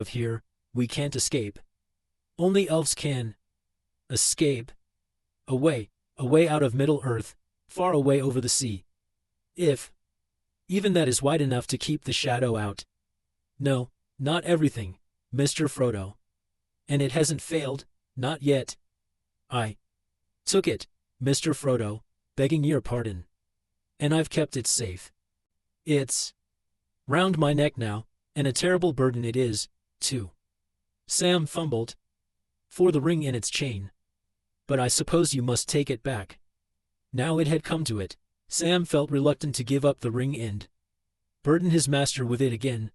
of here, we can't escape. Only elves can escape. Away, away out of Middle-earth, far away over the sea. If even that is wide enough to keep the shadow out. No, not everything, Mr. Frodo. And it hasn't failed, not yet. I took it, Mr. Frodo, begging your pardon. And I've kept it safe. It's round my neck now, and a terrible burden it is, too. Sam fumbled for the ring in its chain. But I suppose you must take it back. Now it had come to it. Sam felt reluctant to give up the ring and burden his master with it again.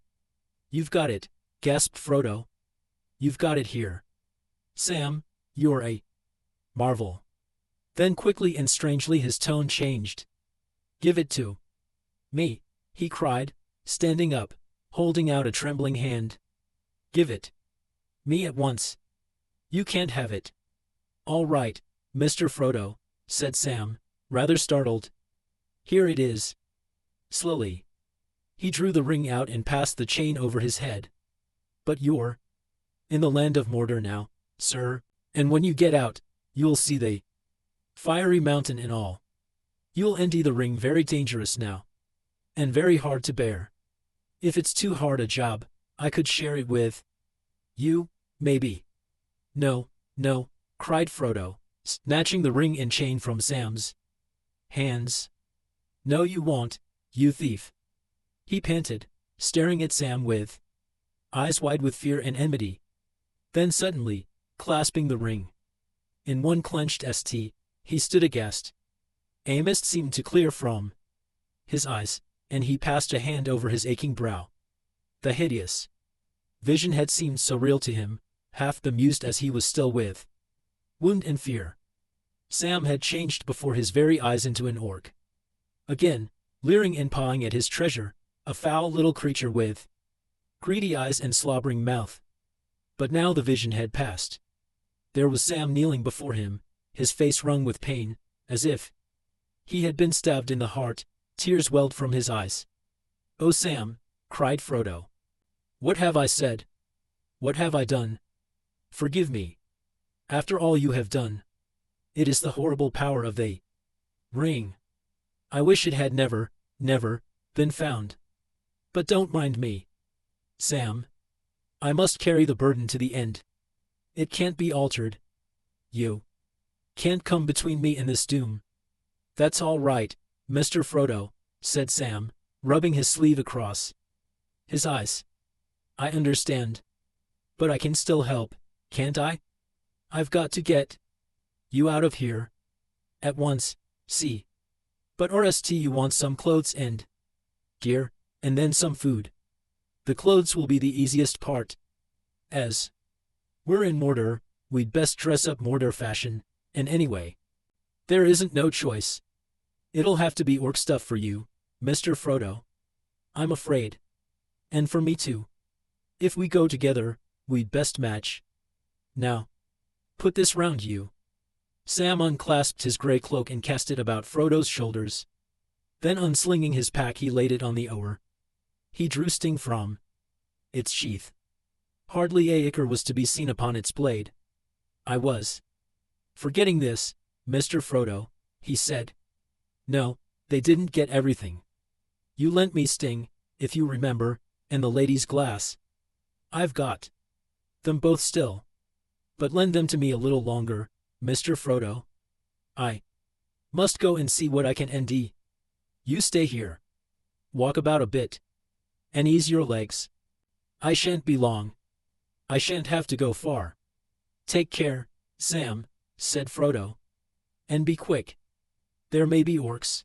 You've got it, gasped Frodo. You've got it here. Sam, you're a marvel. Then quickly and strangely his tone changed. Give it to me, he cried, standing up, holding out a trembling hand. Give it me at once. You can't have it. All right, Mr. Frodo, said Sam, rather startled. Here it is. Slowly, he drew the ring out and passed the chain over his head. But you're in the land of Mordor now, sir, and when you get out, you'll see the fiery mountain and all. You'll envy the ring. Very dangerous now, and very hard to bear. If it's too hard a job, I could share it with you, maybe. No, no, cried Frodo, snatching the ring and chain from Sam's hands. No, you won't, you thief. He panted, staring at Sam with eyes wide with fear and enmity. Then suddenly, clasping the ring in one clenched st, he stood aghast. A mist seemed to clear from his eyes, and he passed a hand over his aching brow. The hideous vision had seemed so real to him, half bemused as he was still with wound and fear. Sam had changed before his very eyes into an orc. Again, leering and pawing at his treasure, a foul little creature with greedy eyes and slobbering mouth. But now the vision had passed. There was Sam kneeling before him, his face wrung with pain, as if he had been stabbed in the heart. Tears welled from his eyes. "Oh, Sam," cried Frodo. "What have I said? What have I done? Forgive me. After all you have done. It is the horrible power of the ring. I wish it had never, never been found. But don't mind me, Sam. I must carry the burden to the end. It can't be altered. You can't come between me and this doom." "That's all right, Mr. Frodo," said Sam, rubbing his sleeve across his eyes. "I understand. But I can still help, can't I? I've got to get you out of here at once, see. But you want some clothes and gear, and then some food. The clothes will be the easiest part. As we're in Mordor, we'd best dress up Mordor fashion, and anyway, there isn't no choice. It'll have to be orc stuff for you, Mr. Frodo. I'm afraid. And for me too. If we go together, we'd best match. Now, put this round you." Sam unclasped his gray cloak and cast it about Frodo's shoulders. Then unslinging his pack he laid it on the oar. He drew Sting from its sheath. Hardly a ichor was to be seen upon its blade. "I was forgetting this, Mr. Frodo," he said. "No, they didn't get everything. You lent me Sting, if you remember, and the lady's glass. I've got them both still. But lend them to me a little longer, Mr. Frodo. I must go and see what I can do. You stay here. Walk about a bit. And ease your legs. I shan't be long. I shan't have to go far." "Take care, Sam," said Frodo. "And be quick. There may be orcs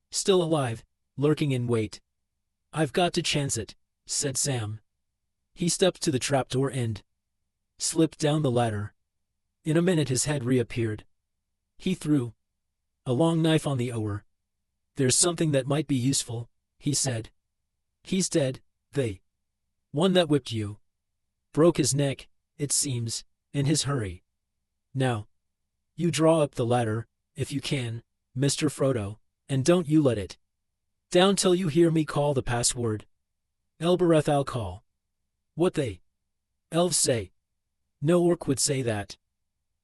still alive, lurking in wait." "I've got to chance it," said Sam. He stepped to the trapdoor and slipped down the ladder. In a minute his head reappeared. He threw a long knife on the oar. "There's something that might be useful," he said. "He's dead. The one that whipped you broke his neck, it seems, in his hurry. Now, you draw up the ladder, if you can, Mr. Frodo, and don't you let it down till you hear me call the password. Elbereth, I'll call." "What the Elves say. No orc would say that.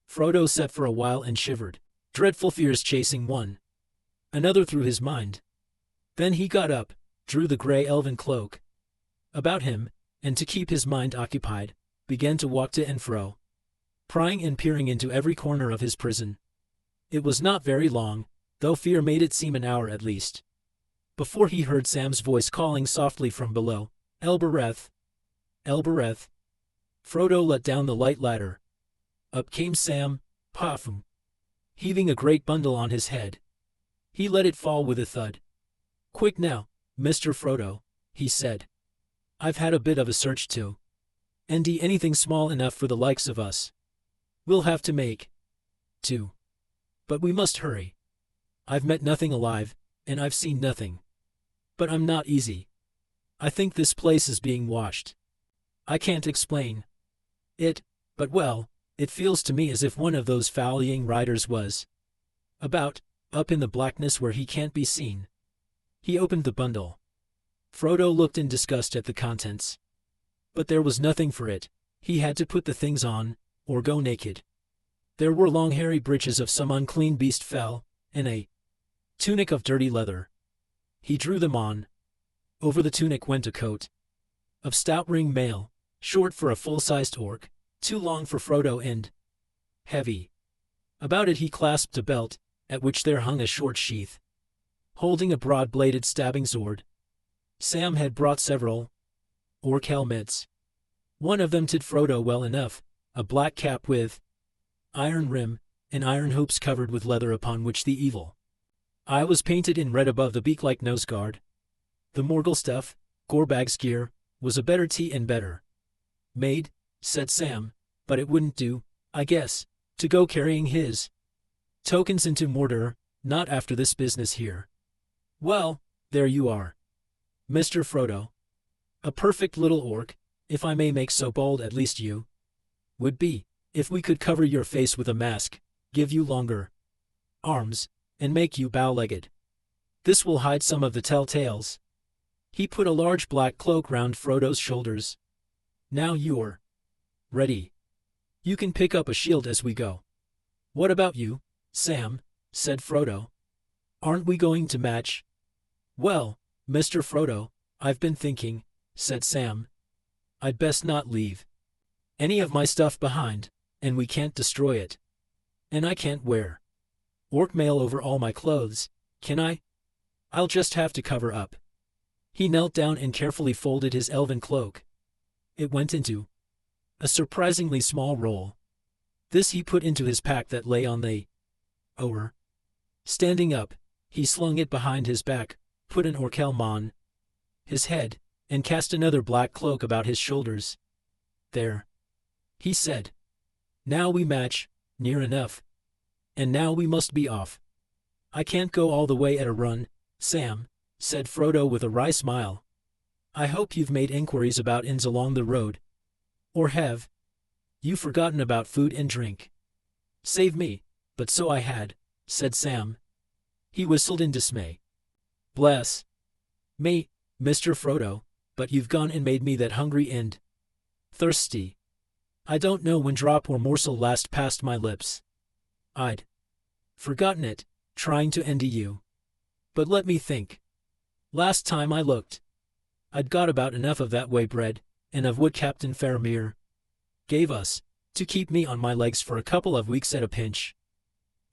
Frodo sat for a while and shivered, dreadful fears chasing one another through his mind. Then he got up, drew the grey elven cloak about him, and to keep his mind occupied, began to walk to and fro, prying and peering into every corner of his prison. It was not very long, though fear made it seem an hour at least, before he heard Sam's voice calling softly from below, Elbereth! Elbereth! Frodo let down the light ladder. Up came Sam, puffing, heaving a great bundle on his head. He let it fall with a thud. Quick now, Mr. Frodo, he said. I've had a bit of a search too. And anything small enough for the likes of us. We'll have to make two. But we must hurry. I've met nothing alive, and I've seen nothing. But I'm not easy. I think this place is being watched. I can't explain it, but well, it feels to me as if one of those foul-ying riders was about, up in the blackness where he can't be seen. He opened the bundle. Frodo looked in disgust at the contents. But there was nothing for it. He had to put the things on, or go naked. There were long hairy breeches of some unclean beast fell, and a tunic of dirty leather. He drew them on. Over the tunic went a coat of stout ring mail, short for a full-sized orc, too long for Frodo and heavy. About it he clasped a belt, at which there hung a short sheath, holding a broad-bladed stabbing sword. Sam had brought several orc helmets. One of them did Frodo well enough, a black cap with iron rim, and iron hoops covered with leather upon which the evil eye was painted in red above the beak-like nose guard. The Morgul stuff, Gorbag's gear, was a better tea and better made, said Sam, but it wouldn't do, I guess, to go carrying his tokens into Mordor, not after this business here. Well, there you are, Mr. Frodo. A perfect little orc, if I may make so bold, at least you would be, if we could cover your face with a mask, give you longer arms, and make you bow-legged. This will hide some of the telltales. He put a large black cloak round Frodo's shoulders. Now you're ready. You can pick up a shield as we go. What about you, Sam? Said Frodo. Aren't we going to match? Well, Mr. Frodo, I've been thinking, said Sam. I'd best not leave any of my stuff behind, and we can't destroy it. And I can't wear orc mail over all my clothes, can I? I'll just have to cover up. He knelt down and carefully folded his elven cloak. It went into a surprisingly small roll. This he put into his pack that lay on the oar. Standing up, he slung it behind his back, put an orc helm on his head, and cast another black cloak about his shoulders. There, he said. Now we match, near enough. And now we must be off. I can't go all the way at a run, Sam, said Frodo with a wry smile. I hope you've made inquiries about inns along the road. Or have you forgotten about food and drink? Save me, but so I had, said Sam. He whistled in dismay. Bless me, Mr. Frodo, but you've gone and made me that hungry and thirsty. I don't know when drop or morsel last passed my lips. I'd forgotten it, trying to envy you. But let me think. Last time I looked, I'd got about enough of that whey bread, and of what Captain Faramir gave us, to keep me on my legs for a couple of weeks at a pinch.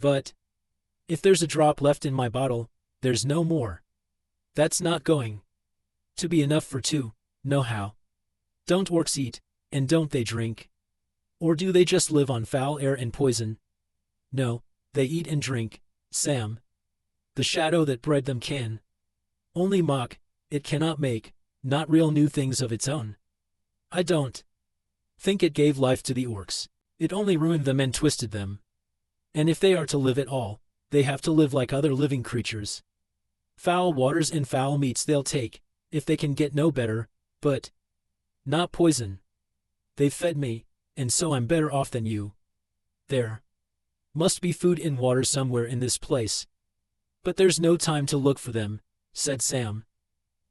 But if there's a drop left in my bottle, there's no more. That's not going to be enough for two, nohow. Don't orcs eat, and don't they drink? Or do they just live on foul air and poison? No, they eat and drink, Sam. The shadow that bred them can only mock, it cannot make, not real new things of its own. I don't think it gave life to the orcs. It only ruined them and twisted them. And if they are to live at all, they have to live like other living creatures. Foul waters and foul meats they'll take, if they can get no better, but not poison. They've fed me, and so I'm better off than you. There must be food and water somewhere in this place. But there's no time to look for them, said Sam.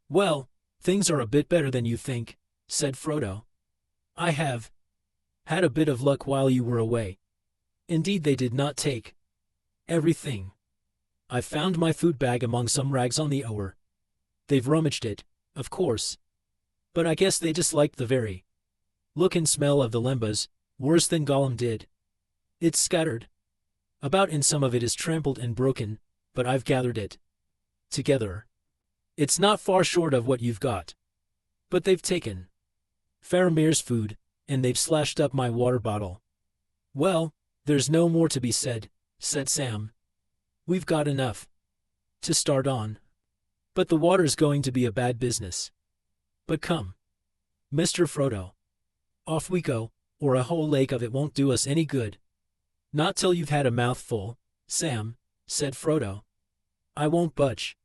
Well, things are a bit better than you think, said Frodo. I have Had a bit of luck while you were away. Indeed they did not take everything. I found my food bag among some rags on the oar. They've rummaged it, of course. But I guess they disliked the very look and smell of the lembas, worse than Gollum did. It's scattered about and some of it is trampled and broken, but I've gathered it together. It's not far short of what you've got. But they've taken Faramir's food, and they've slashed up my water bottle. Well, there's no more to be said, said Sam. We've got enough to start on. But the water's going to be a bad business. But come, Mr. Frodo. Off we go, or a whole lake of it won't do us any good. Not till you've had a mouthful, Sam, said Frodo. I won't budge.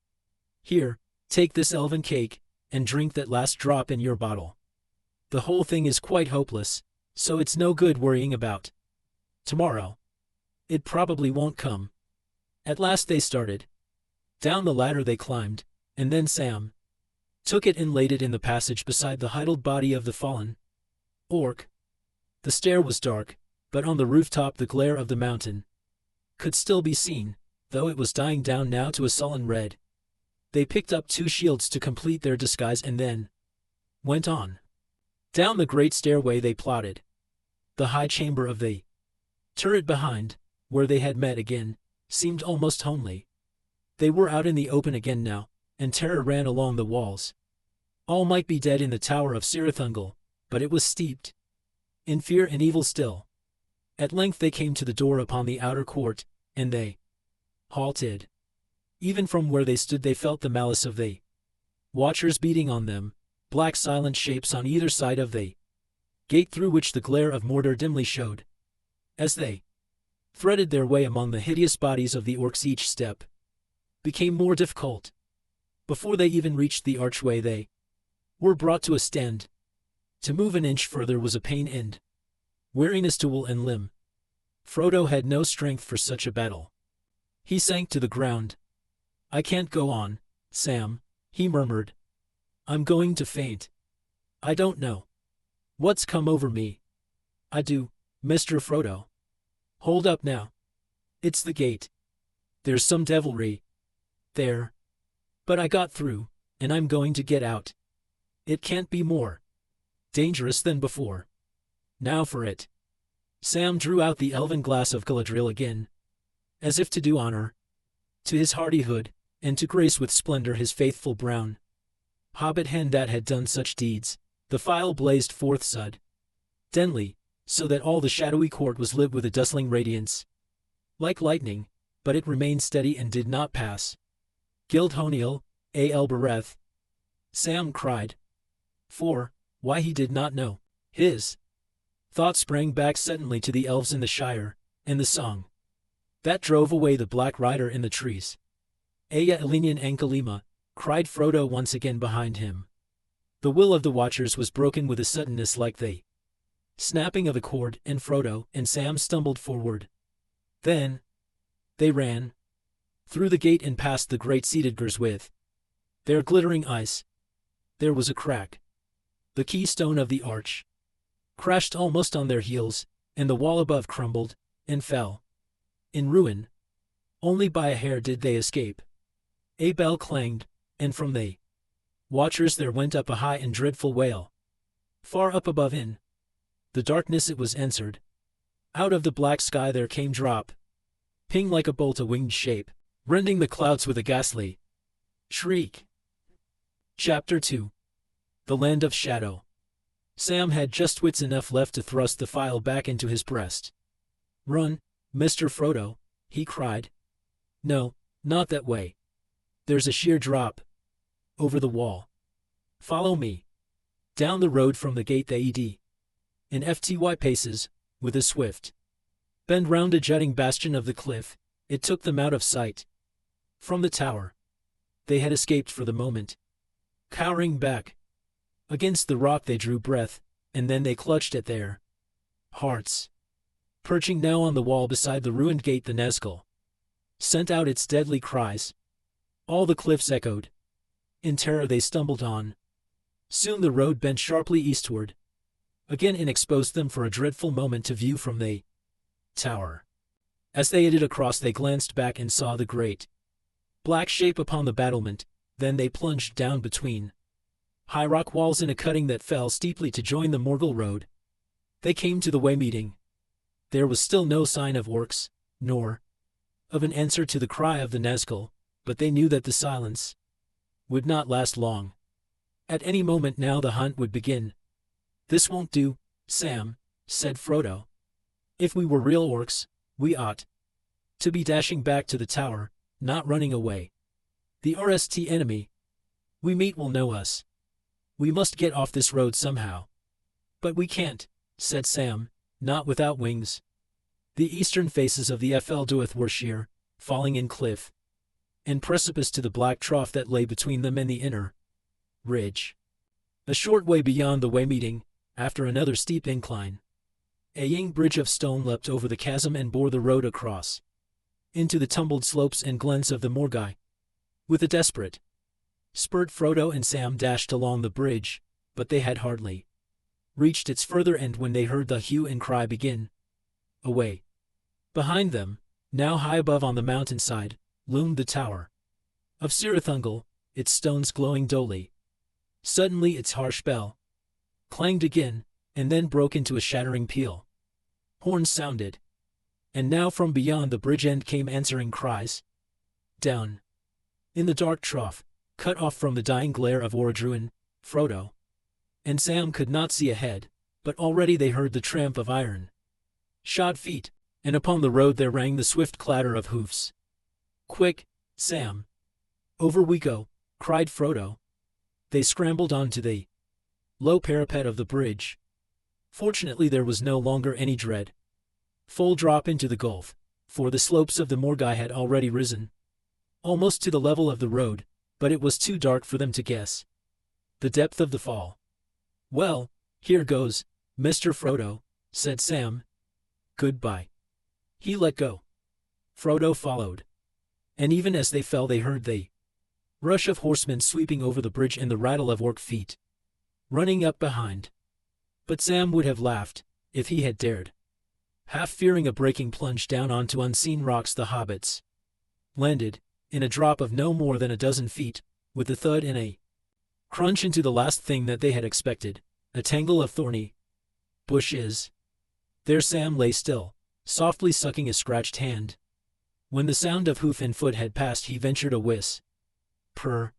Here, take this elven cake, and drink that last drop in your bottle. The whole thing is quite hopeless, so it's no good worrying about tomorrow. It probably won't come. At last they started. Down the ladder they climbed, and then Sam took it and laid it in the passage beside the huddled body of the fallen orc. The stair was dark, but on the rooftop the glare of the mountain could still be seen, though it was dying down now to a sullen red. They picked up 2 shields to complete their disguise and then went on. Down the great stairway they plodded. The high chamber of the turret behind, where they had met again, seemed almost homely. They were out in the open again now, and terror ran along the walls. All might be dead in the tower of Cirithungel, but it was steeped in fear and evil still. At length they came to the door upon the outer court, and they halted. Even from where they stood they felt the malice of the watchers beating on them, black silent shapes on either side of the gate through which the glare of Mordor dimly showed. As they threaded their way among the hideous bodies of the orcs each step became more difficult. Before they even reached the archway they were brought to a stand. To move an inch further was a pain and weariness to will and limb. Frodo had no strength for such a battle. He sank to the ground. I can't go on, Sam, he murmured. I'm going to faint. I don't know what's come over me. I do, Mr. Frodo. Hold up now. It's the gate. There's some devilry there. But I got through, and I'm going to get out. It can't be more dangerous than before. Now for it. Sam drew out the elven glass of Galadriel again, as if to do honor to his hardihood, and to grace with splendor his faithful brown hobbit hand that had done such deeds. The file blazed forth suddenly, so that all the shadowy court was lit with a dazzling radiance, like lightning, but it remained steady and did not pass. Gildhoniel, Elbereth, Sam cried. For, why he did not know. His thought sprang back suddenly to the elves in the Shire, and the song that drove away the Black Rider in the trees. Aya Elenian Ankalima, cried Frodo once again behind him. The will of the Watchers was broken with a suddenness like the snapping of a cord, and Frodo and Sam stumbled forward. Then they ran through the gate and past the great Seededgers with their glittering eyes. There was a crack. The keystone of the arch crashed almost on their heels, and the wall above crumbled and fell in ruin. Only by a hair did they escape. A bell clanged, and from the Watchers there went up a high and dreadful wail. Far up above in the darkness it was answered. Out of the black sky there came drop, ping like a bolt a winged shape, rending the clouds with a ghastly shriek. Chapter 2. The Land of Shadow. Sam had just wits enough left to thrust the file back into his breast. Run, Mr. Frodo, he cried. No, not that way. There's a sheer drop over the wall. Follow me. Down the road from the gate they in FTY paces, with a swift bend round a jutting bastion of the cliff, it took them out of sight. From the tower they had escaped for the moment. Cowering back against the rock they drew breath, and then they clutched at their hearts. Perching now on the wall beside the ruined gate the Nazgul sent out its deadly cries. All the cliffs echoed. In terror they stumbled on. Soon the road bent sharply eastward. again and exposed them for a dreadful moment to view from the tower. As they headed across, they glanced back and saw the great black shape upon the battlement. Then they plunged down between high rock walls in a cutting that fell steeply to join the Morgul road. They came to the way meeting. There was still no sign of orcs, nor of an answer to the cry of the Nazgul, but they knew that the silence would not last long. At any moment now the hunt would begin. "This won't do, Sam," said Frodo. "If we were real orcs, we ought to be dashing back to the tower, not running away. The RST enemy we meet will know us. We must get off this road somehow." "But we can't," said Sam, "not without wings." The eastern faces of the Felduith were sheer, falling in cliff and precipice to the black trough that lay between them and the inner ridge. A short way beyond the way meeting, after another steep incline, a young bridge of stone leapt over the chasm and bore the road across into the tumbled slopes and glens of the Morgai. With a desperate spurt, Frodo and Sam dashed along the bridge, but they had hardly reached its further end when they heard the hue and cry begin. Away behind them, now high above on the mountainside, loomed the tower of Cirithungel, its stones glowing dully. Suddenly its harsh bell clanged again, and then broke into a shattering peal. Horns sounded, and now from beyond the bridge end came answering cries. Down in the dark trough, cut off from the dying glare of Orodruin, Frodo and Sam could not see ahead, but already they heard the tramp of iron-shod feet, and upon the road there rang the swift clatter of hoofs. "Quick, Sam! Over we go!" cried Frodo. They scrambled onto the low parapet of the bridge. Fortunately there was no longer any dread full drop into the gulf, for the slopes of the Morgai had already risen almost to the level of the road, but it was too dark for them to guess the depth of the fall. "Well, here goes, Mr. Frodo," said Sam. "Goodbye." He let go. Frodo followed, and even as they fell they heard the rush of horsemen sweeping over the bridge and the rattle of orc feet running up behind. But Sam would have laughed, if he had dared. Half fearing a breaking plunge down onto unseen rocks, the hobbits landed, in a drop of no more than a dozen feet, with a thud and a crunch into the last thing that they had expected, a tangle of thorny bushes. There Sam lay still, softly sucking a scratched hand. When the sound of hoof and foot had passed he ventured a whisper.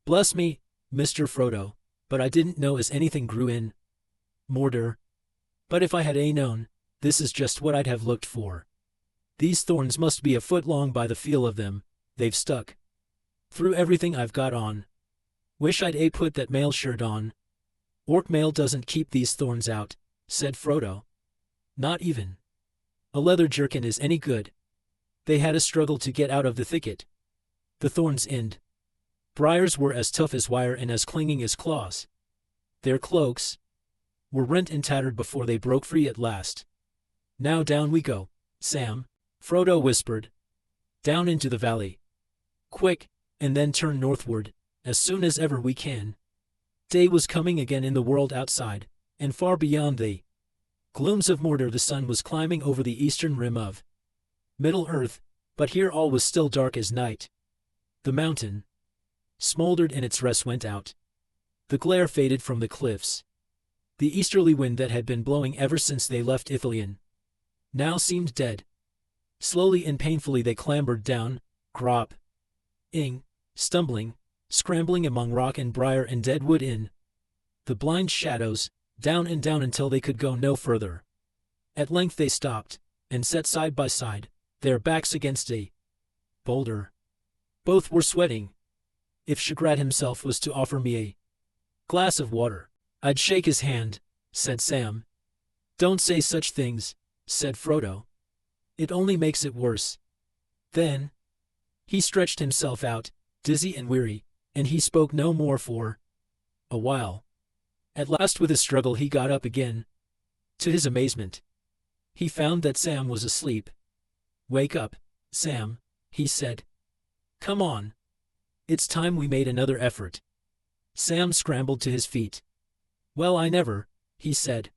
"Bless me, Mr. Frodo, but I didn't know as anything grew in Mordor. But if I had known, this is just what I'd have looked for. These thorns must be a foot long by the feel of them. They've stuck through everything I've got on. Wish I'd put that mail shirt on." "Orc mail doesn't keep these thorns out," said Frodo. "Not even a leather jerkin is any good." They had a struggle to get out of the thicket. The thorns and briars were as tough as wire and as clinging as claws. Their cloaks were rent and tattered before they broke free at last. "Now down we go, Sam," Frodo whispered. "Down into the valley. Quick, and then turn northward, as soon as ever we can." Day was coming again in the world outside, and far beyond the glooms of Mordor the sun was climbing over the eastern rim of Middle-earth, but here all was still dark as night. The mountain smoldered and its rest went out. The glare faded from the cliffs. The easterly wind that had been blowing ever since they left Ithilien now seemed dead. Slowly and painfully they clambered down, stumbling, scrambling among rock and briar and dead wood in the blind shadows, down and down until they could go no further. At length they stopped, and sat side by side, their backs against a boulder. Both were sweating. "If Shagrat himself was to offer me a glass of water, I'd shake his hand," said Sam. "Don't say such things," said Frodo. "It only makes it worse." Then he stretched himself out, dizzy and weary, and he spoke no more for a while. At last with a struggle he got up again. To his amazement, he found that Sam was asleep. "Wake up, Sam," he said. "Come on. It's time we made another effort." Sam scrambled to his feet. "Well, I never," he said.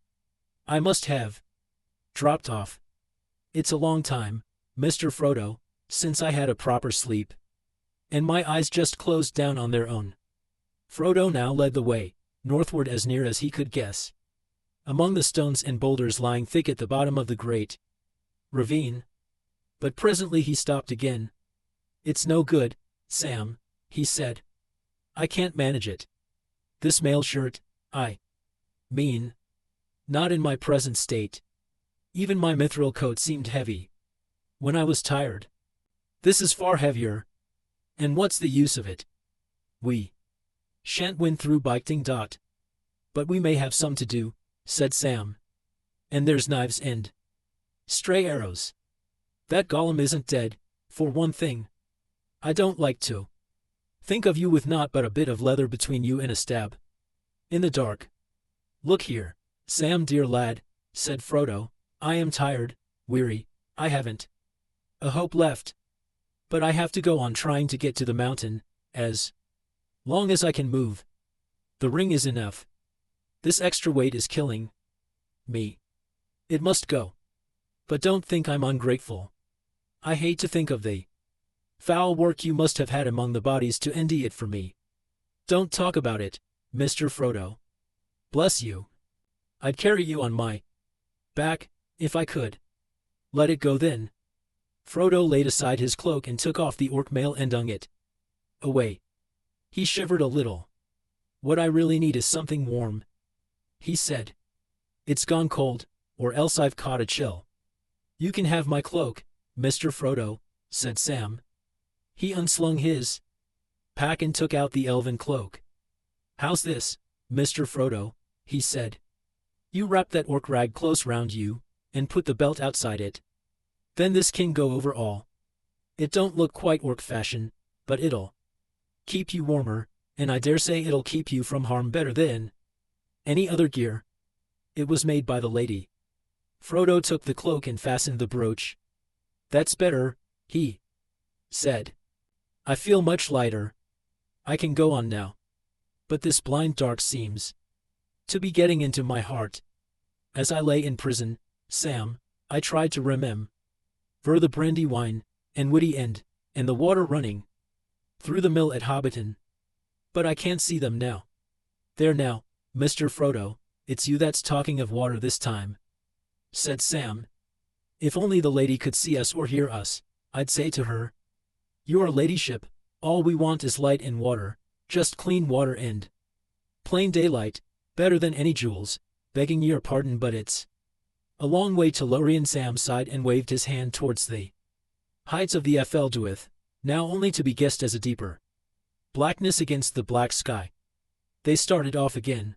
I must have dropped off. It's a long time, Mr. Frodo, since I had a proper sleep. And my eyes just closed down on their own. Frodo now led the way, northward as near as he could guess, among the stones and boulders lying thick at the bottom of the great ravine. But presently he stopped again. It's no good, Sam, he said. I can't manage it. This mail shirt, I mean, not in my present state. Even my mithril coat seemed heavy when I was tired. This is far heavier. And what's the use of it? We shan't win through biting. But we may have some to do, said Sam. And there's knives and stray arrows. That golem isn't dead, for one thing. I don't like to think of you with not but a bit of leather between you and a stab in the dark. Look here, Sam dear lad, said Frodo, I am tired, weary, I haven't a hope left. But I have to go on trying to get to the mountain, as long as I can move. The ring is enough. This extra weight is killing me. It must go. But don't think I'm ungrateful. I hate to think of the foul work you must have had among the bodies to end it for me. Don't talk about it, Mr. Frodo. Bless you. I'd carry you on my back, if I could. Let it go then. Frodo laid aside his cloak and took off the orc mail and hung it away. He shivered a little. What I really need is something warm, he said. It's gone cold, or else I've caught a chill. You can have my cloak, Mr. Frodo, said Sam. He unslung his pack and took out the elven cloak. How's this, Mr. Frodo, he said. You wrap that orc rag close round you, and put the belt outside it. Then this can go over all. It don't look quite orc fashion, but it'll keep you warmer, and I dare say it'll keep you from harm better than any other gear. It was made by the lady. Frodo took the cloak and fastened the brooch. That's better, he said. I feel much lighter. I can go on now. But this blind dark seems to be getting into my heart. As I lay in prison, Sam, I tried to remember the brandy wine, and witty end, and the water running through the mill at Hobbiton. But I can't see them now. There now, Mr. Frodo, it's you that's talking of water this time, said Sam. If only the lady could see us or hear us, I'd say to her, Your ladyship, all we want is light and water, just clean water and plain daylight, better than any jewels, begging your pardon but it's a long way to Lorien. Sam sighed and waved his hand towards the heights of the Efelduith, now only to be guessed as a deeper blackness against the black sky. They started off again.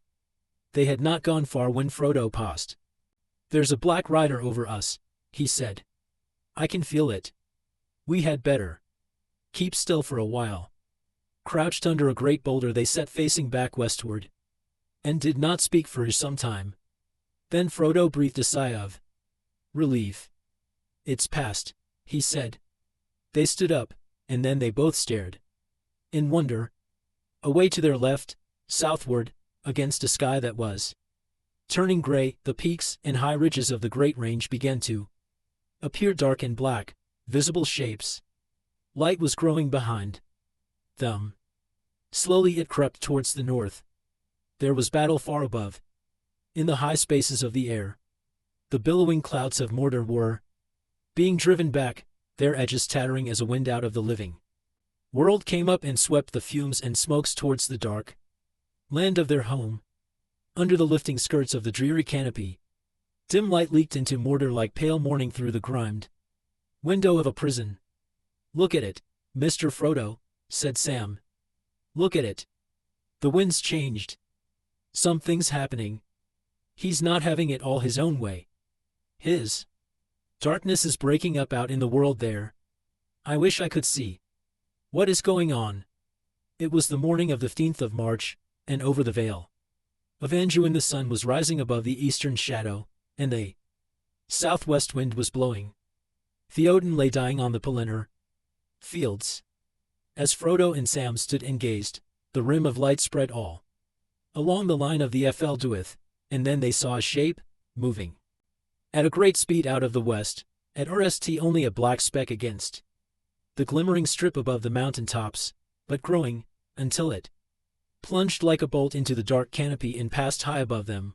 They had not gone far when Frodo paused. There's a black rider over us, he said. I can feel it. We had better keep still for a while. Crouched under a great boulder they sat facing back westward, and did not speak for some time. Then Frodo breathed a sigh of relief. It's past, he said. They stood up, and then they both stared in wonder. Away to their left, southward, against a sky that was turning gray, the peaks and high ridges of the Great Range began to appear dark and black, visible shapes. Light was growing behind them. Slowly it crept towards the north. There was battle far above. In the high spaces of the air, the billowing clouds of Mordor were being driven back, their edges tattering as a wind out of the living world came up and swept the fumes and smokes towards the dark land of their home. Under the lifting skirts of the dreary canopy, dim light leaked into Mordor like pale morning through the grimed window of a prison. Look at it, Mr. Frodo, said Sam. Look at it. The wind's changed. Something's happening. He's not having it all his own way. His darkness is breaking up out in the world there. I wish I could see what is going on. It was the morning of the 15th of March, and over the vale of Anduin the sun was rising above the eastern shadow, and the southwest wind was blowing. Theoden lay dying on the Pelennor fields. As Frodo and Sam stood and gazed, the rim of light spread all along the line of the Efelduith, and then they saw a shape, moving at a great speed out of the west, at RST only a black speck against the glimmering strip above the mountain tops, but growing, until it plunged like a bolt into the dark canopy and passed high above them.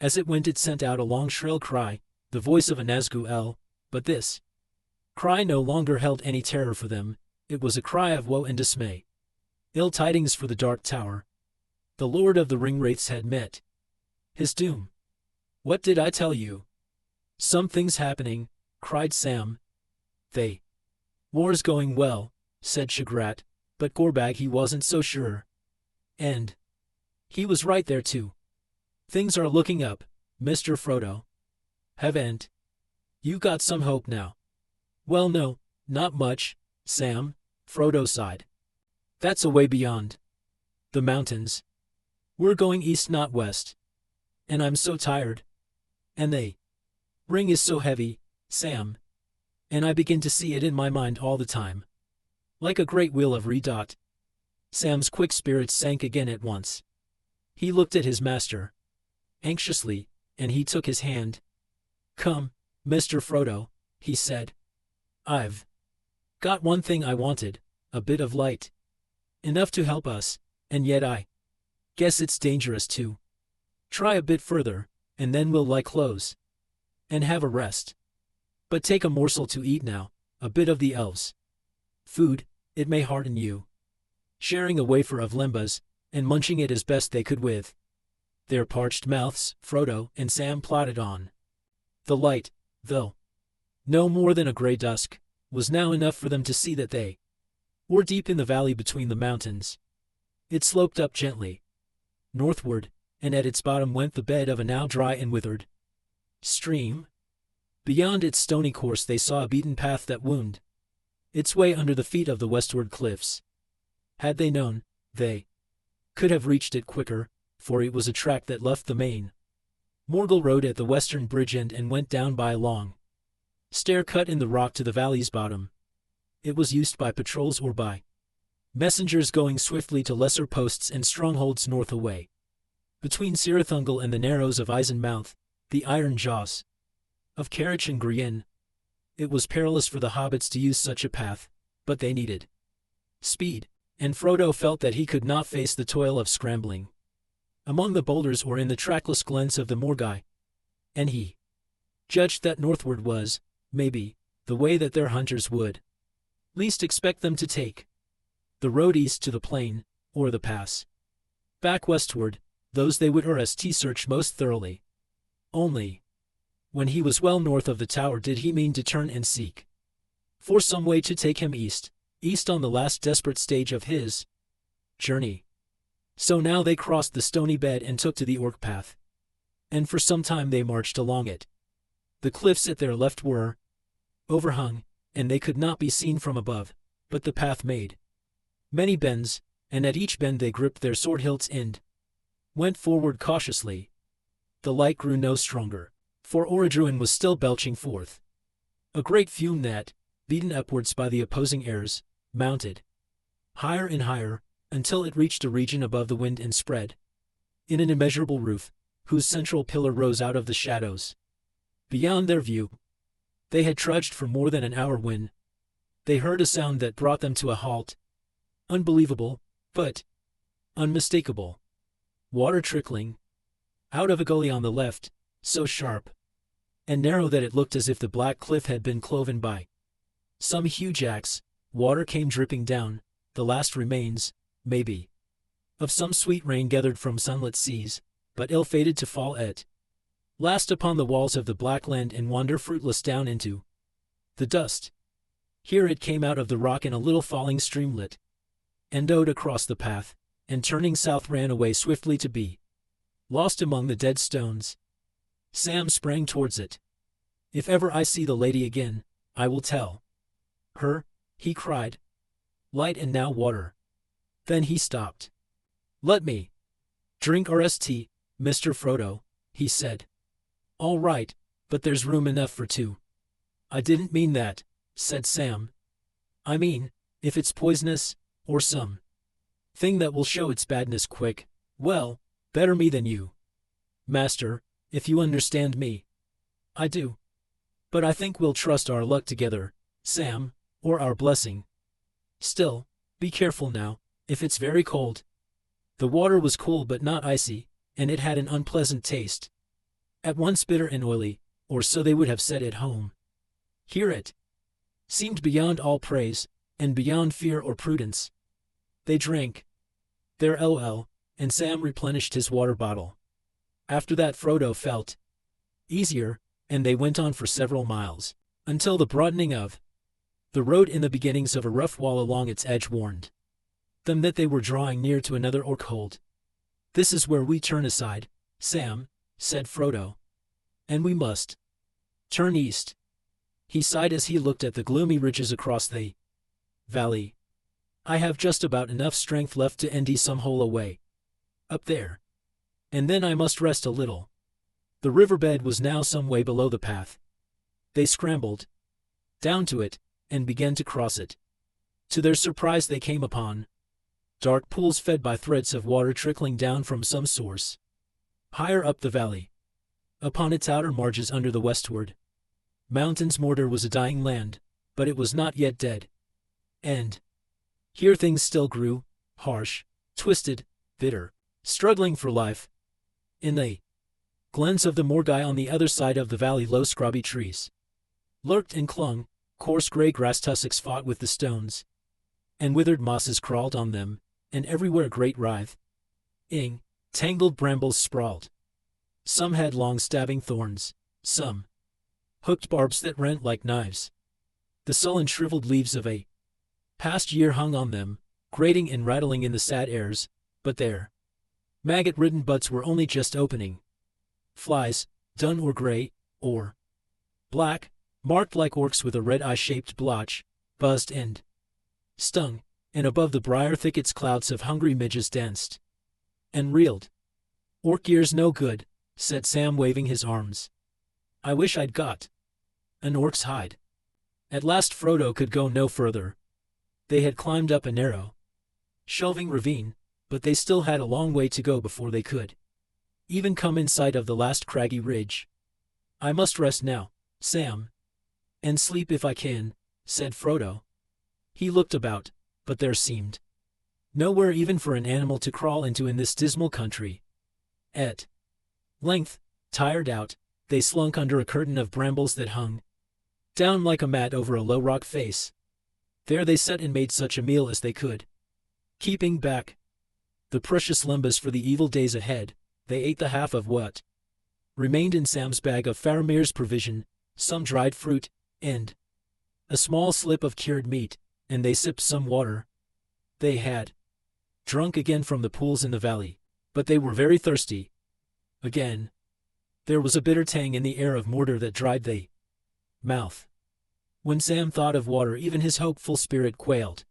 As it went it sent out a long shrill cry, the voice of a Nazgul, but this cry no longer held any terror for them, it was a cry of woe and dismay. Ill tidings for the Dark Tower. The Lord of the Ringwraiths had met his doom. "What did I tell you? Something's happening," cried Sam. "War's going well," said Shagrat, but Gorbag he wasn't so sure. And he was right there too. "Things are looking up, Mr. Frodo. Haven't you got some hope now?" "Well no, not much, Sam," Frodo sighed. "That's away beyond the mountains. We're going east not west. And I'm so tired. And the ring is so heavy, Sam. And I begin to see it in my mind all the time. Like a great wheel of redoubt." Sam's quick spirits sank again at once. He looked at his master anxiously, and he took his hand. "Come, Mr. Frodo," he said. "I've got one thing I wanted, a bit of light. Enough to help us, and yet I guess it's dangerous to try a bit further, and then we'll lie close and have a rest. But take a morsel to eat now, a bit of the elves' food, it may hearten you." Sharing a wafer of lembas, and munching it as best they could with their parched mouths, Frodo and Sam plodded on. The light, though no more than a gray dusk, was now enough for them to see that they were deep in the valley between the mountains. It sloped up gently northward, and at its bottom went the bed of a now dry and withered stream. Beyond its stony course they saw a beaten path that wound its way under the feet of the westward cliffs. Had they known, they could have reached it quicker, for it was a track that left the main Morgul Road at the western bridge end and went down by a long stair cut in the rock to the valley's bottom. It was used by patrols or by messengers going swiftly to lesser posts and strongholds north away. Between Cirithungel and the narrows of Eisenmouth, the iron jaws of Carrick and Grian, it was perilous for the hobbits to use such a path, but they needed speed, and Frodo felt that he could not face the toil of scrambling among the boulders or in the trackless glens of the Morgai, and he judged that northward was, maybe, the way that their hunters would least expect them to take. The road east to the plain, or the pass back westward, those they would search most thoroughly. Only when he was well north of the tower did he mean to turn and seek for some way to take him east on the last desperate stage of his journey. So now they crossed the stony bed and took to the Orc path, and for some time they marched along it. The cliffs at their left were overhung, and they could not be seen from above, but the path made many bends, and at each bend they gripped their sword hilts and went forward cautiously. The light grew no stronger, for Orodruin was still belching forth a great fume that, beaten upwards by the opposing airs, mounted higher and higher, until it reached a region above the wind and spread in an immeasurable roof, whose central pillar rose out of the shadows beyond their view. They had trudged for more than an hour when they heard a sound that brought them to a halt. Unbelievable, but unmistakable. Water trickling out of a gully on the left, so sharp and narrow that it looked as if the black cliff had been cloven by some huge axe. Water came dripping down, the last remains, maybe, of some sweet rain gathered from sunlit seas, but ill-fated to fall at last upon the walls of the black land and wander fruitless down into the dust. Here it came out of the rock in a little falling streamlet, and owed across the path, and turning south ran away swiftly to be lost among the dead stones. Sam sprang towards it. "If ever I see the lady again, I will tell her," he cried. "Light and now water." Then he stopped. "Let me drink Mr. Frodo," he said. "All right, but there's room enough for two." "I didn't mean that," said Sam. "I mean, if it's poisonous, or some thing that will show its badness quick, well, better me than you, Master, if you understand me. I do. But I think we'll trust our luck together, Sam, or our blessing. Still, be careful now, if it's very cold. The water was cool but not icy, and it had an unpleasant taste. At once bitter and oily, or so they would have said at home. Here it seemed beyond all praise, and beyond fear or prudence. They drank their LL, and Sam replenished his water bottle. After that Frodo felt easier, and they went on for several miles, until the broadening of the road in the beginnings of a rough wall along its edge warned them that they were drawing near to another orc hold. "This is where we turn aside, Sam," said Frodo. "And we must turn east." He sighed as he looked at the gloomy ridges across the valley. "I have just about enough strength left to ND some hole away up there. And then I must rest a little." The riverbed was now some way below the path. They scrambled down to it, and began to cross it. To their surprise they came upon dark pools fed by threads of water trickling down from some source higher up the valley. Upon its outer marges under the westward mountains Mordor was a dying land, but it was not yet dead. And here things still grew, harsh, twisted, bitter, struggling for life. In the glens of the Morgai on the other side of the valley low scrubby trees lurked and clung, coarse gray grass tussocks fought with the stones, and withered mosses crawled on them, and everywhere great writhing, tangled brambles sprawled. Some had long stabbing thorns, some hooked barbs that rent like knives. The sullen shriveled leaves of a past year hung on them, grating and rattling in the sad airs, but their maggot-ridden butts were only just opening. Flies, dun or gray, or black, marked like orcs with a red eye-shaped blotch, buzzed and stung, and above the briar thickets clouds of hungry midges danced and reeled. "Orc ears no good," said Sam waving his arms. "I wish I'd got an orc's hide." At last Frodo could go no further. They had climbed up a narrow, shelving ravine, but they still had a long way to go before they could even come in sight of the last craggy ridge. "I must rest now, Sam, and sleep if I can," said Frodo. He looked about, but there seemed nowhere even for an animal to crawl into in this dismal country. At length, tired out, they slunk under a curtain of brambles that hung down like a mat over a low rock face. There they sat and made such a meal as they could. Keeping back the precious lumbus for the evil days ahead, they ate the half of what remained in Sam's bag of Faramir's provision, some dried fruit, and a small slip of cured meat, and they sipped some water. They had drunk again from the pools in the valley, but they were very thirsty. Again, there was a bitter tang in the air of Mordor that dried the mouth. When Sam thought of water even his hopeful spirit quailed.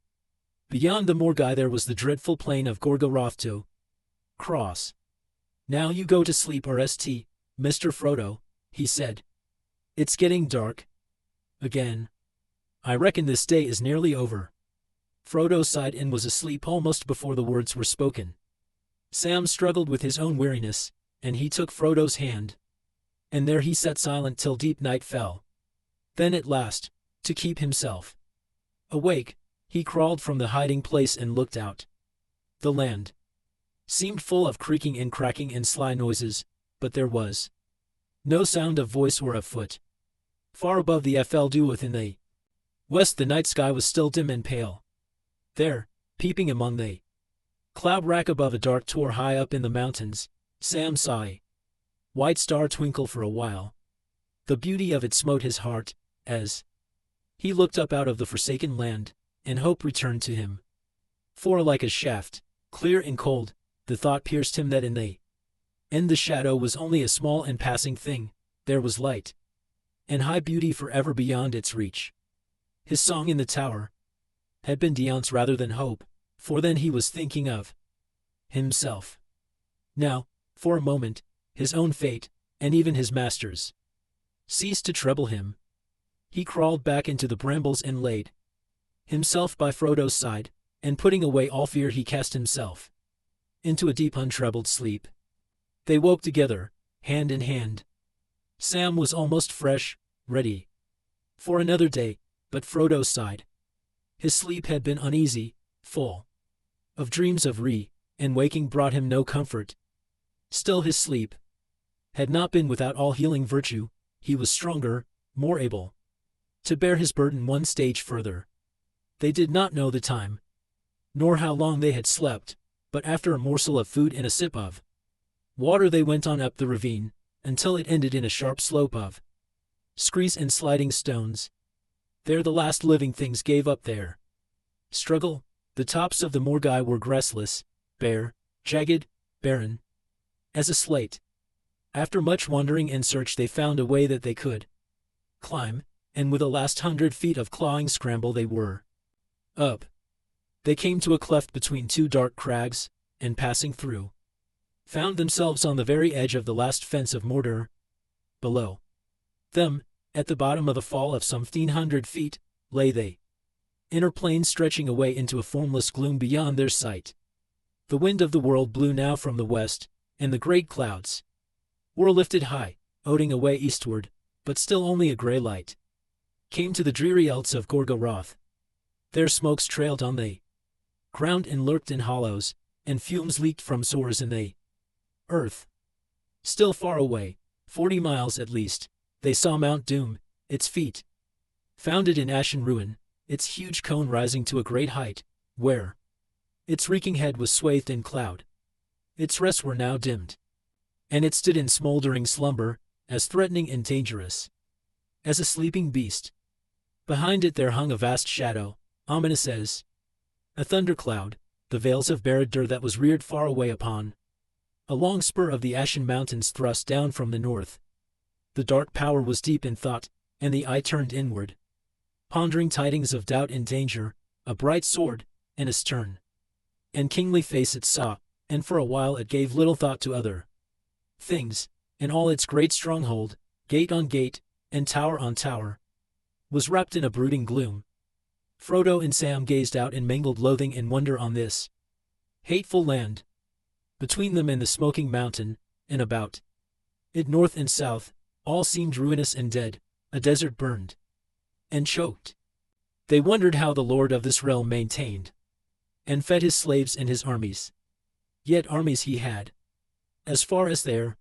Beyond the Morgai there was the dreadful plain of Gorgoroth to cross. "Now you go to sleep or St. Mr. Frodo," he said. "It's getting dark again. I reckon this day is nearly over." Frodo sighed and was asleep almost before the words were spoken. Sam struggled with his own weariness, and he took Frodo's hand. And there he sat silent till deep night fell. Then at last, to keep himself awake, he crawled from the hiding place and looked out. The land seemed full of creaking and cracking and sly noises, but there was no sound of voice or of foot. Far above the Fell within the west the night sky was still dim and pale. There, peeping among the cloud rack above a dark tor high up in the mountains, Sam saw a white star twinkle for a while. The beauty of it smote his heart, as he looked up out of the forsaken land, and hope returned to him. For like a shaft, clear and cold, the thought pierced him that in the end the shadow was only a small and passing thing, there was light and high beauty forever beyond its reach. His song in the tower had been Dion's rather than hope, for then he was thinking of himself. Now, for a moment, his own fate, and even his master's, ceased to trouble him. He crawled back into the brambles and laid himself by Frodo's side, and putting away all fear he cast himself into a deep untroubled sleep. They woke together, hand in hand. Sam was almost fresh, ready for another day, but Frodo sighed. His sleep had been uneasy, full of dreams of and waking brought him no comfort. Still his sleep had not been without all healing virtue. He was stronger, more able to bear his burden one stage further. They did not know the time, nor how long they had slept, but after a morsel of food and a sip of water they went on up the ravine, until it ended in a sharp slope of screes and sliding stones. There the last living things gave up their struggle. The tops of the Morgai were grassless, bare, jagged, barren as a slate. After much wandering and search they found a way that they could climb, and with a last 100 feet of clawing scramble they were up. They came to a cleft between two dark crags, and passing through, found themselves on the very edge of the last fence of Mordor. Below them, at the bottom of a fall of some 1,500 feet, lay the inner plain stretching away into a formless gloom beyond their sight. The wind of the world blew now from the west, and the great clouds were lifted high, oding away eastward, but still only a grey light came to the dreary elts of Gorgoroth. Their smokes trailed on the ground and lurked in hollows, and fumes leaked from sores in the earth. Still far away, 40 miles at least, they saw Mount Doom, its feet founded in ashen ruin, its huge cone rising to a great height, where its reeking head was swathed in cloud. Its rests were now dimmed, and it stood in smoldering slumber, as threatening and dangerous as a sleeping beast. Behind it there hung a vast shadow, ominous as a thundercloud, the vales of Barad-dûr that was reared far away upon a long spur of the Ashen Mountains thrust down from the north. The dark power was deep in thought, and the eye turned inward, pondering tidings of doubt and danger. A bright sword, and a stern and kingly face it saw, and for a while it gave little thought to other things, and all its great stronghold, gate on gate, and tower on tower, was wrapped in a brooding gloom. Frodo and Sam gazed out in mingled loathing and wonder on this hateful land. Between them and the smoking mountain, and about it north and south, all seemed ruinous and dead, a desert burned and choked. They wondered how the lord of this realm maintained and fed his slaves and his armies. Yet armies he had, as far as their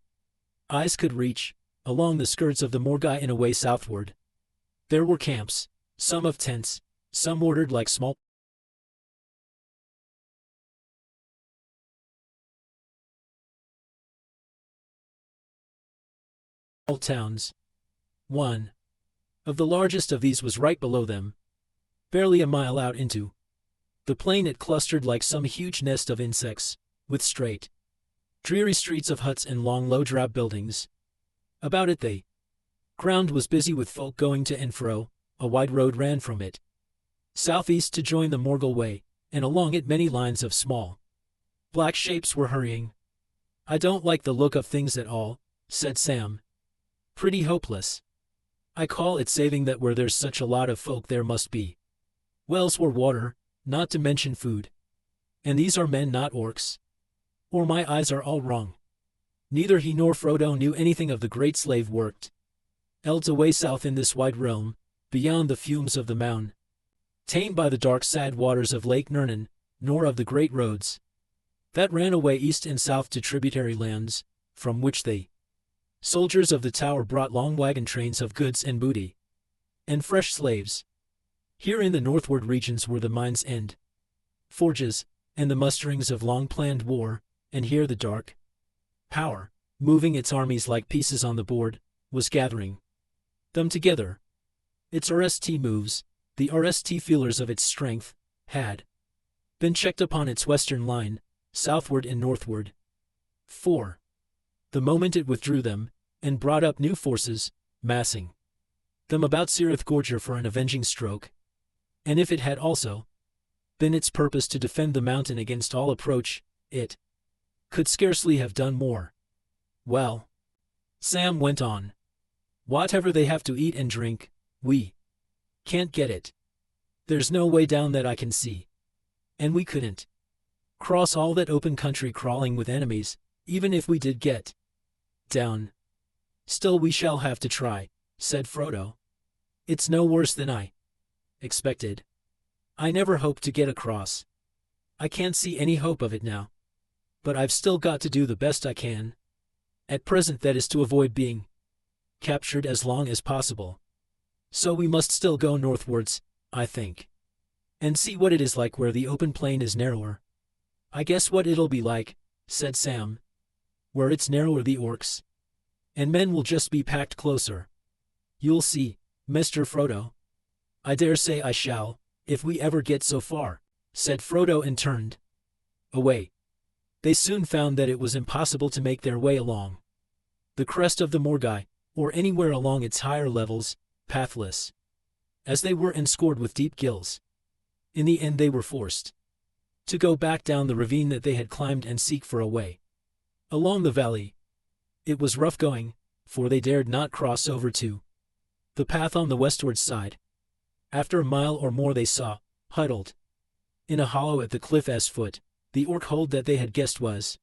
eyes could reach, along the skirts of the Morgai and away southward. There were camps, some of tents, some ordered like small towns. One of the largest of these was right below them, barely a mile out into the plain. It clustered like some huge nest of insects, with straight, dreary streets of huts and long low drab buildings. About it the ground was busy with folk going to and fro. A wide road ran from it southeast to join the Morgul Way, and along it many lines of small black shapes were hurrying. "I don't like the look of things at all," said Sam. "Pretty hopeless. I call it saving that where there's such a lot of folk there must be wells or water, not to mention food. And these are men, not orcs. Or my eyes are all wrong." Neither he nor Frodo knew anything of the great slave worked elves away south in this wide realm, beyond the fumes of the mound, tamed by the dark sad waters of Lake Nirnan, nor of the great roads that ran away east and south to tributary lands, from which the soldiers of the tower brought long wagon trains of goods and booty, and fresh slaves. Here in the northward regions were the mines and forges, and the musterings of long-planned war, and here the dark power, moving its armies like pieces on the board, was gathering them together. Its RST moves, the RST feelers of its strength, had been checked upon its western line, southward and northward. 4. The moment it withdrew them, and brought up new forces, massing them about Cirith Gorger for an avenging stroke. And if it had also been its purpose to defend the mountain against all approach, it could scarcely have done more. "Well," Sam went on, "whatever they have to eat and drink, we can't get it. There's no way down that I can see. And we couldn't cross all that open country crawling with enemies, even if we did get Down. Still we shall have to try, said Frodo. It's no worse than I expected. I never hoped to get across. I can't see any hope of it now. But I've still got to do the best I can. At present, that is to avoid being captured as long as possible. So we must still go northwards, I think, and see what it is like where the open plain is narrower. I guess what it'll be like, said Sam. Where it's narrower, the orcs and men will just be packed closer. You'll see, Mr. Frodo. I dare say I shall, if we ever get so far, said Frodo and turned away. They soon found that it was impossible to make their way along the crest of the Morgai, or anywhere along its higher levels, pathless as they were and scored with deep gills. In the end they were forced to go back down the ravine that they had climbed and seek for a way along the valley. It was rough going, for they dared not cross over to the path on the westward side. After a mile or more they saw, huddled in a hollow at the cliff's foot, the orc hold that they had guessed was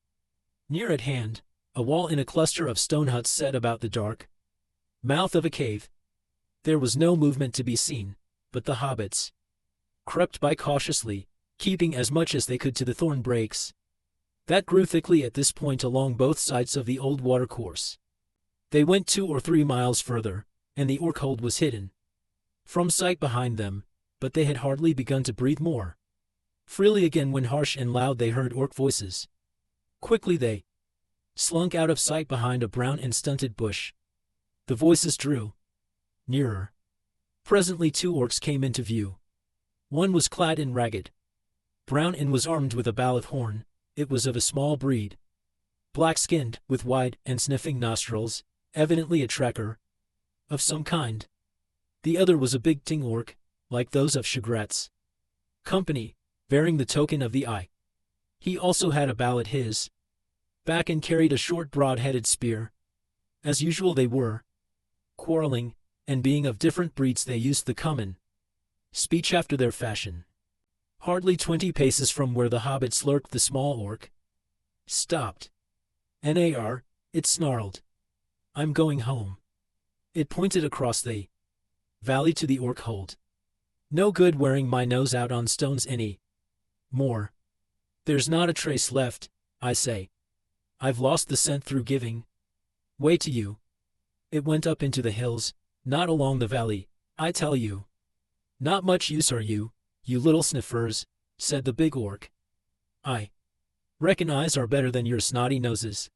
near at hand, a wall in a cluster of stone huts set about the dark mouth of a cave. There was no movement to be seen, but the hobbits crept by cautiously, keeping as much as they could to the thorn brakes that grew thickly at this point along both sides of the old watercourse. They went 2 or 3 miles further, and the orc hold was hidden from sight behind them, but they had hardly begun to breathe more freely again when harsh and loud they heard orc voices. Quickly they slunk out of sight behind a brown and stunted bush. The voices drew nearer. Presently 2 orcs came into view. One was clad in ragged brown and was armed with a ballad horn. It was of a small breed, black-skinned, with wide and sniffing nostrils, evidently a tracker of some kind. The other was a big ting orc, like those of Shagrat's company, bearing the token of the eye. He also had a bow at his back and carried a short broad-headed spear. As usual they were quarreling, and being of different breeds they used the common speech after their fashion. Hardly 20 paces from where the hobbits lurked the small orc stopped. "Nar," it snarled. "I'm going home." It pointed across the valley to the orc hold. "No good wearing my nose out on stones any more. There's not a trace left, I say. I've lost the scent through giving way to you. It went up into the hills, not along the valley, I tell you." "Not much use are you, you little sniffers," said the big orc. "I reckon eyes are better than your snotty noses."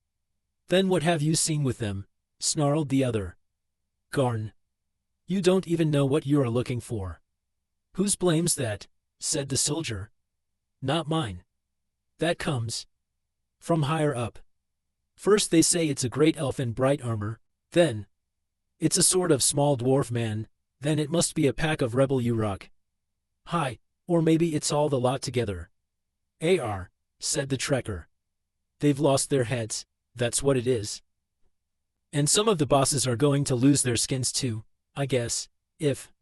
"Then what have you seen with them?" snarled the other. "Garn. You don't even know what you are looking for." "Whose blame's that?" said the soldier. "Not mine. That comes from higher up. First they say it's a great elf in bright armor, then it's a sort of small dwarf man, then it must be a pack of rebel Uruk. Hi, or maybe it's all the lot together." "AR," said the trekker. "They've lost their heads, that's what it is. And some of the bosses are going to lose their skins too, I guess, if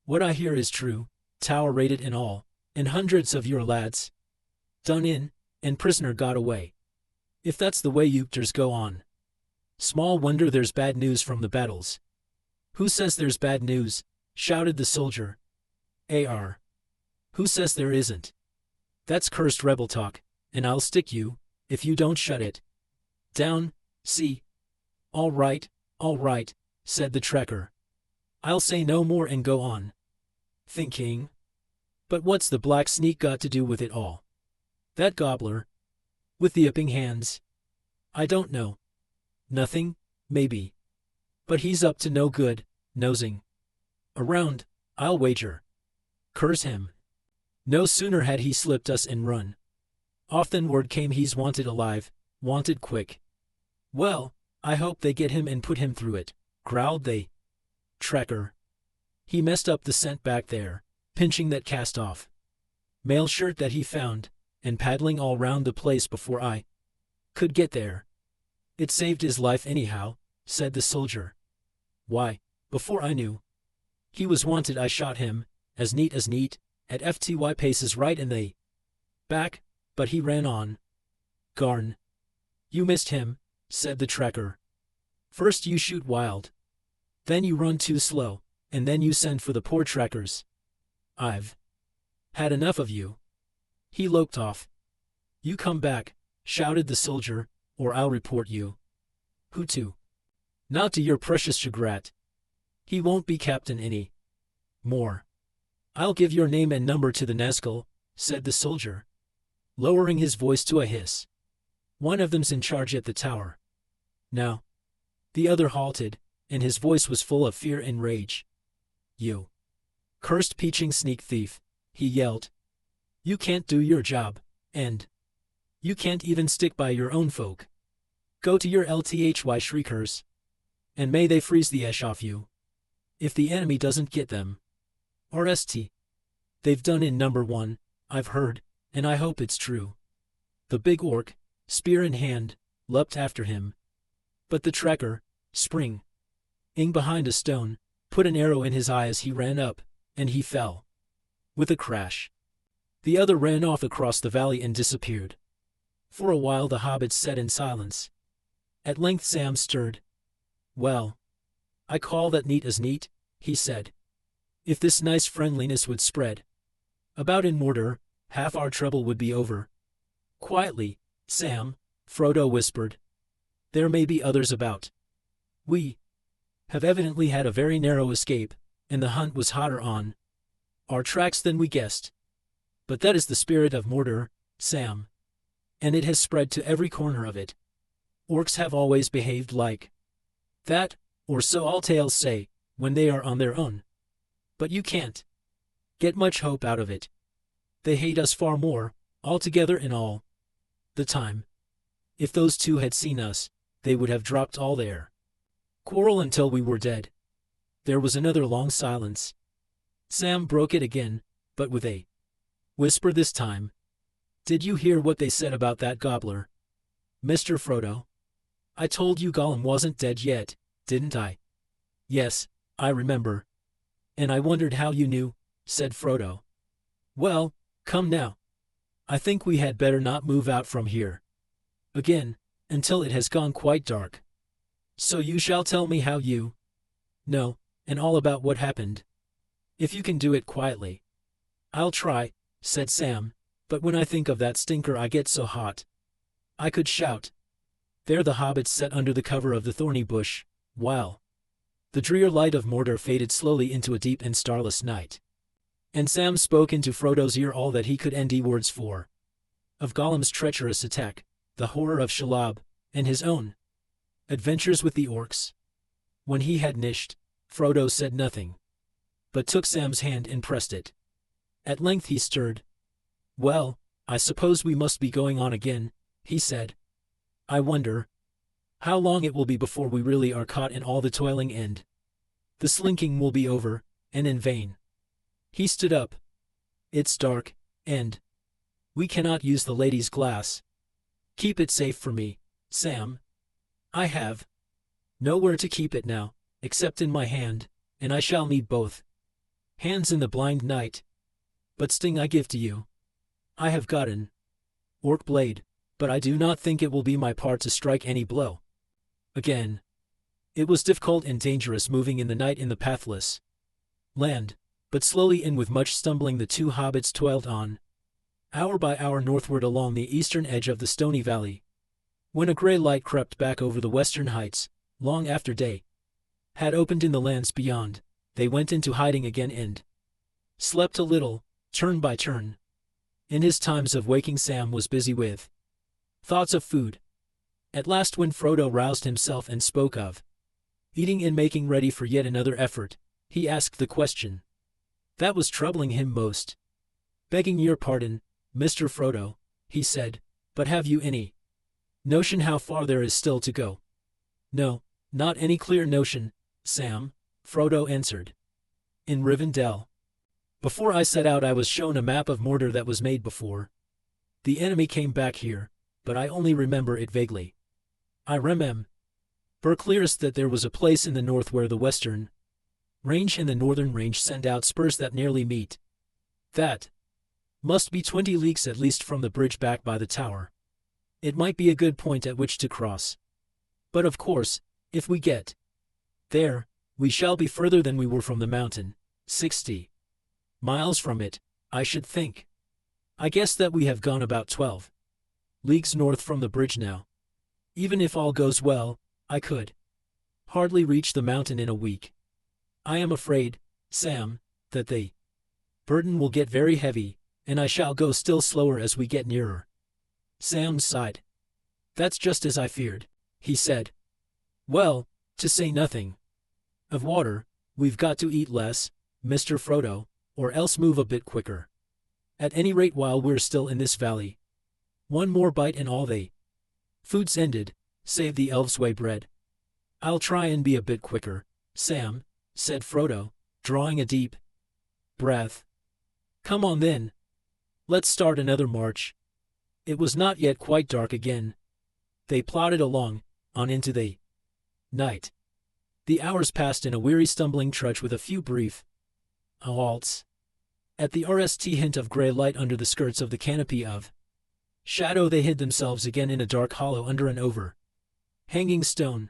what I hear is true, tower raided and all, and hundreds of your lads done in, and prisoner got away. If that's the way Ukters go on, small wonder there's bad news from the battles." "Who says there's bad news?" shouted the soldier. "AR. Who says there isn't? That's cursed rebel talk, and I'll stick you, if you don't shut it down, see?" All right," said the trekker. "I'll say no more and go on thinking. But what's the black sneak got to do with it all? That gobbler with the upping hands?" "I don't know. Nothing, maybe. But he's up to no good, nosing around, I'll wager. Curse him. No sooner had he slipped us and run off than word came he's wanted alive, wanted quick." "Well, I hope they get him and put him through it," growled the trekker. "He messed up the scent back there, pinching that cast-off mail shirt that he found, and paddling all round the place before I could get there. It saved his life anyhow," said the soldier. "Why, before I knew he was wanted I shot him, as neat, at FTY paces right in the back, but he ran on." "Garn. You missed him," said the trekker. First you shoot wild. Then you run too slow, and then you send for the poor trackers. I've had enough of you." He loped off. "You come back," shouted the soldier, "or I'll report you." "Who to?" "Not to your precious Shagrat. He won't be captain any more." "I'll give your name and number to the Nazgul," said the soldier, lowering his voice to a hiss. "One of them's in charge at the tower now." The other halted, and his voice was full of fear and rage. "You cursed peaching sneak thief," he yelled. "You can't do your job, and you can't even stick by your own folk. Go to your LTHY shriekers, and may they freeze the ash off you if the enemy doesn't get them. RST. They've done in number 1, I've heard, and I hope it's true." The big orc, spear in hand, leapt after him. But the tracker, springing behind a stone, put an arrow in his eye as he ran up, and he fell with a crash. The other ran off across the valley and disappeared. For a while the hobbits sat in silence. At length Sam stirred. "Well, I call that neat as neat," he said. "If this nice friendliness would spread about in Mordor, half our trouble would be over." "Quietly, Sam," Frodo whispered. "There may be others about. We have evidently had a very narrow escape, and the hunt was hotter on our tracks than we guessed. But that is the spirit of Mordor, Sam, and it has spread to every corner of it. Orcs have always behaved like that, or so all tales say, when they are on their own. But you can't get much hope out of it. They hate us far more, altogether and all the time. If those two had seen us, they would have dropped all their quarrel until we were dead." There was another long silence. Sam broke it again, but with a whisper this time. "Did you hear what they said about that gobbler, Mr. Frodo? I told you Gollum wasn't dead yet, didn't I?" "Yes, I remember. And I wondered how you knew," said Frodo. "Well, come now. I think we had better not move out from here again, until it has gone quite dark. So you shall tell me how you know, and all about what happened. If you can do it quietly." "I'll try," said Sam, "but when I think of that stinker I get so hot I could shout." There the hobbits sat under the cover of the thorny bush, while the drear light of Mordor faded slowly into a deep and starless night. And Sam spoke into Frodo's ear all that he could ND words for. Of Gollum's treacherous attack, the horror of Shelob, and his own adventures with the orcs. When he had nished, Frodo said nothing, but took Sam's hand and pressed it. At length he stirred. "Well, I suppose we must be going on again," he said. "I wonder how long it will be before we really are caught in all the toiling and the slinking will be over, and in vain." He stood up. "It's dark, and we cannot use the lady's glass. Keep it safe for me, Sam. I have nowhere to keep it now, except in my hand, and I shall need both hands in the blind night. But Sting I give to you. I have got an orc blade, but I do not think it will be my part to strike any blow." Again, it was difficult and dangerous moving in the night in the pathless land, but slowly and with much stumbling the two hobbits toiled on, hour by hour northward along the eastern edge of the stony valley. When a gray light crept back over the western heights, long after day had opened in the lands beyond, they went into hiding again and slept a little, turn by turn. In his times of waking Sam was busy with thoughts of food. At last when Frodo roused himself and spoke of eating and making ready for yet another effort, he asked the question that was troubling him most. "Begging your pardon, Mr. Frodo," he said, "but have you any notion how far there is still to go?" "No, not any clear notion, Sam," Frodo answered. "In Rivendell. Before I set out I was shown a map of Mordor that was made before the enemy came back here, but I only remember it vaguely. I remember clearest that there was a place in the north where the western range and the northern range send out spurs that nearly meet. That must be 20 leagues at least from the bridge back by the tower. It might be a good point at which to cross. But of course, If we get there, we shall be further than we were from the mountain, 60 miles from it, I should think. I guess that we have gone about 12 leagues north from the bridge now. Even if all goes well, I could hardly reach the mountain in a week. I am afraid, Sam, that the burden will get very heavy, and I shall go still slower as we get nearer. Sam sighed. That's just as I feared, he said. Well, to say nothing of water, we've got to eat less, Mr. Frodo, or else move a bit quicker. At any rate while we're still in this valley. One more bite and all the food's ended, save the elves' way bread. I'll try and be a bit quicker, Sam, said Frodo, drawing a deep breath. Come on then. Let's start another march. It was not yet quite dark again. They plodded along, on into the night. The hours passed in a weary stumbling trudge with a few brief halts. At the RST hint of grey light under the skirts of the canopy of shadow they hid themselves again in a dark hollow under an over-hanging stone.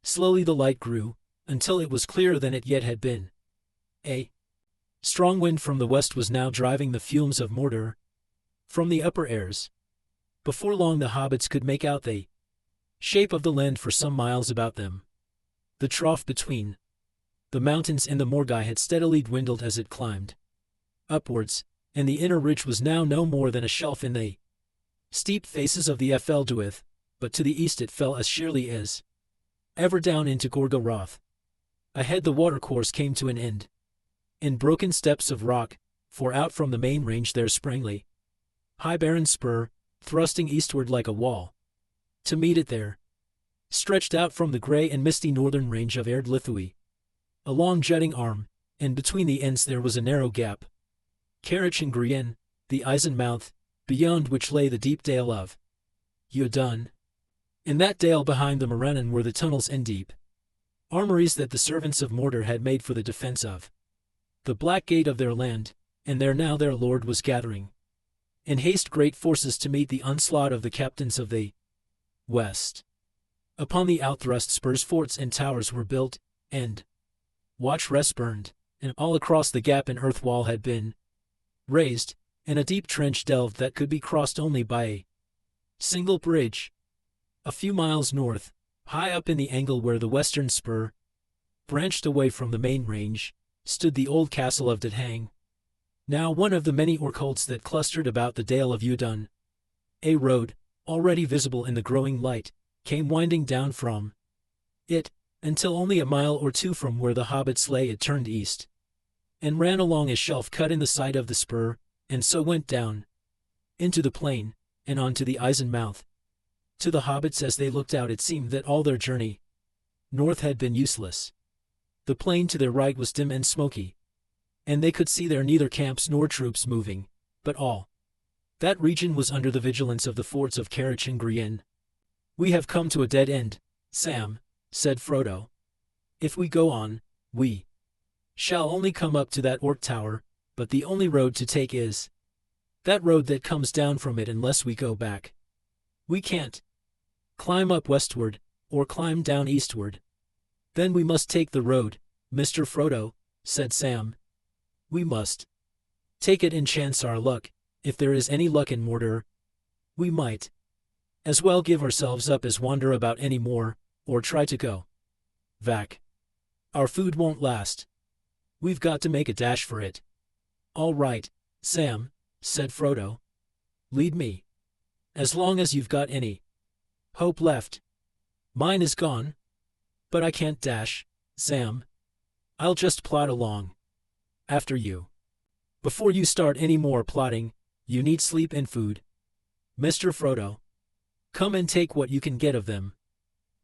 Slowly the light grew, until it was clearer than it yet had been. A strong wind from the west was now driving the fumes of Mordor from the upper airs. Before long the hobbits could make out the shape of the land for some miles about them. The trough between the mountains and the Morgai had steadily dwindled as it climbed upwards, and the inner ridge was now no more than a shelf in the steep faces of the Efelduith, but to the east it fell as sheerly as ever down into Gorgoroth. Ahead the watercourse came to an end in broken steps of rock, for out from the main range there sprang a high barren spur, thrusting eastward like a wall. To meet it there stretched out from the grey and misty northern range of Erd Lithui a long jutting arm, and between the ends there was a narrow gap. Carrick and Grian, the Eisenmouth, beyond which lay the deep dale of Eowdun. In that dale behind the Morannon were the tunnels and deep armories that the servants of Mordor had made for the defense of the black gate of their land, and there now their lord was gathering in haste great forces to meet the onslaught of the captains of the west. Upon the outthrust spurs forts and towers were built, and watch-rests burned, and all across the gap an earth wall had been raised, and a deep trench delved that could be crossed only by a single bridge. A few miles north, high up in the angle where the western spur branched away from the main range, stood the old castle of Dithang, now one of the many orkholds that clustered about the Dale of Eowdun. A road, already visible in the growing light, came winding down from it, until only a mile or two from where the hobbits lay it turned east, and ran along a shelf cut in the side of the spur, and so went down into the plain, and on to the Eisenmouth. To the hobbits as they looked out it seemed that all their journey north had been useless. The plain to their right was dim and smoky, and they could see there neither camps nor troops moving, but all that region was under the vigilance of the forts of Carrick and Grian. We have come to a dead end, Sam, said Frodo. If we go on, we shall only come up to that orc tower, but the only road to take is that road that comes down from it unless we go back. We can't climb up westward, or climb down eastward. Then we must take the road, Mr. Frodo, said Sam. We must take it and chance our luck. If there is any luck in Mordor, we might as well give ourselves up as wander about any more, or try to go back. Our food won't last. We've got to make a dash for it. All right, Sam, said Frodo. Lead me. As long as you've got any hope left. Mine is gone. But I can't dash, Sam. I'll just plod along after you. Before you start any more plodding, you need sleep and food. Mr. Frodo, come and take what you can get of them.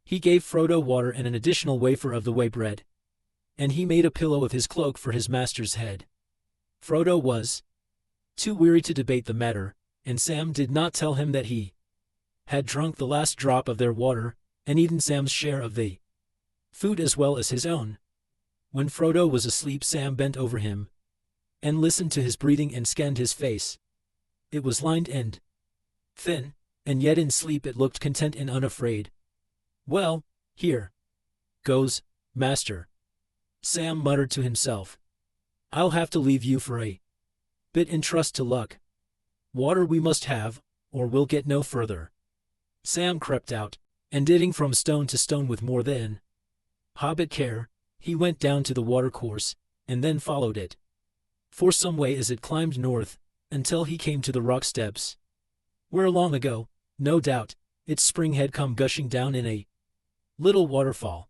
He gave Frodo water and an additional wafer of the way bread, and he made a pillow of his cloak for his master's head. Frodo was too weary to debate the matter, and Sam did not tell him that he had drunk the last drop of their water, and eaten Sam's share of the food as well as his own. When Frodo was asleep Sam bent over him, and listened to his breathing and scanned his face. It was lined and thin, and yet in sleep it looked content and unafraid. Well, here, Goes, master. Sam muttered to himself. I'll have to leave you for a bit and trust to luck. Water we must have, or we'll get no further. Sam crept out, and digging from stone to stone with more than hobbit care, he went down to the watercourse, and then followed it for some way as it climbed north, until he came to the rock steps, where long ago, no doubt, its spring had come gushing down in a little waterfall.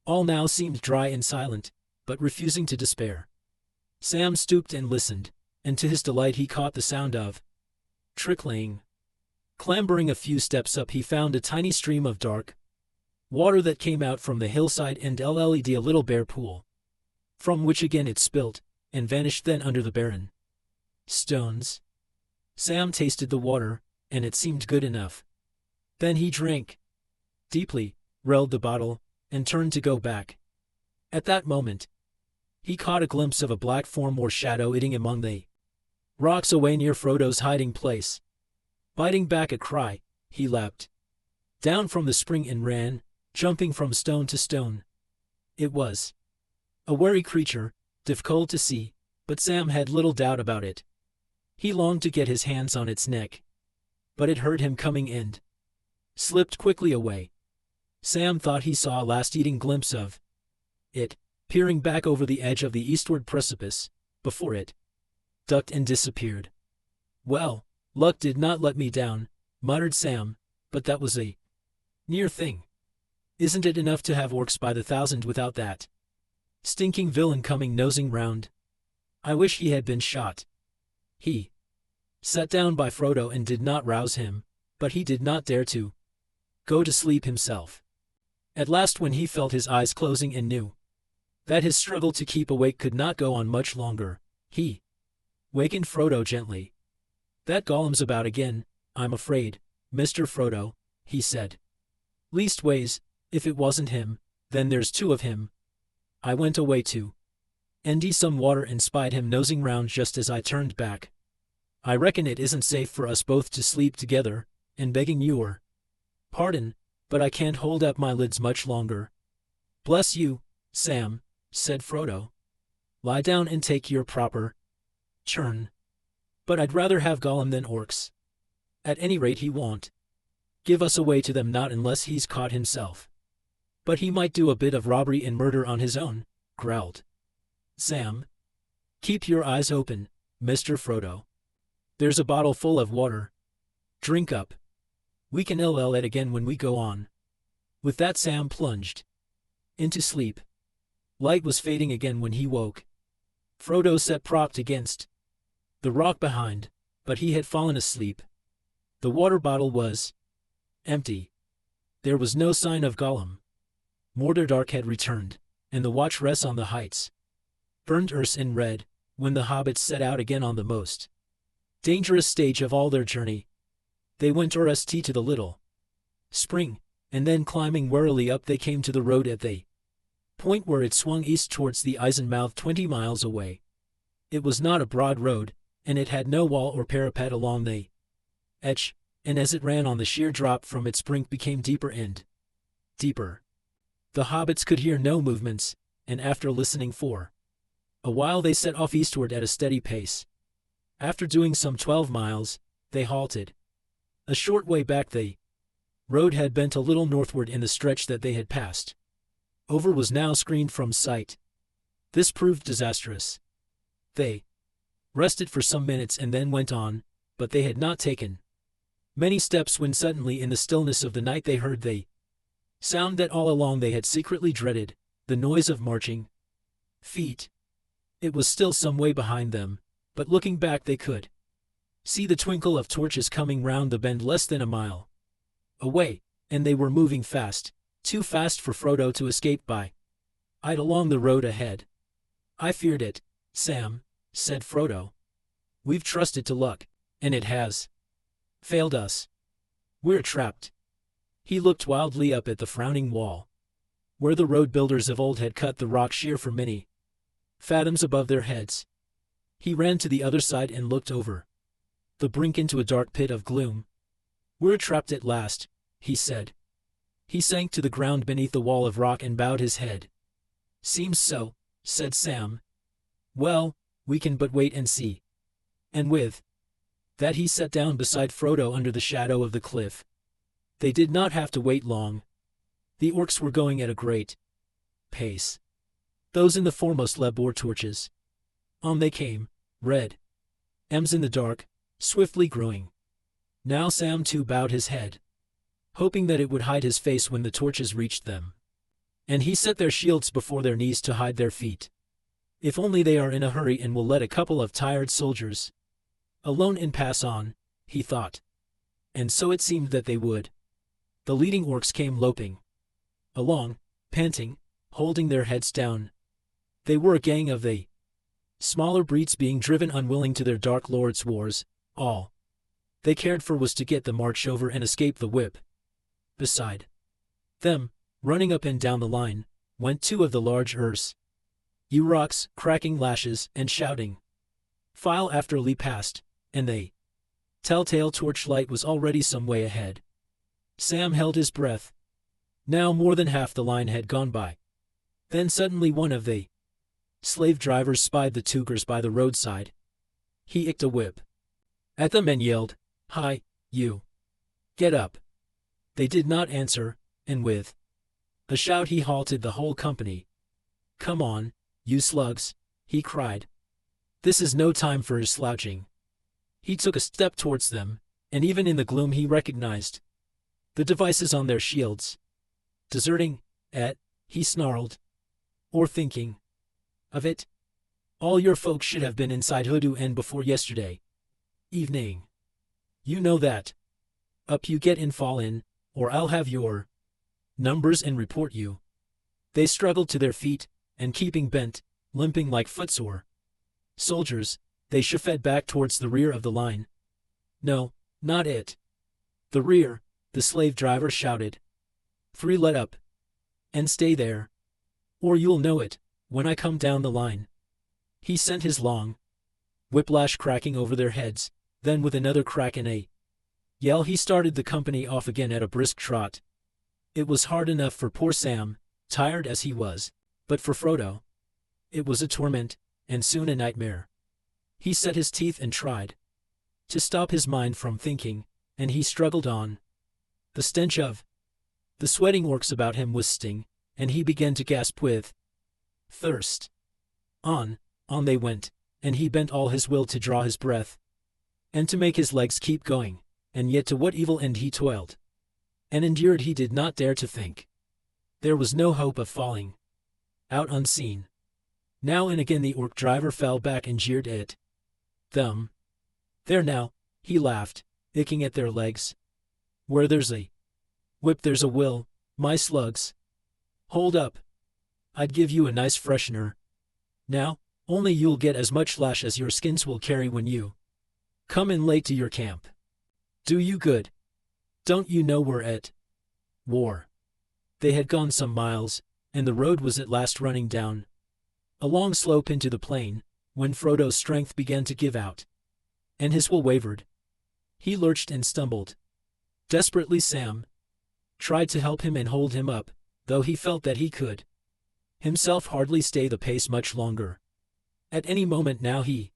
All now seemed dry and silent, but refusing to despair. Sam stooped and listened, and to his delight he caught the sound of trickling. Clambering a few steps up, he found a tiny stream of dark water that came out from the hillside and led a little bare pool, from which again it spilt, and vanished then under the barren stones. Sam tasted the water, and it seemed good enough. Then he drank deeply, rolled the bottle, and turned to go back. At that moment, he caught a glimpse of a black form or shadow eating among the rocks away near Frodo's hiding place. Biting back a cry, he leapt down from the spring and ran, jumping from stone to stone. It was a wary creature, difficult to see, but Sam had little doubt about it. He longed to get his hands on its neck, but it heard him coming and slipped quickly away. Sam thought he saw a last eating glimpse of it, peering back over the edge of the eastward precipice, before it ducked and disappeared. Well, luck did not let me down, muttered Sam, but that was a near thing. Isn't it enough to have orcs by the thousand without that stinking villain coming nosing round? I wish he had been shot. He sat down by Frodo and did not rouse him, but he did not dare to go to sleep himself. At last, when he felt his eyes closing and knew that his struggle to keep awake could not go on much longer, he wakened Frodo gently. That Gollum's about again, I'm afraid, Mr. Frodo, he said. Leastways, if it wasn't him, then there's two of him. I went away to endy some water and spied him nosing round just as I turned back. I reckon it isn't safe for us both to sleep together, and begging your pardon, but I can't hold up my lids much longer. Bless you, Sam, said Frodo. Lie down and take your proper turn. But I'd rather have Gollum than orcs. At any rate, he won't give us away to them, not unless he's caught himself. But he might do a bit of robbery and murder on his own, growled Sam. Keep your eyes open, Mr. Frodo. There's a bottle full of water. Drink up. We can LL it again when we go on. With that, Sam plunged into sleep. Light was fading again when he woke. Frodo sat propped against the rock behind, but he had fallen asleep. The water bottle was empty. There was no sign of Gollum. Mordardark had returned, and the watch rests on the heights burned erse in red, when the hobbits set out again on the most dangerous stage of all their journey. They went rst to the little spring, and then climbing warily up they came to the road at the point where it swung east towards the Eisenmouth 20 miles away. It was not a broad road, and it had no wall or parapet along the edge, and as it ran on the sheer drop from its brink became deeper and deeper. The hobbits could hear no movements, and after listening for a while they set off eastward at a steady pace. After doing some 12 miles, they halted. A short way back the road had bent a little northward, in the stretch that they had passed over was now screened from sight. This proved disastrous. They rested for some minutes and then went on, but they had not taken many steps when suddenly in the stillness of the night they heard the sound that all along they had secretly dreaded, the noise of marching feet. It was still some way behind them, but looking back they could see the twinkle of torches coming round the bend less than a mile away, and they were moving fast, too fast for Frodo to escape by it along the road ahead. I feared it, Sam, said Frodo. We've trusted to luck, and it has failed us. We're trapped. He looked wildly up at the frowning wall, where the road builders of old had cut the rock sheer for many fathoms above their heads. He ran to the other side and looked over the brink into a dark pit of gloom. We're trapped at last, he said. He sank to the ground beneath the wall of rock and bowed his head. "Seems so," said Sam. "Well, we can but wait and see." And with that he sat down beside Frodo under the shadow of the cliff. They did not have to wait long. The orcs were going at a great pace. Those in the foremost led bore torches. On they came, red M's in the dark, swiftly growing. Now Sam too bowed his head, hoping that it would hide his face when the torches reached them. And he set their shields before their knees to hide their feet. If only they are in a hurry and will let a couple of tired soldiers alone and pass on, he thought. And so it seemed that they would. The leading orcs came loping along, panting, holding their heads down. They were a gang of the smaller breeds being driven unwilling to their Dark Lord's wars. All they cared for was to get the march over and escape the whip. Beside them, running up and down the line, went two of the large Uroks, cracking lashes and shouting. File after Lee passed, and the telltale torchlight was already some way ahead. Sam held his breath. Now more than half the line had gone by. Then suddenly one of the slave drivers spied the Tugers by the roadside. He icked a whip at them and yelled, "Hi, you! Get up!" They did not answer, and with a shout he halted the whole company. "Come on, you slugs," he cried. "This is no time for his slouching." He took a step towards them, and even in the gloom he recognized the devices on their shields. "Deserting, he snarled. "Or thinking of it? All your folks should have been inside Hoodoo End before yesterday evening. You know that. Up you get and fall in, or I'll have your numbers and report you." They struggled to their feet, and keeping bent, limping like footsore soldiers, they shuffled back towards the rear of the line. "No, not it. The rear," the slave driver shouted. "Free let up. And stay there. Or you'll know it, when I come down the line." He sent his long whiplash cracking over their heads, then with another crack and a yell he started the company off again at a brisk trot. It was hard enough for poor Sam, tired as he was, but for Frodo it was a torment, and soon a nightmare. He set his teeth and tried to stop his mind from thinking, and he struggled on. The stench of the sweating orcs about him was sting, and he began to gasp with thirst. On they went, and he bent all his will to draw his breath, and to make his legs keep going, and yet to what evil end he toiled and endured he did not dare to think. There was no hope of falling out unseen. Now and again the orc driver fell back and jeered at them. "There now," he laughed, icking at their legs. "Where there's a whip there's a will, my slugs. Hold up. I'd give you a nice freshener. Now, only you'll get as much lash as your skins will carry when you come in late to your camp. Do you good. Don't you know we're at war?" They had gone some miles, and the road was at last running down a long slope into the plain, when Frodo's strength began to give out, and his will wavered. He lurched and stumbled. Desperately Sam tried to help him and hold him up, though he felt that he could himself hardly stay the pace much longer. At any moment now he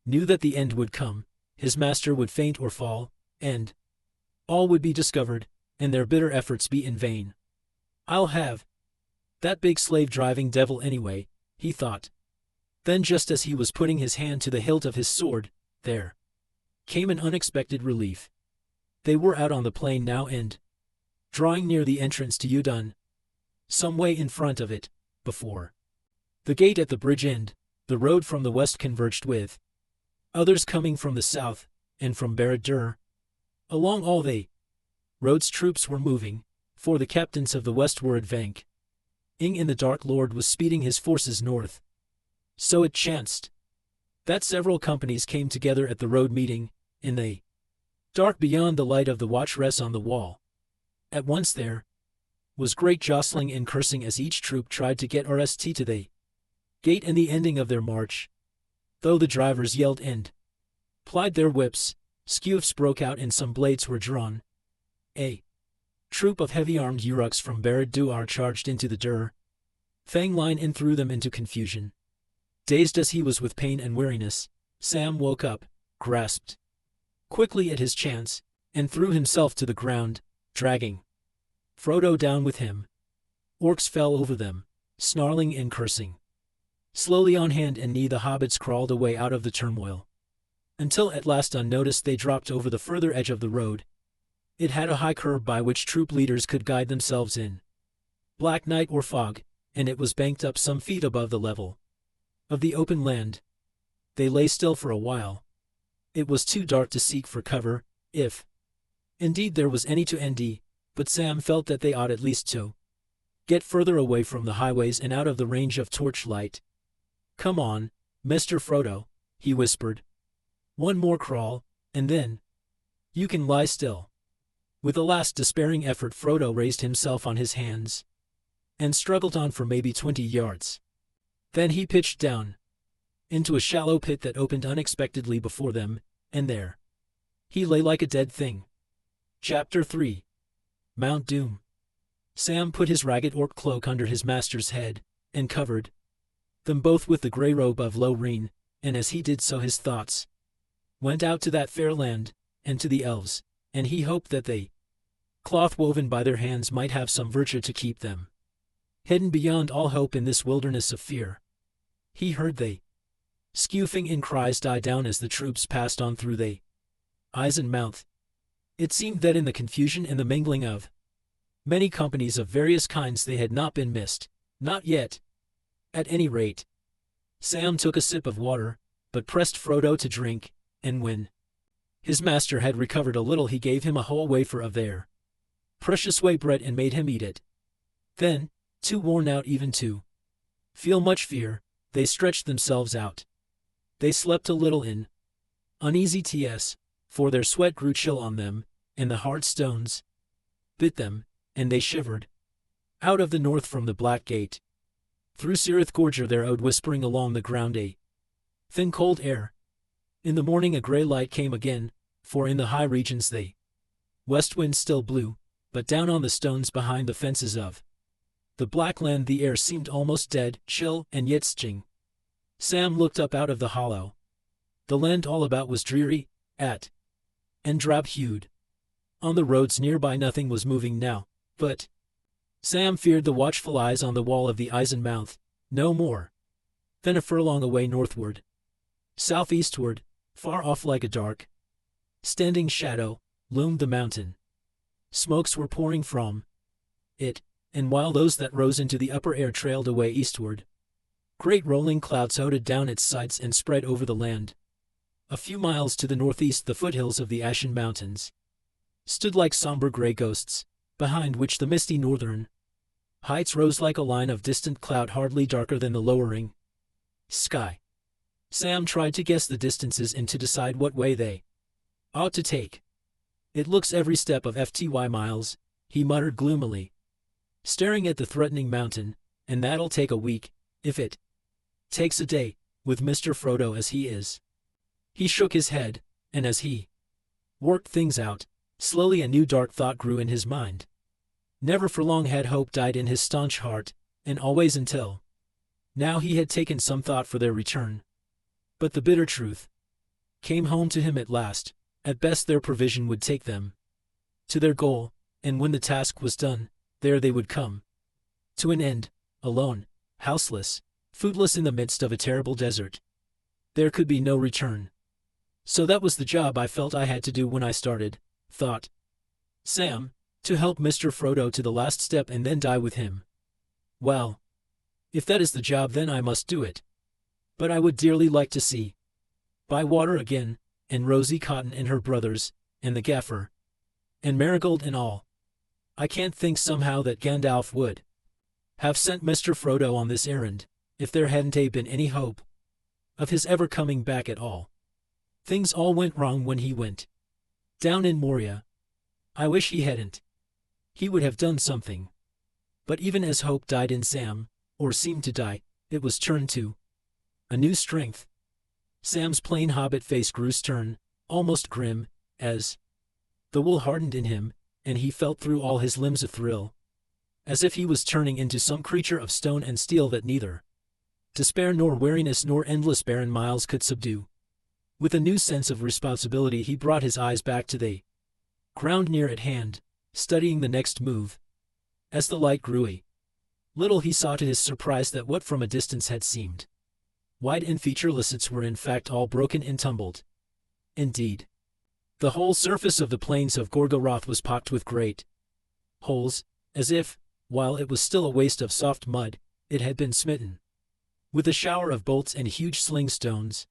knew that the end would come, his master would faint or fall, and all would be discovered, and their bitter efforts be in vain. "I'll have that big slave-driving devil anyway," he thought. Then just as he was putting his hand to the hilt of his sword, there came an unexpected relief. They were out on the plain now and drawing near the entrance to Udun. Some way in front of it, before the gate at the bridge end, the road from the west converged with others coming from the south, and from Barad-dûr. Along all the roads troops were moving, for the captains of the west were advancing, and the Dark Lord was speeding his forces north. So it chanced that several companies came together at the road meeting, in the dark beyond the light of the watch-rests on the wall. At once there was great jostling and cursing as each troop tried to get RST to the gate and the ending of their march. Though the drivers yelled and plied their whips, skewfs broke out and some blades were drawn. A Troop of heavy-armed Uruks from Barad-dûr charged into the Dur, fang line and threw them into confusion. Dazed as he was with pain and weariness, Sam woke up, grasped quickly at his chance, and threw himself to the ground, dragging Frodo down with him. Orcs fell over them, snarling and cursing. Slowly on hand and knee the hobbits crawled away out of the turmoil, until at last unnoticed they dropped over the further edge of the road. It had a high curb by which troop leaders could guide themselves in black night or fog, and it was banked up some feet above the level of the open land. They lay still for a while. It was too dark to seek for cover, if indeed there was any to ND, but Sam felt that they ought at least to get further away from the highways and out of the range of torchlight. "Come on, Mr. Frodo," he whispered. "One more crawl, and then you can lie still." With a last despairing effort Frodo raised himself on his hands and struggled on for maybe 20 yards. Then he pitched down into a shallow pit that opened unexpectedly before them, and there he lay like a dead thing. Chapter 3. Mount Doom. Sam put his ragged orc cloak under his master's head, and covered them both with the grey robe of Lorien, and as he did so his thoughts went out to that fair land, and to the elves, and he hoped that they, cloth woven by their hands, might have some virtue to keep them hidden beyond all hope in this wilderness of fear. He heard they scoffing in cries die down as the troops passed on through the Eisenmouth. It seemed that in the confusion and the mingling of many companies of various kinds they had not been missed, not yet. At any rate, Sam took a sip of water, but pressed Frodo to drink, and when his master had recovered a little he gave him a whole wafer of their precious whey bread and made him eat it. Then, too worn out even to feel much fear, they stretched themselves out. They slept a little in uneasy ts, for their sweat grew chill on them, and the hard stones bit them, and they shivered. Out of the north from the Black Gate, through Cirith Gorger there owed whispering along the ground a thin cold air. In the morning a grey light came again, for in the high regions the west wind still blew, but down on the stones behind the fences of the Black Land the air seemed almost dead, chill, and yet stinging. Sam looked up out of the hollow. The land all about was dreary, and drab-hued. On the roads nearby nothing was moving now, but Sam feared the watchful eyes on the wall of the Eisenmouth, no more than a furlong away northward. Southeastward, far off like a dark standing shadow, loomed the mountain. Smokes were pouring from it, and while those that rose into the upper air trailed away eastward, great rolling clouds floated down its sides and spread over the land. A few miles to the northeast the foothills of the Ashen Mountains stood like somber grey ghosts, behind which the misty northern heights rose like a line of distant cloud hardly darker than the lowering sky. Sam tried to guess the distances and to decide what way they ought to take. "It looks every step of FTY miles," he muttered gloomily, staring at the threatening mountain, "and that'll take a week, if it takes a day, with Mr. Frodo as he is." He shook his head, and as he worked things out, slowly a new dark thought grew in his mind. Never for long had hope died in his staunch heart, and always until now he had taken some thought for their return. But the bitter truth came home to him at last. At best their provision would take them to their goal, and when the task was done, there they would come to an end, alone, houseless, foodless in the midst of a terrible desert. There could be no return. So that was the job I felt I had to do when I started, thought Sam, to help Mr. Frodo to the last step and then die with him. Well, if that is the job then I must do it. But I would dearly like to see Bywater again, and Rosie Cotton and her brothers, and the Gaffer, and Marigold and all. I can't think somehow that Gandalf would have sent Mr. Frodo on this errand, if there hadn't been any hope of his ever coming back at all. Things all went wrong when he went down in Moria. I wish he hadn't. He would have done something. But even as hope died in Sam, or seemed to die, it was turned to a new strength. Sam's plain hobbit face grew stern, almost grim, as the wool hardened in him, and he felt through all his limbs a thrill, as if he was turning into some creature of stone and steel that neither despair nor weariness nor endless barren miles could subdue. With a new sense of responsibility he brought his eyes back to the ground near at hand, studying the next move. As the light grew a little he saw to his surprise that what from a distance had seemed wide and featureless its were in fact all broken and tumbled. Indeed, the whole surface of the plains of Gorgoroth was pocked with great holes, as if, while it was still a waste of soft mud, it had been smitten with a shower of bolts and huge sling stones.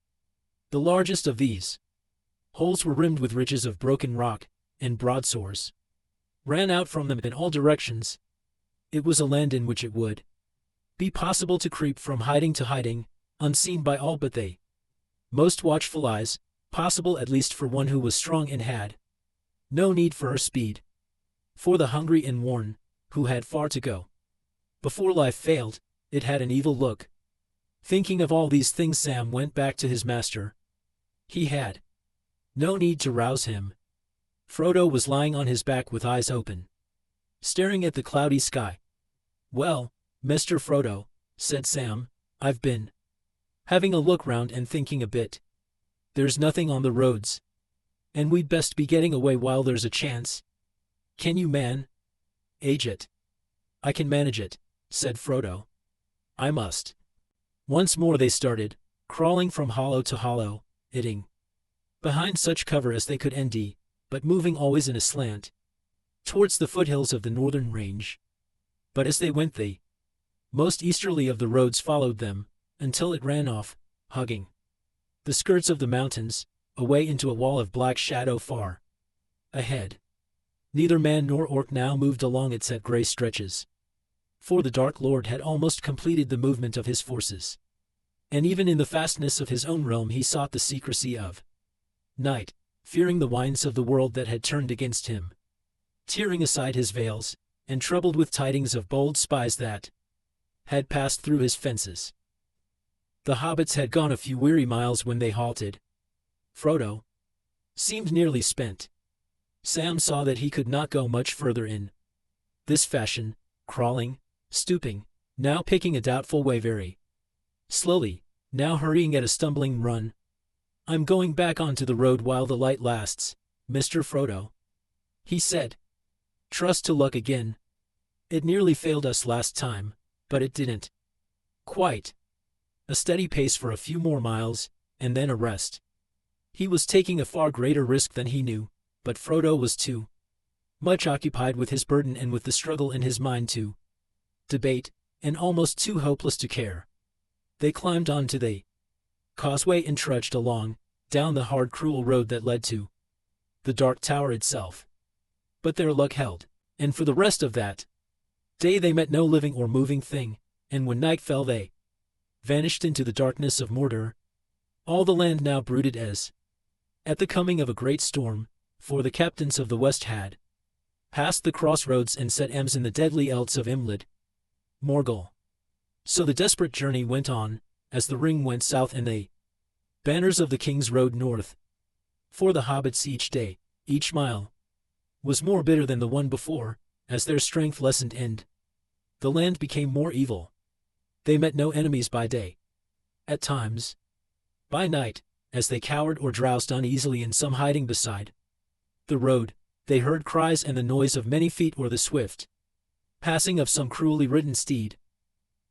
The largest of these holes were rimmed with ridges of broken rock, and broadswores ran out from them in all directions. It was a land in which it would be possible to creep from hiding to hiding, unseen by all but the most watchful eyes, possible at least for one who was strong and had no need for her speed. For the hungry and worn, who had far to go before life failed, it had an evil look. Thinking of all these things, Sam went back to his master. He had no need to rouse him. Frodo was lying on his back with eyes open, staring at the cloudy sky. "Well, Mr. Frodo," said Sam, "I've been having a look round and thinking a bit. There's nothing on the roads, and we'd best be getting away while there's a chance. Can you manage it?" "I can manage it," said Frodo. "I must." Once more they started, crawling from hollow to hollow, hitting behind such cover as they could end, but moving always in a slant towards the foothills of the northern range. But as they went, the most easterly of the roads followed them, until it ran off, hugging the skirts of the mountains, away into a wall of black shadow far ahead. Neither man nor orc now moved along its at gray stretches, for the Dark Lord had almost completed the movement of his forces, and even in the fastness of his own realm he sought the secrecy of night, fearing the winds of the world that had turned against him, tearing aside his veils, and troubled with tidings of bold spies that had passed through his fences. The hobbits had gone a few weary miles when they halted. Frodo seemed nearly spent. Sam saw that he could not go much further in this fashion, crawling, stooping, now picking a doubtful way very slowly, now hurrying at a stumbling run. "I'm going back onto the road while the light lasts, Mr. Frodo," he said. "Trust to luck again. It nearly failed us last time, but it didn't quite." A steady pace for a few more miles, and then a rest. He was taking a far greater risk than he knew, but Frodo was too much occupied with his burden and with the struggle in his mind to debate, and almost too hopeless to care. They climbed onto the causeway and trudged along, down the hard, cruel road that led to the Dark Tower itself. But their luck held, and for the rest of that day they met no living or moving thing, and when night fell they vanished into the darkness of Mordor. All the land now brooded as at the coming of a great storm, for the captains of the West had passed the crossroads and set Ems in the deadly Elts of Imlid, Morgul. So the desperate journey went on, as the ring went south and the banners of the kings rode north. For the hobbits each day, each mile, was more bitter than the one before, as their strength lessened and the land became more evil. They met no enemies by day. At times, by night, as they cowered or drowsed uneasily in some hiding beside the road, they heard cries and the noise of many feet or the swift passing of some cruelly ridden steed.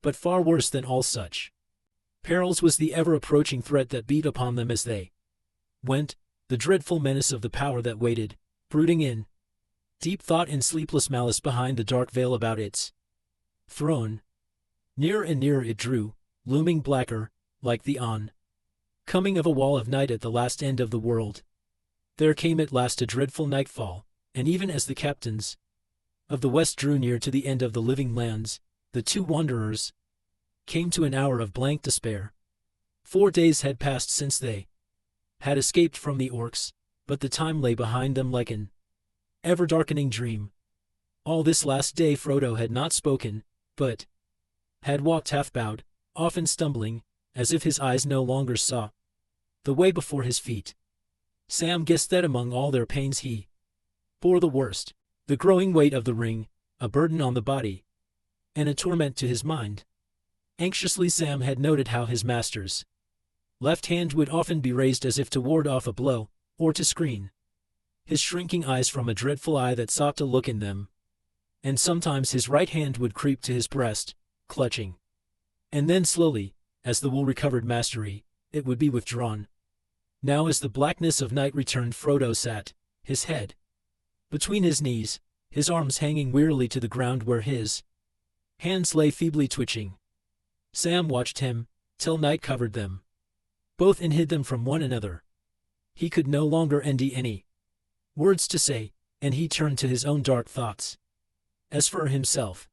But far worse than all such perils was the ever-approaching threat that beat upon them as they went, the dreadful menace of the power that waited, brooding in deep thought and sleepless malice behind the dark veil about its throne. Nearer and nearer it drew, looming blacker, like the coming of a wall of night at the last end of the world. There came at last a dreadful nightfall, and even as the captains of the West drew near to the end of the living lands, the two wanderers came to an hour of blank despair. 4 days had passed since they had escaped from the orcs, but the time lay behind them like an ever-darkening dream. All this last day Frodo had not spoken, but had walked half-bowed, often stumbling, as if his eyes no longer saw the way before his feet. Sam guessed that among all their pains he bore the worst. The growing weight of the ring, a burden on the body, and a torment to his mind. Anxiously Sam had noted how his master's left hand would often be raised as if to ward off a blow, or to screen his shrinking eyes from a dreadful eye that sought to look in them. And sometimes his right hand would creep to his breast, clutching. And then slowly, as the will recovered mastery, it would be withdrawn. Now as the blackness of night returned, Frodo sat, his head between his knees, his arms hanging wearily to the ground where his hands lay feebly twitching. Sam watched him, till night covered them both and hid them from one another. He could no longer endy any words to say, and he turned to his own dark thoughts. As for himself,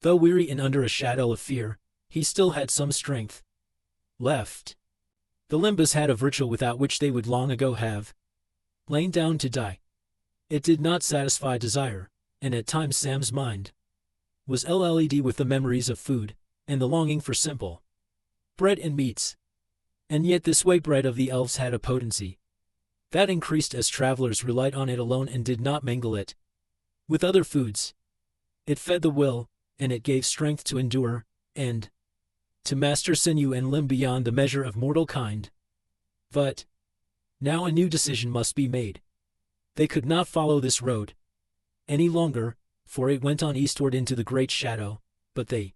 though weary and under a shadow of fear, he still had some strength left. The Limbas had a virtue without which they would long ago have lain down to die. It did not satisfy desire, and at times Sam's mind was led with the memories of food, and the longing for simple bread and meats. And yet this way bread of the elves had a potency that increased as travelers relied on it alone and did not mingle it with other foods. It fed the will, and it gave strength to endure, and to master sinew and limb beyond the measure of mortal kind. But now a new decision must be made. They could not follow this road any longer, for it went on eastward into the great shadow, but the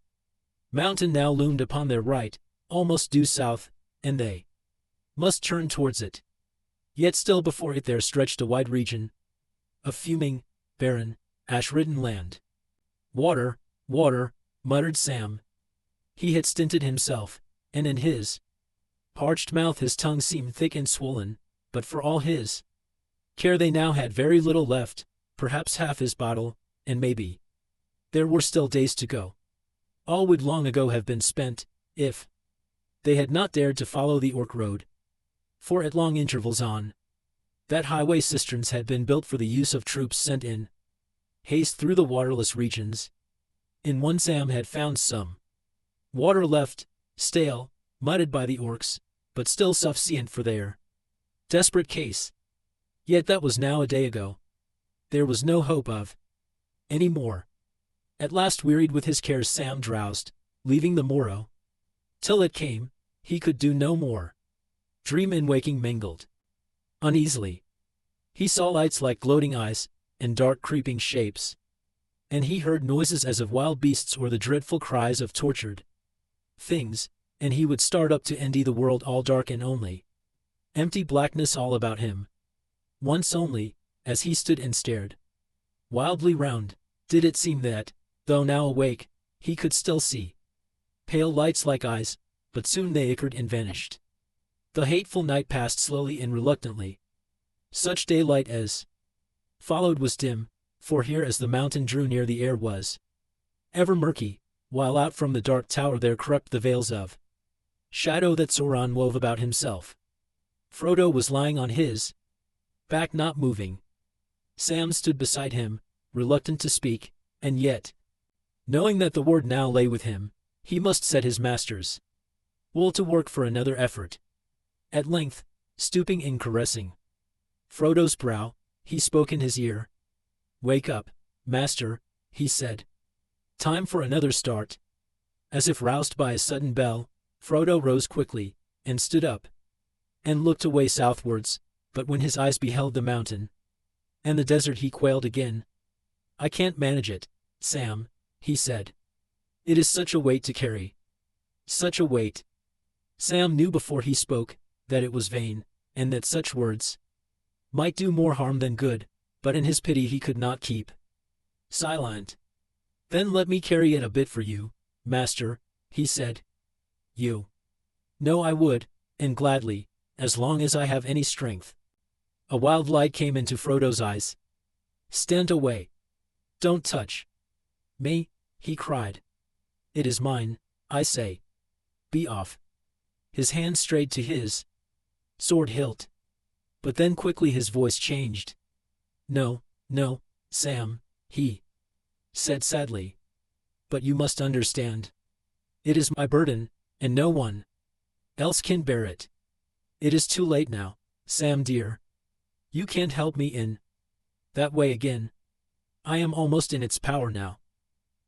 mountain now loomed upon their right, almost due south, and they must turn towards it. Yet still before it there stretched a wide region of fuming, barren, ash-ridden land. Water, water, muttered Sam. He had stinted himself, and in his parched mouth his tongue seemed thick and swollen, but for all his care they now had very little left, perhaps half his bottle, and maybe there were still days to go. All would long ago have been spent, if they had not dared to follow the Orc road. For at long intervals on that highway cisterns had been built for the use of troops sent in haste through the waterless regions. In one Sam had found some water left, stale, muddied by the Orcs, but still sufficient for their desperate case. Yet that was now a day ago. There was no hope of any more. At last, wearied with his cares, Sam drowsed, leaving the morrow till it came. He could do no more. Dream and waking mingled uneasily. He saw lights like gloating eyes, and dark creeping shapes, and he heard noises as of wild beasts or the dreadful cries of tortured things, and he would start up to endy the world all dark and only empty blackness all about him. Once only, as he stood and stared wildly round, did it seem that, though now awake, he could still see pale lights like eyes, but soon they ickered and vanished. The hateful night passed slowly and reluctantly. Such daylight as followed was dim, for here as the mountain drew near the air was ever murky, while out from the dark tower there crept the veils of shadow that Sauron wove about himself. Frodo was lying on his back, not moving. Sam stood beside him, reluctant to speak, and yet, knowing that the word now lay with him, he must set his master's will to work for another effort. At length, stooping and caressing Frodo's brow, he spoke in his ear. "Wake up, master," he said. "Time for another start." As if roused by a sudden bell, Frodo rose quickly, and stood up, and looked away southwards, but when his eyes beheld the mountain and the desert he quailed again. "I can't manage it, Sam," he said. "It is such a weight to carry. Such a weight." Sam knew before he spoke that it was vain, and that such words might do more harm than good, but in his pity he could not keep silent. "Then let me carry it a bit for you, master," he said. "You know I would, and gladly, as long as I have any strength." A wild light came into Frodo's eyes. "Stand away. Don't touch me," he cried. "It is mine, I say. Be off." His hand strayed to his sword hilt, but then quickly his voice changed. "No, no, Sam," he said sadly. "But you must understand. It is my burden, and no one else can bear it. It is too late now, Sam dear. You can't help me in that way again. I am almost in its power now.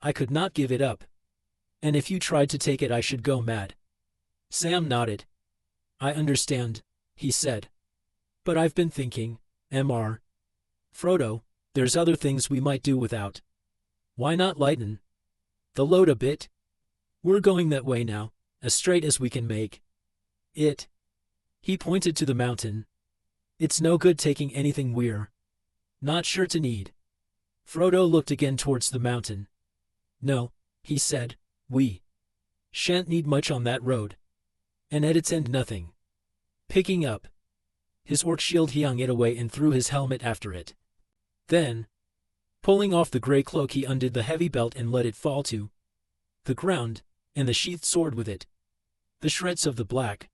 I could not give it up. And if you tried to take it I should go mad. Sam nodded. I understand, he said. But I've been thinking, Mr. Frodo, there's other things we might do without. Why not lighten the load a bit? We're going that way now, as straight as we can make it. He pointed to the mountain. It's no good taking anything we're not sure to need. Frodo looked again towards the mountain. No, he said, we shan't need much on that road. And at its end nothing. Picking up his orc shield he hung it away and threw his helmet after it. Then, pulling off the grey cloak he undid the heavy belt and let it fall to the ground, and the sheathed sword with it. The shreds of the black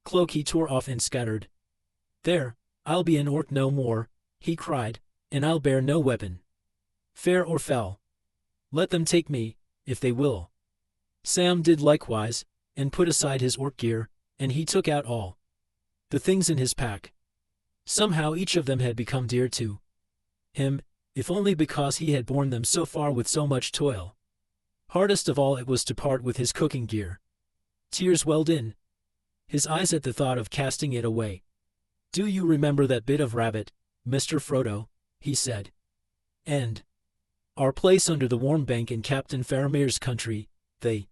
cloak he tore off and scattered. There, I'll be an orc no more, he cried, and I'll bear no weapon. Fair or foul. Let them take me, if they will. Sam did likewise, and put aside his orc gear, and he took out all the things in his pack. Somehow each of them had become dear to him, if only because he had borne them so far with so much toil. Hardest of all it was to part with his cooking gear. Tears welled in his eyes at the thought of casting it away. Do you remember that bit of rabbit, Mr. Frodo? He said. And our place under the warm bank in Captain Faramir's country, the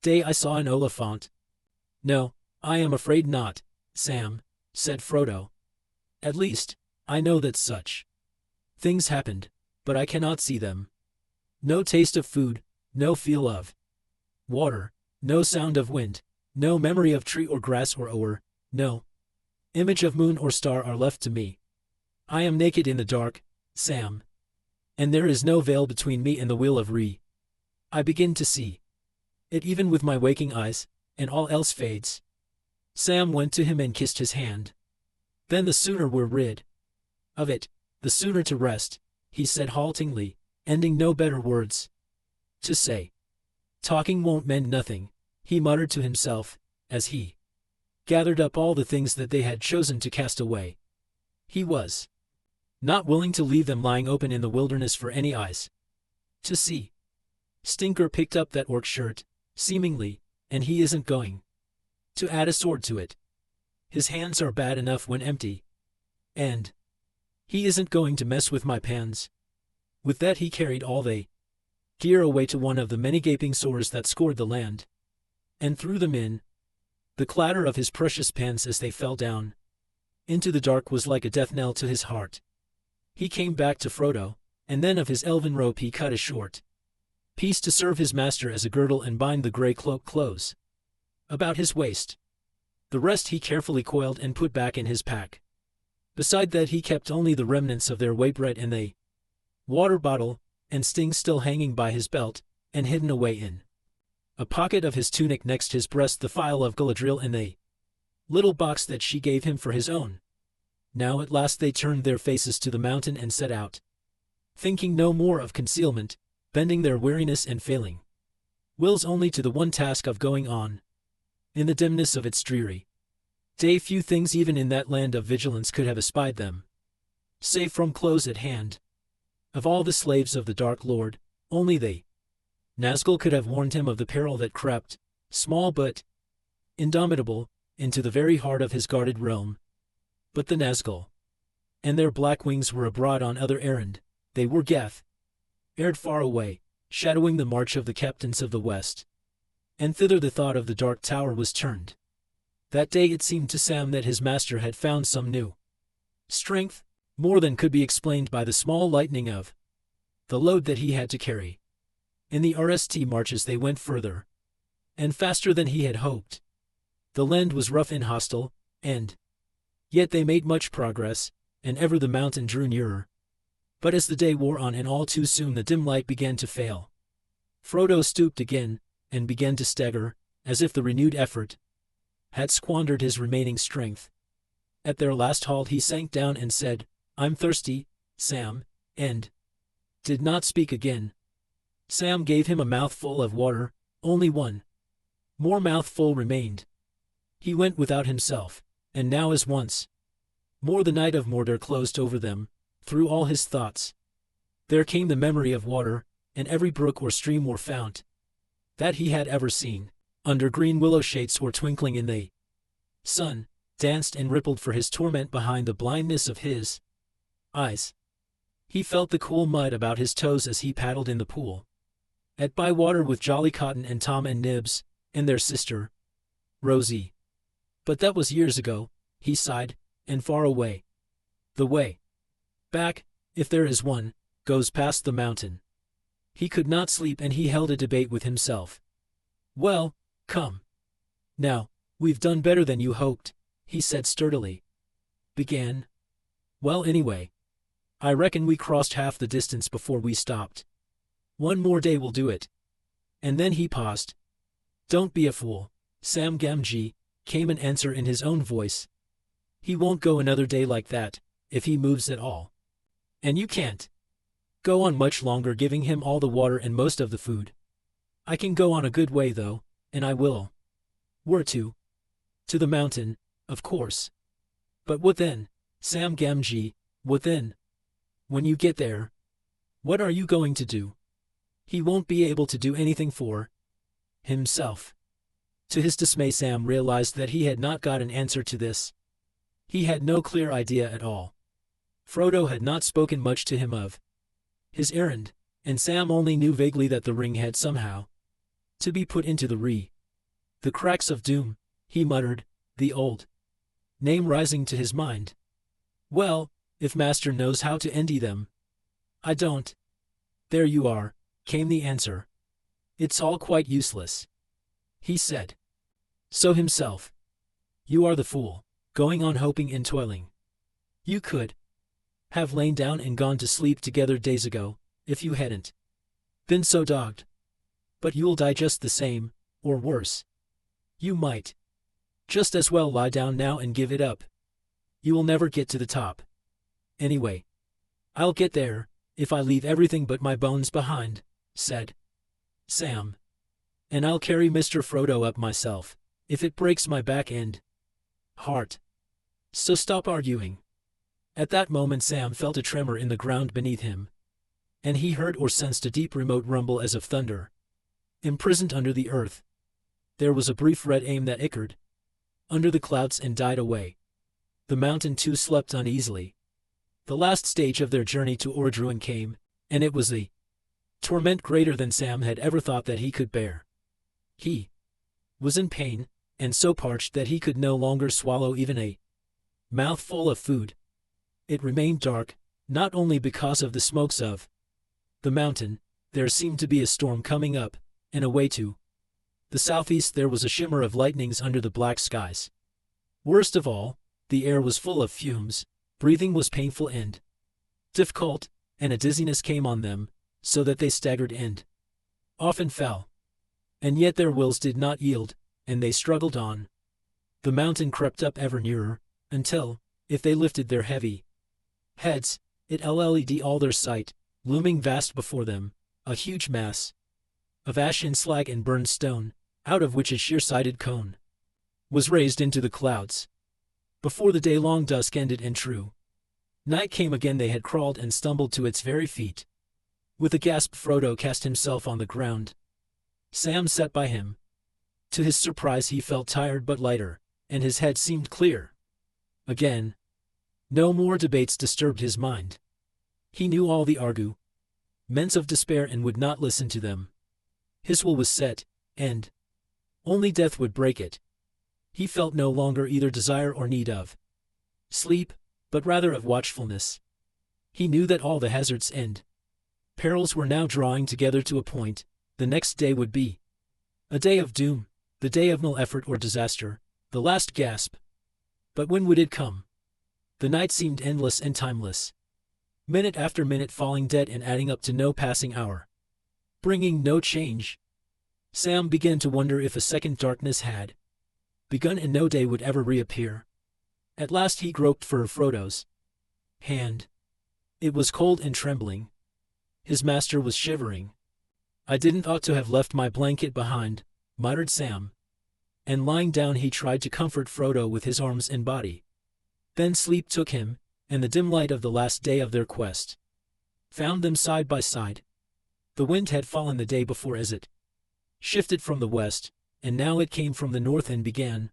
day I saw an oliphant? No, I am afraid not, Sam, said Frodo. At least, I know that such things happened, but I cannot see them. No taste of food, no feel of water, no sound of wind, no memory of tree or grass or oar, no image of moon or star are left to me. I am naked in the dark, Sam. And there is no veil between me and the will of Re. I begin to see it even with my waking eyes, and all else fades. Sam went to him and kissed his hand. Then the sooner we're rid of it, the sooner to rest, he said haltingly, ending no better words to say. Talking won't mend nothing, he muttered to himself, as he gathered up all the things that they had chosen to cast away. He was not willing to leave them lying open in the wilderness for any eyes to see. Stinker picked up that orc shirt, seemingly, and he isn't going to add a sword to it. His hands are bad enough when empty. And he isn't going to mess with my pans. With that he carried all they gear away to one of the many gaping sores that scored the land, and threw them in. The clatter of his precious pans as they fell down into the dark was like a death knell to his heart. He came back to Frodo, and then of his elven rope he cut a short piece to serve his master as a girdle and bind the grey cloak close about his waist. The rest he carefully coiled and put back in his pack. Beside that he kept only the remnants of their whey bread and the water bottle and sting still hanging by his belt, and hidden away in a pocket of his tunic next his breast the phial of Galadriel and the little box that she gave him for his own. Now at last they turned their faces to the mountain and set out, thinking no more of concealment, bending their weariness and failing wills only to the one task of going on. In the dimness of its dreary day few things even in that land of vigilance could have espied them, save from close at hand. Of all the slaves of the Dark Lord, only they, Nazgul, could have warned him of the peril that crept, small but indomitable, into the very heart of his guarded realm. But the Nazgul and their black wings were abroad on other errand. They were aired far away, shadowing the march of the captains of the West. And thither the thought of the Dark Tower was turned. That day it seemed to Sam that his master had found some new strength, more than could be explained by the small lightening of the load that he had to carry. In the RST marches they went further and faster than he had hoped. The land was rough and hostile, and yet they made much progress, and ever the mountain drew nearer. But as the day wore on and all too soon the dim light began to fail, Frodo stooped again, and began to stagger, as if the renewed effort had squandered his remaining strength. At their last halt he sank down and said, "I'm thirsty, Sam," and did not speak again. Sam gave him a mouthful of water, only one more mouthful remained. He went without himself, and now as once more the night of Mordor closed over them, through all his thoughts. There came the memory of water, and every brook or stream or fount that he had ever seen, under green willow shades or twinkling in the sun, danced and rippled for his torment behind the blindness of his eyes. He felt the cool mud about his toes as he paddled in the pool at Bywater with Jolly Cotton and Tom and Nibs, and their sister, Rosie. But that was years ago, he sighed, and far away. The way back, if there is one, goes past the mountain. He could not sleep, and he held a debate with himself. Well, come. Now, we've done better than you hoped, he said sturdily. Began. Well, anyway, I reckon we crossed half the distance before we stopped. One more day will do it. And then he paused. Don't be a fool, Sam Gamgee, came an answer in his own voice. He won't go another day like that, if he moves at all. And you can't go on much longer giving him all the water and most of the food. I can go on a good way though, and I will. Where to? To the mountain, of course. But what then, Sam Gamgee, what then? When you get there, what are you going to do? He won't be able to do anything for himself. To his dismay, Sam realized that he had not got an answer to this. He had no clear idea at all. Frodo had not spoken much to him of his errand, and Sam only knew vaguely that the ring had somehow to be put into the cracks of doom, he muttered, the old name rising to his mind. Well, if Master knows how to endy them. I don't. There you are, came the answer. It's all quite useless, he said. So himself. You are the fool, going on hoping and toiling. You could have lain down and gone to sleep together days ago, if you hadn't been so dogged. But you'll die just the same, or worse. You might just as well lie down now and give it up. You will never get to the top. Anyway, I'll get there, if I leave everything but my bones behind, said Sam. And I'll carry Mr. Frodo up myself, if it breaks my back and heart. So stop arguing. At that moment Sam felt a tremor in the ground beneath him, and he heard or sensed a deep remote rumble as of thunder. Imprisoned under the earth, there was a brief red aim that ickered under the clouds and died away. The mountain too slept uneasily. The last stage of their journey to Ordruin came, and it was a torment greater than Sam had ever thought that he could bear. He was in pain, and so parched that he could no longer swallow even a mouthful of food. It remained dark, not only because of the smokes of the mountain. There seemed to be a storm coming up, and away to the southeast there was a shimmer of lightnings under the black skies. Worst of all, the air was full of fumes, breathing was painful and difficult, and a dizziness came on them, so that they staggered and often fell. And yet their wills did not yield, and they struggled on. The mountain crept up ever nearer, until, if they lifted their heavy heads, it led all their sight, looming vast before them, a huge mass of ash and slag and burned stone, out of which a sheer-sided cone was raised into the clouds. Before the day-long dusk ended and true night came again, they had crawled and stumbled to its very feet. With a gasp Frodo cast himself on the ground. Sam sat by him. To his surprise he felt tired but lighter, and his head seemed clear again. No more debates disturbed his mind. He knew all the arguments of despair and would not listen to them. His will was set, and only death would break it. He felt no longer either desire or need of sleep, but rather of watchfulness. He knew that all the hazards and perils were now drawing together to a point. The next day would be a day of doom, the day of no effort or disaster, the last gasp. But when would it come? The night seemed endless and timeless, minute after minute falling dead and adding up to no passing hour, bringing no change. Sam began to wonder if a second darkness had begun and no day would ever reappear. At last he groped for Frodo's hand. It was cold and trembling. His master was shivering. I didn't ought to have left my blanket behind, muttered Sam. And lying down he tried to comfort Frodo with his arms and body. Then sleep took him, and the dim light of the last day of their quest found them side by side. The wind had fallen the day before as it shifted from the west, and now it came from the north and began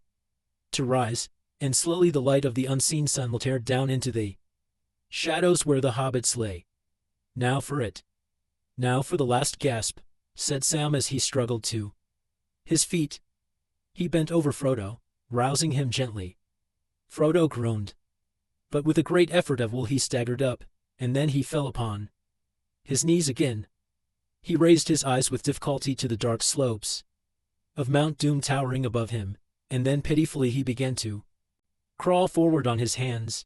to rise, and slowly the light of the unseen sun will tear down into the shadows where the hobbits lay. Now for it. Now for the last gasp, said Sam as he struggled to his feet. He bent over Frodo, rousing him gently. Frodo groaned. But with a great effort of will he staggered up, and then he fell upon his knees again. He raised his eyes with difficulty to the dark slopes of Mount Doom towering above him, and then pitifully he began to crawl forward on his hands.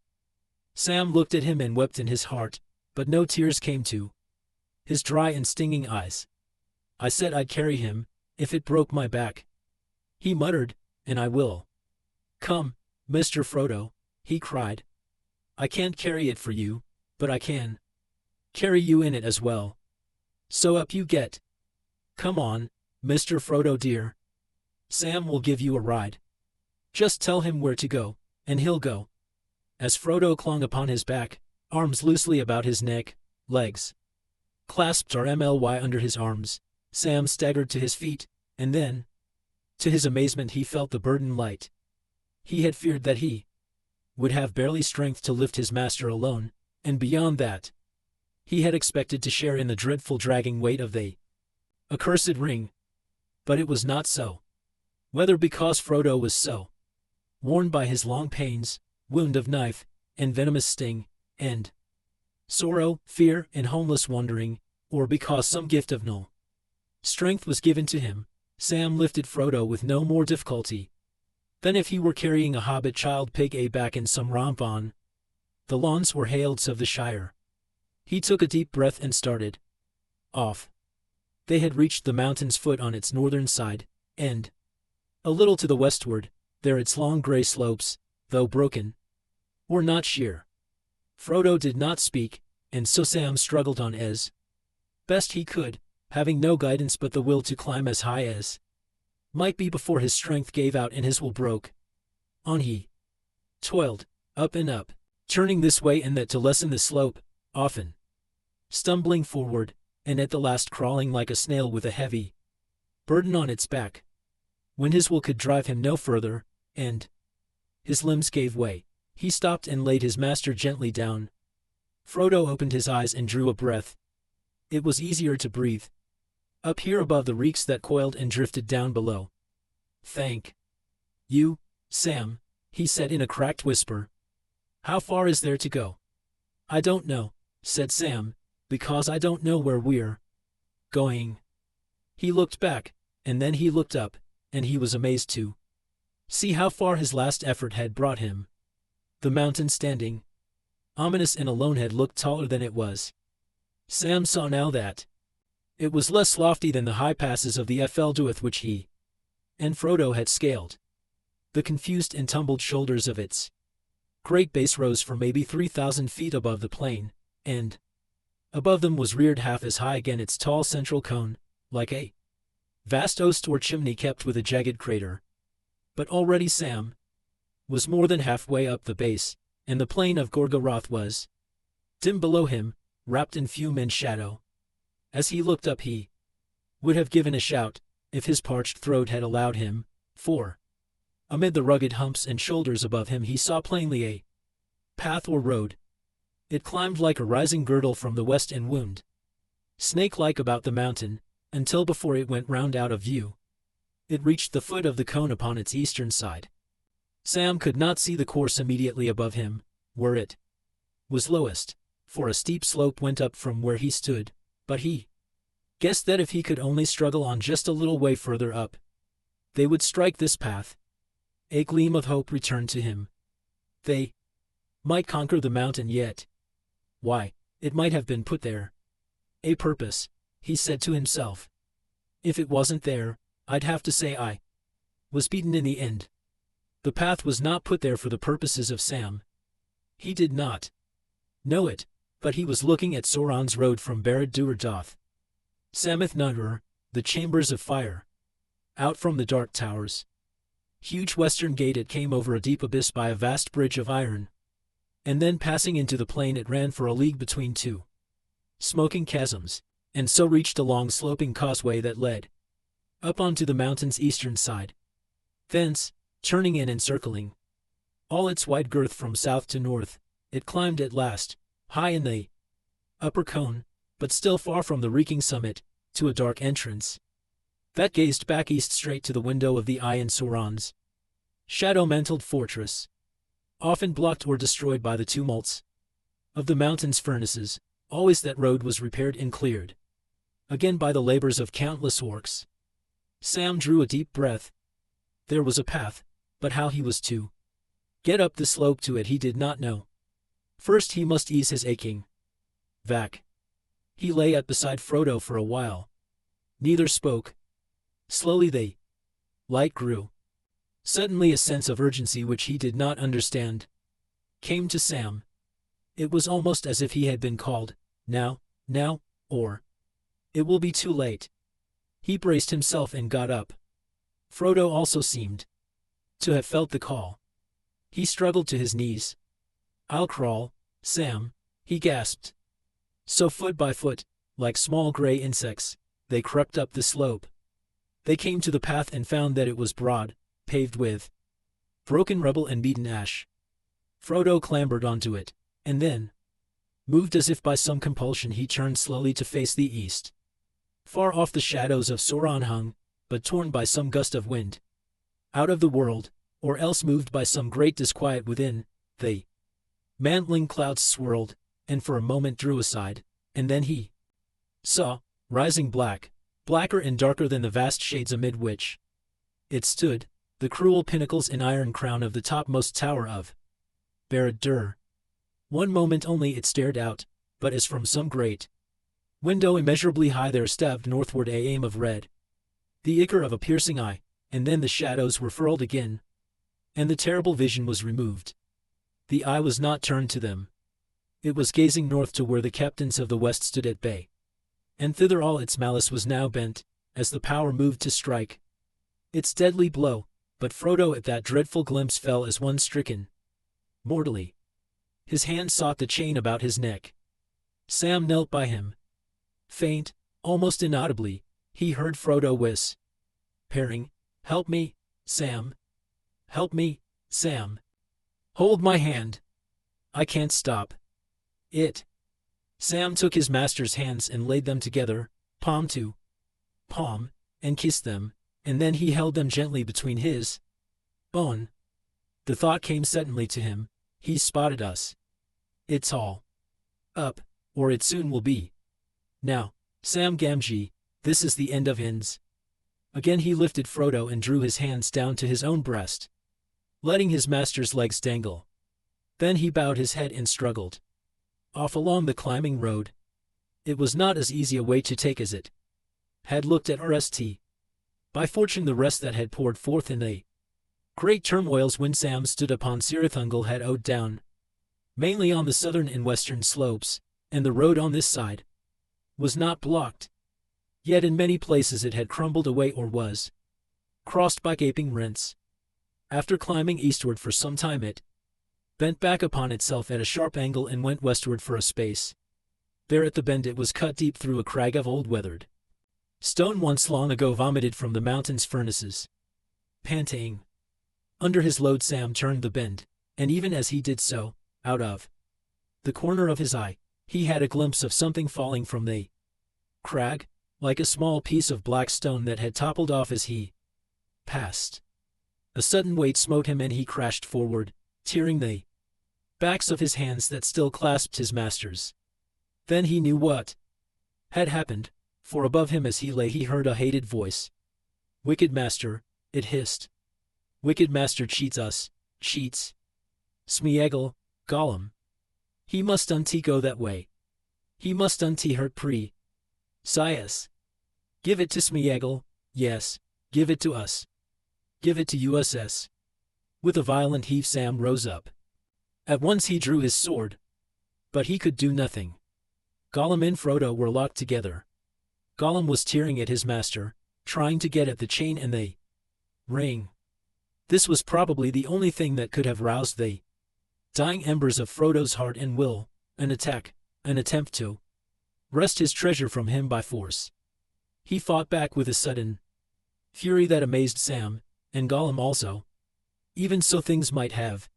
Sam looked at him and wept in his heart, but no tears came to his dry and stinging eyes. I said I'd carry him, if it broke my back, he muttered, and I will. Come, Mr. Frodo, he cried. I can't carry it for you, but I can carry you in it as well. So up you get. Come on, Mr. Frodo dear. Sam will give you a ride. Just tell him where to go, and he'll go. As Frodo clung upon his back, arms loosely about his neck, legs clasped RMLY under his arms, Sam staggered to his feet, and then, to his amazement, he felt the burden light. He had feared that he would have barely strength to lift his master alone, and beyond that, he had expected to share in the dreadful dragging weight of the accursed ring. But it was not so. Whether because Frodo was so worn by his long pains, wound of knife, and venomous sting, and sorrow, fear, and homeless wandering, or because some gift of null strength was given to him, Sam lifted Frodo with no more difficulty than if he were carrying a hobbit child pig back in some romp on the lawns or hales of the Shire. He took a deep breath and started off. They had reached the mountain's foot on its northern side, and a little to the westward, there its long gray slopes, though broken, were not sheer. Frodo did not speak, and so Sam struggled on as best he could, having no guidance but the will to climb as high as might be before his strength gave out and his will broke. On he toiled, up and up, turning this way and that to lessen the slope, often stumbling forward, and at the last crawling like a snail with a heavy burden on its back. When his will could drive him no further, and his limbs gave way, he stopped and laid his master gently down. Frodo opened his eyes and drew a breath. It was easier to breathe up here above the reeks that coiled and drifted down below. Thank you, Sam, he said in a cracked whisper. How far is there to go? I don't know, said Sam, because I don't know where we're going. He looked back, and then he looked up, and he was amazed to see how far his last effort had brought him. The mountain, standing ominous and alone, had looked taller than it was. Sam saw now that it was less lofty than the high passes of the Efelduath which he and Frodo had scaled. The confused and tumbled shoulders of its great base rose for maybe 3,000 feet above the plain, and above them was reared half as high again its tall central cone, like a vast oast or chimney kept with a jagged crater. But already Sam was more than halfway up the base, and the plain of Gorgoroth was dim below him, wrapped in fume and shadow. As he looked up he would have given a shout, if his parched throat had allowed him, for amid the rugged humps and shoulders above him he saw plainly a path or road. It climbed like a rising girdle from the west and wound snake-like about the mountain, until before it went round out of view, it reached the foot of the cone upon its eastern side. Sam could not see the course immediately above him, where it was lowest, for a steep slope went up from where he stood, but he guessed that if he could only struggle on just a little way further up, they would strike this path. A gleam of hope returned to him. They might conquer the mountain yet. Why, it might have been put there. A purpose, he said to himself. If it wasn't there, I'd have to say I was beaten in the end. The path was not put there for the purposes of Sam. He did not know it, but he was looking at Sauron's road from Barad-dûr-Dôr, Sammath-Nûdrûr, the Chambers of Fire. Out from the dark towers, huge western gate, it came over a deep abyss by a vast bridge of iron, and then passing into the plain it ran for a league between two smoking chasms, and so reached a long sloping causeway that led up onto the mountain's eastern side. Thence, turning in and circling all its wide girth from south to north, it climbed at last, high in the upper cone, but still far from the reeking summit, to a dark entrance that gazed back east straight to the window of the eye in Sauron's shadow-mantled fortress, often blocked or destroyed by the tumults of the mountain's furnaces. Always that road was repaired and cleared again by the labors of countless orcs. Sam drew a deep breath. There was a path, but how he was to get up the slope to it he did not know. First he must ease his aching back. He lay beside Frodo for a while. Neither spoke. Slowly the light grew. Suddenly a sense of urgency which he did not understand came to Sam. It was almost as if he had been called, now, or it will be too late. He braced himself and got up. Frodo also seemed to have felt the call. He struggled to his knees. "I'll crawl, Sam," he gasped. So foot by foot, like small gray insects, they crept up the slope. They came to the path and found that it was broad, paved with broken rubble and beaten ash. Frodo clambered onto it, and then, moved as if by some compulsion, he turned slowly to face the east. Far off the shadows of Sauron hung, but torn by some gust of wind out of the world, or else moved by some great disquiet within. The mantling clouds swirled, and for a moment drew aside, and then he saw, rising blacker and darker than the vast shades amid which it stood, the cruel pinnacles and iron crown of the topmost tower of Barad-dûr. One moment only it stared out, but as from some great window immeasurably high there stabbed northward a aim of red, the ichor of a piercing eye, and then the shadows were furled again, and the terrible vision was removed. The eye was not turned to them. It was gazing north to where the captains of the west stood at bay, and thither all its malice was now bent, as the power moved to strike its deadly blow. But Frodo at that dreadful glimpse fell as one stricken mortally. His hand sought the chain about his neck. Sam knelt by him. Faint, almost inaudibly, he heard Frodo whispering, "Help me, Sam. Help me, Sam. Hold my hand. I can't stop it." Sam took his master's hands and laid them together, palm to palm, and kissed them, and then he held them gently between his own. The thought came suddenly to him, "He's spotted us. It's all up, or it soon will be. Now, Sam Gamgee, this is the end of ends." Again he lifted Frodo and drew his hands down to his own breast, letting his master's legs dangle. Then he bowed his head and struggled off along the climbing road. It was not as easy a way to take as it had looked at RST. By fortune the rest that had poured forth in the great turmoils when Sam stood upon Cirith Ungol had owed down, mainly on the southern and western slopes, and the road on this side was not blocked. Yet in many places it had crumbled away or was crossed by gaping rents. After climbing eastward for some time it bent back upon itself at a sharp angle and went westward for a space. There at the bend it was cut deep through a crag of old weathered stone once long ago vomited from the mountain's furnaces. Panting under his load, Sam turned the bend, and even as he did so, out of the corner of his eye, he had a glimpse of something falling from the crag, like a small piece of black stone that had toppled off as he passed. A sudden weight smote him and he crashed forward, tearing the backs of his hands that still clasped his master's. Then he knew what had happened, for above him as he lay he heard a hated voice. "Wicked master," it hissed. "Wicked master cheats us, cheats Smeagol, Gollum. He must untie go that way. He must untie hurt Sias. Give it to Smeagol, yes, give it to us. Give it to USS." With a violent heave Sam rose up. At once he drew his sword, but he could do nothing. Gollum and Frodo were locked together. Gollum was tearing at his master, trying to get at the chain and the ring. This was probably the only thing that could have roused the dying embers of Frodo's heart and will, an attempt to wrest his treasure from him by force. He fought back with a sudden fury that amazed Sam, and Gollum also. Even so, things might have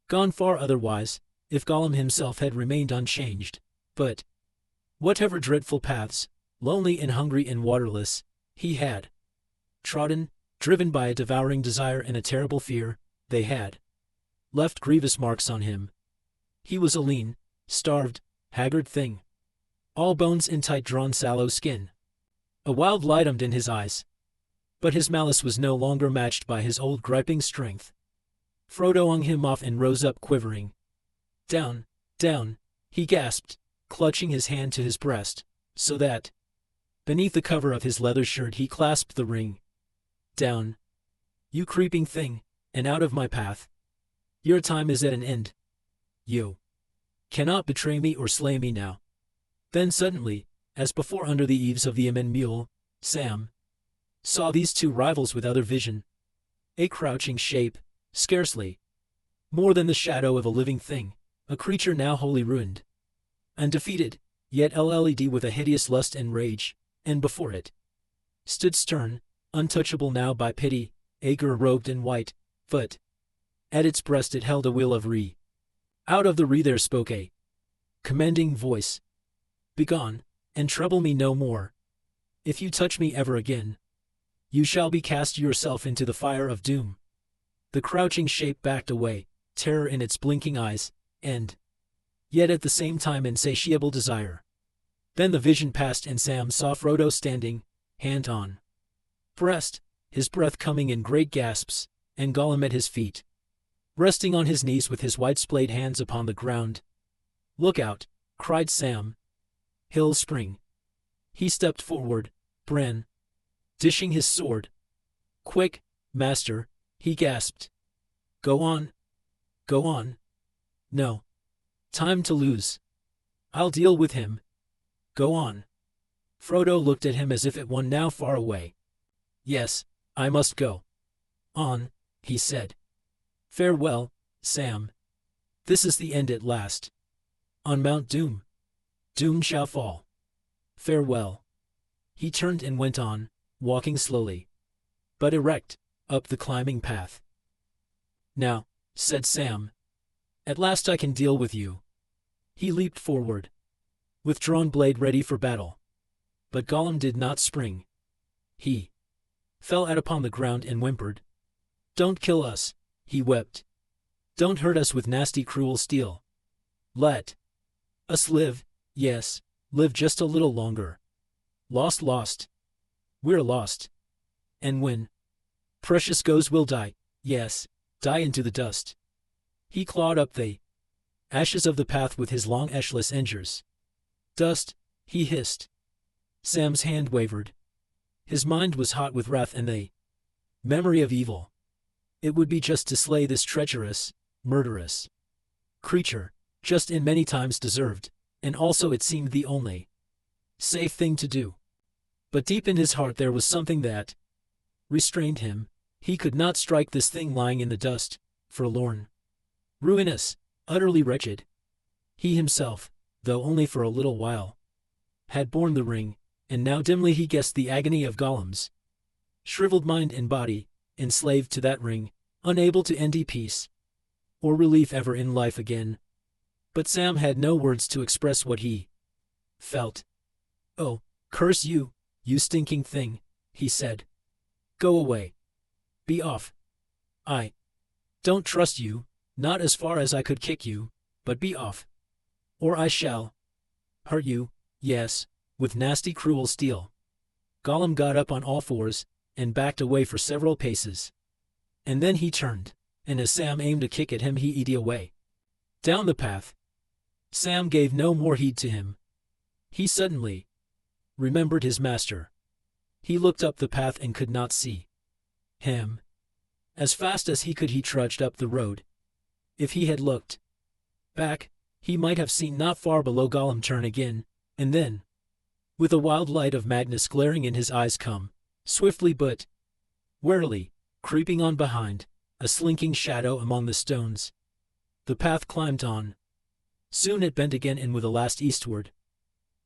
gone far otherwise, if Gollum himself had remained unchanged. But whatever dreadful paths, lonely and hungry and waterless, he had trodden, driven by a devouring desire and a terrible fear, they had left grievous marks on him. He was a lean, starved, haggard thing, all bones and tight-drawn sallow skin. A wild light in his eyes. But his malice was no longer matched by his old griping strength. Frodo hung him off and rose up quivering. Down, down, he gasped, clutching his hand to his breast, so that beneath the cover of his leather shirt he clasped the ring. Down, you creeping thing, and out of my path. Your time is at an end. You cannot betray me or slay me now. Then suddenly, as before under the eaves of the Amen Mule, Sam saw these two rivals with other vision. A crouching shape, scarcely more than the shadow of a living thing, a creature now wholly ruined, undefeated, yet led with a hideous lust and rage, and before it stood stern, untouchable now by pity, Agur robed in white, but at its breast it held a wheel of re. Out of the re there spoke a commanding voice. Begone, and trouble me no more. If you touch me ever again, you shall be cast yourself into the fire of doom. The crouching shape backed away, terror in its blinking eyes, and yet at the same time insatiable desire. Then the vision passed and Sam saw Frodo standing, hand on breast, his breath coming in great gasps, and Gollum at his feet, resting on his knees with his white splayed hands upon the ground. Look out, cried Sam. He'll spring. He stepped forward, Bran dishing his sword. Quick, master, he gasped. Go on. Go on. No time to lose. I'll deal with him. Go on. Frodo looked at him as if at one now far away. Yes, I must go on, he said. Farewell, Sam. This is the end at last. On Mount Doom, doom shall fall. Farewell. He turned and went on, walking slowly, but erect, up the climbing path. Now, said Sam, at last I can deal with you. He leaped forward, with drawn blade ready for battle. But Gollum did not spring. He fell out upon the ground and whimpered. Don't kill us, he wept. Don't hurt us with nasty cruel steel. Let us live, yes, live just a little longer. Lost. We're lost. And when precious goes we'll die, yes, die into the dust. He clawed up the ashes of the path with his long ashless engers. Dust, he hissed. Sam's hand wavered. His mind was hot with wrath and the memory of evil. It would be just to slay this treacherous, murderous creature, just and many times deserved, and also it seemed the only safe thing to do. But deep in his heart there was something that restrained him. He could not strike this thing lying in the dust, forlorn, ruinous, utterly wretched. He himself, though only for a little while, had borne the ring, and now dimly he guessed the agony of Gollum's shriveled mind and body, enslaved to that ring, unable to end peace or relief ever in life again. But Sam had no words to express what he felt. Oh, curse you, you stinking thing, he said. Go away. Be off. I don't trust you, not as far as I could kick you, but be off. Or I shall hurt you, yes, with nasty cruel steel. Gollum got up on all fours, and backed away for several paces. And then he turned, and as Sam aimed a kick at him he eased away. Down the path. Sam gave no more heed to him. He suddenly remembered his master. He looked up the path and could not see him. As fast as he could he trudged up the road. If he had looked back, he might have seen not far below Gollum turn again, and then, with a wild light of madness glaring in his eyes, come, swiftly but warily, creeping on behind, a slinking shadow among the stones. The path climbed on. Soon it bent again and with a last eastward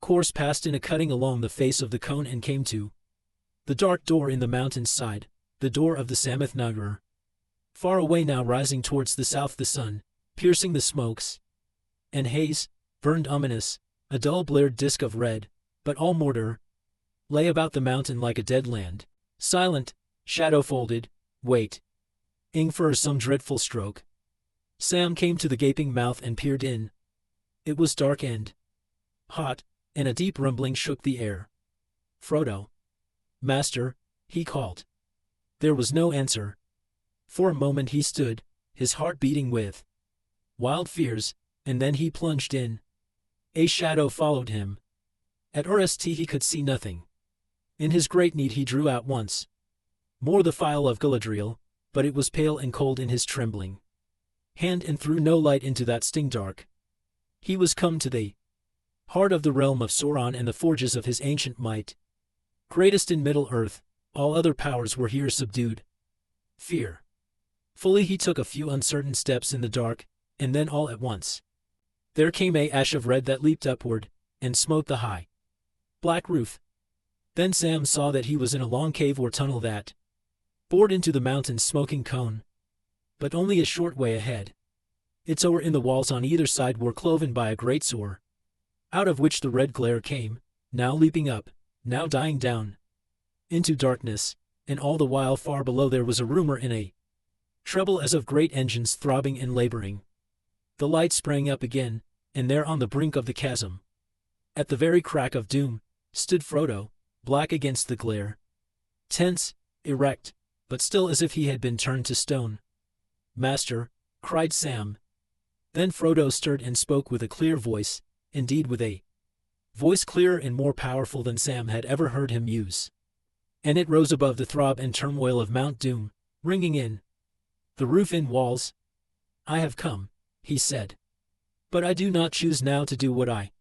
course passed in a cutting along the face of the cone and came to the dark door in the mountain's side, the door of the Sammath Nagar. Far away now, rising towards the south, the sun, piercing the smokes and haze, burned ominous, a dull blared disk of red, but all mortar, lay about the mountain like a dead land, silent, shadow-folded, waiting for some dreadful stroke. Sam came to the gaping mouth and peered in. It was dark and hot, and a deep rumbling shook the air. "Frodo, master," he called. There was no answer. For a moment he stood, his heart beating with wild fears, and then he plunged in. A shadow followed him. At first he could see nothing. In his great need he drew out once more the phial of Galadriel, but it was pale and cold in his trembling hand and threw no light into that sting dark. He was come to the heart of the realm of Sauron and the forges of his ancient might. Greatest in Middle-earth, all other powers were here subdued. Fear. Fully he took a few uncertain steps in the dark, and then all at once there came a ash of red that leaped upward, and smote the high black roof. Then Sam saw that he was in a long cave or tunnel that bored into the mountain's smoking cone. But only a short way ahead. Its oar in the walls on either side were cloven by a great sore, out of which the red glare came, now leaping up, now dying down into darkness, and all the while far below there was a rumor in a treble as of great engines throbbing and laboring. The light sprang up again, and there on the brink of the chasm, at the very crack of doom, stood Frodo, black against the glare, tense, erect, but still as if he had been turned to stone. "Master," cried Sam. Then Frodo stirred and spoke with a clear voice, indeed with a voice clearer and more powerful than Sam had ever heard him use. And it rose above the throb and turmoil of Mount Doom, ringing in the roof and walls. "I have come," he said. "But I do not choose now to do what I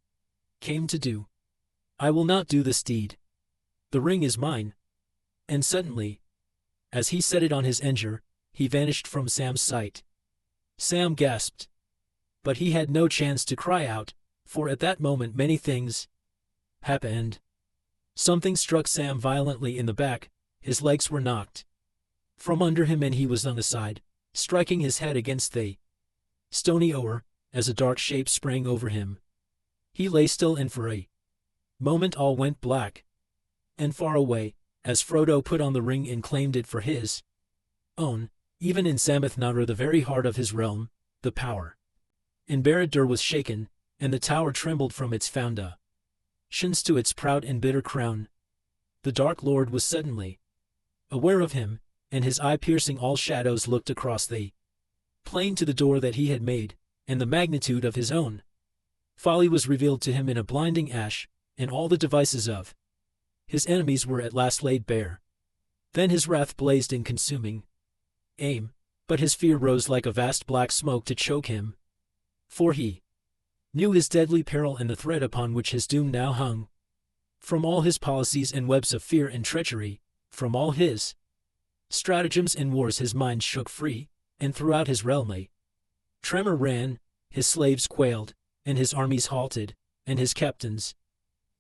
came to do. I will not do this deed. The ring is mine." And suddenly, as he set it on his enger, he vanished from Sam's sight. Sam gasped. But he had no chance to cry out, for at that moment many things happened. Something struck Sam violently in the back, his legs were knocked from under him and he was on the side, striking his head against the stony oar, as a dark shape sprang over him. He lay still and for a moment all went black. And far away, as Frodo put on the ring and claimed it for his own, even in Sammath Nagar, the very heart of his realm, the power in Barad-dûr was shaken, and the tower trembled from its foundations to its proud and bitter crown. The Dark Lord was suddenly aware of him, and his eye piercing all shadows looked across the plain to the door that he had made, and the magnitude of his own folly was revealed to him in a blinding ash, and all the devices of his enemies were at last laid bare. Then his wrath blazed in consuming aim, but his fear rose like a vast black smoke to choke him. For he knew his deadly peril and the thread upon which his doom now hung. From all his policies and webs of fear and treachery, from all his stratagems and wars his mind shook free, and throughout his realm a tremor ran, his slaves quailed, and his armies halted, and his captains,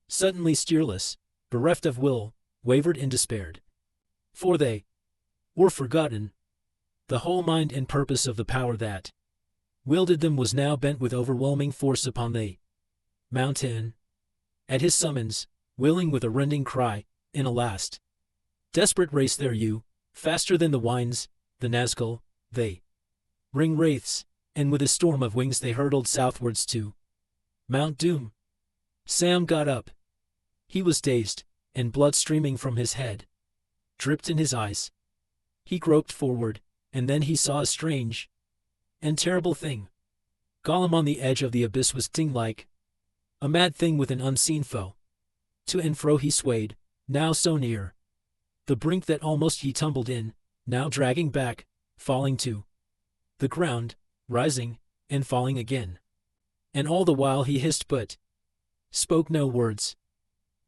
suddenly steerless, bereft of will, wavered and despaired. For they were forgotten. The whole mind and purpose of the power that wielded them was now bent with overwhelming force upon the mountain. At his summons, willing with a rending cry, in a last desperate race there you, faster than the winds, the Nazgul, they ring wraiths, and with a storm of wings they hurtled southwards to Mount Doom. Sam got up. He was dazed, and blood streaming from his head dripped in his eyes. He groped forward, and then he saw a strange and terrible thing. Gollum on the edge of the abyss was sting-like, a mad thing with an unseen foe. To and fro he swayed, now so near the brink that almost he tumbled in, now dragging back, falling to the ground, rising, and falling again. And all the while he hissed but spoke no words.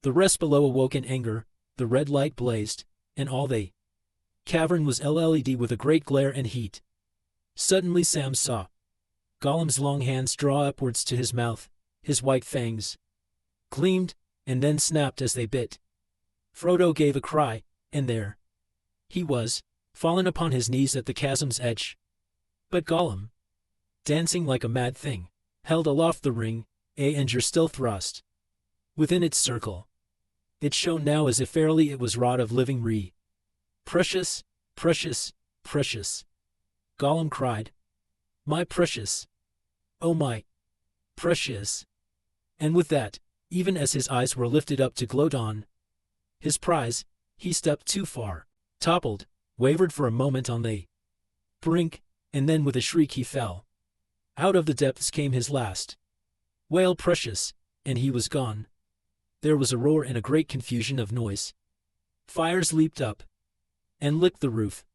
The rest below awoke in anger, the red light blazed, and all the cavern was LED with a great glare and heat. Suddenly Sam saw Gollum's long hands draw upwards to his mouth, his white fangs gleamed, and then snapped as they bit. Frodo gave a cry, and there he was, fallen upon his knees at the chasm's edge. But Gollum, dancing like a mad thing, held aloft the ring, and still thrust within its circle. It shone now as if verily it was wrought of living re. Precious, precious, precious, Gollum cried. My precious! Oh my precious! And with that, even as his eyes were lifted up to gloat on his prize, he stepped too far, toppled, wavered for a moment on the brink, and then with a shriek he fell. Out of the depths came his last wail, precious, and he was gone. There was a roar and a great confusion of noise. Fires leaped up and licked the roof.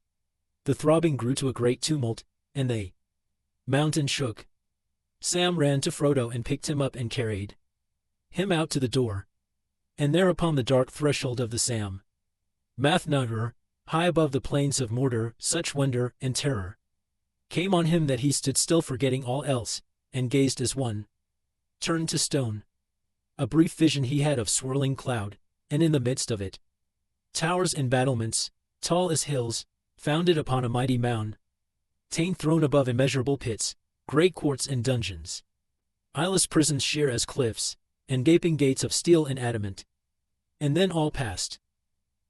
The throbbing grew to a great tumult, and the mountain shook. Sam ran to Frodo and picked him up and carried him out to the door. And there upon the dark threshold of the Sam Mathnagor, high above the plains of Mordor, such wonder and terror came on him that he stood still, forgetting all else, and gazed as one turned to stone. A brief vision he had of swirling cloud, and in the midst of it, towers and battlements, tall as hills, founded upon a mighty mound, ta'en thrown above immeasurable pits, great courts and dungeons, eyeless prisons sheer as cliffs, and gaping gates of steel and adamant. And then all passed.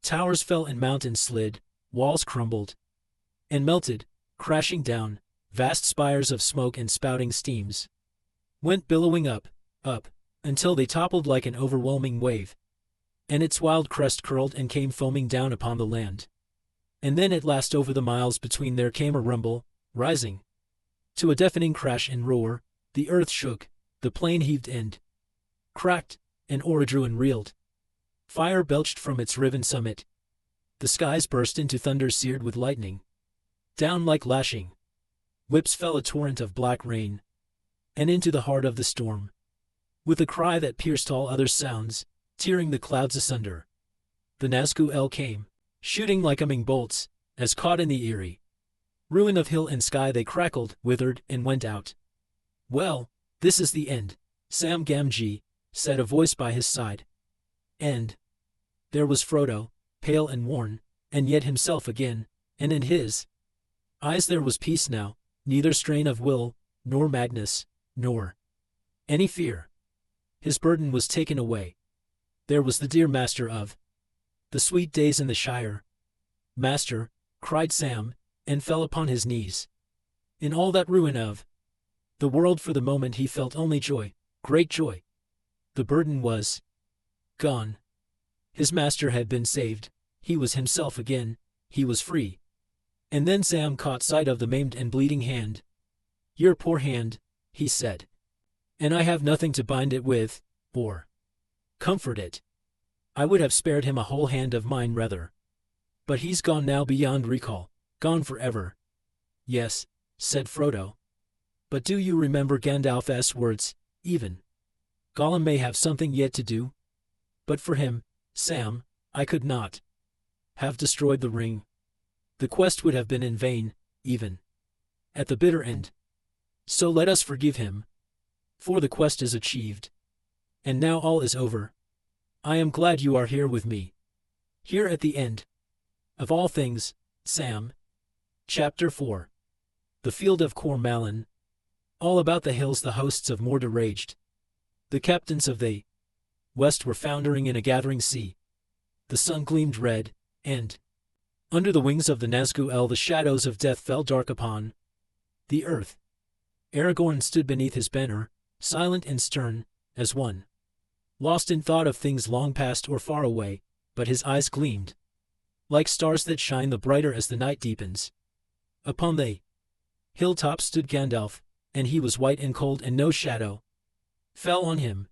Towers fell and mountains slid, walls crumbled and melted, crashing down, vast spires of smoke and spouting steams went billowing up, up, until they toppled like an overwhelming wave, and its wild crest curled and came foaming down upon the land. And then at last over the miles between there came a rumble, rising to a deafening crash and roar. The earth shook, the plain heaved and cracked, and o'erdrew and reeled. Fire belched from its riven summit. The skies burst into thunder seared with lightning. Down like lashing whips fell a torrent of black rain, and into the heart of the storm, with a cry that pierced all other sounds, tearing the clouds asunder, the Nazgul came, shooting like humming bolts, as caught in the eerie ruin of hill and sky they crackled, withered, and went out. Well, this is the end, Sam Gamgee, said a voice by his side. And there was Frodo, pale and worn, and yet himself again, and in his eyes there was peace now, neither strain of will, nor madness, nor any fear. His burden was taken away. There was the dear master of the sweet days in the Shire. Master, cried Sam, and fell upon his knees. In all that ruin of the world for the moment he felt only joy, great joy. The burden was gone. His master had been saved, he was himself again, he was free. And then Sam caught sight of the maimed and bleeding hand. Your poor hand, he said. And I have nothing to bind it with, or comfort it. I would have spared him a whole hand of mine rather. But he's gone now beyond recall, gone forever. Yes, said Frodo. But do you remember Gandalf's words, even Gollum may have something yet to do? But for him, Sam, I could not have destroyed the ring. The quest would have been in vain, even at the bitter end. So let us forgive him, for the quest is achieved. And now all is over. I am glad you are here with me. Here at the end of all things, Sam. Chapter 4. The Field of Cormallen. All about the hills the hosts of Mordor raged. The captains of the west were foundering in a gathering sea. The sun gleamed red, and under the wings of the Nazgul the shadows of death fell dark upon the earth. Aragorn stood beneath his banner, silent and stern, as one lost in thought of things long past or far away, but his eyes gleamed like stars that shine the brighter as the night deepens. Upon the hilltop stood Gandalf, and he was white and cold, and no shadow fell on him.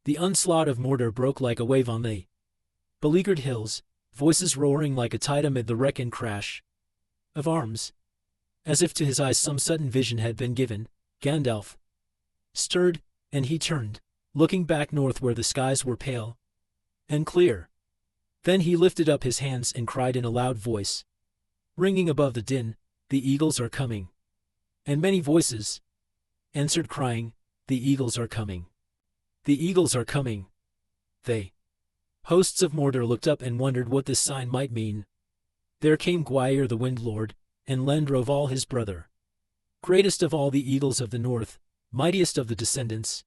The onslaught of Mordor broke like a wave on the beleaguered hills, voices roaring like a tide amid the wreck and crash of arms. As if to his eyes some sudden vision had been given, Gandalf stirred, and he turned, looking back north where the skies were pale and clear. Then he lifted up his hands and cried in a loud voice, ringing above the din, "The eagles are coming." And many voices answered crying, "The eagles are coming. The eagles are coming." They, hosts of Mordor, looked up and wondered what this sign might mean. There came Gwaihir the Wind Lord, and Lendroval his brother, greatest of all the eagles of the north, mightiest of the descendants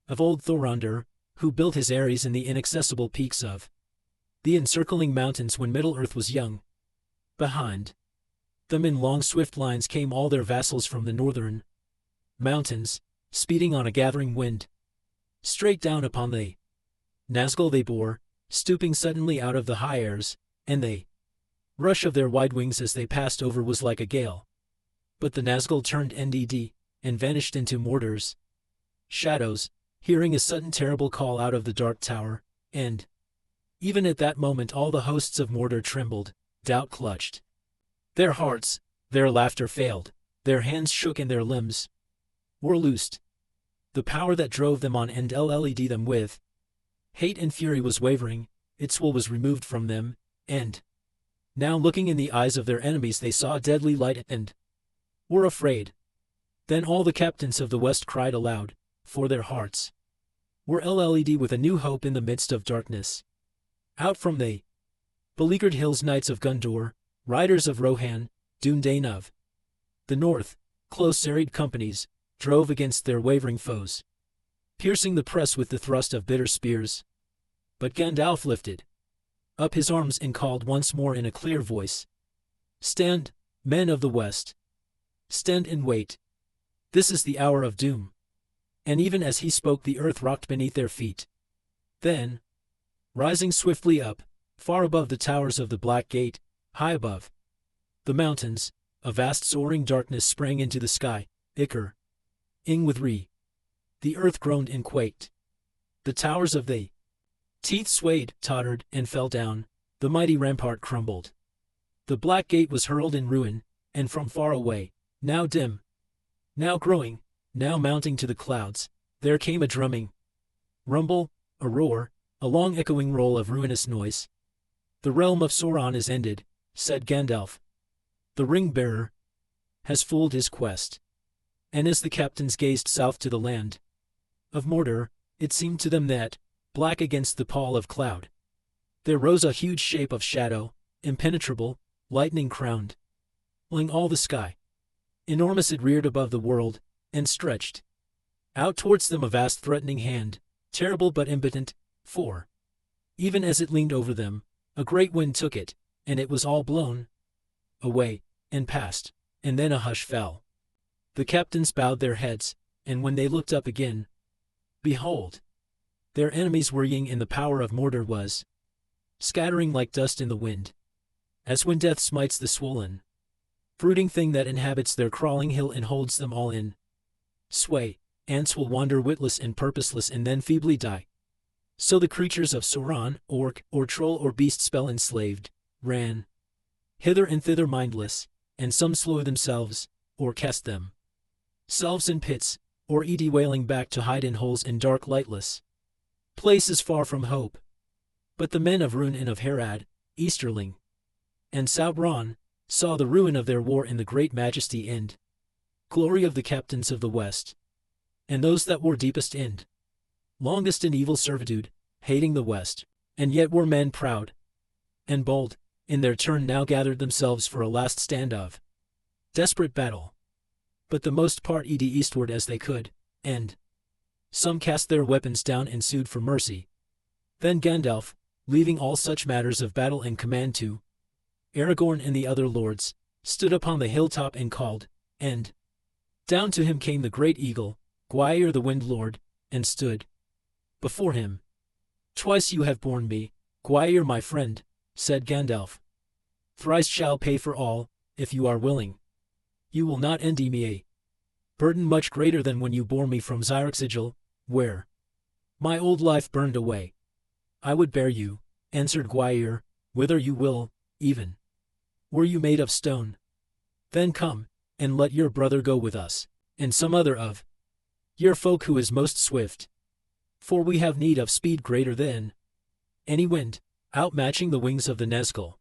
of old Thorondir, who built his eyries in the inaccessible peaks of the encircling mountains when Middle-earth was young. Behind them in long swift lines came all their vassals from the northern mountains, speeding on a gathering wind. Straight down upon the Nazgul they bore, stooping suddenly out of the high airs, and the rush of their wide wings as they passed over was like a gale. But the Nazgul turned NDD, and vanished into Mordor's shadows, hearing a sudden terrible call out of the dark tower, and even at that moment all the hosts of Mordor trembled, doubt clutched their hearts, their laughter failed, their hands shook and their limbs were loosed. The power that drove them on and led them with hate and fury was wavering, its will was removed from them, and now looking in the eyes of their enemies they saw a deadly light and were afraid. Then all the captains of the West cried aloud, for their hearts were led with a new hope in the midst of darkness. Out from the beleaguered hills knights of Gondor, riders of Rohan, Dúnedain of the north, close serried companies, drove against their wavering foes, piercing the press with the thrust of bitter spears. But Gandalf lifted up his arms and called once more in a clear voice, "Stand, men of the West! Stand and wait! This is the hour of doom." And even as he spoke the earth rocked beneath their feet. Then, rising swiftly up, far above the towers of the Black Gate, high above the mountains, a vast soaring darkness sprang into the sky, Ichor ing with Re. The earth groaned and quaked. The towers of the Teeth swayed, tottered, and fell down. The mighty rampart crumbled. The Black Gate was hurled in ruin, and from far away, now dim, now growing, now mounting to the clouds, there came a drumming rumble, a roar, a long echoing roll of ruinous noise. "The realm of Sauron is ended," said Gandalf. "The ring-bearer has fooled his quest." And as the captains gazed south to the land of Mordor, it seemed to them that, black against the pall of cloud, there rose a huge shape of shadow, impenetrable, lightning-crowned, filling all the sky. Enormous it reared above the world, and stretched out towards them a vast threatening hand, terrible but impotent, for, even as it leaned over them, a great wind took it, and it was all blown away, and passed, and then a hush fell. The captains bowed their heads, and when they looked up again, behold, their enemies worrying in the power of Mordor was scattering like dust in the wind, as when death smites the swollen, brooding thing that inhabits their crawling hill and holds them all in sway. Ants will wander witless and purposeless and then feebly die. So the creatures of Sauron, orc, or troll or beast spell enslaved, ran hither and thither mindless, and some slew themselves, or cast themselves in pits, or wailing back to hide in holes in dark lightless places far from hope. But the men of Rhûn and of Harad, Easterling, and Sauron, saw the ruin of their war in the great majesty and glory of the captains of the West, and those that were deepest in longest in evil servitude, hating the West, and yet were men proud and bold, in their turn now gathered themselves for a last stand of desperate battle. But the most part eastward as they could, and some cast their weapons down and sued for mercy. Then Gandalf, leaving all such matters of battle and command to Aragorn and the other lords, stood upon the hilltop and called, and down to him came the great eagle, Gwaihir the Wind Lord, and stood before him. "Twice you have borne me, Gwaihir my friend," said Gandalf. "Thrice shall pay for all, if you are willing. You will not endy me a burden much greater than when you bore me from Zyroxigil, where my old life burned away." "I would bear you," answered Gwaihir, "whither you will, even were you made of stone. Then come, and let your brother go with us, and some other of your folk who is most swift. For we have need of speed greater than any wind, outmatching the wings of the Nazgul.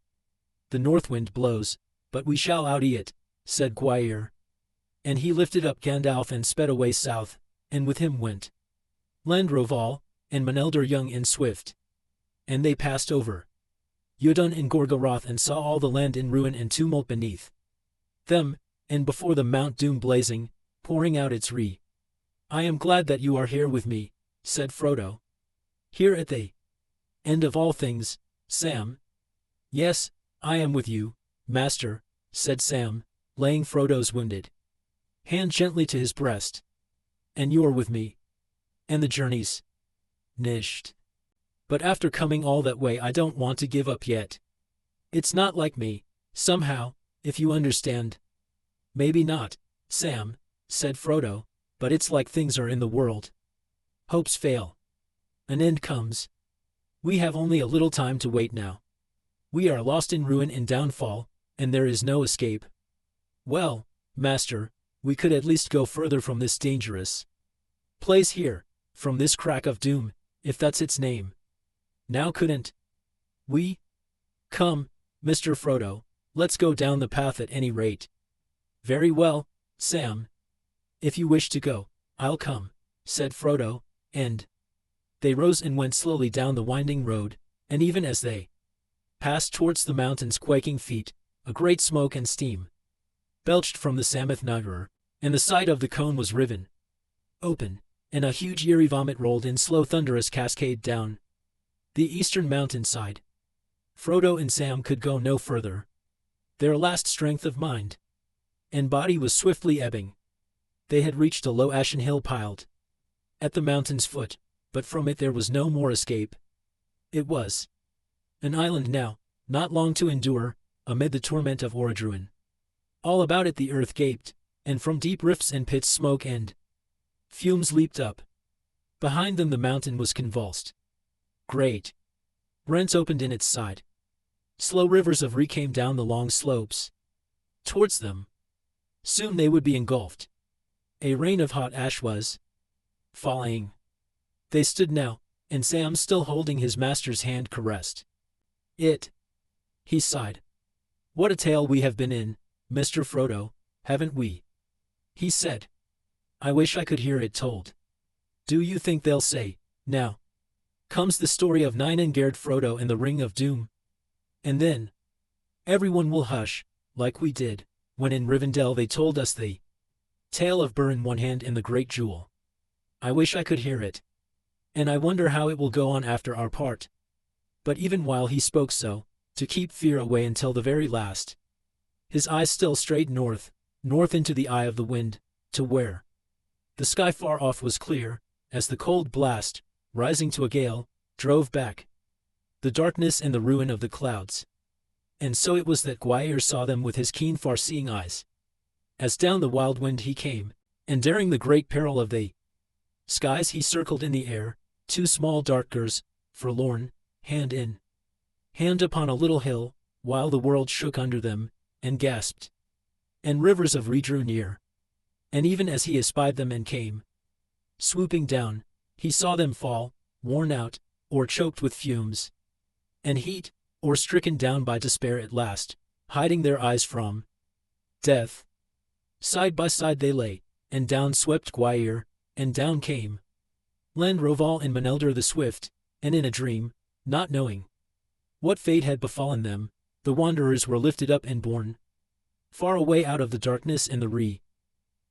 The north wind blows, but we shall outie it," said Gwaihir. And he lifted up Gandalf and sped away south, and with him went Lendroval, and Menelder young and swift. And they passed over Yudun and Gorgoroth and saw all the land in ruin and tumult beneath them, and before them Mount Doom blazing, pouring out its re. "I am glad that you are here with me," said Frodo. "Here at the end of all things, Sam." "Yes, I am with you, Master," said Sam, laying Frodo's wounded hand gently to his breast. "And you are with me. And the journey's nished. But after coming all that way I don't want to give up yet. It's not like me, somehow, if you understand." "Maybe not, Sam," said Frodo, "but it's like things are in the world. Hopes fail. An end comes. We have only a little time to wait now. We are lost in ruin and downfall, and there is no escape. Well, Master, we could at least go further from this dangerous place here, from this crack of doom, if that's its name. Now couldn't we? Come, Mr. Frodo, let's go down the path at any rate." "Very well, Sam. If you wish to go, I'll come," said Frodo, and they rose and went slowly down the winding road, and even as they passed towards the mountain's quaking feet, a great smoke and steam belched from the Sammath Nagar, and the side of the cone was riven open, and a huge eerie vomit rolled in slow thunderous cascade down the eastern mountainside. Frodo and Sam could go no further. Their last strength of mind and body was swiftly ebbing. They had reached a low ashen hill piled at the mountain's foot, but from it there was no more escape. It was an island now, not long to endure, amid the torment of Orodruin. All about it the earth gaped, and from deep rifts and pits smoke and fumes leaped up. Behind them the mountain was convulsed. Great rents opened in its side. Slow rivers of reek came down the long slopes towards them. Soon they would be engulfed. A rain of hot ash was falling. They stood now, and Sam, still holding his master's hand, caressed it. He sighed. "What a tale we have been in, Mr. Frodo, haven't we?" he said. "I wish I could hear it told. Do you think they'll say, 'Now comes the story of Ninengard, Frodo and the Ring of Doom'? And then everyone will hush, like we did when in Rivendell they told us the tale of Bur in One Hand and the Great Jewel. I wish I could hear it. And I wonder how it will go on after our part." But even while he spoke so, to keep fear away until the very last, his eyes still strayed north, north into the eye of the wind, to where the sky far off was clear, as the cold blast, rising to a gale, drove back the darkness and the ruin of the clouds. And so it was that Gwaihir saw them with his keen far-seeing eyes. As down the wild wind he came, and daring the great peril of the skies he circled in the air, two small darkers, forlorn, hand in hand upon a little hill, while the world shook under them, and gasped. And rivers of reed drew near. And even as he espied them and came swooping down, he saw them fall, worn out, or choked with fumes and heat, or stricken down by despair at last, hiding their eyes from death. Side by side they lay, and down swept Gwaihir, and down came Landroval and Menelder the Swift, and in a dream, not knowing what fate had befallen them, the wanderers were lifted up and borne far away out of the darkness and the re.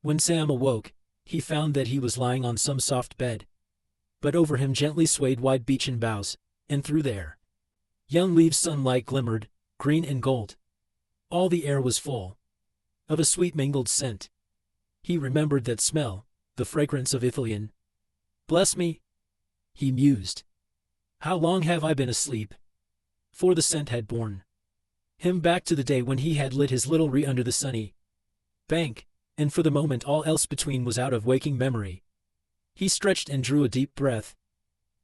When Sam awoke, he found that he was lying on some soft bed. But over him gently swayed wide beechen boughs, and through their young leaves sunlight glimmered, green and gold. All the air was full of a sweet mingled scent. He remembered that smell, the fragrance of Ithilien. "Bless me," he mused. "How long have I been asleep?" For the scent had borne him back to the day when he had lit his little re under the sunny bank, and for the moment all else between was out of waking memory. He stretched and drew a deep breath.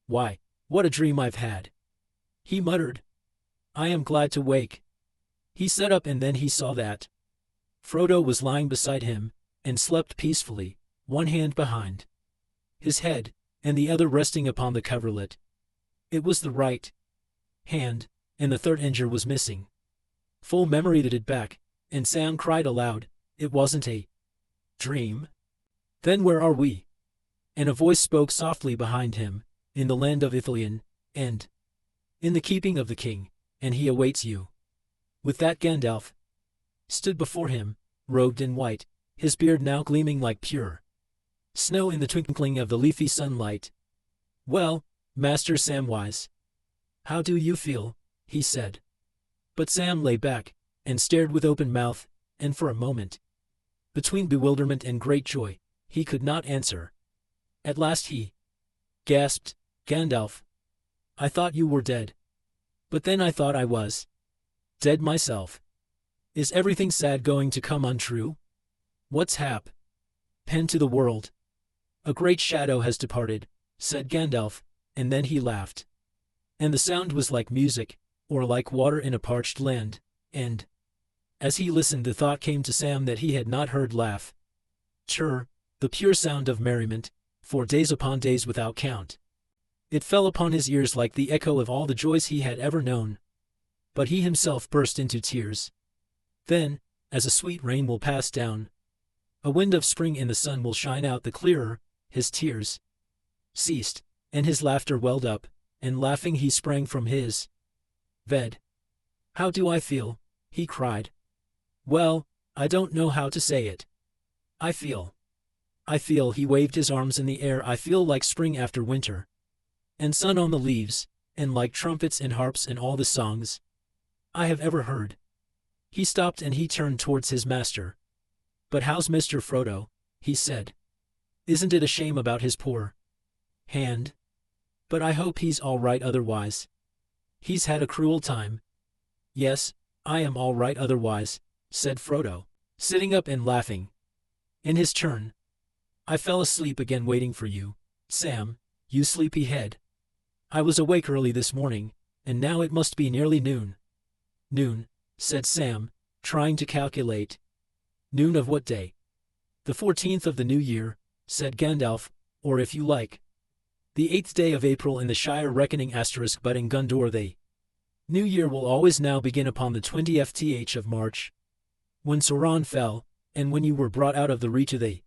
"Why, what a dream I've had," he muttered. "I am glad to wake." He sat up and then he saw that Frodo was lying beside him, and slept peacefully, one hand behind his head, and the other resting upon the coverlet. It was the right hand, and the third finger was missing. Full memory that it back, and Sam cried aloud, "It wasn't a dream? Then where are we?" And a voice spoke softly behind him, in the land of Ithilien, and in the keeping of the king, and he awaits you." With that Gandalf stood before him, robed in white, his beard now gleaming like pure snow in the twinkling of the leafy sunlight. "Well, Master Samwise, how do you feel?" he said. But Sam lay back and stared with open mouth, and for a moment, between bewilderment and great joy, he could not answer. At last he gasped, "Gandalf, I thought you were dead. But then I thought I was dead myself. Is everything sad going to come untrue? What's happened to the world?" "A great shadow has departed," said Gandalf, and then he laughed. And the sound was like music, or like water in a parched land, and as he listened the thought came to Sam that he had not heard laugh. Sure, the pure sound of merriment, for days upon days without count. It fell upon his ears like the echo of all the joys he had ever known. But he himself burst into tears. Then, as a sweet rain will pass down, a wind of spring in the sun will shine out the clearer, his tears ceased, and his laughter welled up, and laughing he sprang from his bed. "How do I feel?" he cried. "Well, I don't know how to say it. I feel, he waved his arms in the air, "I feel like spring after winter, and sun on the leaves, and like trumpets and harps and all the songs I have ever heard." He stopped and he turned towards his master. "But how's Mr. Frodo?" he said. "Isn't it a shame about his poor hand? But I hope he's all right otherwise. He's had a cruel time." "Yes, I am all right otherwise," said Frodo, sitting up and laughing. In his turn, "I fell asleep again waiting for you, Sam, you sleepy head. I was awake early this morning, and now it must be nearly noon." "Noon," said Sam, trying to calculate. "Noon of what day?" "The 14th of the new year," said Gandalf, "or if you like, the 8th day of April in the Shire reckoning asterisk, but in Gondor the New Year will always now begin upon the 20th of March, when Sauron fell, and when you were brought out of the reach of the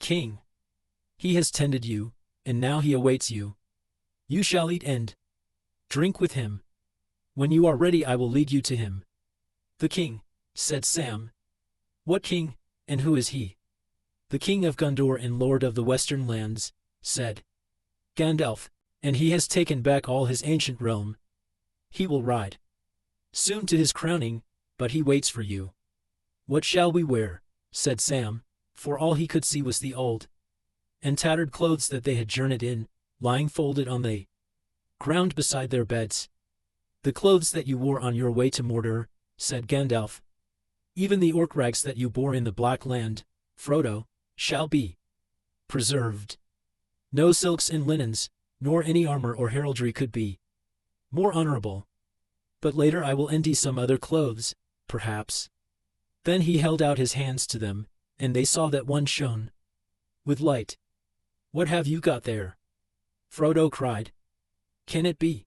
king. He has tended you, and now he awaits you. You shall eat and drink with him. When you are ready I will lead you to him." "The king," said Sam. "What king, and who is he?" "The king of Gondor and lord of the western lands," said Gandalf, "and he has taken back all his ancient realm. He will ride soon to his crowning, but he waits for you." "What shall we wear?" said Sam, for all he could see was the old and tattered clothes that they had journeyed in, lying folded on the ground beside their beds. "The clothes that you wore on your way to Mordor," said Gandalf. "Even the orc rags that you bore in the Black Land, Frodo, shall be preserved. No silks and linens, nor any armor or heraldry could be more honorable. But later I will endy some other clothes, perhaps." Then he held out his hands to them, and they saw that one shone with light. "What have you got there?" Frodo cried. "Can it be?"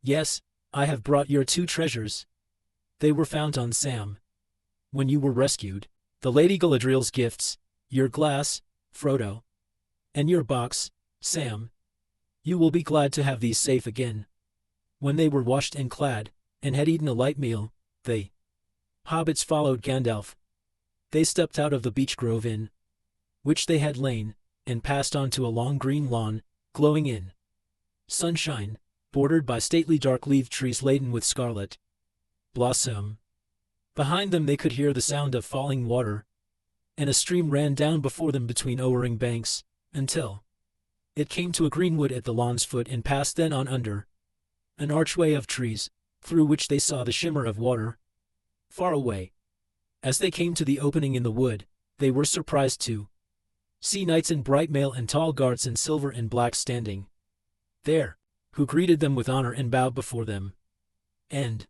"Yes, I have brought your two treasures. They were found on Sam when you were rescued, the Lady Galadriel's gifts, your glass, Frodo, and your box, Sam. You will be glad to have these safe again." When they were washed and clad, and had eaten a light meal, the hobbits followed Gandalf. They stepped out of the beech grove in which they had lain, and passed on to a long green lawn, glowing in sunshine, bordered by stately dark-leaved trees laden with scarlet blossom. Behind them they could hear the sound of falling water, and a stream ran down before them between owering banks, until it came to a greenwood at the lawn's foot and passed then on under an archway of trees, through which they saw the shimmer of water far away. As they came to the opening in the wood, they were surprised to see knights in bright mail and tall guards in silver and black standing there, who greeted them with honor and bowed before them. And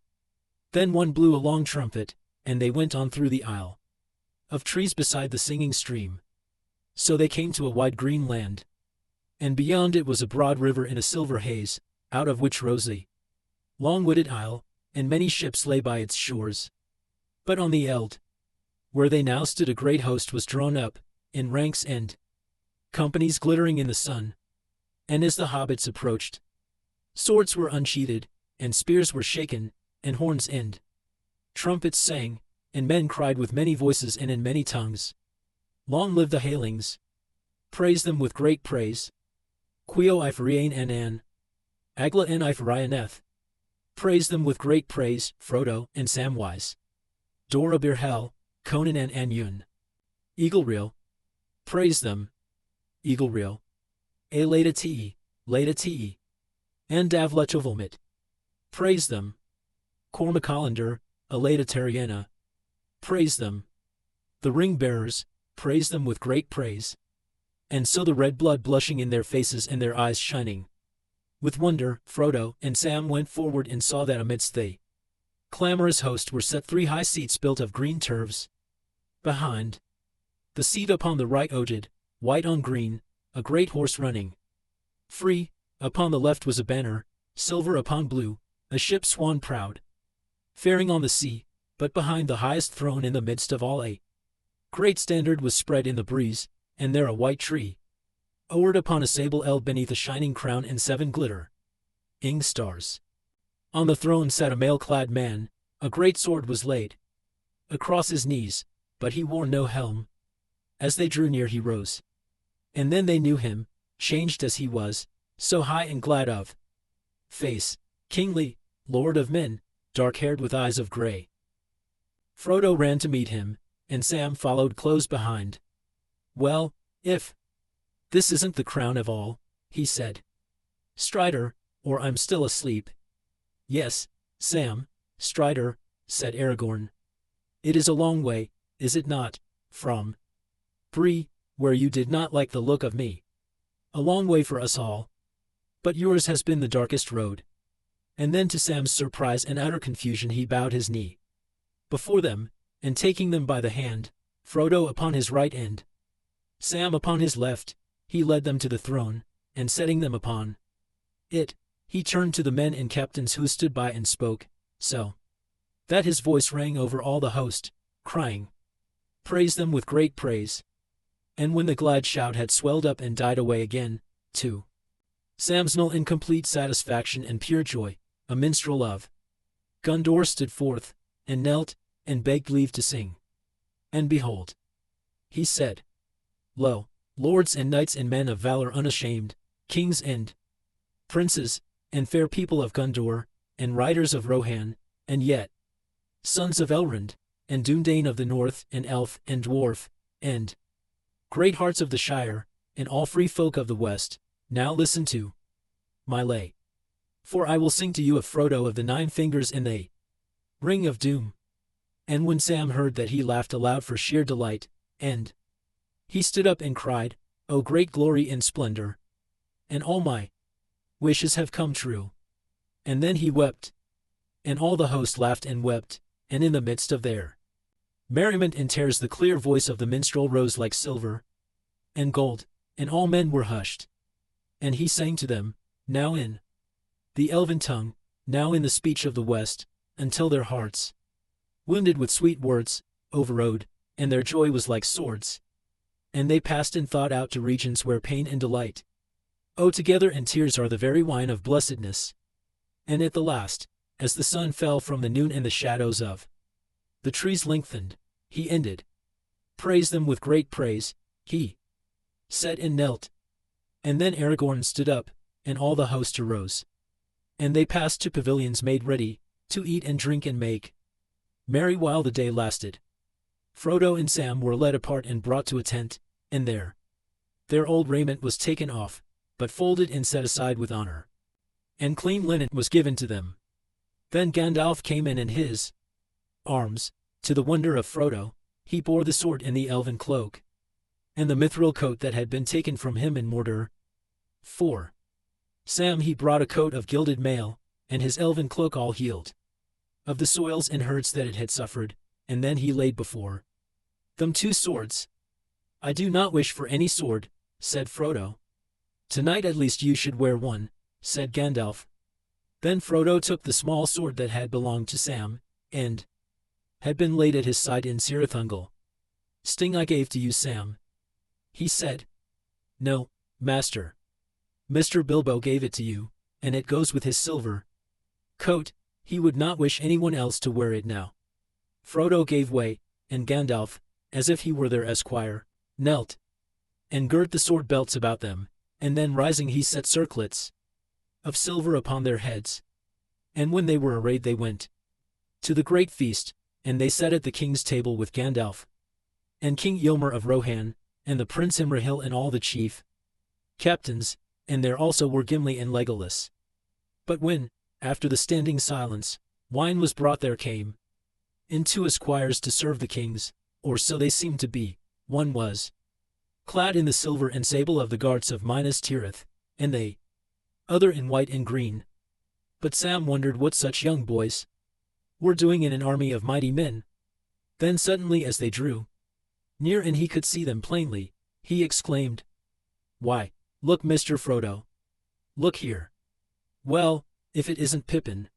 then one blew a long trumpet, and they went on through the aisle of trees beside the singing stream. So they came to a wide green land, and beyond it was a broad river in a silver haze, out of which rose a long wooded isle, and many ships lay by its shores. But on the eld, where they now stood, a great host was drawn up, in ranks and companies glittering in the sun. And as the hobbits approached, swords were unsheathed, and spears were shaken, and horns and trumpets sang, and men cried with many voices and in many tongues, Long live the Halings! Praise them with great praise. Quio Ifriane Anan, Agla en Ifrianeth. Praise them with great praise, Frodo and Samwise. Dora Birhel, Conan and Anyun. Eaglreel. Praise them. Eaglreel. A Leda Te, and Davla Chovolmit. Praise them. Cormacalander, a Leda Terriana. Praise them. The ring-bearers, praise them with great praise. And so the red blood blushing in their faces and their eyes shining with wonder, Frodo and Sam went forward and saw that amidst the clamorous host were set 3 high seats built of green turves. Behind the seat upon the right Oded, white on green, a great horse running free. Upon the left was a banner, silver upon blue, a ship swan proud, faring on the sea. But behind the highest throne in the midst of all a great standard was spread in the breeze, and there a white tree, oared upon a sable eld beneath a shining crown and 7 glitter-ing stars. On the throne sat a mail-clad man, a great sword was laid across his knees, but he wore no helm. As they drew near he rose, and then they knew him, changed as he was, so high and glad of face, kingly, lord of men, dark-haired with eyes of grey. Frodo ran to meet him, and Sam followed close behind. Well, if this isn't the crown of all, he said. Strider, or I'm still asleep. Yes, Sam, Strider, said Aragorn. It is a long way, is it not, from Bree, where you did not like the look of me. A long way for us all. But yours has been the darkest road. And then to Sam's surprise and utter confusion he bowed his knee before them, and taking them by the hand, Frodo upon his right and Sam upon his left, he led them to the throne, and setting them upon it, he turned to the men and captains who stood by and spoke, so that his voice rang over all the host, crying, Praise them with great praise. And when the glad shout had swelled up and died away again, to Sam's null in complete satisfaction and pure joy, a minstrel of Gondor stood forth, and knelt, and begged leave to sing. And behold, he said, Lo, lords and knights and men of valor unashamed, kings and princes, and fair people of Gondor, and riders of Rohan, and yet sons of Elrond, and Dúnedain of the north, and elf, and dwarf, and great hearts of the Shire, and all free folk of the west, now listen to my lay. For I will sing to you of Frodo of the 9 fingers and the Ring of Doom. And when Sam heard that he laughed aloud for sheer delight, and he stood up and cried, O great glory and splendor! And all my wishes have come true. And then he wept. And all the host laughed and wept, and in the midst of their merriment and tears the clear voice of the minstrel rose like silver and gold, and all men were hushed. And he sang to them, now in the elven tongue, now in the speech of the West, until their hearts, wounded with sweet words, overrode, and their joy was like swords. And they passed in thought out to regions where pain and delight, together and tears are the very wine of blessedness. And at the last, as the sun fell from the noon and the shadows of the trees lengthened, he ended. Praise them with great praise, he said and knelt. And then Aragorn stood up, and all the host arose. And they passed to pavilions made ready, to eat and drink and make merry while the day lasted. Frodo and Sam were led apart and brought to a tent, and there their old raiment was taken off, but folded and set aside with honor. And clean linen was given to them. Then Gandalf came in his arms, to the wonder of Frodo, he bore the sword and the elven cloak, and the mithril coat that had been taken from him in Mordor. For Sam he brought a coat of gilded mail, and his elven cloak all healed of the soils and hurts that it had suffered, and then he laid before them 2 swords. I do not wish for any sword, said Frodo. Tonight at least you should wear one, said Gandalf. Then Frodo took the small sword that had belonged to Sam, and had been laid at his side in Cirithungol. Sting I gave to you, Sam, he said. No, master. Mr. Bilbo gave it to you, and it goes with his silver coat. He would not wish anyone else to wear it now. Frodo gave way, and Gandalf, as if he were their esquire, knelt, and girt the sword belts about them, and then rising he set circlets of silver upon their heads. And when they were arrayed they went to the great feast, and they sat at the king's table with Gandalf, and King Eomer of Rohan, and the Prince Imrahil and all the chief captains, and there also were Gimli and Legolas. But when, after the standing silence, wine was brought, there came in 2 esquires to serve the kings, or so they seemed to be. One was clad in the silver and sable of the guards of Minas Tirith, and the other in white and green. But Sam wondered what such young boys were doing in an army of mighty men. Then suddenly, as they drew near and he could see them plainly, he exclaimed, "Why, look, Mr. Frodo! Look here! Well, if it isn't Pippin,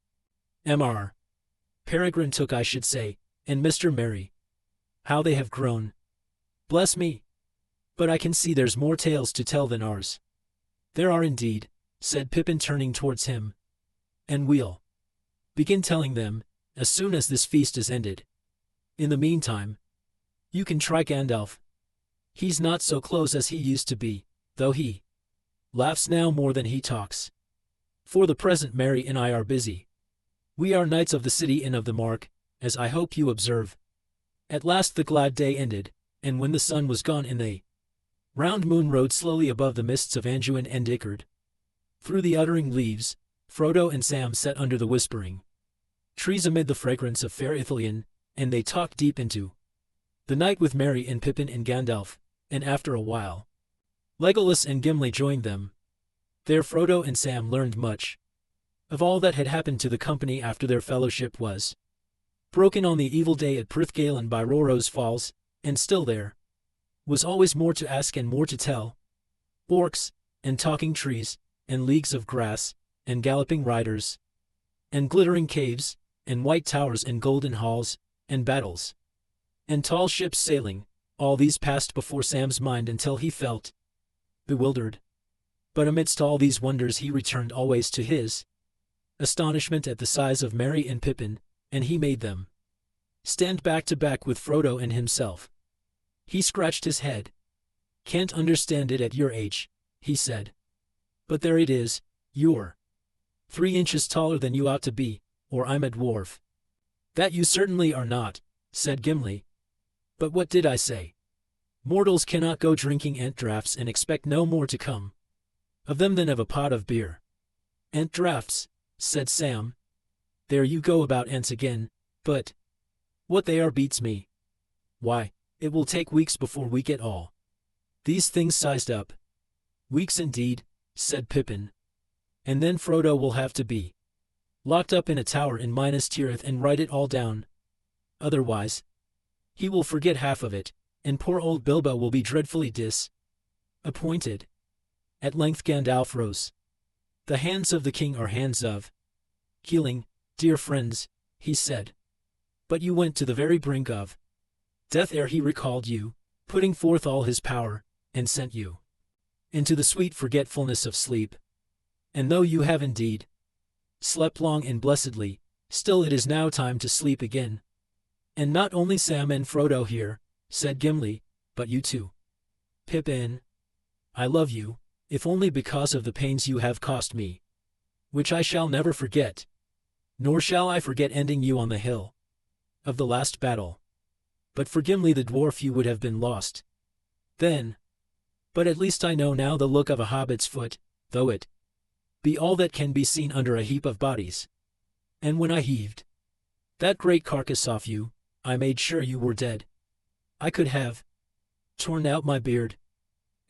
Mr. Peregrine Took, I should say, and Mr. Merry. How they have grown! Bless me! But I can see there's more tales to tell than ours." "There are indeed," said Pippin, turning towards him, "and we'll begin telling them as soon as this feast is ended. In the meantime, you can try Gandalf. He's not so close as he used to be, though he laughs now more than he talks. For the present Merry and I are busy. We are knights of the city and of the mark, as I hope you observe." At last the glad day ended, and when the sun was gone and the round moon rode slowly above the mists of Anduin and Ichard, through the uttering leaves, Frodo and Sam sat under the whispering trees amid the fragrance of fair Ithilien, and they talked deep into the night with Merry and Pippin and Gandalf, and after a while Legolas and Gimli joined them. There Frodo and Sam learned much of all that had happened to the company after their fellowship was broken on the evil day at Prithgalen by Rorose Falls, and still there was always more to ask and more to tell. Orcs, and talking trees, and leagues of grass, and galloping riders, and glittering caves, and white towers and golden halls, and battles, and tall ships sailing, all these passed before Sam's mind until he felt bewildered. But amidst all these wonders he returned always to his astonishment at the size of Merry and Pippin, and he made them stand back to back with Frodo and himself. He scratched his head. "Can't understand it at your age," he said. "But there it is, you're 3 inches taller than you ought to be, or I'm a dwarf." "That you certainly are not," said Gimli. "But what did I say? Mortals cannot go drinking ant draughts and expect no more to come of them than of a pot of beer." "Ant draughts," said Sam. "There you go about ants again, but what they are beats me. Why, it will take weeks before we get all these things sized up." "Weeks indeed," said Pippin. "And then Frodo will have to be locked up in a tower in Minas Tirith and write it all down. Otherwise, he will forget half of it, and poor old Bilbo will be dreadfully disappointed." At length Gandalf rose. "The hands of the king are hands of healing, dear friends," he said. "But you went to the very brink of death ere he recalled you, putting forth all his power, and sent you into the sweet forgetfulness of sleep. And though you have indeed slept long and blessedly, still it is now time to sleep again. And not only Sam and Frodo here," said Gimli, "but you too, Pippin. I love you, if only because of the pains you have cost me, which I shall never forget. Nor shall I forget ending you on the hill of the last battle. But for Gimli the dwarf you would have been lost then. But at least I know now the look of a hobbit's foot, though it be all that can be seen under a heap of bodies. And when I heaved that great carcass off you, I made sure you were dead. I could have torn out my beard.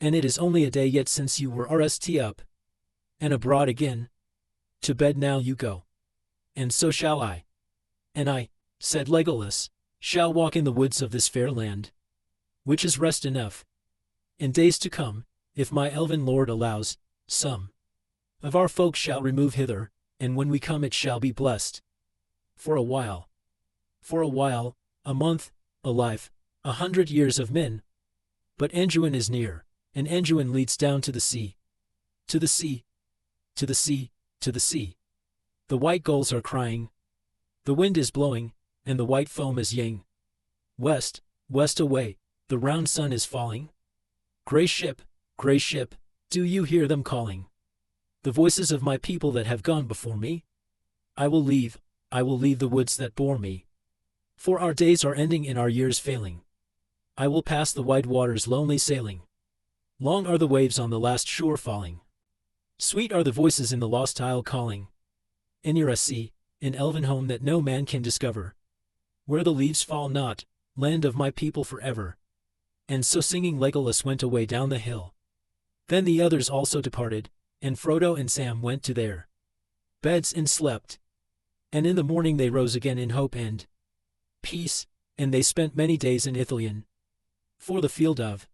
And it is only a day yet since you were rst up and abroad again. To bed now you go. And so shall I. And I," said Legolas, "shall walk in the woods of this fair land, which is rest enough. In days to come, if my elven lord allows, some of our folk shall remove hither, and when we come it shall be blessed. For a while, a month, a life, 100 years of men. But Anduin is near, and Anduin leads down to the sea. To the sea, to the sea, to the sea. The white gulls are crying. The wind is blowing, and the white foam is ying. West, west away, the round sun is falling. Grey ship, do you hear them calling? The voices of my people that have gone before me? I will leave the woods that bore me. For our days are ending and our years failing. I will pass the wide waters lonely sailing. Long are the waves on the last shore falling. Sweet are the voices in the lost isle calling. In your sea, an elven home that no man can discover. Where the leaves fall not, land of my people forever. And so singing Legolas went away down the hill. Then the others also departed, and Frodo and Sam went to their beds and slept. And in the morning they rose again in hope and peace, and they spent many days in Ithilien. For the field of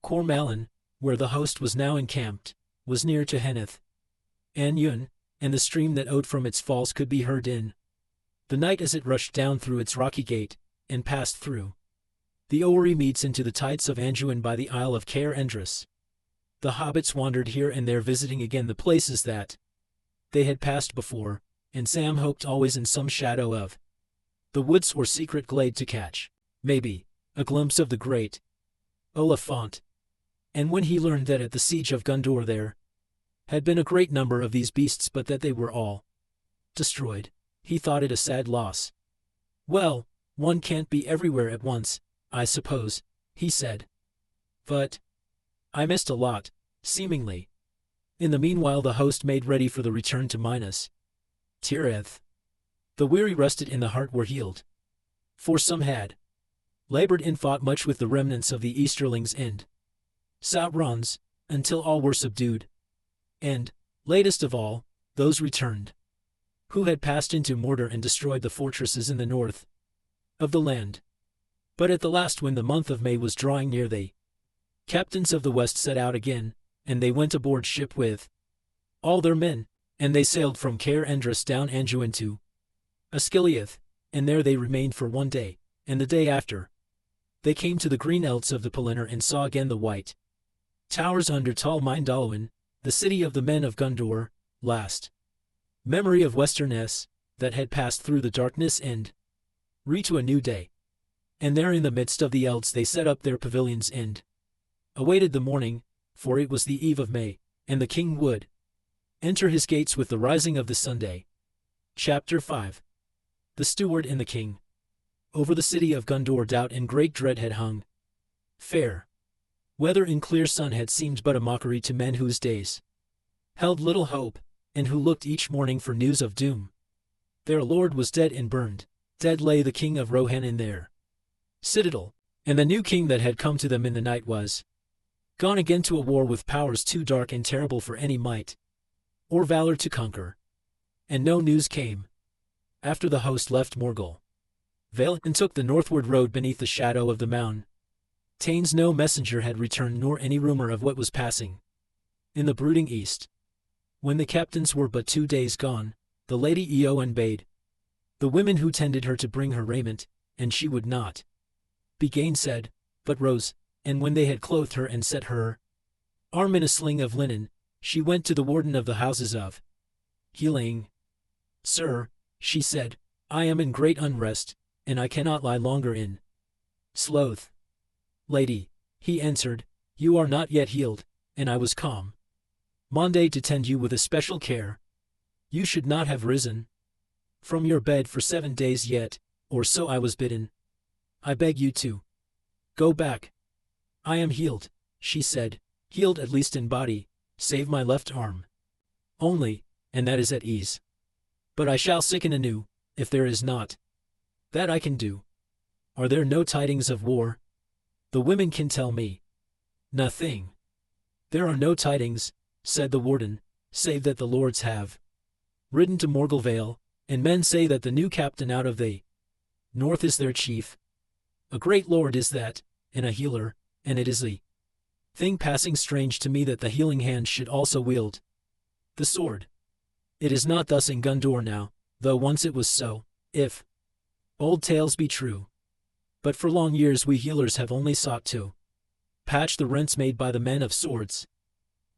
Cormallen, where the host was now encamped, was near to Henneth and Yun, and the stream that owed from its falls could be heard in the night as it rushed down through its rocky gate, and passed through the Owery meads into the tides of Anduin by the Isle of Caer Endrys. The hobbits wandered here and there visiting again the places that they had passed before, and Sam hoped always in some shadow of the woods or secret glade to catch, maybe, a glimpse of the great Oliphant. And when he learned that at the siege of Gondor there had been a great number of these beasts but that they were all destroyed, he thought it a sad loss. Well, one can't be everywhere at once, I suppose, he said. But I missed a lot, seemingly. In the meanwhile the host made ready for the return to Minas Tirith. The weary rested and the heart were healed. For some had labored and fought much with the remnants of the Easterlings and Sauron's, until all were subdued. And, latest of all, those returned, who had passed into Mordor and destroyed the fortresses in the north of the land. But at the last, when the month of May was drawing near, they captains of the west set out again, and they went aboard ship with all their men, and they sailed from Caer Endrys down Anduin to Osgiliath, and there they remained for one day, and the day after they came to the green elts of the Pelennor and saw again the white towers under tall Mindalluin, the city of the men of Gondor, last memory of Westerness, that had passed through the darkness and to a new day. And there in the midst of the elts they set up their pavilions and awaited the morning, for it was the eve of May, and the king would enter his gates with the rising of the Sunday. Chapter 5. The Steward and the King. Over the city of Gondor doubt and great dread had hung. Fair weather and clear sun had seemed but a mockery to men whose days held little hope, and who looked each morning for news of doom. Their lord was dead and burned. Dead lay the king of Rohan in their citadel, and the new king that had come to them in the night was gone again to a war with powers too dark and terrible for any might or valor to conquer. And no news came, after the host left Morgul Vale and took the northward road beneath the shadow of the mountain. Tains no messenger had returned, nor any rumor of what was passing in the brooding east. When the captains were but 2 days gone, the lady Eowyn bade the women who tended her to bring her raiment, and she would not be gainsaid, but rose, and when they had clothed her and set her arm in a sling of linen, she went to the warden of the houses of Healing. Sir, she said, I am in great unrest, and I cannot lie longer in sloth. Lady, he answered, you are not yet healed, and I was calm Monday to tend you with especial care. You should not have risen from your bed for 7 days yet, or so I was bidden. I beg you to go back. I am healed, she said, healed at least in body, save my left arm only, and that is at ease. But I shall sicken anew, if there is not that I can do. Are there no tidings of war? The women can tell me nothing. There are no tidings, said the warden, save that the lords have ridden to Morgul Vale, and men say that the new captain out of the north is their chief. A great lord is that, and a healer, and it is a thing passing strange to me that the healing hand should also wield the sword. It is not thus in Gondor now, though once it was so, if old tales be true. But for long years we healers have only sought to patch the rents made by the men of swords,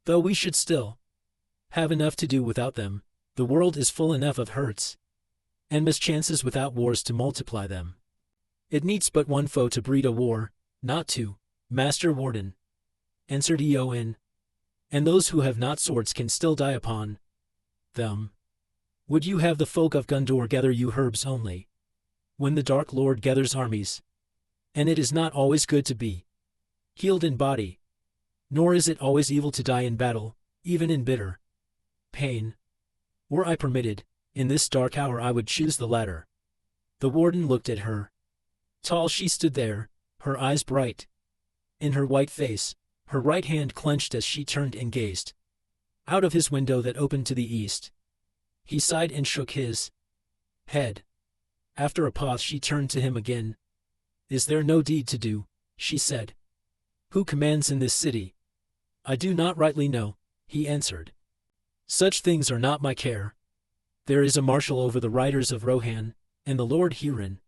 though we should still have enough to do without them. The world is full enough of hurts and mischances without wars to multiply them. It needs but one foe to breed a war, not two, Master Warden, answered Eowyn. And those who have not swords can still die upon them. Would you have the folk of Gondor gather you herbs only, when the Dark Lord gathers armies? And it is not always good to be healed in body, nor is it always evil to die in battle, even in bitter pain. Were I permitted, in this dark hour I would choose the latter. The warden looked at her. Tall she stood there, her eyes bright in her white face, her right hand clenched as she turned and gazed out of his window that opened to the east. He sighed and shook his head. After a pause she turned to him again. Is there no deed to do? She said. Who commands in this city? I do not rightly know, he answered. Such things are not my care. There is a marshal over the riders of Rohan, and the Lord Hurin,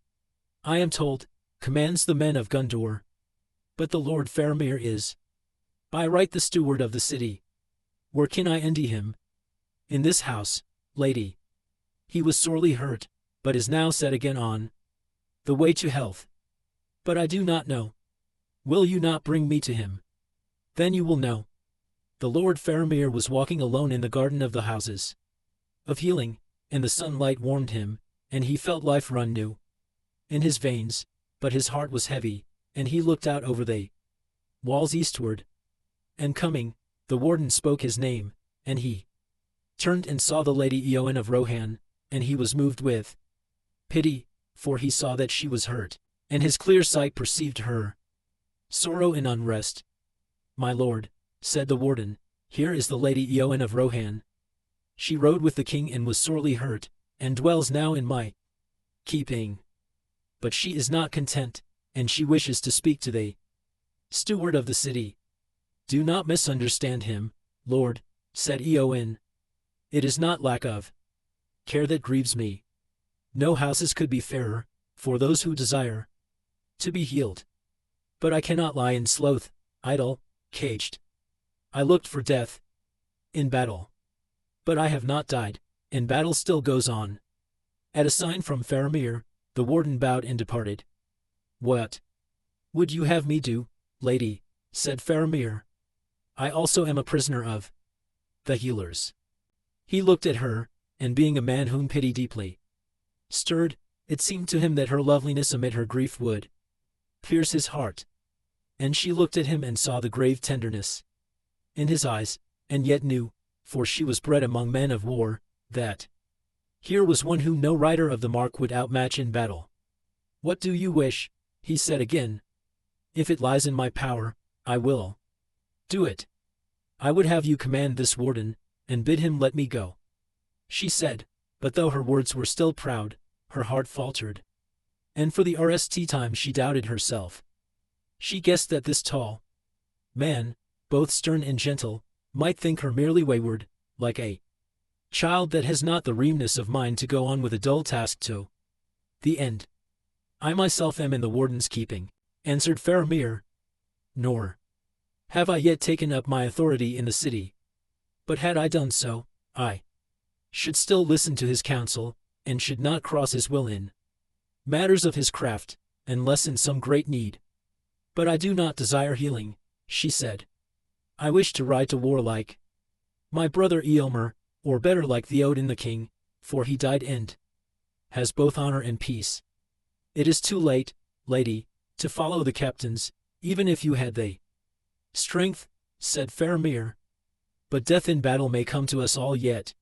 I am told, commands the men of Gondor. But the Lord Faramir is, by right, the steward of the city. Where can I envy him? In this house, lady. He was sorely hurt, but is now set again on the way to health. But I do not know. Will you not bring me to him? Then you will know. The Lord Faramir was walking alone in the garden of the houses of healing, and the sunlight warmed him, and he felt life run new in his veins, but his heart was heavy, and he looked out over the walls eastward. And coming, the warden spoke his name, and he turned and saw the Lady Eowyn of Rohan, and he was moved with pity, for he saw that she was hurt, and his clear sight perceived her sorrow and unrest. My lord, said the warden, here is the Lady Eowyn of Rohan. She rode with the king and was sorely hurt, and dwells now in my keeping. But she is not content, and she wishes to speak to the steward of the city. Do not misunderstand him, lord, said Eowyn. It is not lack of care that grieves me. No houses could be fairer, for those who desire to be healed. But I cannot lie in sloth, idle, caged. I looked for death in battle. But I have not died, and battle still goes on. At a sign from Faramir, the warden bowed and departed. What would you have me do, lady? Said Faramir. I also am a prisoner of the healers. He looked at her, and being a man whom pity deeply stirred, it seemed to him that her loveliness amid her grief would pierce his heart. And she looked at him and saw the grave tenderness in his eyes, and yet knew, for she was bred among men of war, that here was one whom no rider of the mark would outmatch in battle. What do you wish? He said again. If it lies in my power, I will do it. I would have you command this warden, and bid him let me go. She said, but though her words were still proud, her heart faltered. And for the rest time she doubted herself. She guessed that this tall man, both stern and gentle, might think her merely wayward, like a child that has not the reamness of mind to go on with a dull task to the end. I myself am in the warden's keeping, answered Faramir. Nor have I yet taken up my authority in the city. But had I done so, I should still listen to his counsel, and should not cross his will in matters of his craft, unless in some great need. But I do not desire healing, she said. I wish to ride to war like my brother Eomer, or better like Theoden the king, for he died and has both honor and peace. It is too late, lady, to follow the captains, even if you had the strength, said Faramir. But death in battle may come to us all yet.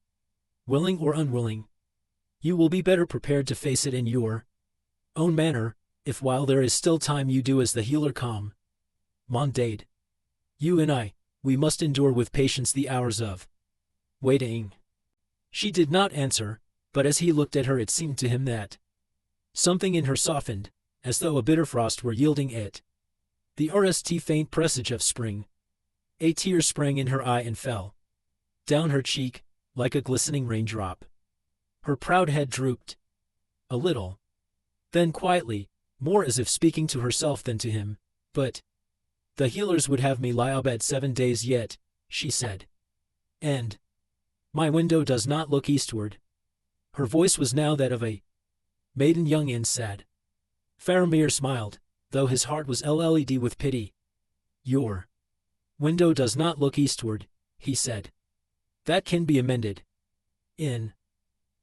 Willing or unwilling, you will be better prepared to face it in your own manner, if while there is still time you do as the healer commanded. You and I, we must endure with patience the hours of waiting. She did not answer, but as he looked at her it seemed to him that something in her softened, as though a bitter frost were yielding it the faint presage of spring. A tear sprang in her eye and fell down her cheek, like a glistening raindrop. Her proud head drooped a little. Then quietly, more as if speaking to herself than to him, but the healers would have me lie abed 7 days yet, she said. And My window does not look eastward. Her voice was now that of a maiden young and sad. Faramir smiled, though his heart was led with pity. Your window does not look eastward, he said. That can be amended. In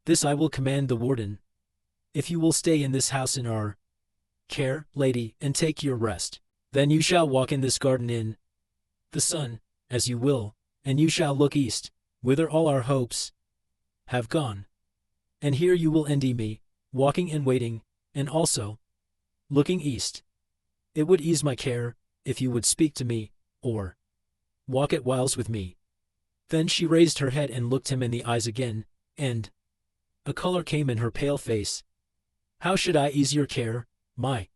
this I will command the warden. If you will stay in this house in our care, lady, and take your rest, then you shall walk in this garden in the sun, as you will, and you shall look east, whither all our hopes have gone. And here you will envy me, walking and waiting, and also looking east. It would ease my care, if you would speak to me, or walk at whiles with me. Then she raised her head and looked him in the eyes again, and a color came in her pale face. How should I ease your care, my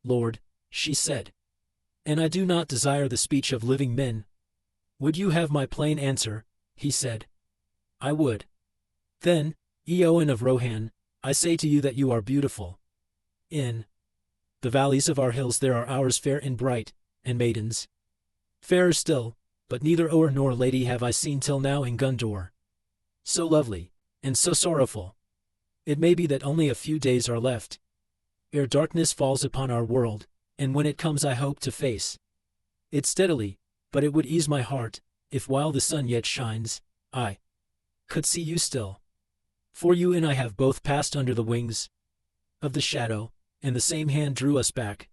lord? She said. And I do not desire the speech of living men. Would you have my plain answer? He said. I would. Then, Eowyn of Rohan, I say to you that you are beautiful. In the valleys of our hills there are hours fair and bright, and maidens fairer still, but neither Oer nor lady have I seen till now in Gondor. So lovely, and so sorrowful. It may be that only a few days are left, ere darkness falls upon our world, and when it comes I hope to face it steadily, but it would ease my heart, if while the sun yet shines, I could see you still. For you and I have both passed under the wings of the shadow, and the same hand drew us back.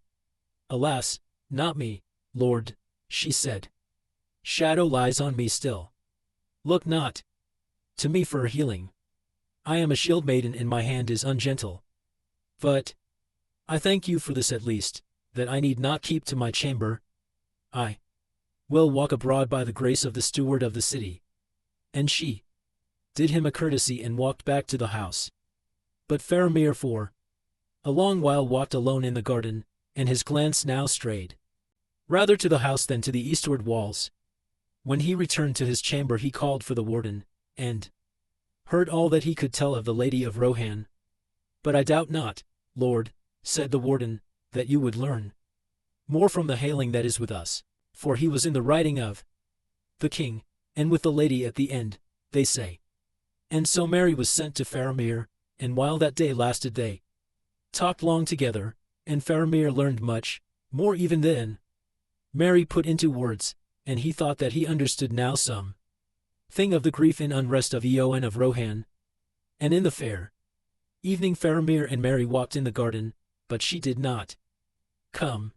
Alas, not me, Lord, she said. Shadow lies on me still. Look not to me for healing. I am a shield maiden and my hand is ungentle. But I thank you for this at least, that I need not keep to my chamber. I will walk abroad by the grace of the steward of the city. And she did him a courtesy and walked back to the house. But Faramir for a long while walked alone in the garden, and his glance now strayed rather to the house than to the eastward walls. When he returned to his chamber he called for the warden, and heard all that he could tell of the Lady of Rohan. But I doubt not, Lord, said the warden, that you would learn more from the hailing that is with us, for he was in the riding of the king, and with the lady at the end, they say. And so Merry was sent to Faramir, and while that day lasted they talked long together, and Faramir learned much, more even than Merry put into words, and he thought that he understood now some thing of the grief and unrest of Eowyn of Rohan. And in the fair evening Faramir and Merry walked in the garden, but she did not come.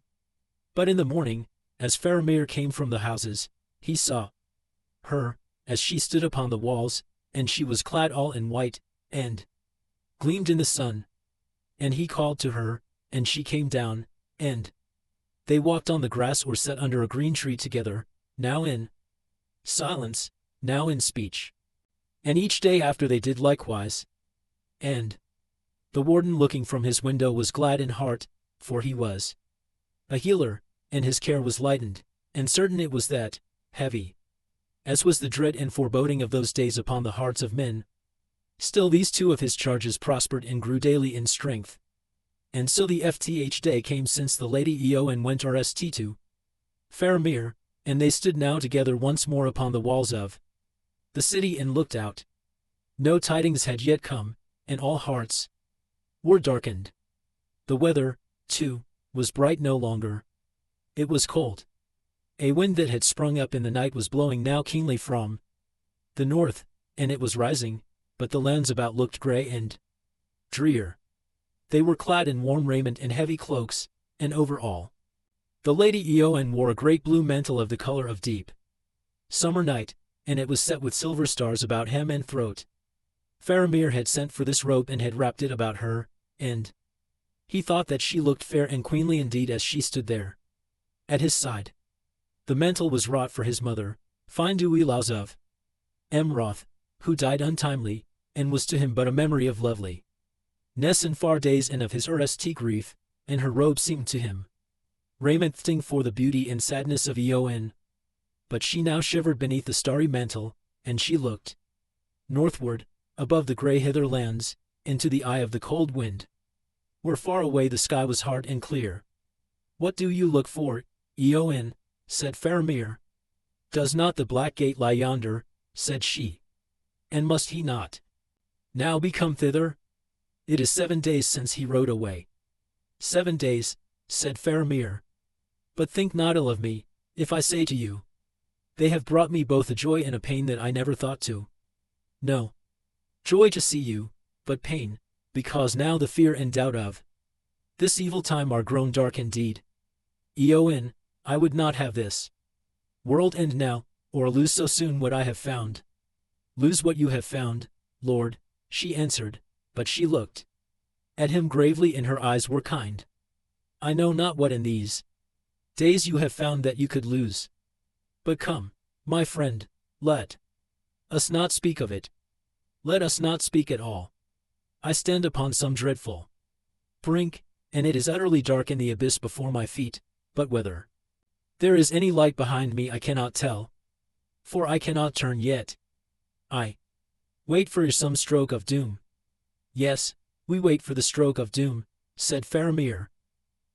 But in the morning, as Faramir came from the houses, he saw her, as she stood upon the walls, and she was clad all in white, and gleamed in the sun. And he called to her, and she came down, and they walked on the grass or sat under a green tree together, now in silence, now in speech. And each day after they did likewise. And the warden looking from his window was glad in heart, for he was a healer, and his care was lightened, and certain it was that, heavy as was the dread and foreboding of those days upon the hearts of men, still these two of his charges prospered and grew daily in strength. And so the FTH day came since the Lady Eowyn went RST to Faramir, and they stood now together once more upon the walls of the city and looked out. No tidings had yet come, and all hearts were darkened. The weather, too, was bright no longer. It was cold. A wind that had sprung up in the night was blowing now keenly from the north, and it was rising, but the lands about looked grey and drear. They were clad in warm raiment and heavy cloaks, and over all the Lady Eowyn wore a great blue mantle of the color of deep summer night, and it was set with silver stars about hem and throat. Faramir had sent for this robe and had wrapped it about her, and he thought that she looked fair and queenly indeed as she stood there at his side. The mantle was wrought for his mother, fine Dewelaus of Emroth, who died untimely, and was to him but a memory of lovely ness and far days and of his RST grief, and her robe seemed to him raiment fitting for the beauty and sadness of Eowyn. But she now shivered beneath the starry mantle, and she looked northward, above the grey hither lands, into the eye of the cold wind, where far away the sky was hard and clear. What do you look for, Eowyn? Said Faramir. Does not the black gate lie yonder? Said she. and must he not now be come thither? It is 7 days since he rode away. 7 days, said Faramir. But think not ill of me, if I say to you, they have brought me both a joy and a pain that I never thought to. No, joy to see you, but pain, because now the fear and doubt of this evil time are grown dark indeed. Eowyn, I would not have this world end now, or lose so soon what I have found. Lose what you have found, Lord, she answered, but she looked at him gravely and her eyes were kind. I know not what in these days you have found that you could lose. But come, my friend, let us not speak of it. Let us not speak at all. I stand upon some dreadful brink, and it is utterly dark in the abyss before my feet, but whether there is any light behind me I cannot tell, for I cannot turn yet. I wait for some stroke of doom. Yes, we wait for the stroke of doom, said Faramir.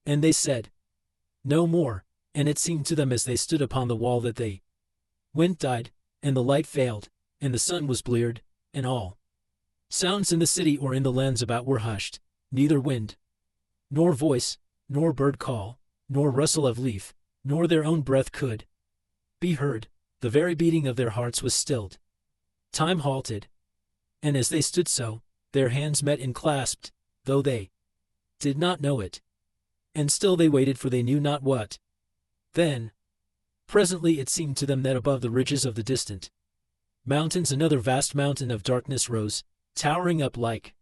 And they said no more, and it seemed to them as they stood upon the wall that the wind died, and the light failed, and the sun was bleared, and all sounds in the city or in the lands about were hushed, neither wind, nor voice, nor bird call, nor rustle of leaf, nor their own breath could be heard. The very beating of their hearts was stilled. Time halted. And as they stood so, their hands met and clasped, though they did not know it. And still they waited for they knew not what. Then, presently it seemed to them that above the ridges of the distant mountains another vast mountain of darkness rose, towering up like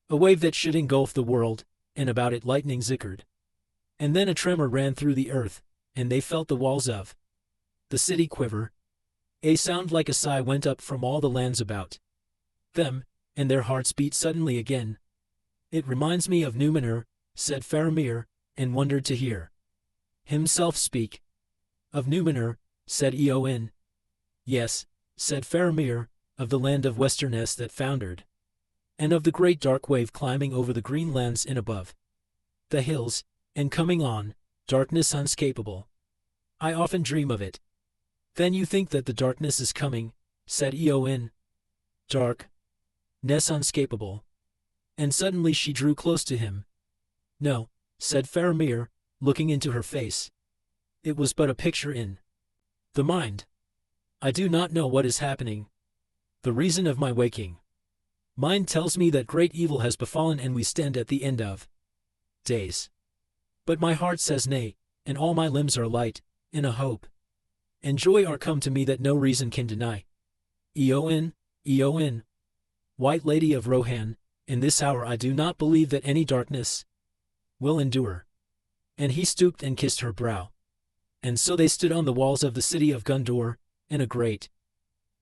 a wave that should engulf the world, and about it lightning zickered. And then a tremor ran through the earth, and they felt the walls of the city quiver. A sound like a sigh went up from all the lands about them, and their hearts beat suddenly again. It reminds me of Numenor, said Faramir, and wondered to hear himself speak. Of Numenor, said Eowyn. Yes, said Faramir, of the land of Westerness that foundered, and of the great dark wave climbing over the green lands in above the hills, and coming on, darkness unscapable. I often dream of it. Then you think that the darkness is coming, said Eowyn. Darkness unscapable. And suddenly she drew close to him. No, said Faramir, looking into her face. It was but a picture in the mind. I do not know what is happening. The reason of my waking mind tells me that great evil has befallen and we stand at the end of days. But my heart says nay, and all my limbs are light, in a hope and joy are come to me that no reason can deny. Eowyn, Eowyn, White Lady of Rohan, in this hour I do not believe that any darkness will endure. And he stooped and kissed her brow. And so they stood on the walls of the city of Gondor, and a great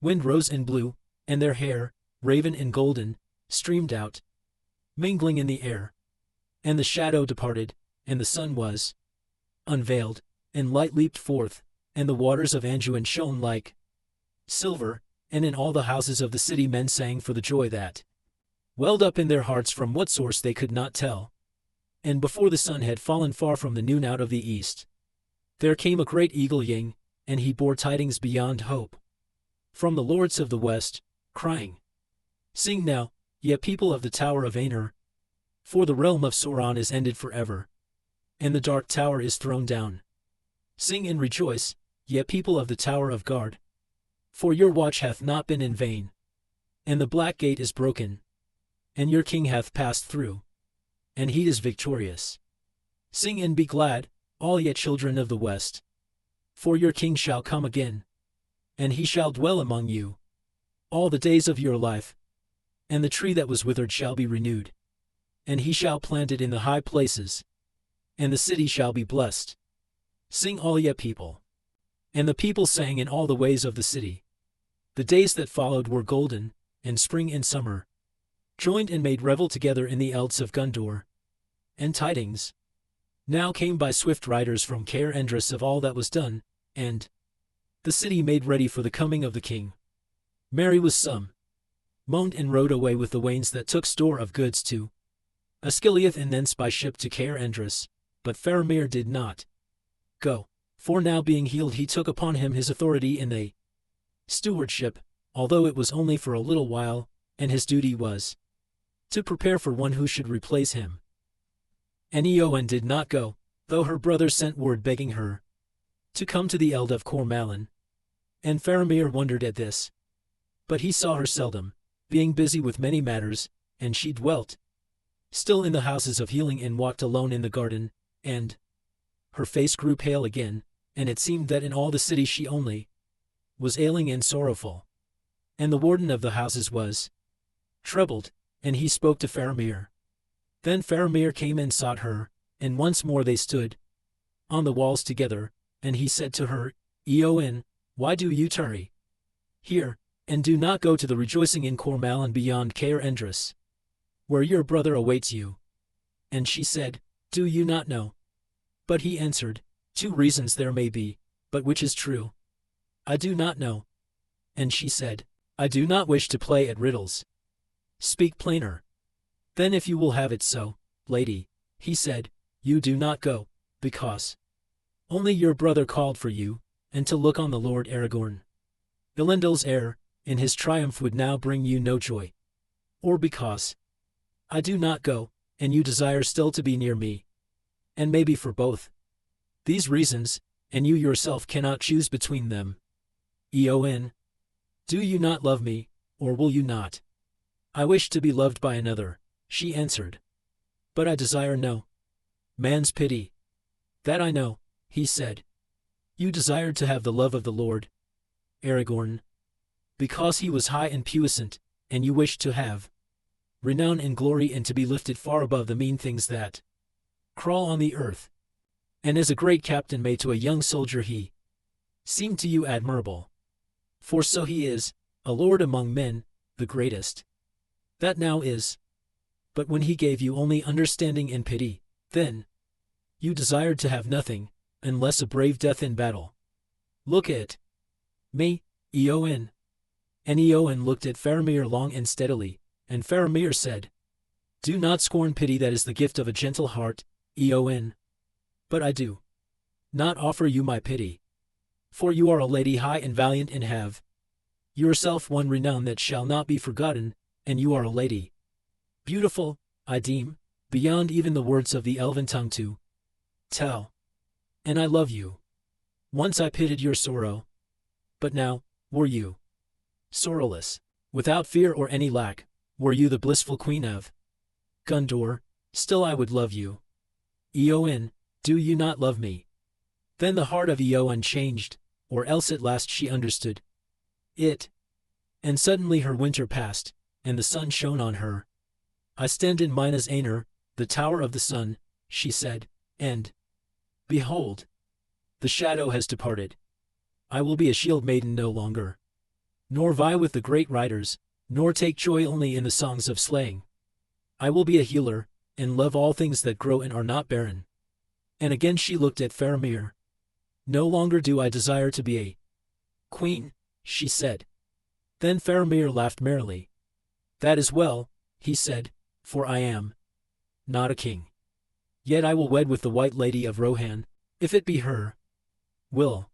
wind rose and blew, and their hair, raven and golden, streamed out, mingling in the air. And the shadow departed, and the sun was unveiled, and light leaped forth, and the waters of Anduin shone like silver, and in all the houses of the city men sang for the joy that welled up in their hearts from what source they could not tell. And before the sun had fallen far from the noon out of the east, there came a great eagle-ying, and he bore tidings beyond hope from the lords of the west, crying, Sing now, ye people of the tower of Aenir, for the realm of Sauron is ended forever, and the dark tower is thrown down. Sing and rejoice, ye people of the tower of Guard, for your watch hath not been in vain, and the black gate is broken, and your king hath passed through, and he is victorious. Sing and be glad, all ye children of the west, for your king shall come again, and he shall dwell among you all the days of your life, and the tree that was withered shall be renewed, and he shall plant it in the high places, and the city shall be blessed. Sing all ye people. And the people sang in all the ways of the city. The days that followed were golden, and spring and summer joined and made revel together in the Elds of Gondor. And tidings now came by swift riders from Caer Endrys of all that was done, and the city made ready for the coming of the king. Merry was some, moaned and rode away with the wains that took store of goods to Osgiliath and thence by ship to Caer Endrys, but Faramir did not go, for now being healed he took upon him his authority in the stewardship, although it was only for a little while, and his duty was to prepare for one who should replace him. And Eowyn did not go, though her brother sent word begging her to come to the Eld of Cormallen. And Faramir wondered at this. But he saw her seldom, being busy with many matters, and she dwelt still in the houses of healing and walked alone in the garden, and her face grew pale again, and it seemed that in all the city she only was ailing and sorrowful. And the warden of the houses was troubled, and he spoke to Faramir. Then Faramir came and sought her, and once more they stood on the walls together, and he said to her, Eowyn, why do you tarry here, and do not go to the rejoicing in Cormallen beyond Caer Endrys, where your brother awaits you? And she said, Do you not know? But he answered, 2 reasons there may be, but which is true? I do not know. And she said, I do not wish to play at riddles. Speak plainer. Then if you will have it so, lady, he said, you do not go, because only your brother called for you, and to look on the Lord Aragorn. Elendil's heir, in his triumph would now bring you no joy. Or because I do not go, and you desire still to be near me. And maybe for both these reasons, and you yourself cannot choose between them. Eowyn, do you not love me, or will you not? I wish to be loved by another, she answered. But I desire no man's pity. That I know, he said. You desired to have the love of the Lord Aragorn, because he was high and puissant, and you wished to have renown and glory and to be lifted far above the mean things that crawl on the earth. And as a great captain may to a young soldier he seemed to you admirable. For so he is, a lord among men, the greatest that now is. But when he gave you only understanding and pity, then you desired to have nothing, unless a brave death in battle. Look at me, Eowyn. And Eowyn looked at Faramir long and steadily, and Faramir said, Do not scorn pity, that is the gift of a gentle heart, Eowyn. But I do not offer you my pity. For you are a lady high and valiant, and have yourself won renown that shall not be forgotten, and you are a lady beautiful, I deem, beyond even the words of the elven tongue to tell. And I love you. Once I pitied your sorrow, but now, were you sorrowless, without fear or any lack, were you the blissful queen of Gondor, still I would love you. Eowyn, do you not love me? Then the heart of Eowyn changed, or else at last she understood it. And suddenly her winter passed, and the sun shone on her. I stand in Minas Aenir, the tower of the sun, she said, and behold, the shadow has departed. I will be a shield maiden no longer, nor vie with the great riders, nor take joy only in the songs of slaying. I will be a healer, and love all things that grow and are not barren. And again she looked at Faramir. No longer do I desire to be a queen, she said. Then Faramir laughed merrily. That is well, he said, for I am not a king. Yet I will wed with the White Lady of Rohan, if it be her will.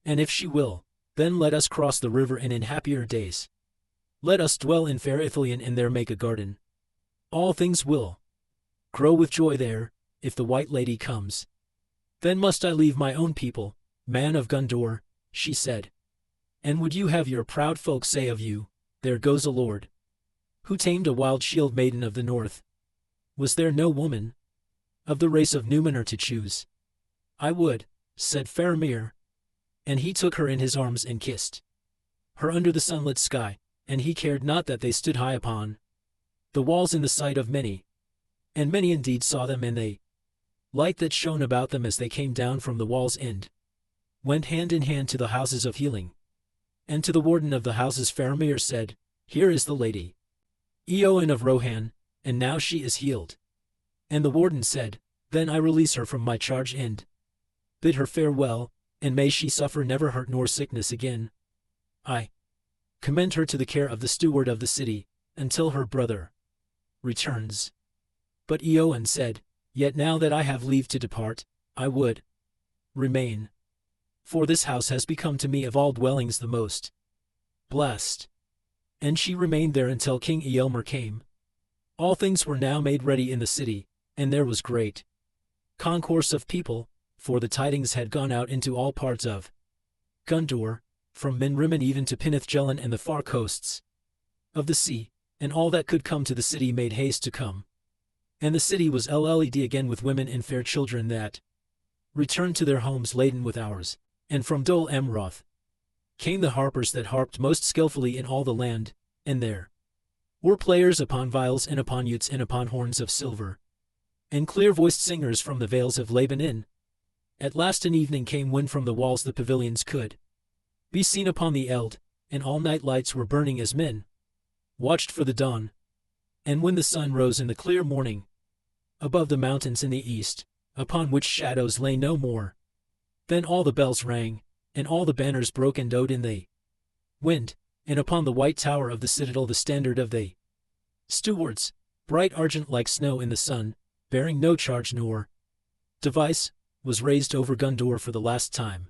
And if she will, then let us cross the river, and in happier days let us dwell in fair Ithilien and there make a garden. All things will grow with joy there, if the White Lady comes. Then must I leave my own people, man of Gondor, she said. And would you have your proud folk say of you, There goes a lord who tamed a wild shield maiden of the north? Was there no woman of the race of Númenor to choose? I would, said Faramir. And he took her in his arms and kissed her under the sunlit sky, and he cared not that they stood high upon the walls in the sight of many. And many indeed saw them, and they light that shone about them as they came down from the wall's end went hand in hand to the houses of healing. And to the warden of the houses Faramir said, Here is the lady Eowyn of Rohan, and now she is healed. And the warden said, Then I release her from my charge and bid her farewell, and may she suffer never hurt nor sickness again. I commend her to the care of the steward of the city, until her brother returns. But Eowyn said, Yet now that I have leave to depart, I would remain. For this house has become to me of all dwellings the most blessed. and she remained there until King Eomer came. All things were now made ready in the city, and there was great concourse of people, for the tidings had gone out into all parts of Gondor, from Minrimmon even to Pinith-Jelin and the far coasts of the sea, and all that could come to the city made haste to come. And the city was led again with women and fair children that returned to their homes laden with hours, and from Dol Amroth came the harpers that harped most skillfully in all the land, and there were players upon viols and upon lutes and upon horns of silver, and clear-voiced singers from the vales of Labanin. At last an evening came when from the walls the pavilions could be seen upon the eld, and all night lights were burning as men watched for the dawn. And when the sun rose in the clear morning, above the mountains in the east, upon which shadows lay no more, then all the bells rang, and all the banners broke and owed in the wind, and upon the white tower of the citadel the standard of the stewards, bright argent like snow in the sun, bearing no charge nor device, was raised over Gondor for the last time.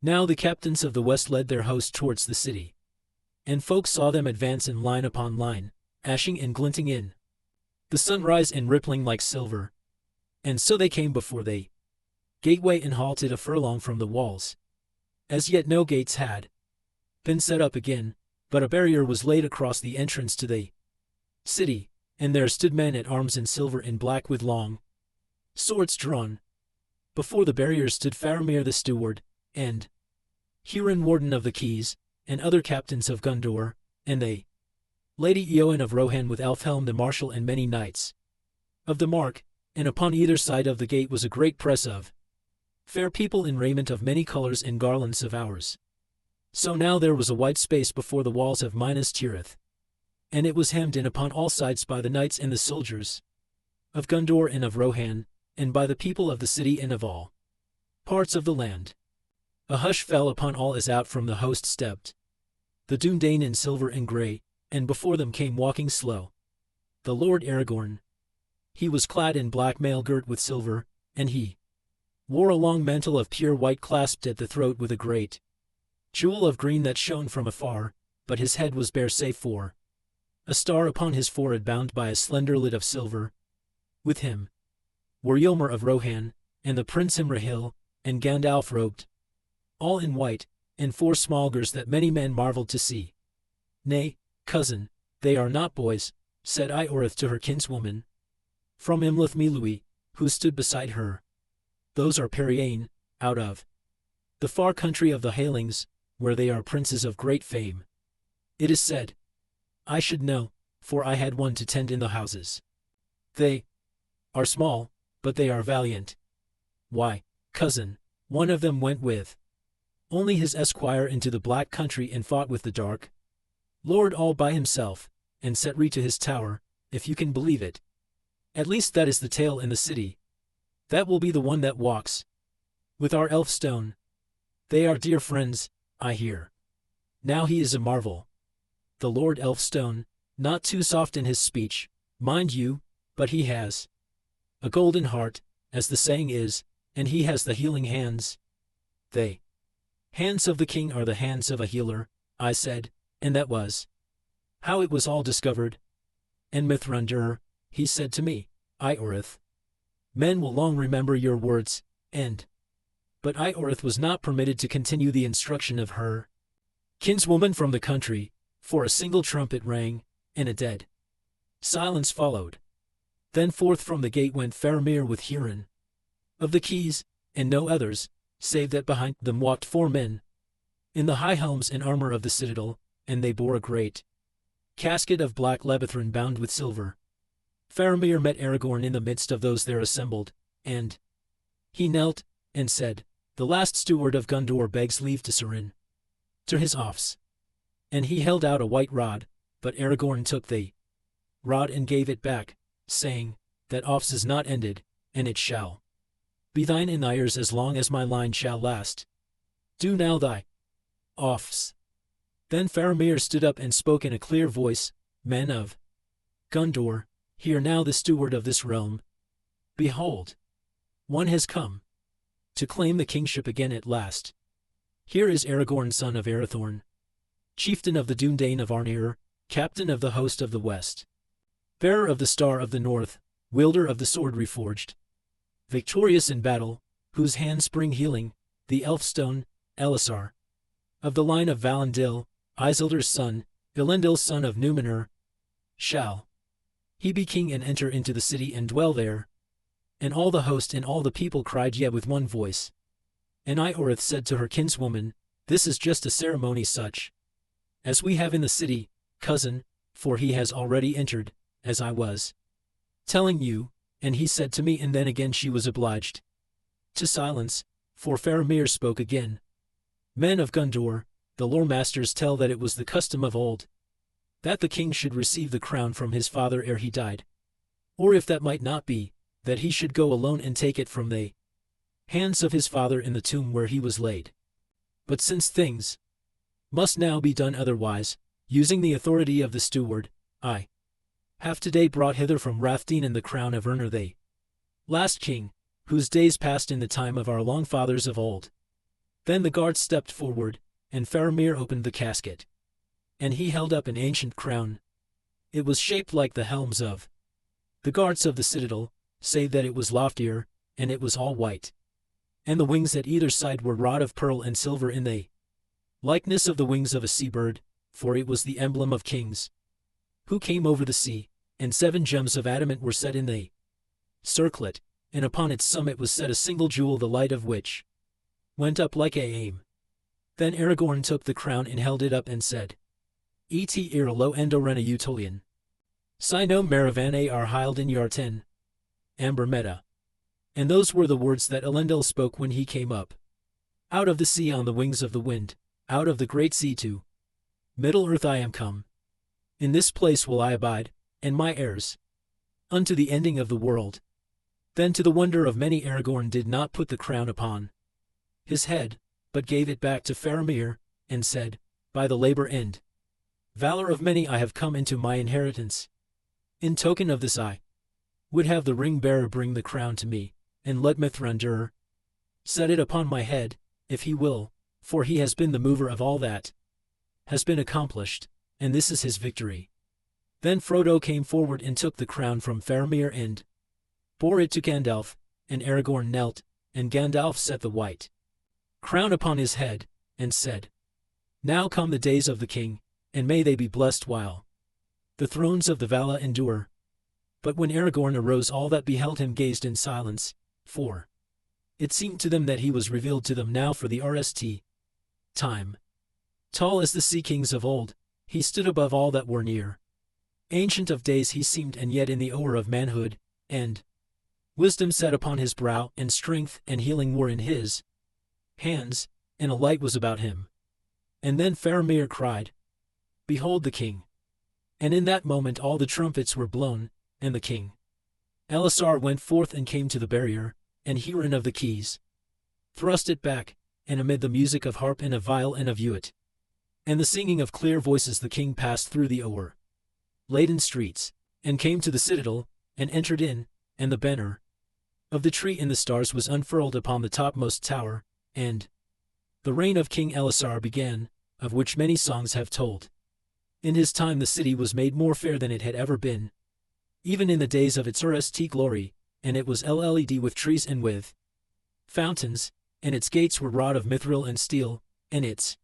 Now the captains of the west led their host towards the city, and folk saw them advance in line upon line, ashing and glinting in the sunrise and rippling like silver. And so they came before the gateway and halted a furlong from the walls. As yet no gates had been set up again, but a barrier was laid across the entrance to the city, and there stood men at arms in silver and black with long swords drawn. Before the barrier stood Faramir the steward, and Hurin warden of the keys, and other captains of Gondor, and they Lady Eowyn of Rohan with Elfhelm the marshal and many knights of the Mark, and upon either side of the gate was a great press of fair people in raiment of many colors and garlands of ours. So now there was a wide space before the walls of Minas Tirith, and it was hemmed in upon all sides by the knights and the soldiers of Gondor and of Rohan, and by the people of the city and of all parts of the land. A hush fell upon all as out from the host stepped the Dúnedain in silver and grey, and before them came walking slow the Lord Aragorn. He was clad in black mail girt with silver, and he wore a long mantle of pure white clasped at the throat with a great jewel of green that shone from afar, but his head was bare save for a star upon his forehead bound by a slender lid of silver. With him were Eomer of Rohan, and the Prince Imrahil, and Gandalf robed all in white, and 4 Smaugrs that many men marveled to see. Nay, cousin, they are not boys, said Ioreth to her kinswoman from Imlith Milui, who stood beside her. Those are Periain, out of the far country of the Halings, where they are princes of great fame. It is said, I should know, for I had one to tend in the houses. They are small, but they are valiant. Why, cousin, one of them went with only his esquire into the black country and fought with the dark Lord all by himself, and set re to his tower, if you can believe it. At least that is the tale in the city. That will be the one that walks with our elf stone. They are dear friends, I hear. Now he is a marvel. The Lord Elfstone, not too soft in his speech, mind you, but he has a golden heart, as the saying is, and he has the healing hands. The hands of the king are the hands of a healer, I said, and that was how it was all discovered. And Mithrandir, he said to me, Ioreth, men will long remember your words, and but Ioreth was not permitted to continue the instruction of her kinswoman from the country, for a single trumpet rang, and a dead silence followed. Then forth from the gate went Faramir with Hurin of the keys, and no others, save that behind them walked 4 men in the high helms and armor of the citadel, and they bore a great casket of black lebethrin bound with silver. Faramir met Aragorn in the midst of those there assembled, and he knelt, and said, The last steward of Gondor begs leave to surrender to his office. And he held out a white rod, but Aragorn took the rod and gave it back, saying, That office is not ended, and it shall be thine and theirs as long as my line shall last. Do now thy office. Then Faramir stood up and spoke in a clear voice, Men of Gondor, hear now the steward of this realm. Behold, one has come to claim the kingship again at last. Here is Aragorn son of Arathorn, chieftain of the Dúnedain of Arnir, captain of the host of the west, bearer of the star of the north, wielder of the sword reforged, victorious in battle, whose hands bring healing, the elf-stone, Elisar, of the line of Valendil, Isildur's son, Elendil's son of Numenor, shall he be king and enter into the city and dwell there. And all the host and all the people cried yea with one voice. And Ioreth said to her kinswoman, This is just a ceremony such as we have in the city, cousin, for he has already entered, as I was telling you. And he said to me, and then again she was obliged to silence, for Faramir spoke again. Men of Gondor, the lore masters tell that it was the custom of old, that the king should receive the crown from his father ere he died. Or if that might not be, that he should go alone and take it from the hands of his father in the tomb where he was laid. But since things must now be done otherwise, using the authority of the steward, I have today brought hither from Rathdin the crown of Urnur the last king, whose days passed in the time of our long fathers of old. Then the guards stepped forward, and Faramir opened the casket. And he held up an ancient crown. It was shaped like the helms of the guards of the citadel, save that it was loftier, and it was all white. And the wings at either side were wrought of pearl and silver in the likeness of the wings of a sea-bird, for it was the emblem of kings who came over the sea, and 7 gems of adamant were set in the circlet, and upon its summit was set a single jewel, the light of which went up like a aim. Then Aragorn took the crown and held it up and said, Et ira lo endorena Utolian. Sino Maravane ar Hildin Yarten. Amber Meta. And those were the words that Elendil spoke when he came up out of the sea on the wings of the wind, out of the great sea to Middle-earth I am come. In this place will I abide, and my heirs, unto the ending of the world. Then to the wonder of many Aragorn did not put the crown upon his head, but gave it back to Faramir, and said, By the labor and valor of many I have come into my inheritance. In token of this I would have the ring-bearer bring the crown to me, and let Mithrandir set it upon my head, if he will, for he has been the mover of all that has been accomplished, and this is his victory. Then Frodo came forward and took the crown from Faramir and bore it to Gandalf, and Aragorn knelt, and Gandalf set the white crown upon his head, and said, Now come the days of the king, and may they be blessed while the thrones of the Vala endure. But when Aragorn arose, all that beheld him gazed in silence, for it seemed to them that he was revealed to them now for the rst time. Tall as the sea kings of old, he stood above all that were near. Ancient of days he seemed, and yet in the hour of manhood, and wisdom sat upon his brow, and strength and healing were in his hands, and a light was about him. And then Faramir cried, Behold the king! And in that moment all the trumpets were blown, and the king Elisar went forth and came to the barrier, and Hurin of the keys thrust it back, and amid the music of harp and of viol and of ewitt, and the singing of clear voices, the king passed through the o'er-laden streets, and came to the citadel, and entered in, and the banner of the tree in the stars was unfurled upon the topmost tower, and the reign of King Elisar began, of which many songs have told. In his time the city was made more fair than it had ever been, even in the days of its rst glory, and it was led with trees and with fountains, and its gates were wrought of mithril and steel, and its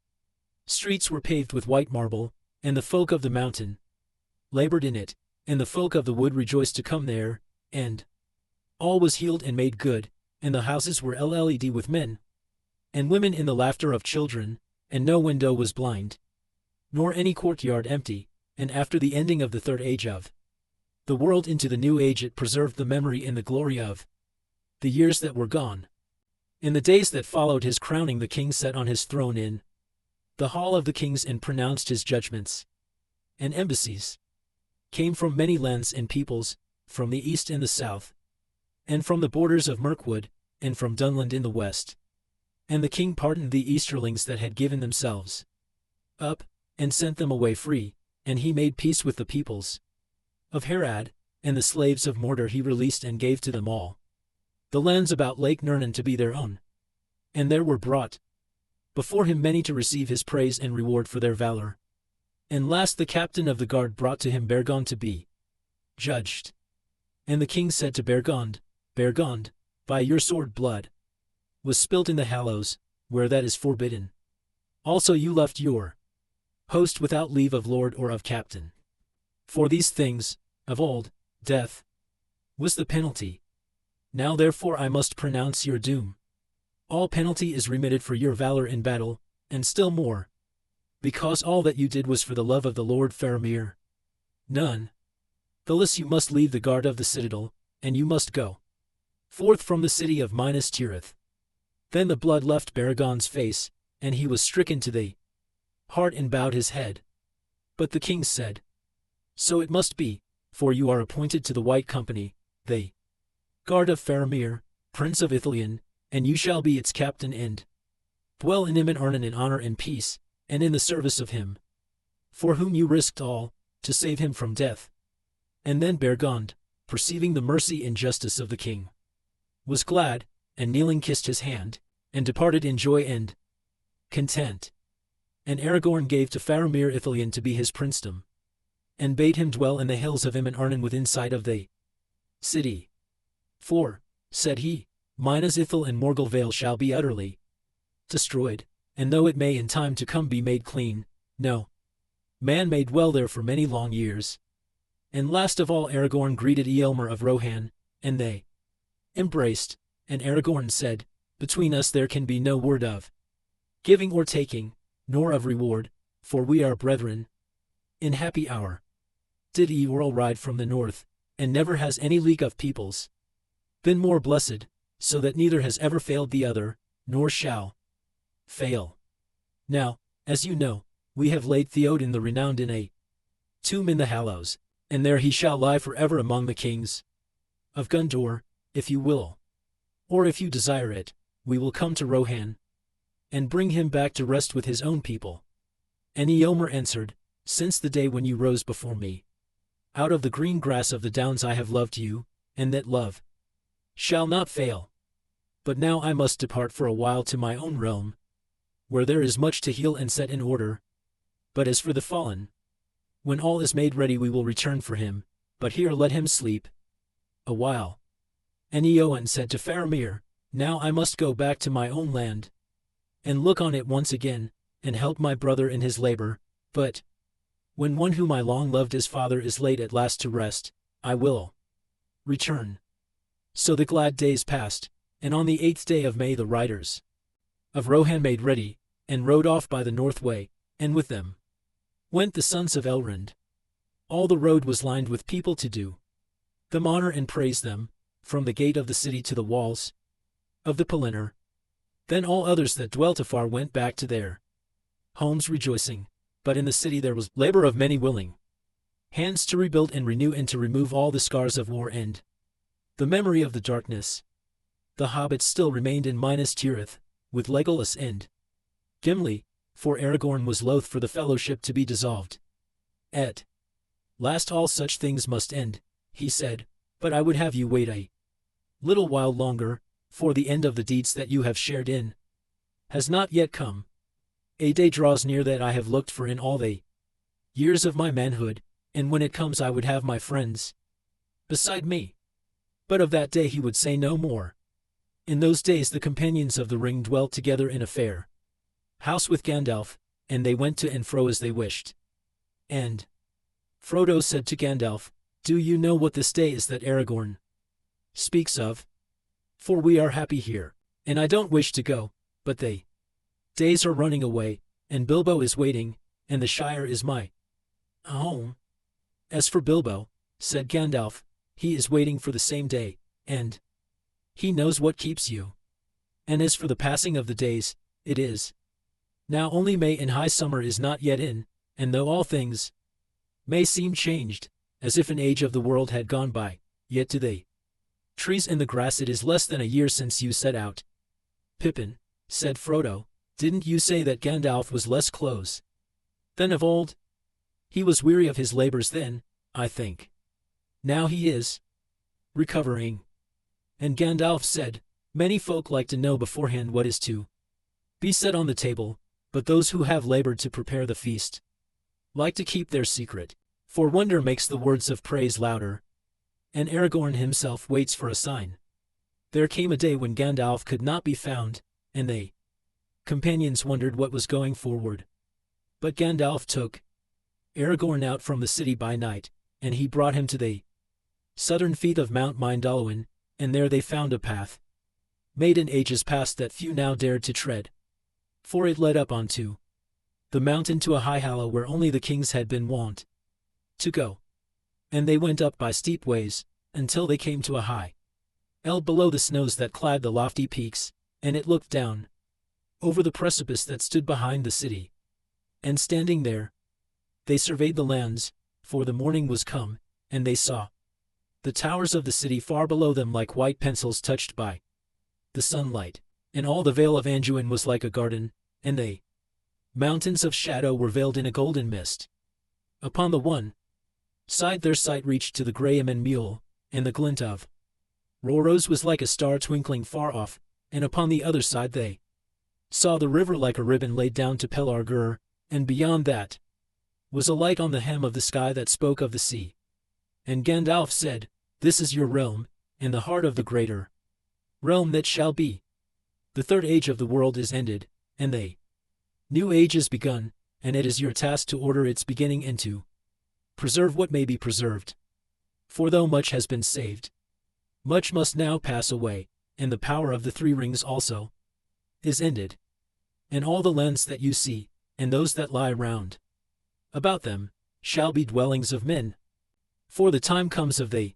streets were paved with white marble, and the folk of the mountain labored in it, and the folk of the wood rejoiced to come there, and all was healed and made good, and the houses were led with men and women in the laughter of children, and no window was blind, nor any courtyard empty, and after the ending of the third age of the world into the new age it preserved the memory and the glory of the years that were gone. In the days that followed his crowning the king sat on his throne in the hall of the kings and pronounced his judgments. And embassies came from many lands and peoples, from the east and the south, and from the borders of Mirkwood, and from Dunland in the west. And the king pardoned the Easterlings that had given themselves up, and sent them away free, and he made peace with the peoples of Harad, and the slaves of Mordor he released and gave to them all the lands about Lake Nirnan to be their own. And there were brought before him many to receive his praise and reward for their valor. And last the captain of the guard brought to him Bergond to be judged. And the king said to Bergond, Bergond, by your sword blood was spilt in the hallows, where that is forbidden. Also you left your host without leave of lord or of captain. For these things, of old, death was the penalty. Now therefore I must pronounce your doom. All penalty is remitted for your valor in battle, and still more, because all that you did was for the love of the Lord Faramir. None the less you must leave the guard of the citadel, and you must go forth from the city of Minas Tirith. Then the blood left Bergond's face, and he was stricken to the heart and bowed his head. But the king said, So it must be, for you are appointed to the White Company, the guard of Faramir, prince of Ithilien, and you shall be its captain and dwell in Immin Arnon in honor and peace, and in the service of him, for whom you risked all, to save him from death. And then Bergond, perceiving the mercy and justice of the king, was glad, and kneeling kissed his hand, and departed in joy and content. And Aragorn gave to Faramir Ithilien to be his princedom, and bade him dwell in the hills of Immin Arnon within sight of the city. For, said he, Minas Ithil and Morgul Vale shall be utterly destroyed, and though it may in time to come be made clean, no man may dwell there for many long years. And last of all Aragorn greeted Eomer of Rohan, and they embraced, and Aragorn said, Between us there can be no word of giving or taking, nor of reward, for we are brethren. In happy hour did Eorl ride from the north, and never has any league of peoples been more blessed, so that neither has ever failed the other, nor shall fail. Now, as you know, we have laid Theoden the Renowned in a tomb in the Hallows, and there he shall lie forever among the kings of Gondor, if you will. Or if you desire it, we will come to Rohan, and bring him back to rest with his own people. And Eomer answered, Since the day when you rose before me, out of the green grass of the downs I have loved you, and that love shall not fail. But now I must depart for a while to my own realm, where there is much to heal and set in order. But as for the fallen, when all is made ready we will return for him, but here let him sleep a while. And Eoin said to Faramir, Now I must go back to my own land, and look on it once again, and help my brother in his labor, but when one whom I long loved as father is laid at last to rest, I will return. So the glad days passed, and on the 8th day of May the riders of Rohan made ready, and rode off by the north way, and with them went the sons of Elrond. All the road was lined with people to do them honor and praise them, from the gate of the city to the walls of the Pelennor. Then all others that dwelt afar went back to their homes rejoicing, but in the city there was labor of many willing hands to rebuild and renew and to remove all the scars of war and the memory of the darkness. The hobbits still remained in Minas Tirith, with Legolas and Gimli, for Aragorn was loath for the fellowship to be dissolved. At last all such things must end, he said, but I would have you wait a little while longer, for the end of the deeds that you have shared in has not yet come. A day draws near that I have looked for in all the years of my manhood, and when it comes I would have my friends beside me. But of that day he would say no more. In those days the companions of the ring dwelt together in a fair house with Gandalf, and they went to and fro as they wished. And Frodo said to Gandalf, Do you know what this day is that Aragorn speaks of? For we are happy here, and I don't wish to go, but the days are running away, and Bilbo is waiting, and the Shire is my home. As for Bilbo, said Gandalf, he is waiting for the same day, and he knows what keeps you. And as for the passing of the days, it is now only May, and high summer is not yet in, and though all things may seem changed, as if an age of the world had gone by, yet to the trees and the grass it is less than a year since you set out. Pippin, said Frodo, didn't you say that Gandalf was less close than of old? He was weary of his labors then, I think. Now he is recovering. And Gandalf said, Many folk like to know beforehand what is to be set on the table, but those who have labored to prepare the feast like to keep their secret, for wonder makes the words of praise louder, and Aragorn himself waits for a sign. There came a day when Gandalf could not be found, and they, companions, wondered what was going forward. But Gandalf took Aragorn out from the city by night, and he brought him to the southern feet of Mount Mindalluin, and there they found a path, made in ages past that few now dared to tread, for it led up onto the mountain to a high hollow where only the kings had been wont to go. And they went up by steep ways, until they came to a high ell below the snows that clad the lofty peaks, and it looked down over the precipice that stood behind the city. And standing there, they surveyed the lands, for the morning was come, and they saw the towers of the city far below them like white pencils touched by the sunlight, and all the vale of Anduin was like a garden, and the mountains of shadow were veiled in a golden mist. Upon the one side their sight reached to the grey Emyn Muil, and the glint of Rhoros was like a star twinkling far off, and upon the other side they saw the river like a ribbon laid down to Pelar Gur, and beyond that was a light on the hem of the sky that spoke of the sea. And Gandalf said, "This is your realm, in the heart of the greater realm that shall be. The third age of the world is ended, and the new age is begun, and it is your task to order its beginning and to preserve what may be preserved. For though much has been saved, much must now pass away, and the power of the three rings also is ended. And all the lands that you see, and those that lie round about them, shall be dwellings of men. For the time comes of the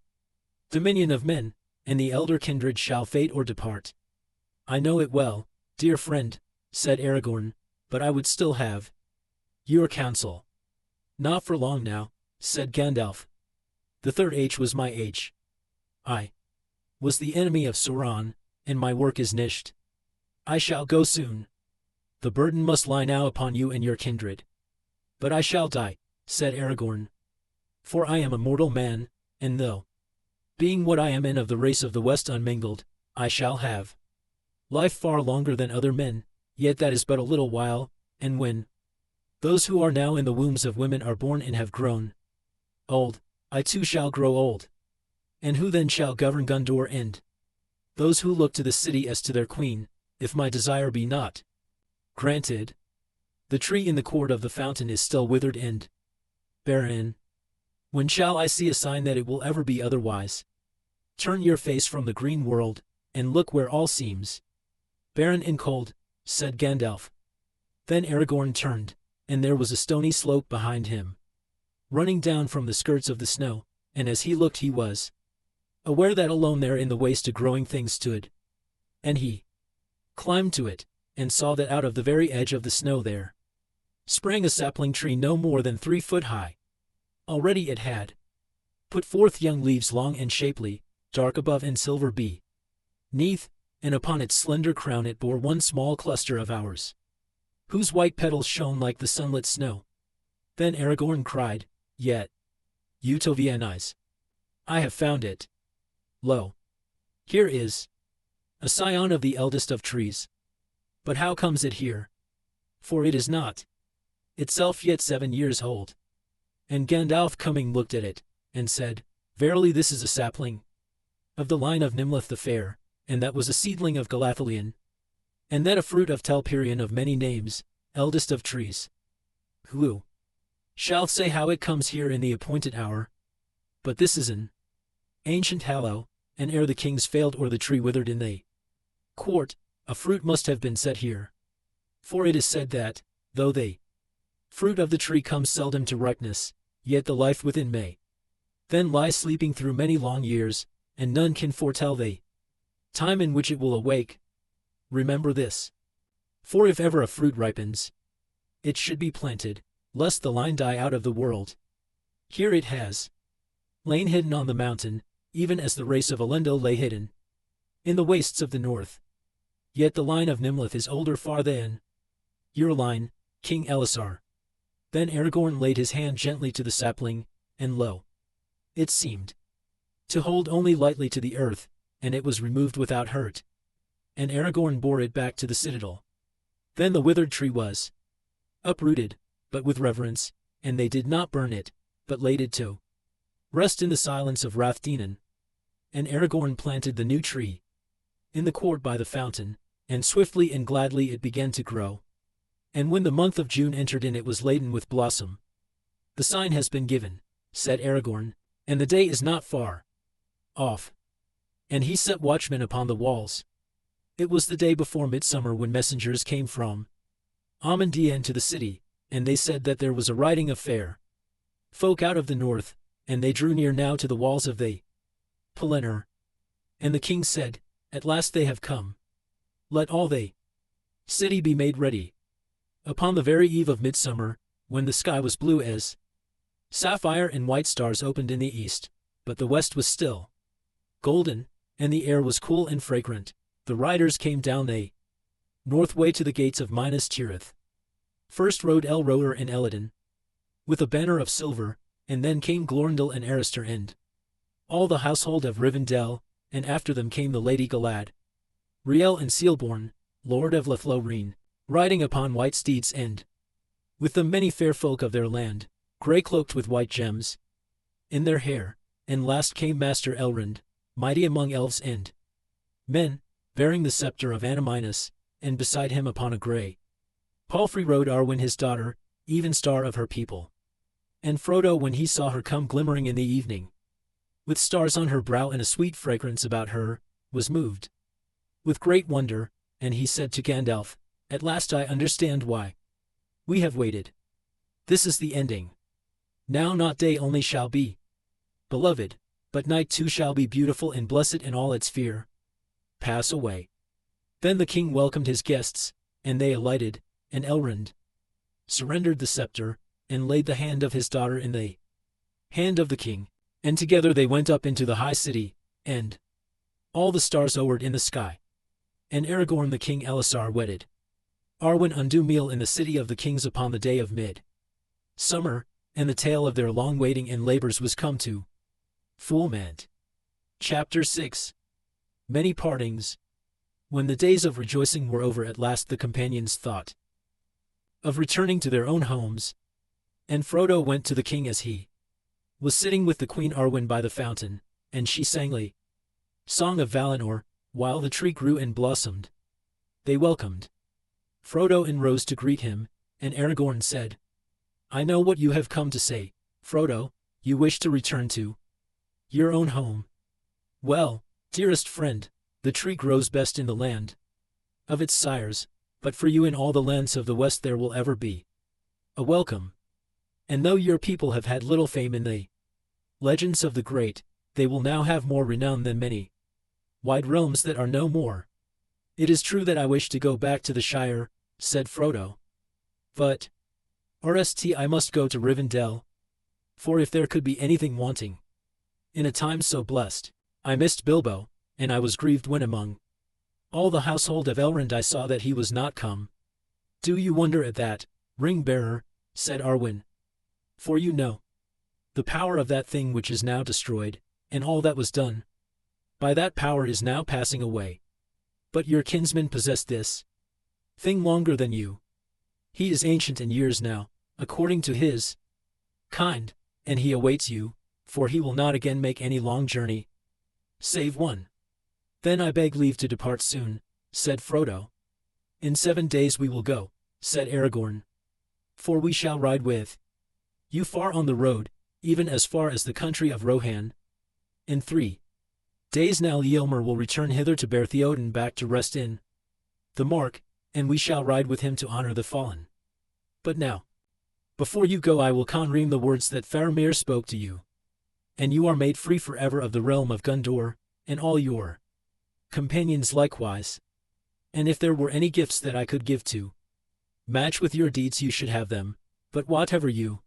dominion of men, and the elder kindred shall fade or depart." "I know it well, dear friend," said Aragorn, "but I would still have your counsel." "Not for long now," said Gandalf. "The third age was my age. I was the enemy of Sauron, and my work is nished. I shall go soon. The burden must lie now upon you and your kindred." "But I shall die," said Aragorn, "for I am a mortal man, and though, being what I am and of the race of the West unmingled, I shall have life far longer than other men, yet that is but a little while, and when those who are now in the wombs of women are born and have grown old, I too shall grow old. And who then shall govern Gondor and those who look to the city as to their queen, if my desire be not granted? The tree in the court of the fountain is still withered and barren. When shall I see a sign that it will ever be otherwise? Turn your face from the green world, and look where all seems barren and cold," said Gandalf. Then Aragorn turned, and there was a stony slope behind him, running down from the skirts of the snow, and as he looked he was aware that alone there in the waste a growing thing stood. And he climbed to it, and saw that out of the very edge of the snow there sprang a sapling tree no more than 3 foot high. Already it had put forth young leaves long and shapely, dark above and silver beneath, and upon its slender crown it bore one small cluster of flowers, whose white petals shone like the sunlit snow. Then Aragorn cried, "Yet, Utovianize, I have found it. Lo, here is a scion of the eldest of trees. But how comes it here? For it is not itself yet 7 years old." And Gandalf coming looked at it, and said, "Verily this is a sapling of the line of Nimlith the Fair, and that was a seedling of Galathalion, and that a fruit of Telperion of many names, eldest of trees. Who shall say how it comes here in the appointed hour? But this is an ancient hallow, and ere the kings failed or the tree withered in the court, a fruit must have been set here. For it is said that, though the fruit of the tree comes seldom to ripeness, yet the life within may then lie sleeping through many long years, and none can foretell the time in which it will awake. Remember this. For if ever a fruit ripens, it should be planted, lest the line die out of the world. Here it has lain hidden on the mountain, even as the race of Elendil lay hidden in the wastes of the north. Yet the line of Nimlith is older far than your line, King Elisar." Then Aragorn laid his hand gently to the sapling, and lo, it seemed to hold only lightly to the earth, and it was removed without hurt. And Aragorn bore it back to the citadel. Then the withered tree was uprooted, but with reverence and they did not burn it, but laid it to rest in the silence of Rathdenan. And Aragorn planted the new tree in the court by the fountain, and swiftly and gladly it began to grow. And when the month of June entered in, it was laden with blossom. "The sign has been given," said Aragorn, "and the day is not far off." And he set watchmen upon the walls. It was the day before midsummer when messengers came from Amandian to the city, and they said that there was a riding of fair folk out of the north, and they drew near now to the walls of the Pelennor. And the king said, "At last they have come. Let all the city be made ready." Upon the very eve of midsummer, when the sky was blue as sapphire and white stars opened in the east, but the west was still golden, and the air was cool and fragrant, the riders came down the north way to the gates of Minas Tirith. First rode Elroder and Elladan, with a banner of silver, and then came Glorindel and Arister and all the household of Rivendell, and after them came the Lady Galad, Riel and Sealborn, lord of Lothlorien, riding upon white steeds, and with them many fair folk of their land, grey-cloaked with white gems in their hair. And last came Master Elrond, mighty among elves and men, bearing the scepter of Anaminas, and beside him upon a grey palfrey rode Arwen his daughter, even star of her people. And Frodo, when he saw her come glimmering in the evening, with stars on her brow and a sweet fragrance about her, was moved with great wonder, and he said to Gandalf, "At last I understand why we have waited. This is the ending. Now not day only shall be beloved, but night too shall be beautiful and blessed, and all its fear pass away." Then the king welcomed his guests, and they alighted, and Elrond surrendered the scepter, and laid the hand of his daughter in the hand of the king, and together they went up into the high city, and all the stars lowered in the sky. And Aragorn the king Elisar wedded Arwen Undumil in the city of the kings upon the day of mid-summer, and the tale of their long waiting and labors was come to fulfillment. Chapter 6. Many partings. When the days of rejoicing were over, at last the companions thought of returning to their own homes, and Frodo went to the king as he was sitting with the Queen Arwen by the fountain, and she sang a song of Valinor, while the tree grew and blossomed. They welcomed Frodo and rose to greet him, and Aragorn said, "I know what you have come to say, Frodo. You wish to return to your own home. Well, dearest friend, the tree grows best in the land of its sires, but for you in all the lands of the west there will ever be a welcome. And though your people have had little fame in the legends of the great, they will now have more renown than many wide realms that are no more." "It is true that I wish to go back to the Shire," said Frodo. "But I must go to Rivendell. For if there could be anything wanting in a time so blessed, I missed Bilbo, and I was grieved when among all the household of Elrond I saw that he was not come." "Do you wonder at that, ring-bearer?" said Arwen. "For you know the power of that thing which is now destroyed, and all that was done by that power is now passing away. But your kinsman possessed this thing longer than you. He is ancient in years now, according to his kind, and he awaits you, for he will not again make any long journey, save one." "Then I beg leave to depart soon," said Frodo. "In 7 days we will go," said Aragorn, "for we shall ride with you far on the road, even as far as the country of Rohan. In 3 days now Eomer will return hither to bear Theoden back to rest in the Mark, and we shall ride with him to honor the fallen. But now, before you go, I will conream the words that Faramir spoke to you, and you are made free forever of the realm of Gondor, and all your companions likewise. And if there were any gifts that I could give to match with your deeds, you should have them, but whatever you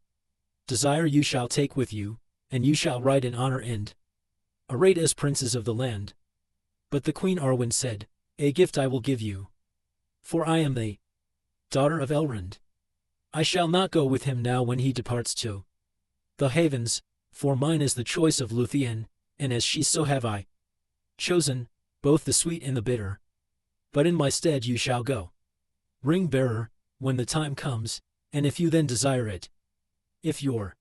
desire you shall take with you, and you shall ride in honor and arrayed as princes of the land." But the Queen Arwen said, "A gift I will give you, for I am the daughter of Elrond. I shall not go with him now when he departs to the havens, for mine is the choice of Luthien, and as she so have I chosen both the sweet and the bitter. But in my stead you shall go, ring-bearer, when the time comes, and if you then desire it, If your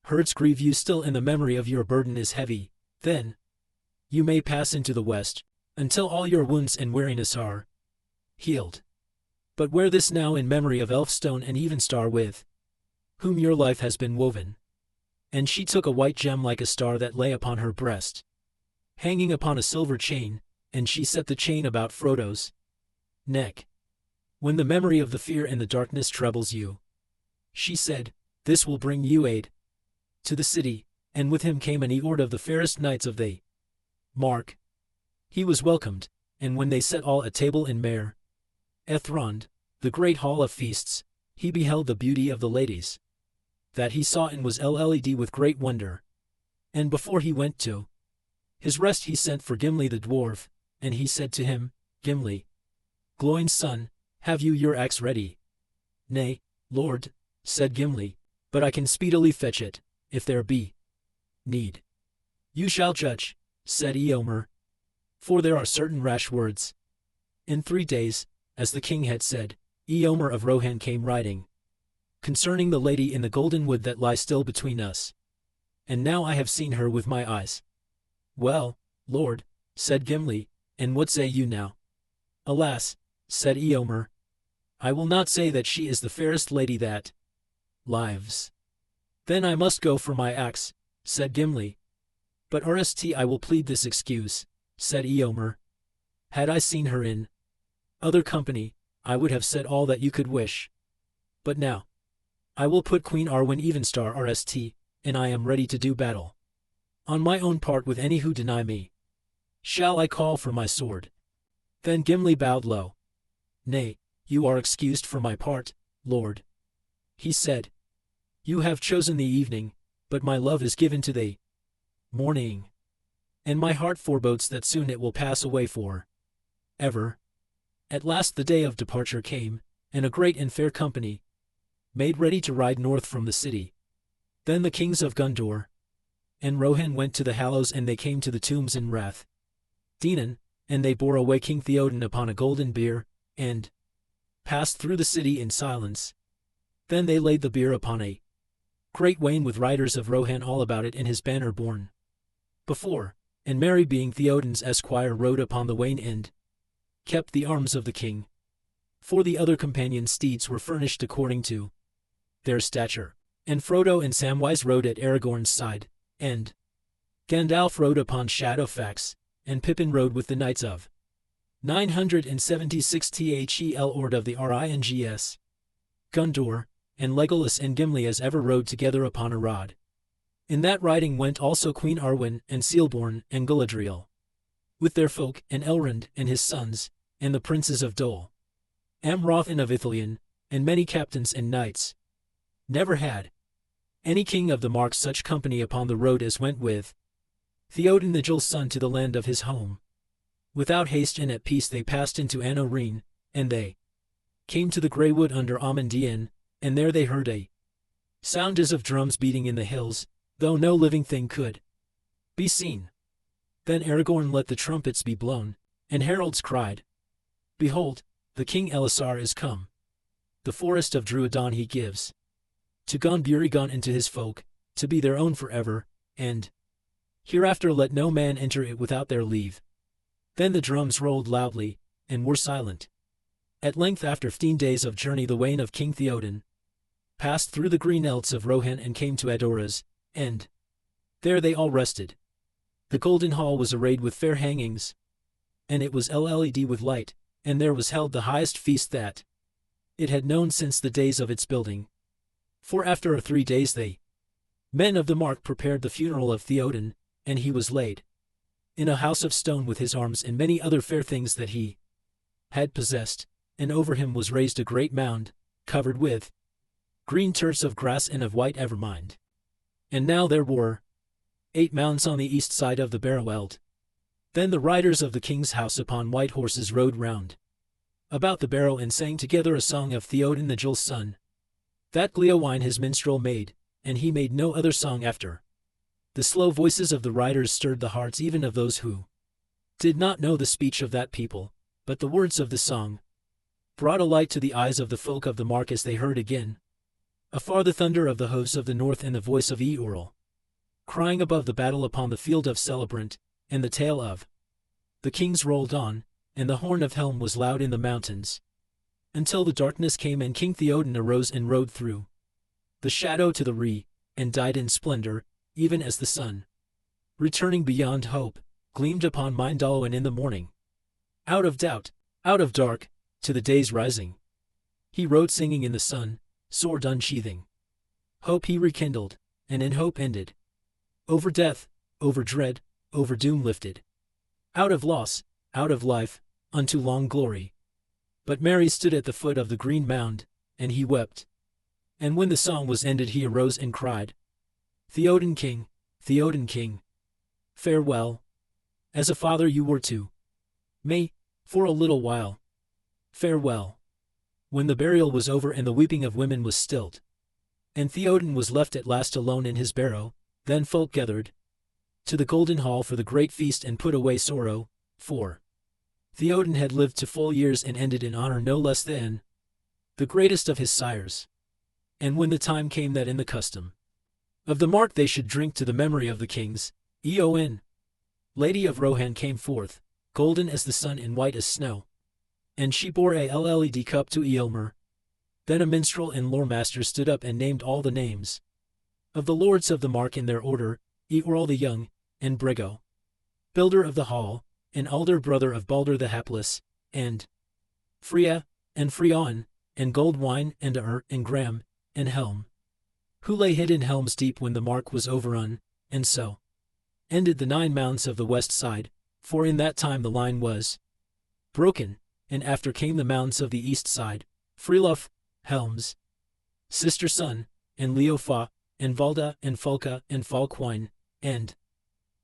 herds grieve you still and the memory of your burden is heavy, then you may pass into the west, until all your wounds and weariness are healed. But wear this now in memory of Elfstone and Evenstar with whom your life has been woven. And she took a white gem like a star that lay upon her breast, hanging upon a silver chain, and she set the chain about Frodo's neck. When the memory of the fear and the darkness troubles you, she said, this will bring you aid to the city, and with him came an Eord of the fairest knights of the Mark. He was welcomed, and when they set all at table in Mer Ethrond, the great hall of feasts, he beheld the beauty of the ladies that he saw and was led with great wonder. And before he went to his rest he sent for Gimli the dwarf, and he said to him, Gimli, Gloin's son, have you your axe ready? Nay, lord, said Gimli, but I can speedily fetch it, if there be need. You shall judge, said Eomer, for there are certain rash words. In 3 days, as the king had said, Eomer of Rohan came riding, concerning the lady in the golden wood that lies still between us. And now I have seen her with my eyes. Well, lord, said Gimli, and what say you now? Alas, said Eomer, I will not say that she is the fairest lady that lives. Then I must go for my axe, said Gimli. But RST I will plead this excuse, said Eomer. Had I seen her in other company, I would have said all that you could wish. But now I will put Queen Arwen Evenstar RST, and I am ready to do battle on my own part with any who deny me. Shall I call for my sword? Then Gimli bowed low. Nay, you are excused for my part, lord. He said, you have chosen the evening, but my love is given to the morning, and my heart forebodes that soon it will pass away for ever. At last the day of departure came, and a great and fair company made ready to ride north from the city. Then the kings of Gondor and Rohan went to the Hallows, and they came to the tombs in Rath Dinan, and they bore away King Theoden upon a golden bier, and passed through the city in silence. Then they laid the bier upon a great wain with riders of Rohan all about it, and his banner borne before, and Merry being Theoden's esquire rode upon the wain and kept the arms of the king. For the other companion steeds were furnished according to their stature, and Frodo and Samwise rode at Aragorn's side, and Gandalf rode upon Shadowfax, and Pippin rode with the knights of 976 Thel Ord of the Rings, Gondor, and Legolas and Gimli as ever rode together upon a rod. In that riding went also Queen Arwen and Ceolborn and Galadriel, with their folk, and Elrond and his sons, and the princes of Dol, Amroth and of Ithilien, and many captains and knights. Never had any king of the Mark such company upon the road as went with Theoden the Jewel's son to the land of his home. Without haste and at peace they passed into An Oren, and they came to the grey wood under Amandian, and there they heard a sound as of drums beating in the hills, though no living thing could be seen. Then Aragorn let the trumpets be blown, and heralds cried, Behold, the King Elisar is come. The forest of Druadan he gives to Gon-Burigon and to his folk, to be their own forever, and hereafter let no man enter it without their leave. Then the drums rolled loudly, and were silent. At length after 15 days of journey the wain of King Theoden passed through the green elts of Rohan and came to Adoras, and there they all rested. The golden hall was arrayed with fair hangings, and it was led with light, and there was held the highest feast that it had known since the days of its building. For after 3 days they men of the Mark prepared the funeral of Theoden, and he was laid in a house of stone with his arms and many other fair things that he had possessed, and over him was raised a great mound, covered with green turfs of grass and of white evermind. And now there were 8 mounds on the east side of the Barrow-eld. Then the riders of the king's house upon white horses rode round about the barrow and sang together a song of Theoden the Jewel's son, that Gleowine his minstrel made, and he made no other song after. The slow voices of the riders stirred the hearts even of those who did not know the speech of that people, but the words of the song brought a light to the eyes of the folk of the Mark as they heard again Afar the thunder of the hosts of the north and the voice of Eorl, crying above the battle upon the field of Celebrant, and the tale of the kings rolled on, and the horn of Helm was loud in the mountains, until the darkness came and King Theoden arose and rode through the shadow to the Ree, and died in splendor, even as the sun, returning beyond hope, gleamed upon Mindallowan in the morning. Out of doubt, out of dark, to the day's rising, he rode singing in the sun, sword unsheathing. Hope he rekindled, and in hope ended. Over death, over dread, over doom lifted. Out of loss, out of life, unto long glory. But Mary stood at the foot of the green mound, and he wept. And when the song was ended he arose and cried, Theoden King, farewell. As a father you were to me, for a little while. Farewell. When the burial was over and the weeping of women was stilled, and Theoden was left at last alone in his barrow, then folk gathered to the golden hall for the great feast and put away sorrow, for Theoden had lived to full years and ended in honor no less than the greatest of his sires. And when the time came that in the custom of the mark they should drink to the memory of the kings, Eowyn, Lady of Rohan, came forth, golden as the sun and white as snow, and she bore a LLED cup to Eomer. Then a minstrel and lore-master stood up and named all the names of the lords of the mark in their order, Eorl the young, and Brego, builder of the hall, and elder brother of Balder the hapless, and Freya, and Freon, and Goldwine, and and Gram, and Helm, who lay hid in Helm's Deep when the mark was overrun, and so ended the 9 mounds of the west side, for in that time the line was broken, and after came the mounds of the east side, Freelof, Helm's sister son, and Leofa, and Valda, and Falka, and Falkwine, and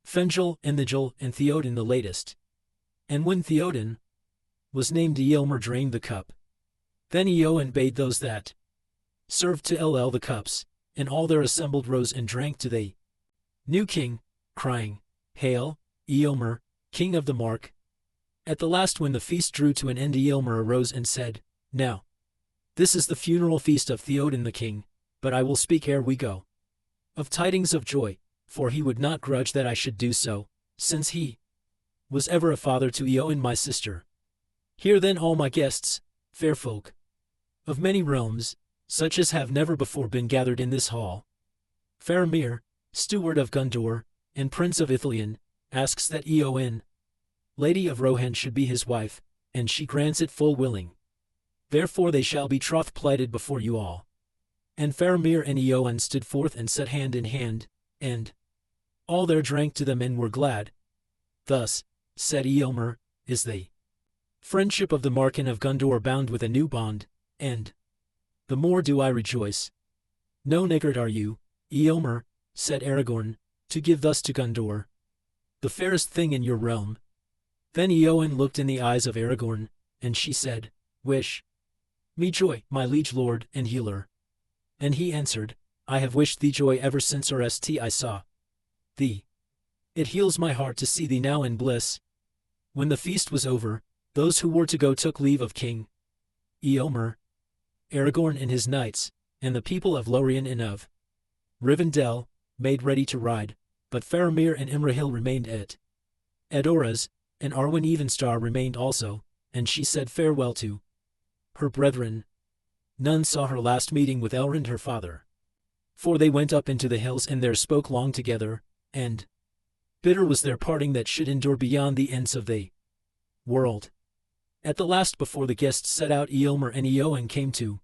Fengel, and Thigel, and Theoden the latest. And when Theoden was named, Eomer drained the cup. Then Eowyn bade those that served to LL the cups, and all their assembled rose and drank to the new king, crying, Hail, Eomer, king of the mark. At the last when the feast drew to an end, Eomer arose and said, Now, this is the funeral feast of Theoden the king, but I will speak ere we go of tidings of joy, for he would not grudge that I should do so, since he was ever a father to Eowyn my sister. Hear then all my guests, fair folk, of many realms, such as have never before been gathered in this hall. Faramir, steward of Gondor, and prince of Ithilien, asks that Eowyn, Lady of Rohan, should be his wife, and she grants it full willing. Therefore they shall be troth plighted before you all. And Faramir and Eowyn stood forth and set hand in hand, and all there drank to them and were glad. Thus, said Eomer, is the friendship of the Markin of Gondor bound with a new bond, and the more do I rejoice. No niggard are you, Eomer, said Aragorn, to give thus to Gondor the fairest thing in your realm. Then Eowyn looked in the eyes of Aragorn, and she said, Wish me joy, my liege lord and healer. And he answered, I have wished thee joy ever since I saw thee. It heals my heart to see thee now in bliss. When the feast was over, those who were to go took leave of King Eomer, Aragorn and his knights, and the people of Lorien and of Rivendell, made ready to ride, but Faramir and Imrahil remained at Edoras, and Arwen Evenstar remained also, and she said farewell to her brethren. None saw her last meeting with Elrond her father, for they went up into the hills and there spoke long together, and bitter was their parting that should endure beyond the ends of the world. At the last before the guests set out, Eomer and Eowyn came to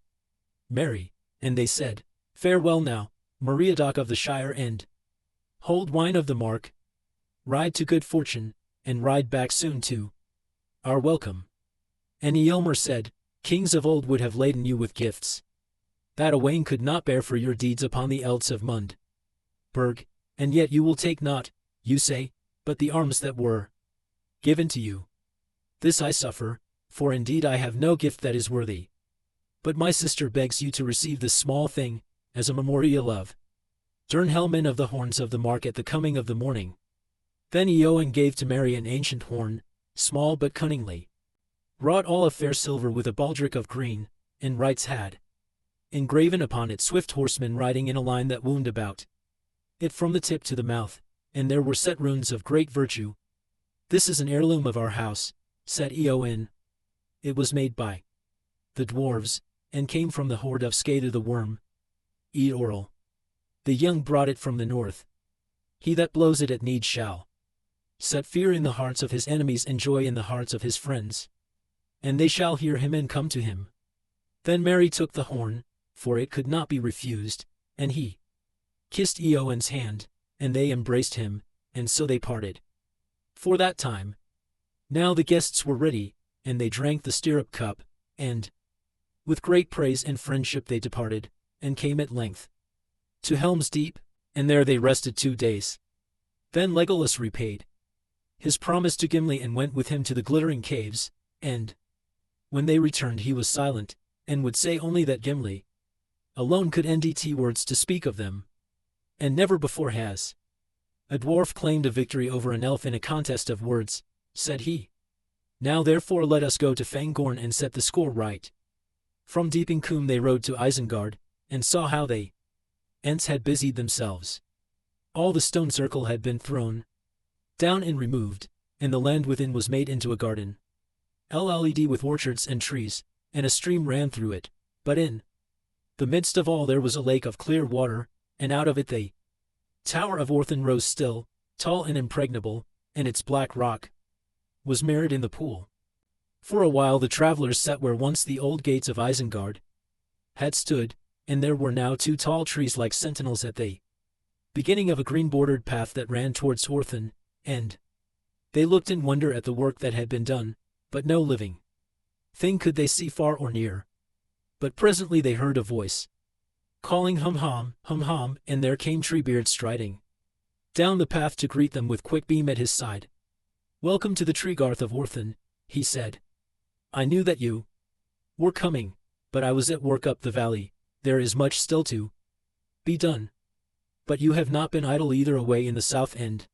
Mary, and they said, Farewell now, Meriadoc of the Shire, and hold wine of the mark. Ride to good fortune, and ride back soon to our welcome. And Eomer said, Kings of old would have laden you with gifts that Owain could not bear for your deeds upon the Elds of Mund Burg, and yet you will take not, you say, but the arms that were given to you. This I suffer, for indeed I have no gift that is worthy. But my sister begs you to receive this small thing, as a memorial of Durnhelm of the horns of the mark at the coming of the morning. Then Eowyn gave to Mary an ancient horn, small but cunningly wrought all of fair silver with a baldric of green, and rights had engraven upon it swift horsemen riding in a line that wound about it from the tip to the mouth, and there were set runes of great virtue. "This is an heirloom of our house," said Eowyn. "It was made by the dwarves, and came from the hoard of Skada the worm. Eorl the young brought it from the north. He that blows it at need shall set fear in the hearts of his enemies and joy in the hearts of his friends. And they shall hear him and come to him." Then Merry took the horn, for it could not be refused, and he kissed Eowyn's hand, and they embraced him, and so they parted for that time. Now the guests were ready, and they drank the stirrup cup, and with great praise and friendship they departed, and came at length to Helm's Deep, and there they rested 2 days. Then Legolas repaid his promise to Gimli and went with him to the glittering caves, and when they returned he was silent, and would say only that Gimli alone could NDT words to speak of them, and never before has a dwarf claimed a victory over an elf in a contest of words, said he. "Now therefore let us go to Fangorn and set the score right." From Deeping Combe they rode to Isengard, and saw how they Ents had busied themselves. All the stone circle had been thrown down and removed, and the land within was made into a garden, LED with orchards and trees, and a stream ran through it, but in the midst of all there was a lake of clear water, and out of it the Tower of Orthan rose still, tall and impregnable, and its black rock was mirrored in the pool. For a while the travelers sat where once the old gates of Isengard had stood, and there were now 2 tall trees like sentinels at the beginning of a green-bordered path that ran towards Orthan, and they looked in wonder at the work that had been done, but no living thing could they see far or near. But presently they heard a voice calling hum hum, and there came Treebeard striding down the path to greet them with Quickbeam at his side. "Welcome to the Treegarth of Orthan," he said. "I knew that you were coming, but I was at work up the valley. There is much still to be done. But you have not been idle either away in the south end.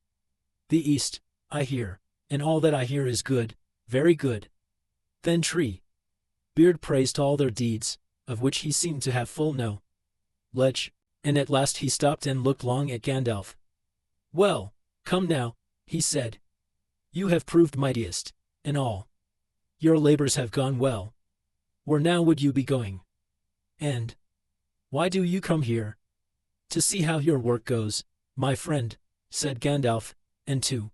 The east, I hear, and all that I hear is good, very good." Then Treebeard praised all their deeds, of which he seemed to have full knowledge, and at last he stopped and looked long at Gandalf. "Well, come now," he said. "You have proved mightiest, and all your labors have gone well. Where now would you be going? And why do you come here?" "To see how your work goes, my friend," said Gandalf, "and to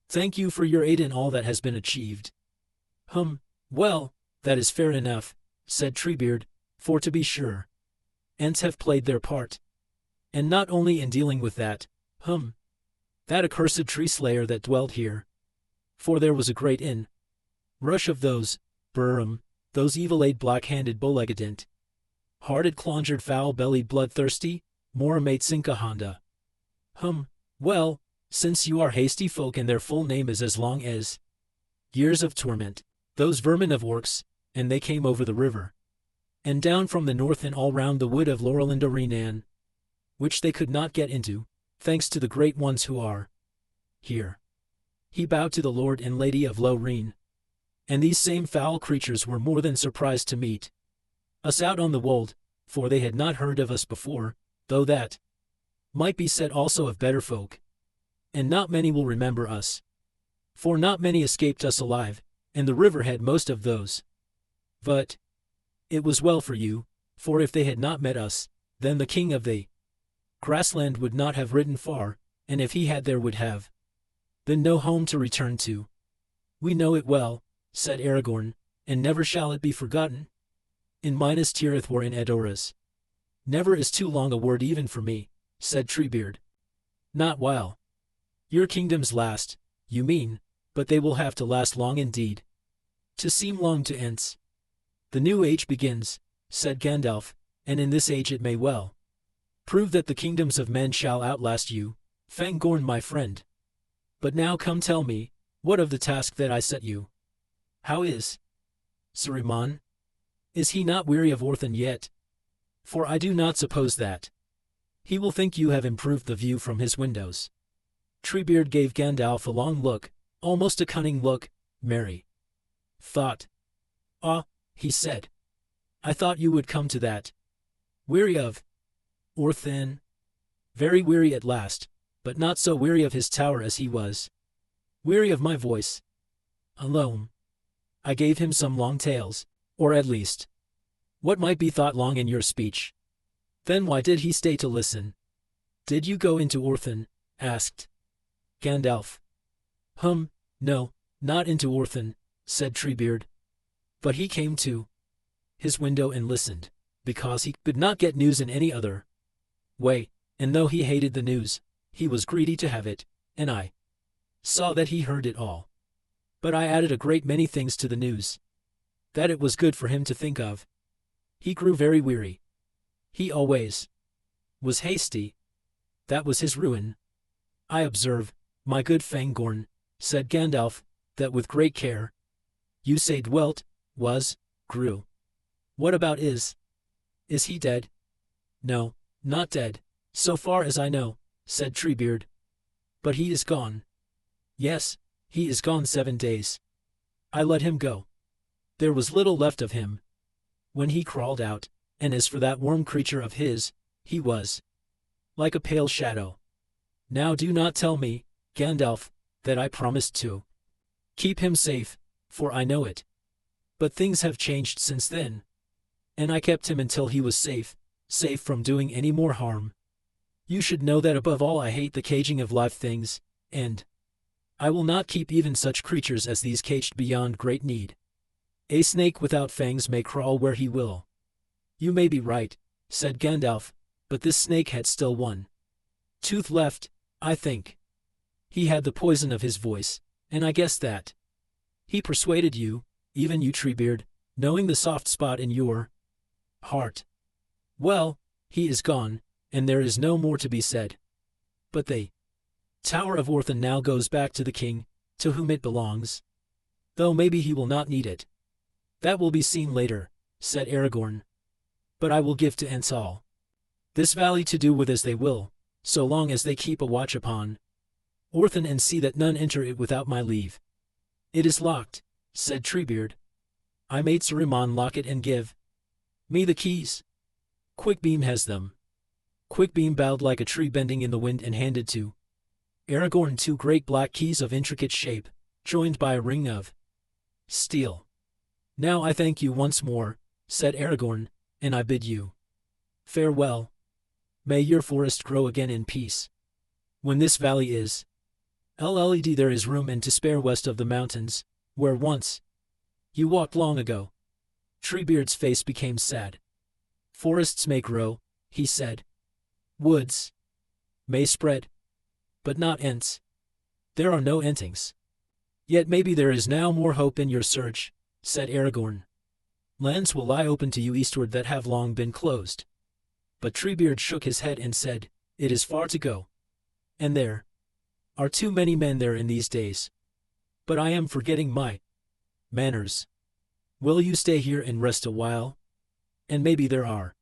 thank you for your aid in all that has been achieved." Well, that is fair enough," said Treebeard, "for to be sure, Ents have played their part. And not only in dealing with that accursed tree-slayer that dwelt here, for there was a great rush of those evil-eyed black-handed bow-legged hearted clongered foul-bellied bloodthirsty, Moramate Sinkahonda. Well, since you are hasty folk and their full name is as long as years of torment, those vermin of orcs, and they came over the river, and down from the north and all round the wood of Laurelindor Renan, which they could not get into, thanks to the great ones who are here." He bowed to the Lord and Lady of Lorien. "And these same foul creatures were more than surprised to meet us out on the wold, for they had not heard of us before, though that might be said also of better folk. And not many will remember us, for not many escaped us alive, and the river had most of those. But it was well for you, for if they had not met us, then the king of the grassland would not have ridden far, and if he had there would have been no home to return to." "We know it well," said Aragorn, "and never shall it be forgotten. In Minas Tirith or in Edoras. Never is too long a word even for me," said Treebeard. "Not while your kingdoms last, you mean, but they will have to last long indeed, to seem long to Ents." "The new age begins," said Gandalf, "and in this age it may well prove that the kingdoms of men shall outlast you, Fangorn my friend. But now come tell me, what of the task that I set you? How is Saruman? Is he not weary of Orthan yet? For I do not suppose that he will think you have improved the view from his windows." Treebeard gave Gandalf a long look, almost a cunning look. "Merry thought. Ah," he said. "I thought you would come to that. Weary of Orthan? Very weary at last, but not so weary of his tower as he was. Weary of my voice. Alone. I gave him some long tales, or at least, what might be thought long in your speech. Then why did he stay to listen? Did you go into Orthan? Asked Gandalf. No, not into Orthan, said Treebeard. But he came to his window and listened, because he could not get news in any other way, and though he hated the news, he was greedy to have it, and I saw that he heard it all. But I added a great many things to the news, that it was good for him to think of. He grew very weary. He always was hasty. That was his ruin. I observe, my good Fangorn, said Gandalf, that with great care you say dwelt, was, grew. What about is? Is he dead? No, not dead, so far as I know, said Treebeard. But he is gone. Yes, he is gone 7 days. I let him go. There was little left of him when he crawled out, and as for that worm creature of his, he was like a pale shadow. Now do not tell me, Gandalf, that I promised to keep him safe, for I know it. But things have changed since then, and I kept him until he was safe from doing any more harm. You should know that above all I hate the caging of live things, and I will not keep even such creatures as these caged beyond great need. A snake without fangs may crawl where he will. You may be right, said Gandalf, but this snake had still one tooth left, I think. He had the poison of his voice, and I guess that he persuaded you, even you Treebeard, knowing the soft spot in your heart. Well, he is gone, and there is no more to be said. But the Tower of Orthan now goes back to the king, to whom it belongs. Though maybe he will not need it. That will be seen later, said Aragorn. But I will give to Ents all this valley to do with as they will, so long as they keep a watch upon Orthan and see that none enter it without my leave. It is locked, said Treebeard. I made Saruman lock it and give me the keys. Quickbeam has them. Quickbeam bowed like a tree bending in the wind and handed to Aragorn 2 great black keys of intricate shape, joined by a ring of steel. Now I thank you once more, said Aragorn, and I bid you farewell. May your forest grow again in peace. When this valley is led, there is room and to spare west of the mountains, where once you walked long ago. Treebeard's face became sad. Forests may grow, he said. Woods may spread, but not Ents. There are no Entings. Yet maybe there is now more hope in your search, said Aragorn. Lands will lie open to you eastward that have long been closed. But Treebeard shook his head and said, it is far to go. And there are too many men there in these days. But I am forgetting my manners. Will you stay here and rest a while? And maybe there are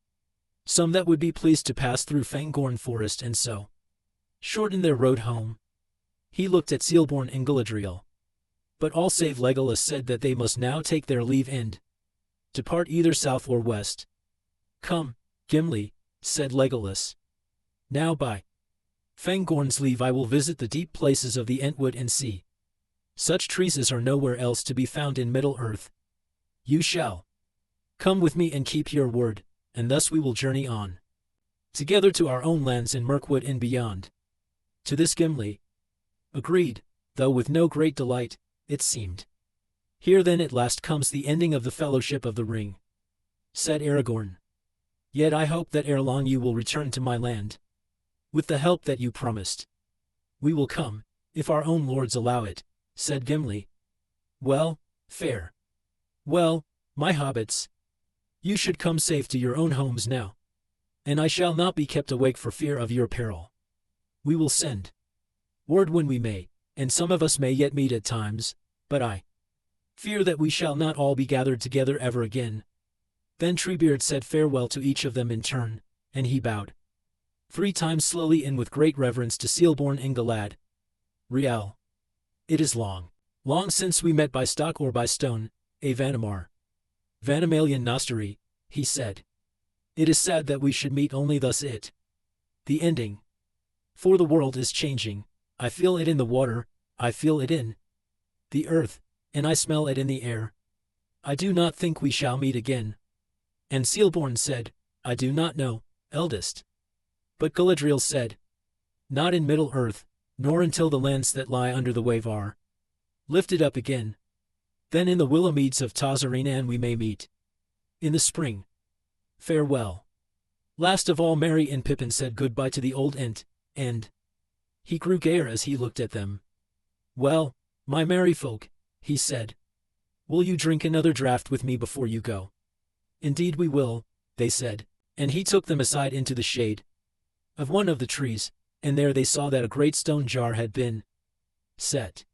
some that would be pleased to pass through Fangorn Forest and so shorten their road home. He looked at Celeborn and Galadriel. But all save Legolas said that they must now take their leave and depart either south or west. Come, Gimli, said Legolas. Now by Fangorn's leave I will visit the deep places of the Entwood and see such trees as are nowhere else to be found in Middle-earth. You shall come with me and keep your word, and thus we will journey on together to our own lands in Mirkwood and beyond. To this Gimli agreed, though with no great delight, it seemed. Here then at last comes the ending of the Fellowship of the Ring, said Aragorn. Yet I hope that ere long you will return to my land, with the help that you promised. We will come, if our own lords allow it, said Gimli. Well, fair. Well, my hobbits, you should come safe to your own homes now, and I shall not be kept awake for fear of your peril. We will send word when we may, and some of us may yet meet at times, but I fear that we shall not all be gathered together ever again. Then Treebeard said farewell to each of them in turn, and he bowed 3 times slowly and with great reverence to Celeborn and Galad. Riel. It is long, long since we met by stock or by stone, Vanamar. Vanamalian Nostri, he said. It is sad that we should meet only thus it. The ending. For the world is changing. I feel it in the water, I feel it in the earth, and I smell it in the air. I do not think we shall meet again. And Sealborn said, I do not know, eldest. But Galadriel said, not in Middle Earth, nor until the lands that lie under the wave are lifted up again. Then in the willow meads of Tazarinan we may meet. In the spring. Farewell. Last of all Merry and Pippin said goodbye to the old Ent, and he grew gayer as he looked at them. Well, my merry folk, he said, will you drink another draught with me before you go? Indeed we will, they said, and he took them aside into the shade of one of the trees, and there they saw that a great stone jar had been set.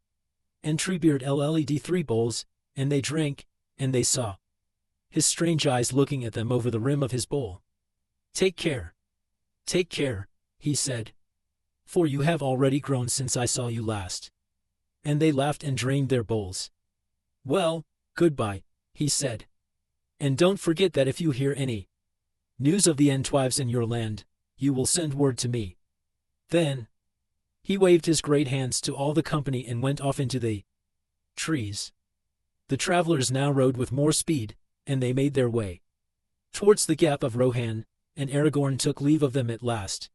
And Treebeard led 3 bowls, and they drank, and they saw his strange eyes looking at them over the rim of his bowl. Take care, he said, for you have already grown since I saw you last. And they laughed and drained their bowls. Well, goodbye, he said. And don't forget that if you hear any news of the Entwives in your land, you will send word to me. Then he waved his great hands to all the company and went off into the trees. The travelers now rode with more speed, and they made their way towards the gap of Rohan, and Aragorn took leave of them at last.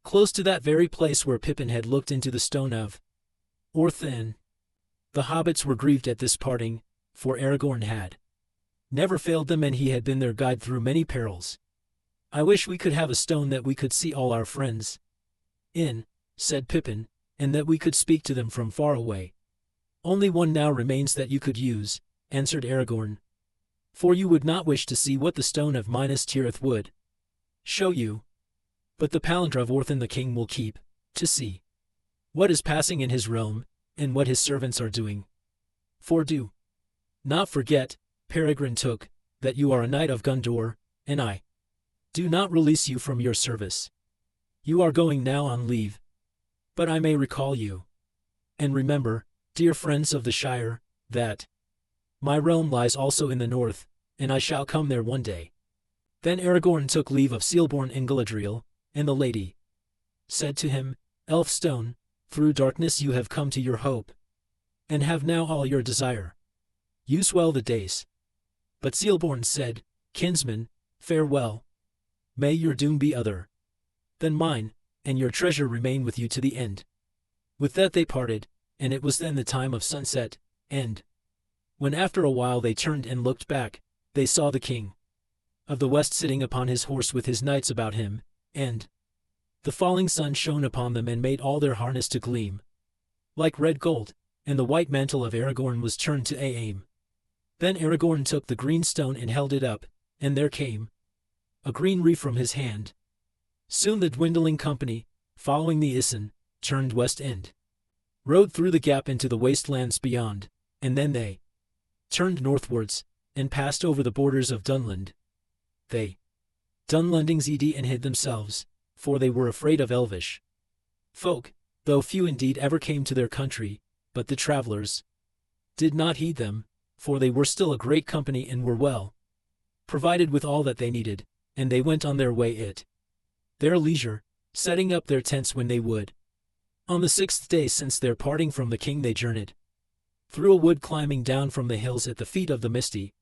Close to that very place where Pippin had looked into the stone of Orthann. The hobbits were grieved at this parting, for Aragorn had never failed them and he had been their guide through many perils. I wish we could have a stone that we could see all our friends in, said Pippin, and that we could speak to them from far away. Only one now remains that you could use, answered Aragorn. For you would not wish to see what the stone of Minas Tirith would show you. But the Palandra of Orthann the king will keep, to see what is passing in his realm, and what his servants are doing. For do not forget, Peregrine Took, that you are a knight of Gondor, and I do not release you from your service. You are going now on leave. But I may recall you. And remember, dear friends of the Shire, that my realm lies also in the north, and I shall come there one day. Then Aragorn took leave of Sealborn and Galadriel, and the lady said to him, Elfstone, through darkness you have come to your hope, and have now all your desire. Use well the days. But Sealborn said, Kinsman, farewell. May your doom be other than mine, and your treasure remain with you to the end. With that they parted, and it was then the time of sunset, and when after a while they turned and looked back, they saw the king of the west sitting upon his horse with his knights about him, and the falling sun shone upon them and made all their harness to gleam like red gold, and the white mantle of Aragorn was turned to aim. Then Aragorn took the green stone and held it up, and there came a green wreath from his hand. Soon the dwindling company, following the Isin, turned west and rode through the gap into the wastelands beyond, and then they turned northwards, and passed over the borders of Dunland. They Dunlendings and hid themselves, for they were afraid of Elvish folk, though few indeed ever came to their country, but the travelers did not heed them, for they were still a great company and were well provided with all that they needed, and they went on their way at their leisure, setting up their tents when they would. On the 6th day since their parting from the king they journeyed through a wood climbing down from the hills at the feet of the misty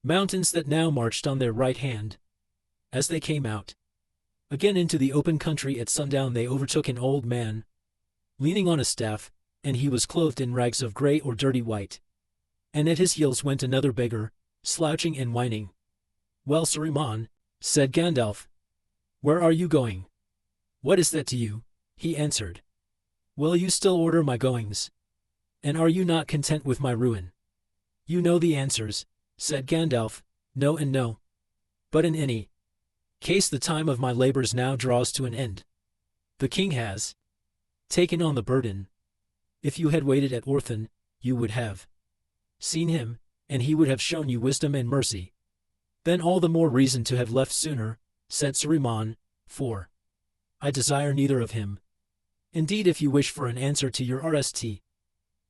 mountains that now marched on their right hand. As they came out again into the open country at sundown they overtook an old man, leaning on a staff, and he was clothed in rags of grey or dirty white. And at his heels went another beggar, slouching and whining. Well, Saruman, said Gandalf, where are you going? What is that to you? He answered. Will you still order my goings? And are you not content with my ruin? You know the answers, said Gandalf, no and no. But in any case the time of my labors now draws to an end. The king has taken on the burden. If you had waited at Orthann, you would have seen him, and he would have shown you wisdom and mercy. Then all the more reason to have left sooner, said Saruman, for I desire neither of him. Indeed, if you wish for an answer to your RST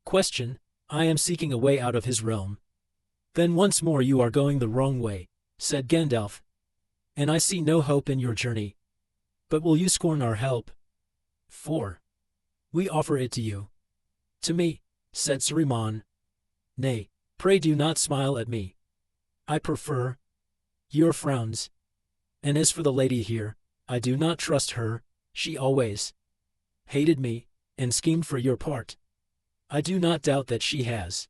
question, I am seeking a way out of his realm. Then once more you are going the wrong way, said Gandalf. and I see no hope in your journey. But will you scorn our help? 4. We offer it to you. To me, said Saruman. Nay, pray do not smile at me. I prefer your frowns. And as for the lady here, I do not trust her, she always hated me, and schemed for your part. I do not doubt that she has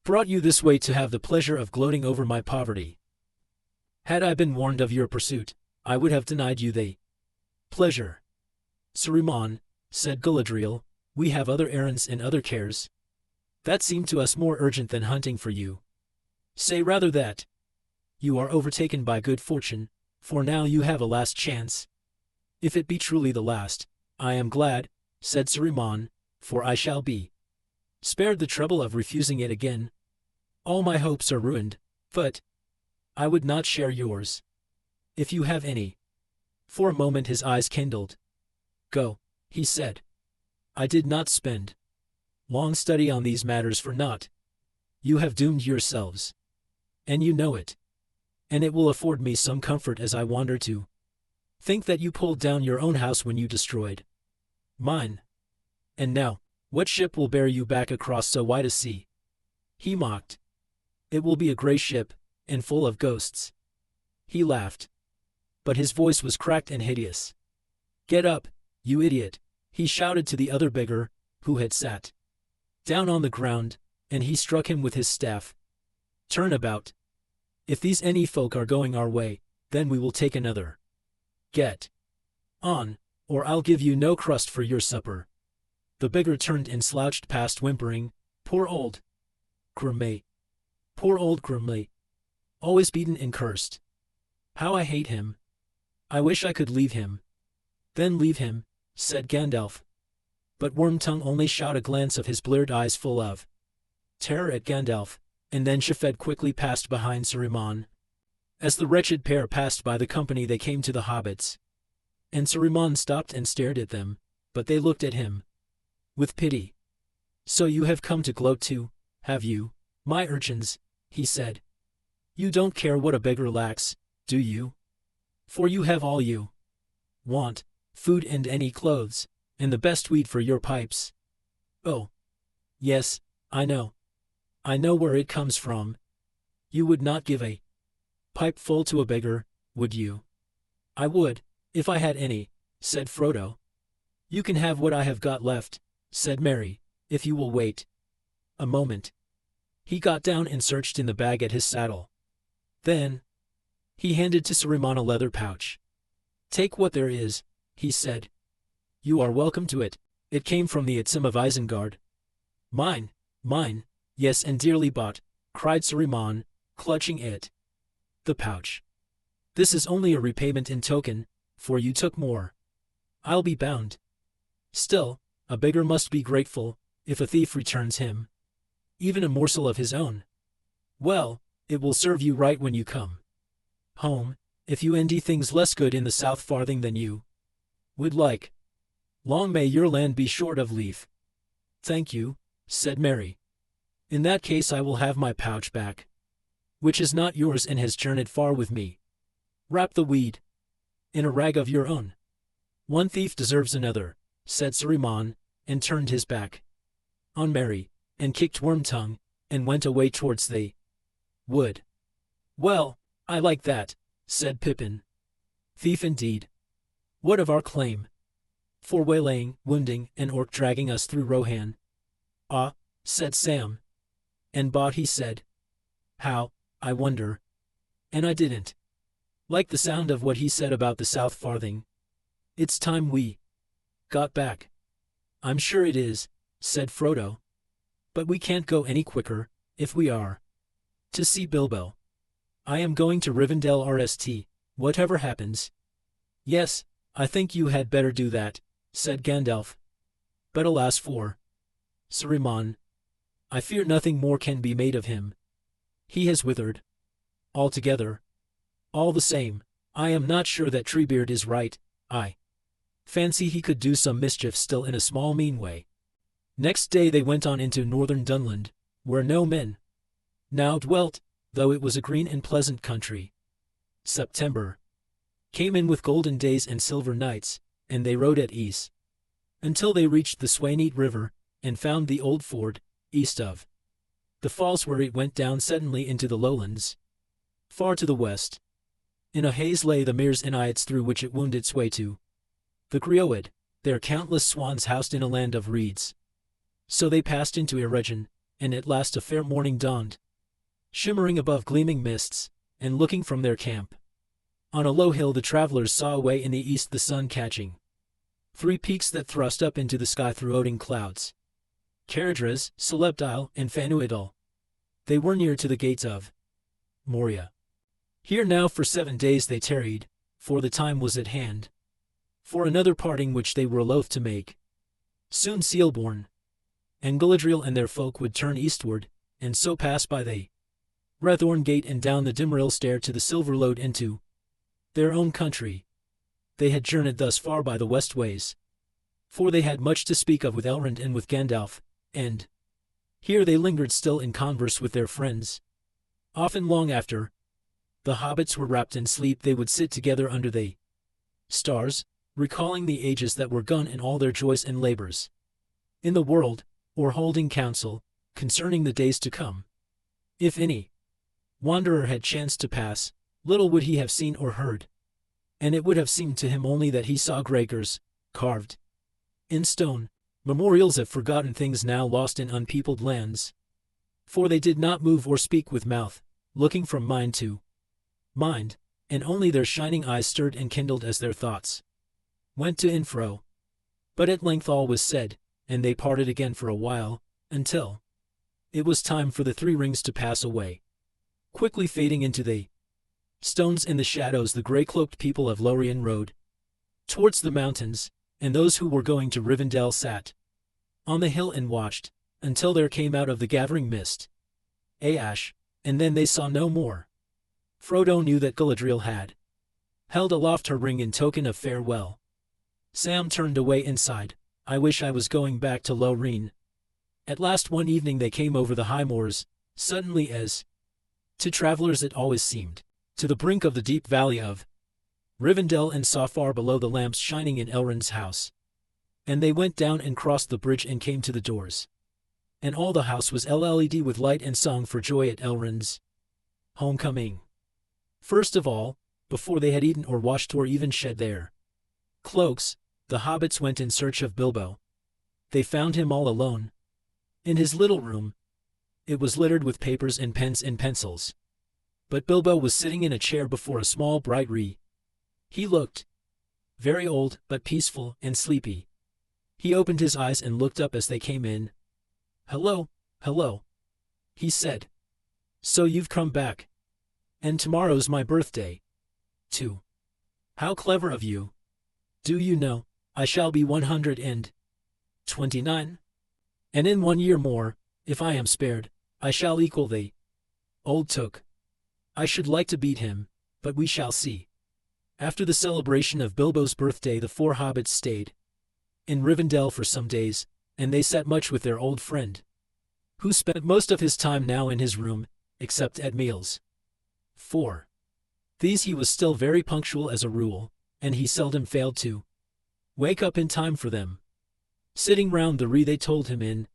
brought you this way to have the pleasure of gloating over my poverty. Had I been warned of your pursuit, I would have denied you the pleasure. Saruman, said Galadriel, we have other errands and other cares. That seem to us more urgent than hunting for you. Say rather that you are overtaken by good fortune, for now you have a last chance. If it be truly the last, I am glad, said Saruman, for I shall be spared the trouble of refusing it again. All my hopes are ruined, but I would not share yours, if you have any. For a moment his eyes kindled. Go, he said. I did not spend long study on these matters for naught. You have doomed yourselves, and you know it. And it will afford me some comfort as I wander to think that you pulled down your own house when you destroyed mine. And now, what ship will bear you back across so wide a sea? He mocked. It will be a gray ship, and full of ghosts. He laughed, but his voice was cracked and hideous. Get up, you idiot, he shouted to the other beggar, who had sat down on the ground, and he struck him with his staff. Turn about. If these any folk are going our way, then we will take another. Get on, or I'll give you no crust for your supper. The beggar turned and slouched past whimpering, Poor old Grimley. Poor old Grimley. Always beaten and cursed. How I hate him. I wish I could leave him. Then leave him, said Gandalf. But Wormtongue only shot a glance of his bleared eyes full of terror at Gandalf, and then Shafed quickly passed behind Saruman. As the wretched pair passed by the company they came to the hobbits, and Saruman stopped and stared at them, but they looked at him with pity. So you have come to gloat too, have you, my urchins, he said. You don't care what a beggar lacks, do you? For you have all you want, food and any clothes, and the best weed for your pipes. Oh, yes, I know. I know where it comes from. You would not give a pipe full to a beggar, would you? I would, if I had any, said Frodo. You can have what I have got left, said Merry, if you will wait a moment. He got down and searched in the bag at his saddle. Then he handed to Saruman a leather pouch. Take what there is, he said. You are welcome to it. It came from the Itzim of Isengard. Mine, mine, yes, and dearly bought, cried Saruman, clutching it. The pouch. This is only a repayment in token, for you took more. I'll be bound. Still, a beggar must be grateful, if a thief returns him even a morsel of his own. Well, it will serve you right when you come home, if you endy things less good in the South Farthing than you would like. Long may your land be short of leaf. Thank you, said Merry. In that case I will have my pouch back, which is not yours and has journeyed far with me. Wrap the weed in a rag of your own. One thief deserves another, said Saruman, and turned his back on Merry, and kicked Wormtongue, and went away towards the wood. Well, I like that, said Pippin. Thief indeed. What of our claim? For waylaying, wounding, and orc dragging us through Rohan. Ah, said Sam. And bought, he said. How, I wonder. And I didn't like the sound of what he said about the South Farthing. It's time we got back. I'm sure it is, said Frodo. But we can't go any quicker, if we are to see Bilbo. I am going to Rivendell RST, whatever happens. Yes, I think you had better do that, said Gandalf. But alas for Saruman. I fear nothing more can be made of him. He has withered altogether. All the same, I am not sure that Treebeard is right. I fancy he could do some mischief still in a small mean way. Next day they went on into northern Dunland, where no men now dwelt, though it was a green and pleasant country. September. came in with golden days and silver nights, and they rode at ease, until they reached the Swaneat River, and found the old ford, east of the falls where it went down suddenly into the lowlands. Far to the west, in a haze lay the meres and eyots through which it wound its way to the Grioed, their countless swans housed in a land of reeds. So they passed into Eregion, and at last a fair morning dawned, shimmering above gleaming mists, and looking from their camp on a low hill the travelers saw away in the east the sun catching 3 peaks that thrust up into the sky through oating clouds. Caradres, Celebdile, and Fanuidal. They were near to the gates of Moria. Here now for 7 days they tarried, for the time was at hand for another parting which they were loath to make. Soon Sealborn and Galadriel and their folk would turn eastward, and so pass by the Rathorn Gate and down the Dimrill stair to the Silver Lode into their own country. They had journeyed thus far by the west ways, for they had much to speak of with Elrond and with Gandalf, and here they lingered still in converse with their friends. Often long after the hobbits were wrapped in sleep they would sit together under the stars, recalling the ages that were gone and all their joys and labors in the world, or holding counsel concerning the days to come. If any wanderer had chanced to pass, little would he have seen or heard, and it would have seemed to him only that he saw gregors, carved in stone, memorials of forgotten things now lost in unpeopled lands. For they did not move or speak with mouth, looking from mind to mind, and only their shining eyes stirred and kindled as their thoughts went to and fro. But at length all was said, and they parted again for a while, until it was time for the 3 rings to pass away. Quickly fading into the stones and the shadows, the grey-cloaked people of Lorien rode towards the mountains, and those who were going to Rivendell sat on the hill and watched, until there came out of the gathering mist Ash, and then they saw no more. Frodo knew that Galadriel had held aloft her ring in token of farewell. Sam turned away and sighed, "I wish I was going back to Lorien." At last one evening they came over the high moors, suddenly as to travelers it always seemed, to the brink of the deep valley of Rivendell, and saw far below the lamps shining in Elrond's house. And they went down and crossed the bridge and came to the doors. And all the house was LED with light and song for joy at Elrond's homecoming. First of all, before they had eaten or washed or even shed their cloaks, the hobbits went in search of Bilbo. They found him all alone in his little room. It was littered with papers and pens and pencils. But Bilbo was sitting in a chair before a small bright re. He looked very old, but peaceful and sleepy. He opened his eyes and looked up as they came in. "Hello, hello," he said. "So you've come back. And tomorrow's my birthday, too. How clever of you. Do you know, I shall be 129? And in 1 year more, if I am spared, I shall equal the old Took. I should like to beat him, but we shall see." After the celebration of Bilbo's birthday the 4 hobbits stayed in Rivendell for some days, and they sat much with their old friend, who spent most of his time now in his room, except at meals. For these he was still very punctual as a rule, and he seldom failed to wake up in time for them. Sitting round the re they told him in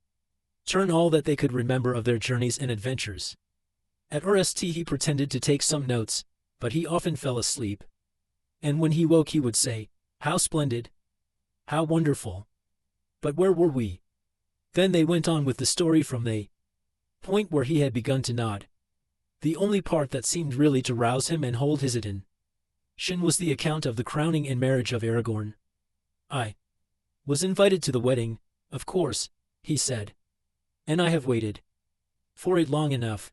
turn all that they could remember of their journeys and adventures. At Rst he pretended to take some notes, but he often fell asleep. And when he woke he would say, "How splendid! How wonderful! But where were we?" Then they went on with the story from the point where he had begun to nod. The only part that seemed really to rouse him and hold his attention was the account of the crowning and marriage of Aragorn. "I was invited to the wedding, of course," he said, "and I have waited for it long enough.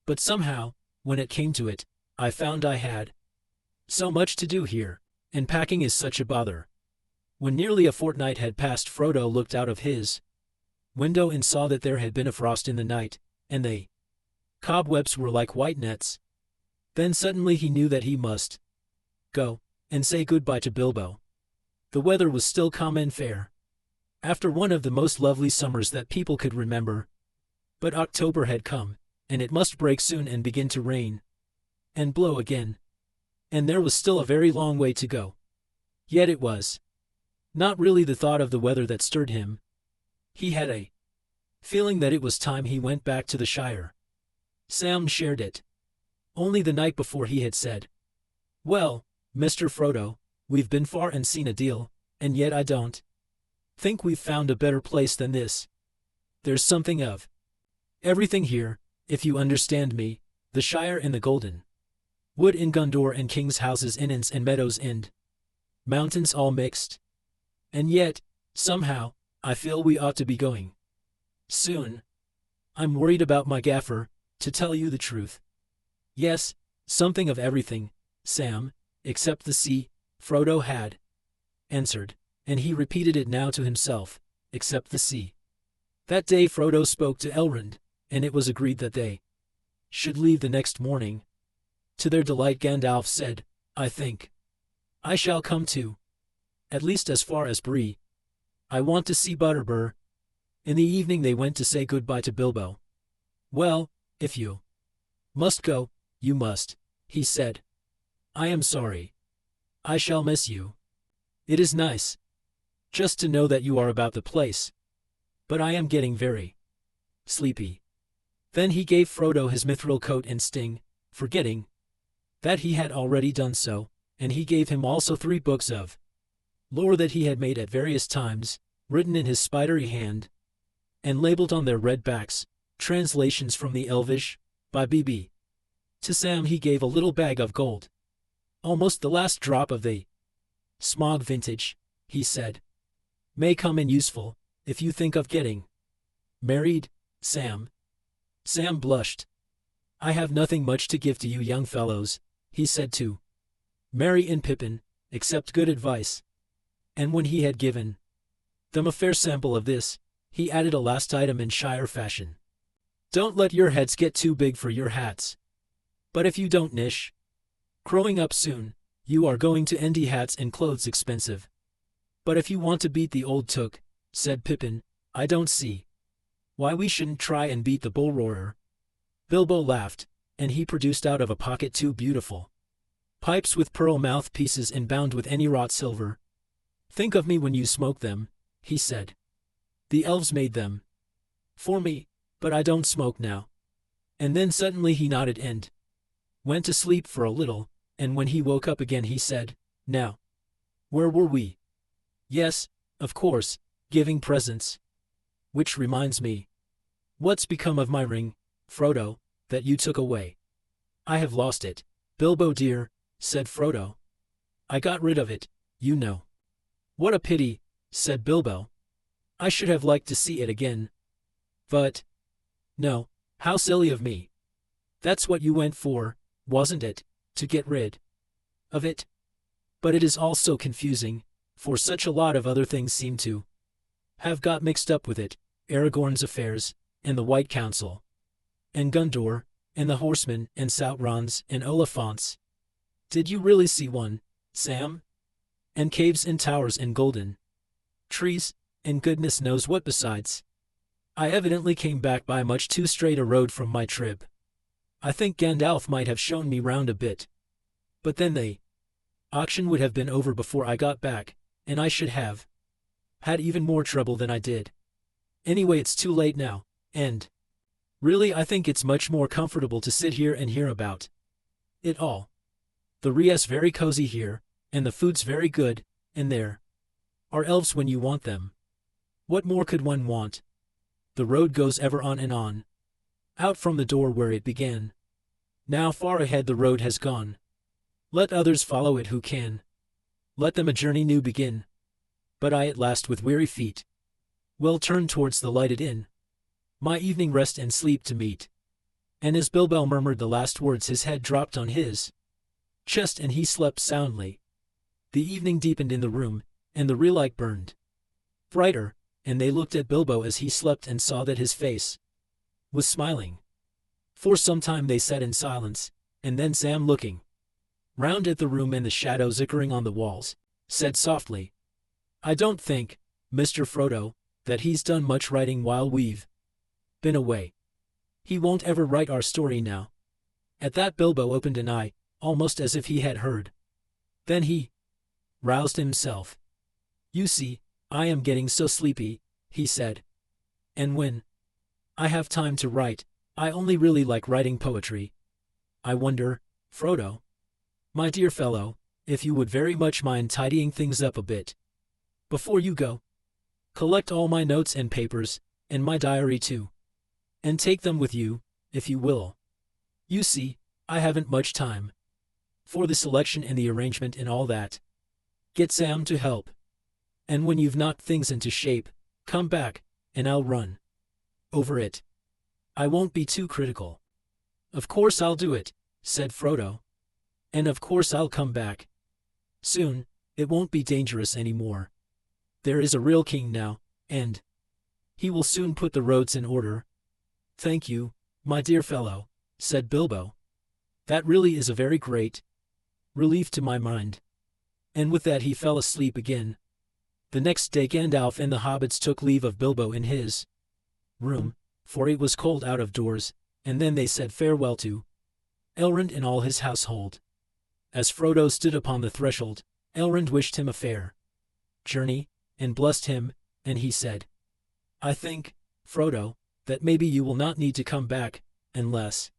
But somehow, when it came to it, I found I had so much to do here, and packing is such a bother." When nearly a fortnight had passed Frodo looked out of his window and saw that there had been a frost in the night, and the cobwebs were like white nets. Then suddenly he knew that he must go and say good-bye to Bilbo. The weather was still calm and fair, after one of the most lovely summers that people could remember. But October had come, and it must break soon and begin to rain and blow again. and there was still a very long way to go. Yet it was not really the thought of the weather that stirred him. He had a feeling that it was time he went back to the Shire. Sam shared it. Only the night before he had said, "Well, Mr. Frodo, we've been far and seen a deal, and yet I don't think we've found a better place than this. There's something of everything here, if you understand me, the Shire and the Golden Wood in Gondor and King's houses in inns and meadows and mountains all mixed. And yet, somehow, I feel we ought to be going soon. I'm worried about my gaffer, to tell you the truth." Yes, something of everything, Sam, except the sea, Frodo had answered, and he repeated it now to himself, except the sea. That day Frodo spoke to Elrond, and it was agreed that they should leave the next morning. To their delight Gandalf said, "I think I shall come too. At least as far as Bree. I want to see Butterbur." In the evening they went to say goodbye to Bilbo. "Well, if you must go, you must," he said. "I am sorry. I shall miss you. It is nice just to know that you are about the place. But I am getting very sleepy." Then he gave Frodo his mithril coat and sting, forgetting that he had already done so, and he gave him also 3 books of lore that he had made at various times, written in his spidery hand, and labeled on their red backs, translations from the Elvish, by B.B. To Sam he gave a little bag of gold. "Almost the last drop of the Smog vintage," he said. "May come in useful, if you think of getting married, Sam." Sam blushed. "I have nothing much to give to you young fellows," he said to Merry and Pippin, "except good advice." And when he had given them a fair sample of this, he added a last item in Shire fashion. "Don't let your heads get too big for your hats. But if you don't nish growing up soon, you are going to endy hats and clothes expensive." "But if you want to beat the old Took," said Pippin, "I don't see why we shouldn't try and beat the bull roarer." Bilbo laughed, and he produced out of a pocket 2 beautiful pipes with pearl mouthpieces and bound with any wrought silver. "Think of me when you smoke them," he said. "The elves made them for me, but I don't smoke now." And then suddenly he nodded and went to sleep for a little, and when he woke up again he said, "Now, where were we? Yes, of course, giving presents. Which reminds me, what's become of my ring, Frodo, that you took away?" "I have lost it, Bilbo dear," said Frodo. "I got rid of it, you know." "What a pity," said Bilbo. "I should have liked to see it again. But no, how silly of me. That's what you went for, wasn't it, to get rid of it? But it is all so confusing, for such a lot of other things seem to have got mixed up with it, Aragorn's affairs, and the White Council, and Gondor, and the horsemen, and Sauron's, and Oliphant's. Did you really see one, Sam? And caves and towers and golden trees, and goodness knows what besides. I evidently came back by much too straight a road from my trip. I think Gandalf might have shown me round a bit. But then the auction would have been over before I got back, and I should have had even more trouble than I did. Anyway, it's too late now, and really I think it's much more comfortable to sit here and hear about it all. The Ria's very cozy here, and the food's very good, and there are elves when you want them. What more could one want? The road goes ever on and on, out from the door where it began. Now far ahead the road has gone. Let others follow it who can. Let them a journey new begin. But I at last with weary feet will turn towards the lighted inn, my evening rest and sleep to meet." And as Bilbo murmured the last words his head dropped on his chest and he slept soundly. The evening deepened in the room, and the real light burned brighter, and they looked at Bilbo as he slept and saw that his face was smiling. For some time they sat in silence, and then Sam, looking round at the room and the shadows ickering on the walls, said softly, "I don't think, Mr. Frodo, that he's done much writing while we've been away. He won't ever write our story now." At that Bilbo opened an eye, almost as if he had heard. Then he roused himself. "You see, I am getting so sleepy," he said. "And when I have time to write, I only really like writing poetry. I wonder, Frodo, my dear fellow, if you would very much mind tidying things up a bit before you go. Collect all my notes and papers, and my diary too. And take them with you, if you will. You see, I haven't much time for the selection and the arrangement and all that. Get Sam to help. And when you've knocked things into shape, come back, and I'll run over it. I won't be too critical." "Of course I'll do it," said Frodo. "And of course I'll come back soon. It won't be dangerous any more. There is a real king now, and he will soon put the roads in order." "Thank you, my dear fellow," said Bilbo. "That really is a very great relief to my mind." And with that he fell asleep again. The next day Gandalf and the hobbits took leave of Bilbo in his room, for it was cold out of doors, and then they said farewell to Elrond and all his household. As Frodo stood upon the threshold, Elrond wished him a fair journey, and blessed him, and he said, "I think, Frodo, that maybe you will not need to come back, unless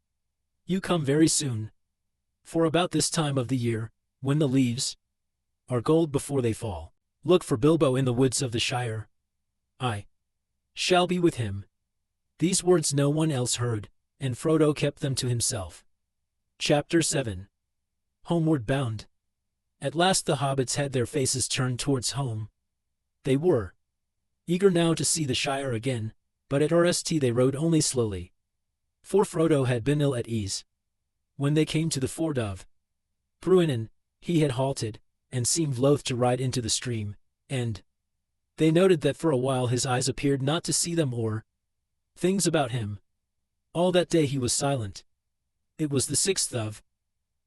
you come very soon. For about this time of the year, when the leaves are gold before they fall, look for Bilbo in the woods of the Shire. I shall be with him." These words no one else heard, and Frodo kept them to himself. Chapter 7. Homeward Bound. At last the hobbits had their faces turned towards home. They were eager now to see the Shire again, but at RST they rode only slowly, for Frodo had been ill at ease. When they came to the ford of Bruinen, he had halted, and seemed loath to ride into the stream, and they noted that for a while his eyes appeared not to see them or things about him. All that day he was silent. It was the 6th of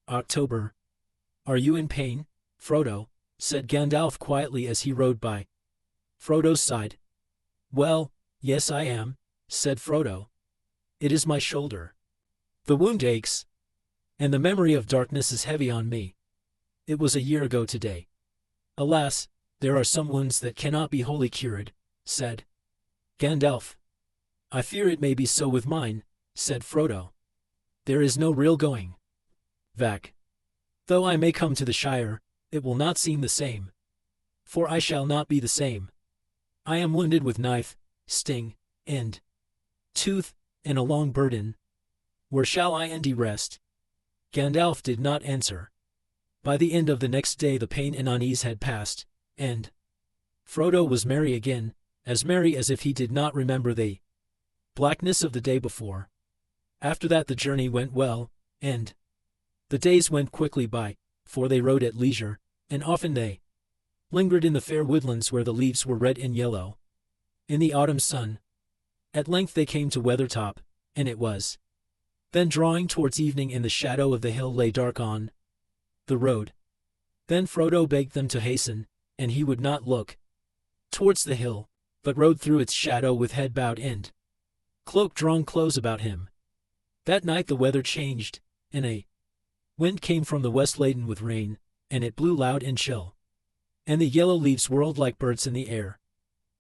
October. "Are you in pain, Frodo?" said Gandalf quietly as he rode by Frodo's side. "Well, yes I am," said Frodo. "It is my shoulder. The wound aches, and the memory of darkness is heavy on me. It was a year ago today." "Alas, there are some wounds that cannot be wholly cured," said Gandalf. "I fear it may be so with mine," said Frodo. "There is no real going back. Though I may come to the Shire, it will not seem the same. For I shall not be the same. I am wounded with knife, sting, and tooth, and a long burden. Where shall I and rest?" Gandalf did not answer. By the end of the next day the pain and unease had passed, and Frodo was merry again, as merry as if he did not remember the blackness of the day before. After that the journey went well, and the days went quickly by, for they rode at leisure, and often they lingered in the fair woodlands where the leaves were red and yellow in the autumn sun. At length they came to Weathertop, and it was then drawing towards evening, and the shadow of the hill lay dark on the road. Then Frodo begged them to hasten, and he would not look towards the hill, but rode through its shadow with head bowed and cloak drawn close about him. That night the weather changed, and a wind came from the west laden with rain, and it blew loud and chill, and the yellow leaves whirled like birds in the air.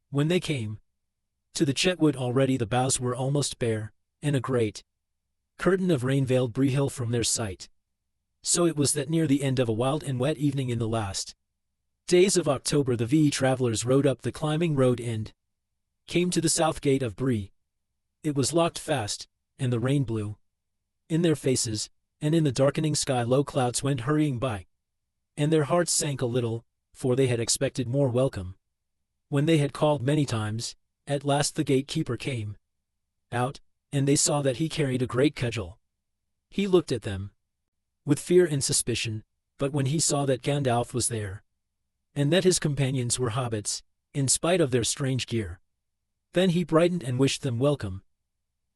When they came to the Chetwood already the boughs were almost bare, and a great curtain of rain veiled Bree Hill from their sight. So it was that near the end of a wild and wet evening in the last days of October the VE travelers rode up the climbing road and came to the south gate of Bree. It was locked fast, and the rain blew in their faces, and in the darkening sky low clouds went hurrying by, and their hearts sank a little, for they had expected more welcome. When they had called many times, at last the gatekeeper came out, and they saw that he carried a great cudgel. He looked at them with fear and suspicion, but when he saw that Gandalf was there, and that his companions were hobbits, in spite of their strange gear, then he brightened and wished them welcome.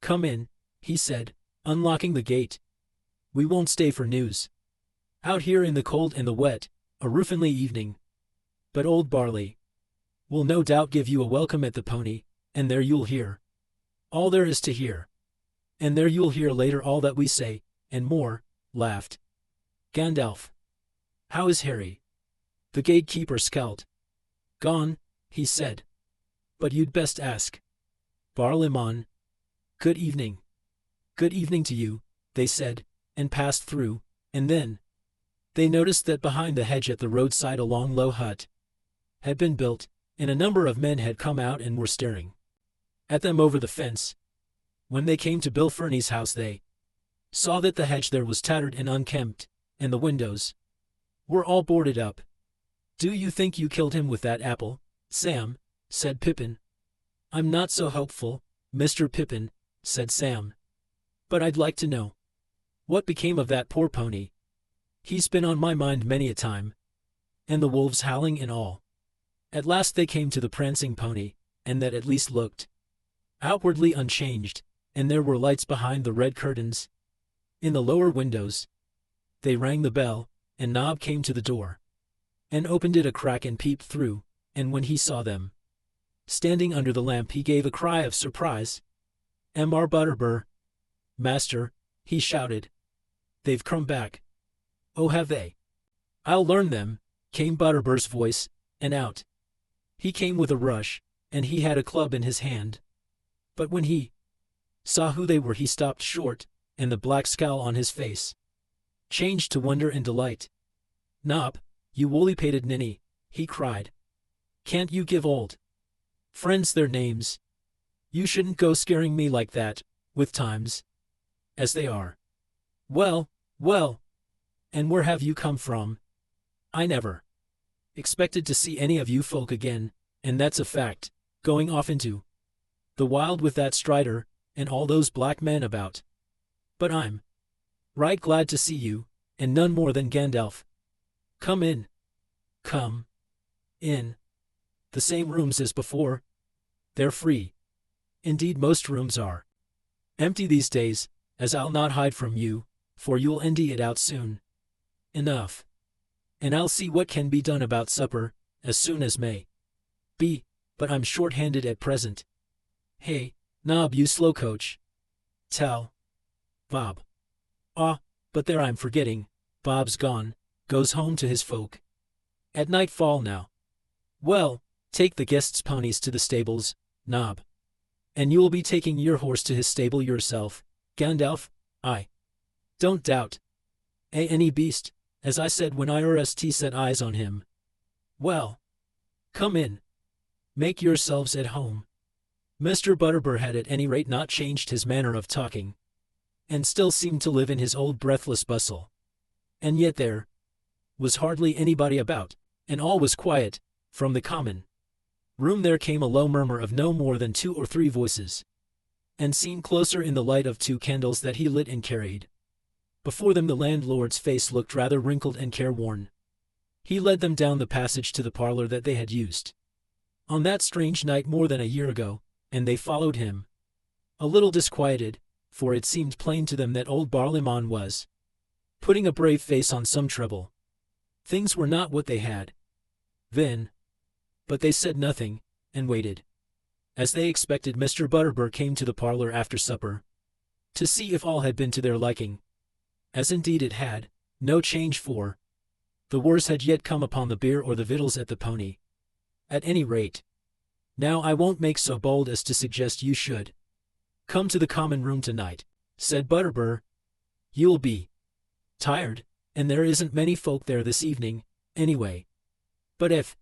"Come in," he said, unlocking the gate. "We won't stay for news out here in the cold and the wet, a roofinly evening. But old Barley will no doubt give you a welcome at the Pony, and there you'll hear all there is to hear. And there you'll hear later all that we say, and more," laughed Gandalf. How is Harry? The gatekeeper scowled. Gone, he said. But you'd best ask. Barlimon. Good evening. Good evening to you, they said, and passed through, and then they noticed that behind the hedge at the roadside a long low hut had been built, and a number of men had come out and were staring at them over the fence. When they came to Bill Ferny's house they saw that the hedge there was tattered and unkempt, and the windows were all boarded up. Do you think you killed him with that apple, Sam? Said Pippin. I'm not so hopeful, Mr. Pippin, said Sam. But I'd like to know what became of that poor pony. He's been on my mind many a time. And the wolves howling and all. At last they came to the prancing pony, and that at least looked outwardly unchanged, and there were lights behind the red curtains in the lower windows. They rang the bell, and Nob came to the door and opened it a crack and peeped through, and when he saw them standing under the lamp he gave a cry of surprise. Mr. Butterbur. Master, he shouted. They've come back. Oh, have they? I'll learn them, came Butterbur's voice, and out he came with a rush, and he had a club in his hand. But when he saw who they were he stopped short, and the black scowl on his face changed to wonder and delight. Nob, you woolly-pated ninny, he cried. Can't you give old friends their names? You shouldn't go scaring me like that, with times as they are. Well, well, and where have you come from? I never expected to see any of you folk again, and that's a fact, going off into the wild with that Strider, and all those black men about. But I'm right glad to see you, and none more than Gandalf. Come in. Come in. The same rooms as before. They're free. Indeed most rooms are empty these days, as I'll not hide from you, for you'll endy it out soon enough. And I'll see what can be done about supper, as soon as may be, but I'm short-handed at present. Hey, Nob, you slow coach. Tell Bob. Ah, but there I'm forgetting, Bob's gone, goes home to his folk at nightfall now. Well, take the guests' ponies to the stables, Nob. And you'll be taking your horse to his stable yourself, Gandalf, I don't doubt. Any beast, as I said when IRST set eyes on him. Well, come in. Make yourselves at home. Mr. Butterbur had at any rate not changed his manner of talking, and still seemed to live in his old breathless bustle. And yet there was hardly anybody about, and all was quiet. From the common room there came a low murmur of no more than 2 or 3 voices, and seen closer in the light of 2 candles that he lit and carried before them the landlord's face looked rather wrinkled and careworn. He led them down the passage to the parlor that they had used on that strange night more than a year ago, and they followed him, a little disquieted, for it seemed plain to them that old Barlimon was putting a brave face on some trouble. Things were not what they had been, but they said nothing, and waited. As they expected, Mr. Butterbur came to the parlor after supper to see if all had been to their liking, as indeed it had, no change, for the worst had yet come upon the beer or the victuals at the Pony. At any rate, now I won't make so bold as to suggest you should come to the common room tonight, said Butterbur. You'll be tired, and there isn't many folk there this evening, anyway. But if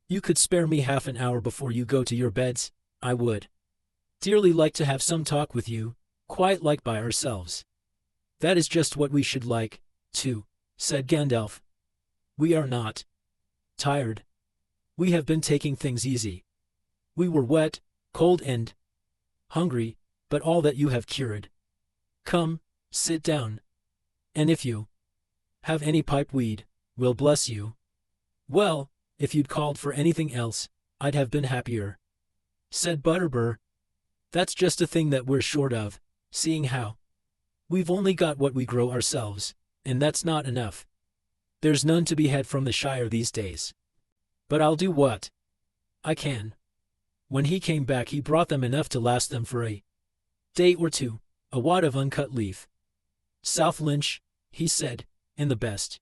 you could spare me half an hour before you go to your beds, I would dearly like to have some talk with you, quite like by ourselves. That is just what we should like, too, said Gandalf. We are not tired. We have been taking things easy. We were wet, cold and hungry, but all that you have cured. Come, sit down. And if you have any pipe weed, we'll bless you. Well, if you'd called for anything else, I'd have been happier, said Butterbur. That's just a thing that we're short of, seeing how we've only got what we grow ourselves, and that's not enough. There's none to be had from the Shire these days. But I'll do what I can. When he came back he brought them enough to last them for a day or two, a wad of uncut leaf. South Lynch, he said, and the best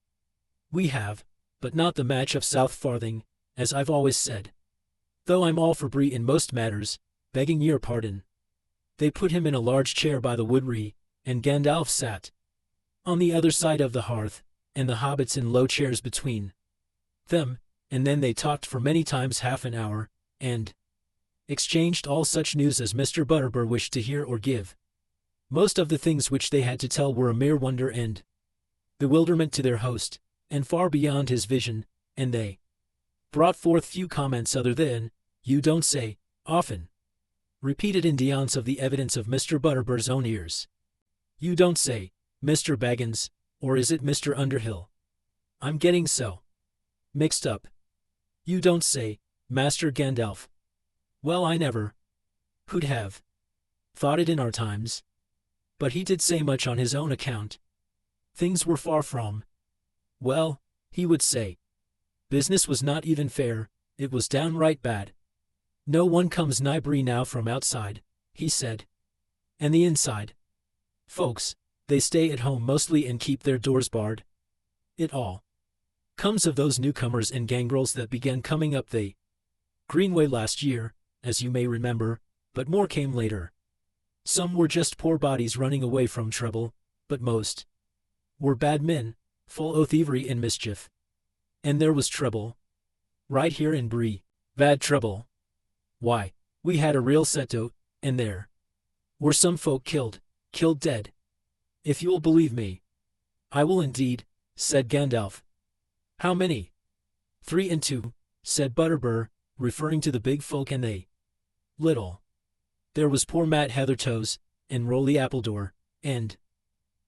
we have, but not the match of South Farthing, as I've always said. Though I'm all for Bree in most matters, begging your pardon. They put him in a large chair by the woodree, and Gandalf sat on the other side of the hearth, and the hobbits in low chairs between them, and then they talked for many times half an hour, and exchanged all such news as Mr. Butterbur wished to hear or give. Most of the things which they had to tell were a mere wonder and bewilderment to their host, and far beyond his vision, and they brought forth few comments other than, "You don't say," often repeated in defiance of the evidence of Mr. Butterbur's own ears. "You don't say, Mr. Baggins, or is it Mr. Underhill? I'm getting so mixed up. You don't say, Master Gandalf. Well, I never could have thought it in our times. But he did say much on his own account. Things were far from well, he would say. Business was not even fair, it was downright bad. No one comes nigh Bree now from outside, he said. And the inside folks, they stay at home mostly and keep their doors barred. It all comes of those newcomers and gangrels that began coming up the Greenway last year, as you may remember, but more came later. Some were just poor bodies running away from trouble, but most were bad men, full o' thievery and mischief. And there was trouble right here in Bree. Bad trouble. Why, we had a real set to, and there were some folk killed dead. If you'll believe me. I will indeed, said Gandalf. How many? 3 and 2, said Butterbur, referring to the big folk and they little. There was poor Matt Heathertoes, and Rolly Appledore, and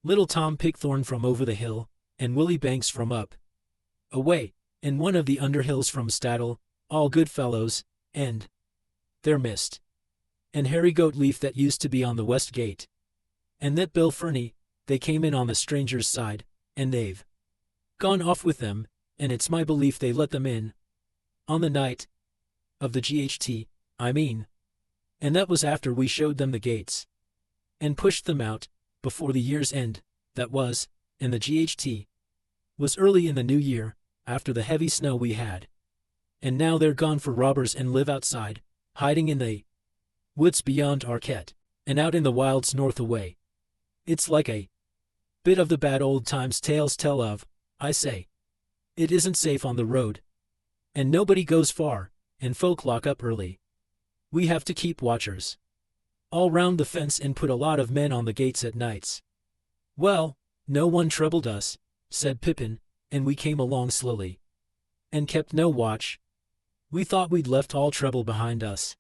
little Tom Pickthorn from over the hill, and Willie Banks from up away, and one of the Underhills from Staddle, all good fellows, and there missed and Harry Goatleaf that used to be on the west gate, and that Bill Fernie. They came in on the stranger's side, and they've gone off with them, and it's my belief they let them in on the night of the GHT, I mean. And that was after we showed them the gates and pushed them out, before the year's end, that was, and the GHT was early in the new year, after the heavy snow we had. And now they're gone for robbers and live outside, hiding in the woods beyond Arquette, and out in the wilds north away. It's like a bit of the bad old times tales tell of, I say. It isn't safe on the road. And nobody goes far, and folk lock up early. We have to keep watchers all round the fence and put a lot of men on the gates at nights. Well, no one troubled us, said Pippin, and we came along slowly and kept no watch. We thought we'd left all trouble behind us.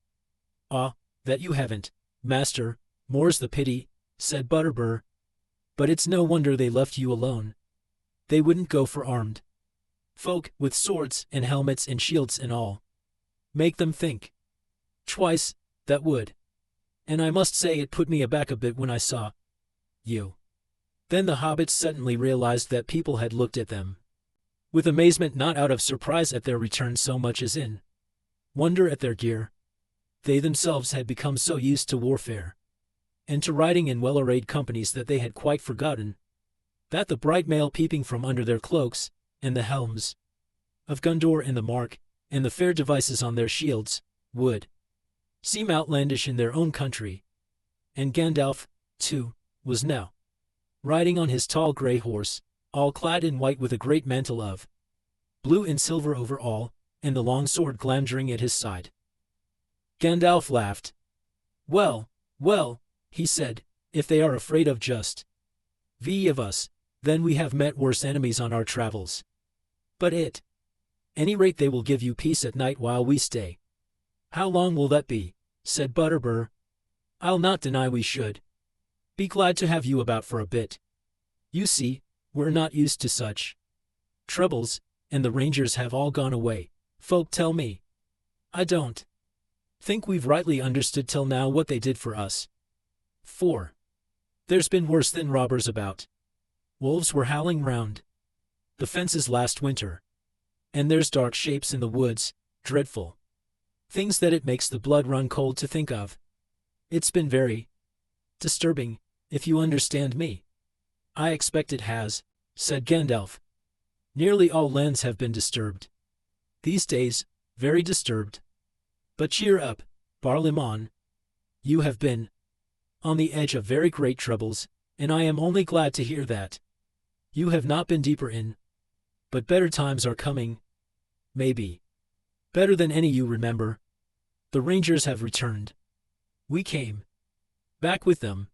Ah, that you haven't, master, more's the pity, said Butterbur. But it's no wonder they left you alone. They wouldn't go for armed folk with swords and helmets and shields and all. Make them think twice, that would. And I must say it put me aback a bit when I saw you. Then the hobbits suddenly realized that people had looked at them with amazement, not out of surprise at their return so much as in wonder at their gear. They themselves had become so used to warfare and to riding in well-arrayed companies that they had quite forgotten that the bright mail peeping from under their cloaks, and the helms of Gondor and the Mark, and the fair devices on their shields, would seem outlandish in their own country. And Gandalf, too, was now riding on his tall grey horse, all clad in white with a great mantle of blue and silver over all, and the long sword glamouring at his side. Gandalf laughed. Well, well, he said, if they are afraid of just of us, then we have met worse enemies on our travels. But at any rate they will give you peace at night while we stay. How long will that be? Said Butterbur. I'll not deny we should be glad to have you about for a bit. You see, we're not used to such troubles, and the rangers have all gone away, folk tell me. I don't think we've rightly understood till now what they did for us. 4. There's been worse than robbers about. Wolves were howling round the fences last winter. And there's dark shapes in the woods, dreadful things that it makes the blood run cold to think of. It's been very disturbing, if you understand me. I expect it has, said Gandalf. Nearly all lands have been disturbed. These days, very disturbed. But cheer up, Barlaymon. You have been on the edge of very great troubles, and I am only glad to hear that. You have not been deeper in. But better times are coming. Maybe. Better than any you remember. The Rangers have returned. We came back with them.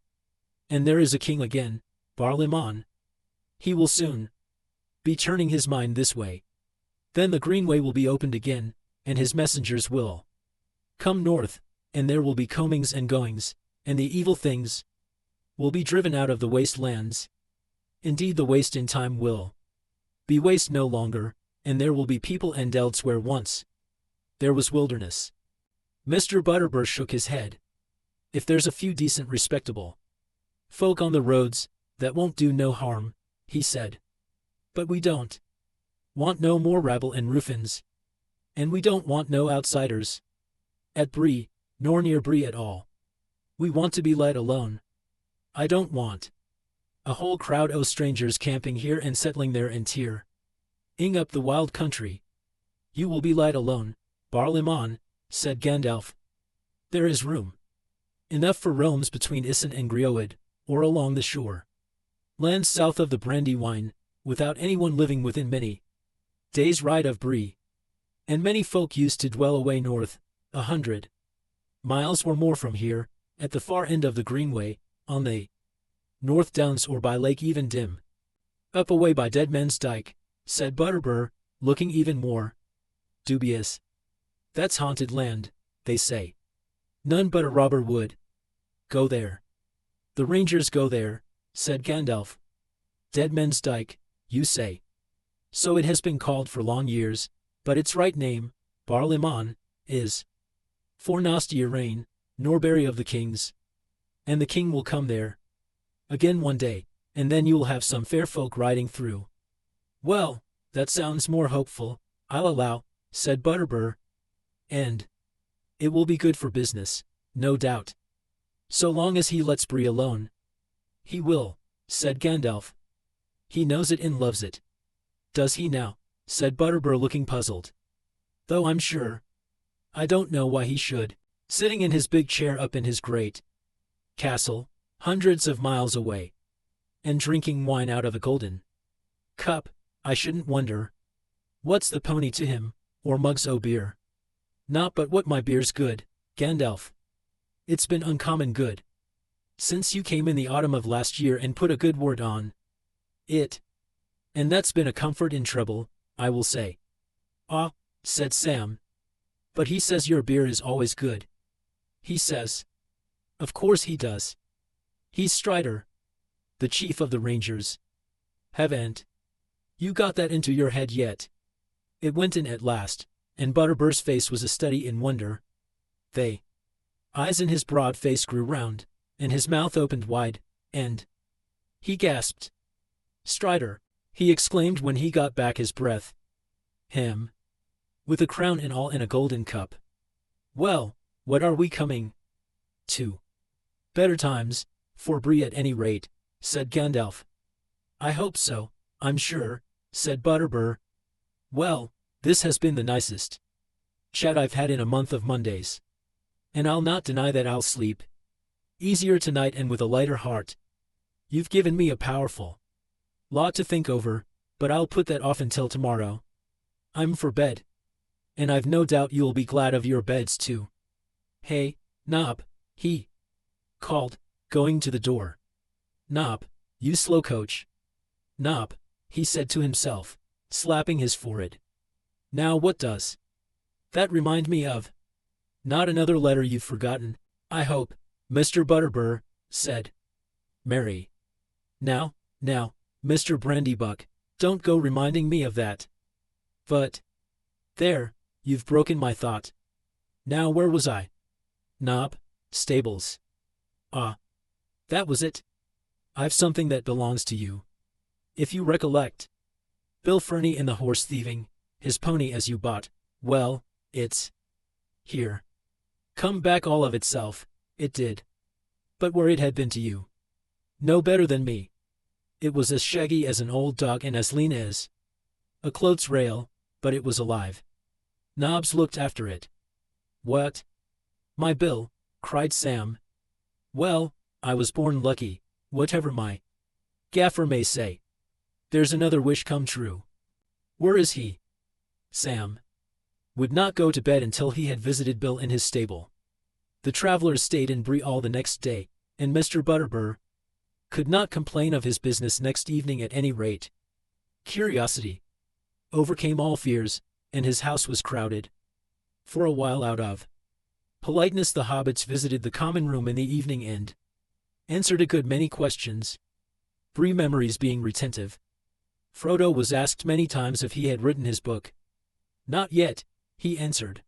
And there is a king again, Barlaymon. He will soon be turning his mind this way. Then the Greenway will be opened again, and his messengers will come north, and there will be comings and goings, and the evil things will be driven out of the waste lands. Indeed, the waste in time will be waste no longer, and there will be people and elves where once there was wilderness. Mr. Butterbur shook his head. If there's a few decent respectable folk on the roads, that won't do no harm, he said. But we don't want no more rabble and ruffians. And we don't want no outsiders at Bree, nor near Bree at all. We want to be let alone. I don't want a whole crowd o' strangers camping here and settling there and tearing up the wild country. You will be let alone, Barlaymon, said Gandalf. There is room enough for roams between Isen and Grioed, or along the shore lands south of the Brandywine, without anyone living within many days' ride of Bree. And many folk used to dwell away north, 100 miles or more from here, at the far end of the Greenway, on the North Downs or by Lake Even Dim. Up away by Dead Men's Dyke, said Butterbur, looking even more dubious. That's haunted land, they say. None but a robber would go there. The Rangers go there, said Gandalf. Dead Men's Dyke, you say. So it has been called for long years, but its right name, Barlaymon, is for Nastia Rain, Norbury of the Kings. And the king will come there again one day, and then you'll have some fair folk riding through. Well, that sounds more hopeful, I'll allow, said Butterbur. And it will be good for business, no doubt. So long as he lets Bree alone. He will, said Gandalf. He knows it and loves it. Does he now? Said Butterbur, looking puzzled. Though I'm sure I don't know why he should, sitting in his big chair up in his great castle, hundreds of miles away, and drinking wine out of a golden cup. I shouldn't wonder. What's the pony to him, or mugs o' beer? Not but what my beer's good, Gandalf. It's been uncommon good since you came in the autumn of last year and put a good word on it. And that's been a comfort in trouble, I will say. Ah, said Sam. But he says your beer is always good. He says. Of course he does. He's Strider, the chief of the Rangers. Haven't you got that into your head yet? It went in at last, and Butterbur's face was a study in wonder. The eyes in his broad face grew round, and his mouth opened wide, and he gasped. Strider, he exclaimed when he got back his breath. Him. With a crown and all in a golden cup. Well, what are we coming to? Better times, for Bree at any rate, said Gandalf. I hope so, I'm sure, said Butterbur. Well, this has been the nicest chat I've had in a month of Mondays. And I'll not deny that I'll sleep easier tonight and with a lighter heart. You've given me a powerful lot to think over, but I'll put that off until tomorrow. I'm for bed. And I've no doubt you'll be glad of your beds too. Hey, Nob, he called, going to the door. Nob, you slow coach. Nob, he said to himself, slapping his forehead. Now what does that remind me of? Not another letter you've forgotten, I hope, Mr. Butterbur, said Mary. Now, Mr. Brandybuck, don't go reminding me of that. But there, you've broken my thought. Now where was I? Nob, stables. Ah, that was it. I've something that belongs to you. If you recollect. Bill Fernie and the horse thieving, his pony as you bought, well, it's here. Come back all of itself, it did. But where it had been to you. No better than me. It was as shaggy as an old dog and as lean as a clothes rail, but it was alive. Nobbs looked after it. "What? My bill," cried Sam. "Well, I was born lucky, whatever my gaffer may say. There's another wish come true." "Where is he?" Sam would not go to bed until he had visited Bill in his stable. The travelers stayed in Bree all the next day, and Mr. Butterbur could not complain of his business next evening at any rate. Curiosity overcame all fears, and his house was crowded. For a while, out of politeness, the hobbits visited the common room in the evening and answered a good many questions, Bree memories being retentive. Frodo was asked many times if he had written his book. "Not yet," he answered.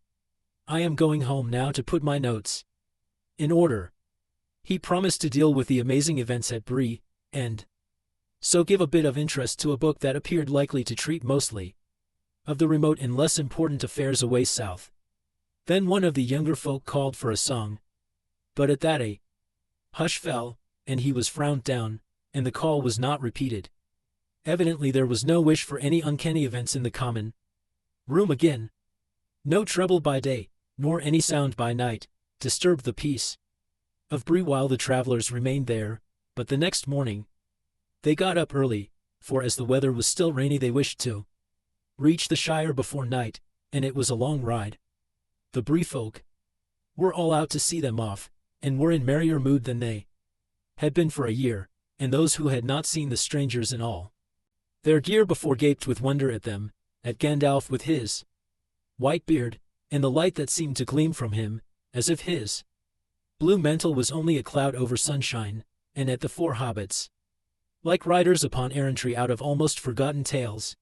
"I am going home now to put my notes in order." He promised to deal with the amazing events at Bree, and so give a bit of interest to a book that appeared likely to treat mostly of the remote and less important affairs away south. Then one of the younger folk called for a song, but at that a hush fell, and he was frowned down, and the call was not repeated. Evidently there was no wish for any uncanny events in the common room again. No trouble by day, nor any sound by night, disturbed the peace of Bree while the travelers remained there, but the next morning they got up early, for as the weather was still rainy they wished to reach the Shire before night, and it was a long ride. The Bree folk were all out to see them off, and were in merrier mood than they had been for a year, and those who had not seen the strangers in all their gear before gaped with wonder at them, at Gandalf with his white beard, and the light that seemed to gleam from him, as if his blue mantle was only a cloud over sunshine, and at the four hobbits, like riders upon errantry out of almost forgotten tales.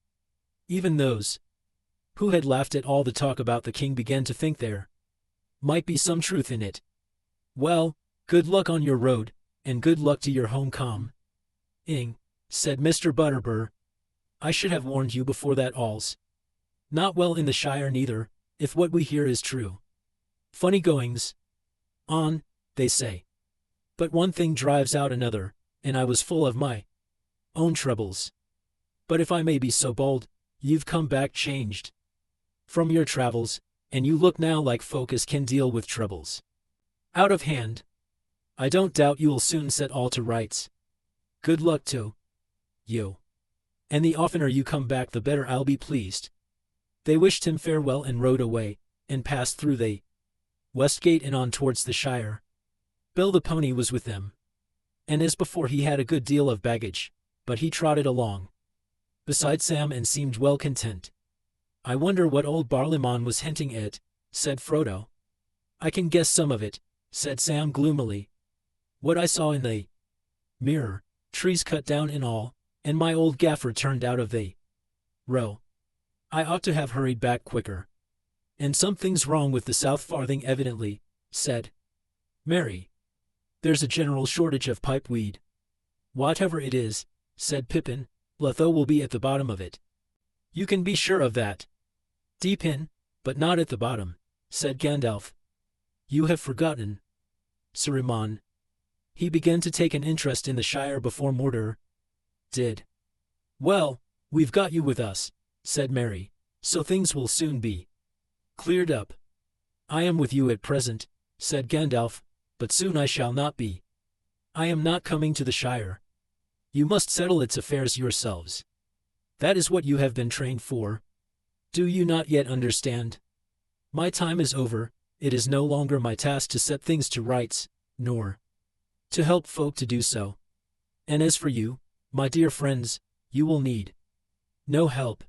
Even those who had laughed at all the talk about the king began to think there might be some truth in it. "Well, good luck on your road, and good luck to your home-coming," said Mr. Butterbur. "I should have warned you before that all's not well in the Shire neither, if what we hear is true. Funny goings on, they say. But one thing drives out another, and I was full of my own troubles. But if I may be so bold, you've come back changed from your travels, and you look now like folk as can deal with troubles out of hand. I don't doubt you'll soon set all to rights. Good luck to you, and the oftener you come back the better I'll be pleased." They wished him farewell and rode away, and passed through the west gate and on towards the Shire. Bill the pony was with them, and as before he had a good deal of baggage, but he trotted along beside Sam and seemed well content. "I wonder what old Barlaymon was hinting at," said Frodo. "I can guess some of it," said Sam gloomily. "What I saw in the mirror, trees cut down and all, and my old gaffer turned out of the row. I ought to have hurried back quicker. And something's wrong with the South Farthing evidently," said Merry. "There's a general shortage of pipe weed." "Whatever it is," said Pippin, "Letho will be at the bottom of it. You can be sure of that." "Deep in, but not at the bottom," said Gandalf. "You have forgotten Saruman. He began to take an interest in the Shire before Mordor did." "Well, we've got you with us," said Merry, "so things will soon be cleared up." "I am with you at present," said Gandalf, "but soon I shall not be. I am not coming to the Shire. You must settle its affairs yourselves. That is what you have been trained for. Do you not yet understand? My time is over, it is no longer my task to set things to rights, nor to help folk to do so. And as for you, my dear friends, you will need no help.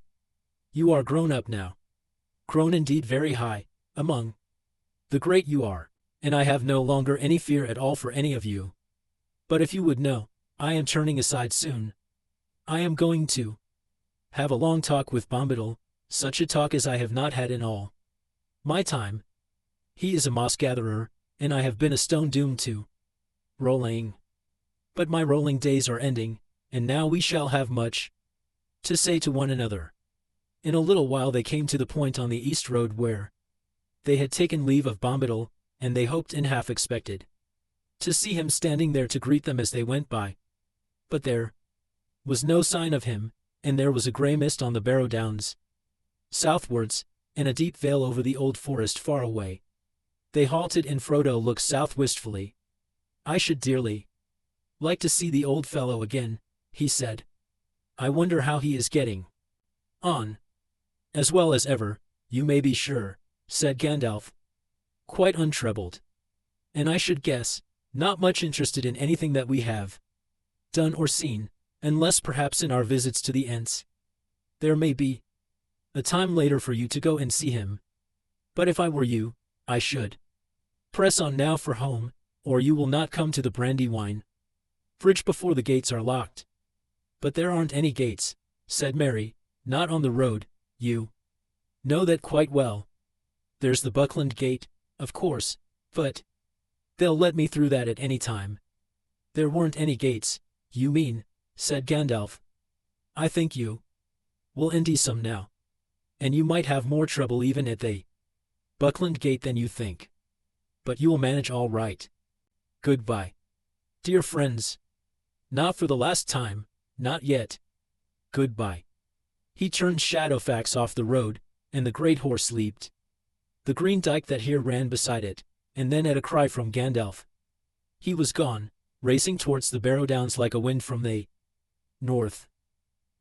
You are grown up now. Grown indeed very high, among the great you are, and I have no longer any fear at all for any of you. But if you would know, I am turning aside soon. I am going to have a long talk with Bombadil, such a talk as I have not had in all my time. He is a moss-gatherer, and I have been a stone doomed to rolling. But my rolling days are ending, and now we shall have much to say to one another." In a little while they came to the point on the east road where they had taken leave of Bombadil, and they hoped and half expected to see him standing there to greet them as they went by. But there was no sign of him, and there was a grey mist on the Barrow Downs southwards, and a deep veil over the old forest far away. They halted and Frodo looked south wistfully. "I should dearly like to see the old fellow again," he said. "I wonder how he is getting on." "As well as ever, you may be sure," said Gandalf, quite untroubled. "And I should guess, not much interested in anything that we have done or seen, unless perhaps in our visits to the Ents. There may be a time later for you to go and see him. But if I were you, I should press on now for home, or you will not come to the Brandywine Bridge before the gates are locked." "But there aren't any gates," said Merry, "not on the road, you know that quite well. There's the Buckland Gate, of course, but they'll let me through that at any time." "There weren't any gates, you mean," said Gandalf. "I think you will endy some now. And you might have more trouble even at the Buckland Gate than you think. But you will manage all right. Goodbye, dear friends. Not for the last time, not yet. Goodbye." He turned Shadowfax off the road, and the great horse leaped the green dike that here ran beside it, and then at a cry from Gandalf, he was gone, racing towards the Barrow Downs like a wind from the north.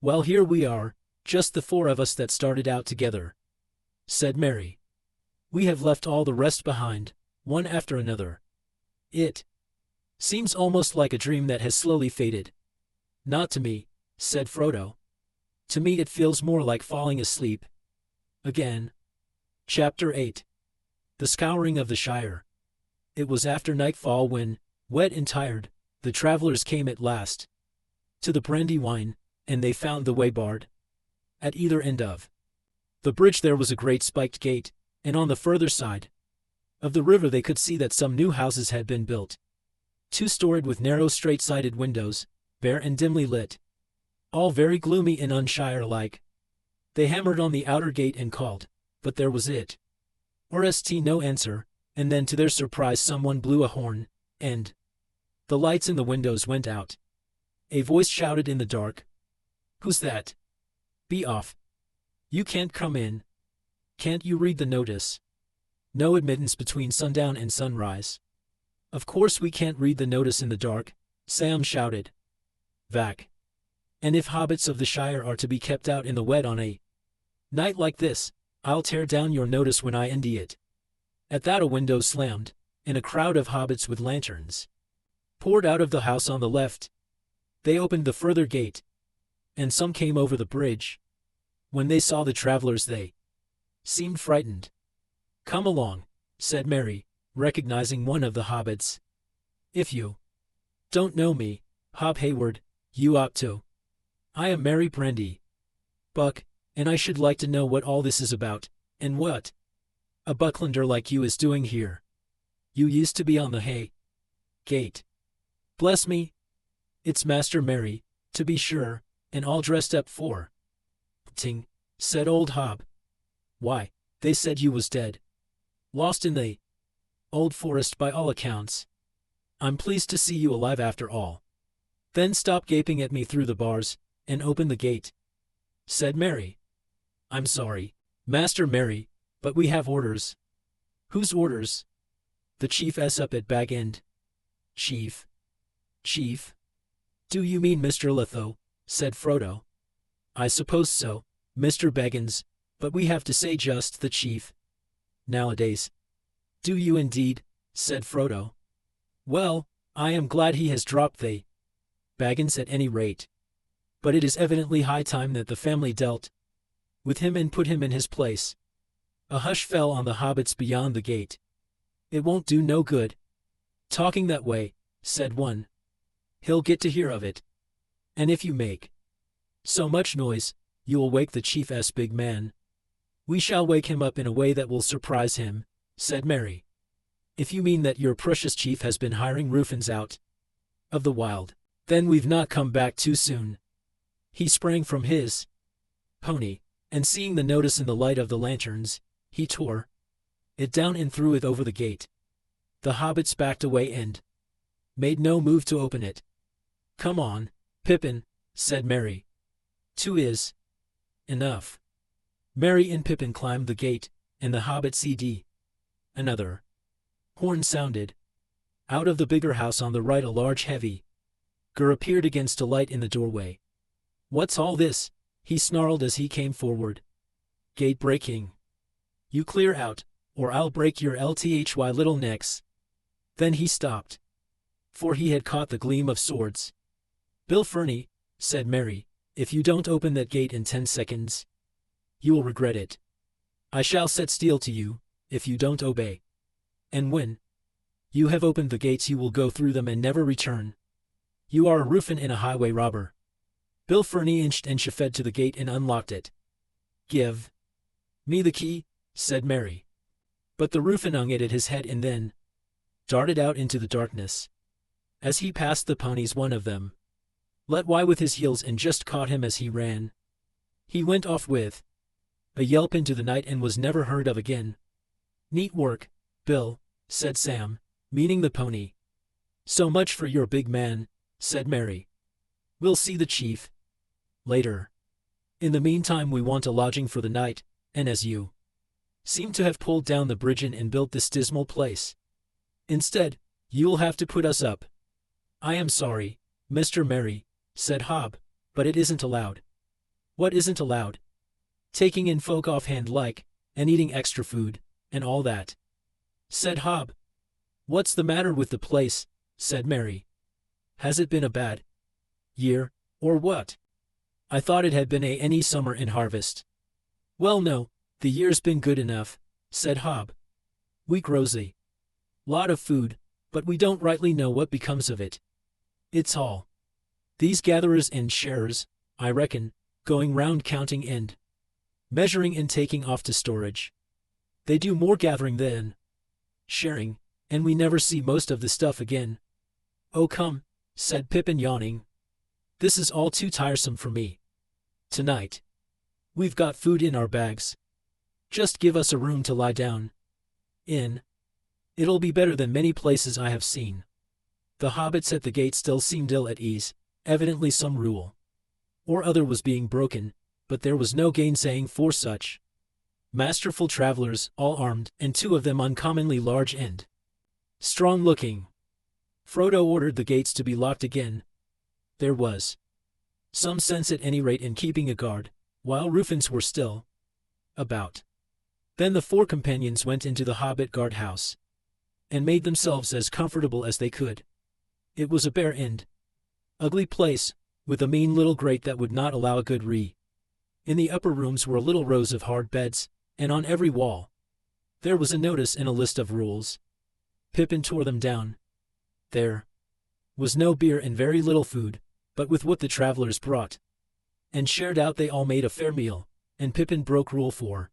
"Well, here we are, just the four of us that started out together," said Merry. "We have left all the rest behind, one after another. It seems almost like a dream that has slowly faded." "Not to me," said Frodo. "To me it feels more like falling asleep again." Chapter 8. The Scouring of the Shire. It was after nightfall when, wet and tired, the travelers came at last to the Brandywine, and they found the way barred at either end of the bridge. There was a great spiked gate, and on the further side of the river they could see that some new houses had been built, two-storied with narrow straight-sided windows, bare and dimly lit, all very gloomy and un-Shire-like. They hammered on the outer gate and called, but there was no answer, and then to their surprise someone blew a horn, and the lights in the windows went out. A voice shouted in the dark, "Who's that? Be off. You can't come in. Can't you read the notice? No admittance between sundown and sunrise." "Of course we can't read the notice in the dark," Sam shouted. "Vac. And if hobbits of the Shire are to be kept out in the wet on a night like this, I'll tear down your notice when I undo it." At that a window slammed, and a crowd of hobbits with lanterns poured out of the house on the left. They opened the further gate, and some came over the bridge. When they saw the travelers they seemed frightened. "Come along," said Merry, recognizing one of the hobbits. "If you don't know me, Hob Hayward, you ought to. I am Merry Brandy Buck, and I should like to know what all this is about, and what a Bucklander like you is doing here. You used to be on the Hay Gate." "Bless me, it's Master Merry, to be sure, and all dressed up for ting," said old Hob. "Why, they said you was dead. Lost in the old forest by all accounts. I'm pleased to see you alive after all." "Then stop gaping at me through the bars, and open the gate," said Merry. "I'm sorry, Master Merry, but we have orders." "Whose orders?" "The chiefess up at Bag End." "Chief? Chief? Do you mean Mr. Litho?" said Frodo. "I suppose so, Mr. Baggins, but we have to say just the chief nowadays." "Do you indeed?" said Frodo. "Well, I am glad he has dropped the Baggins at any rate. But it is evidently high time that the family dealt with him and put him in his place." A hush fell on the hobbits beyond the gate. "It won't do no good talking that way," said one. "He'll get to hear of it. And if you make so much noise, you'll wake the chief's big man." "We shall wake him up in a way that will surprise him," said Merry. "If you mean that your precious chief has been hiring Rufins out of the wild, then we've not come back too soon." He sprang from his pony, and seeing the notice in the light of the lanterns, he tore it down and threw it over the gate. The hobbits backed away and made no move to open it. "Come on, Pippin," said Merry. 2 is enough. Merry and Pippin climbed the gate, and the hobbit CD. Another horn sounded. Out of the bigger house on the right a large heavy gur appeared against a light in the doorway. "What's all this?" he snarled as he came forward. "Gate breaking. You clear out, or I'll break your LTHY little necks." Then he stopped, for he had caught the gleam of swords. "Bill Ferny," said Merry, "if you don't open that gate in 10 seconds, you will regret it. I shall set steel to you, if you don't obey. And when you have opened the gates you will go through them and never return. You are a ruffian and a highway robber." Bill Ferny inched and shuffled to the gate and unlocked it. "Give me the key," said Merry. But the ruffian hung it at his head and then darted out into the darkness. As he passed the ponies, one of them let Y with his heels and just caught him as he ran. He went off with a yelp into the night and was never heard of again. "Neat work, Bill," said Sam, meaning the pony. "So much for your big man," said Merry. "We'll see the chief later. In the meantime we want a lodging for the night, and as you seem to have pulled down the bridge and built this dismal place instead, you'll have to put us up." "I am sorry, Mr. Merry," said Hob, "but it isn't allowed." "What isn't allowed?" "Taking in folk offhand like, and eating extra food, and all that," said Hob. "What's the matter with the place?" said Merry. "Has it been a bad year, or what? I thought it had been any summer and harvest." "Well no, the year's been good enough," said Hob. "We grows a lot of food, but we don't rightly know what becomes of it. It's all these gatherers and sharers, I reckon, going round counting and measuring and taking off to storage. They do more gathering than sharing, and we never see most of the stuff again." "Oh come," said Pippin yawning. "This is all too tiresome for me. Tonight we've got food in our bags. Just give us a room to lie down in. It'll be better than many places I have seen." The hobbits at the gate still seemed ill at ease. Evidently some rule or other was being broken, but there was no gainsaying for such masterful travelers, all armed, and 2 of them uncommonly large and strong-looking. Frodo ordered the gates to be locked again. There was some sense at any rate in keeping a guard, while ruffians were still about. Then the 4 companions went into the hobbit guardhouse and made themselves as comfortable as they could. It was a bare and ugly place, with a mean little grate that would not allow a good In the upper rooms were little rows of hard beds, and on every wall there was a notice and a list of rules. Pippin tore them down. There was no beer and very little food, but with what the travelers brought and shared out they all made a fair meal, and Pippin broke Rule 4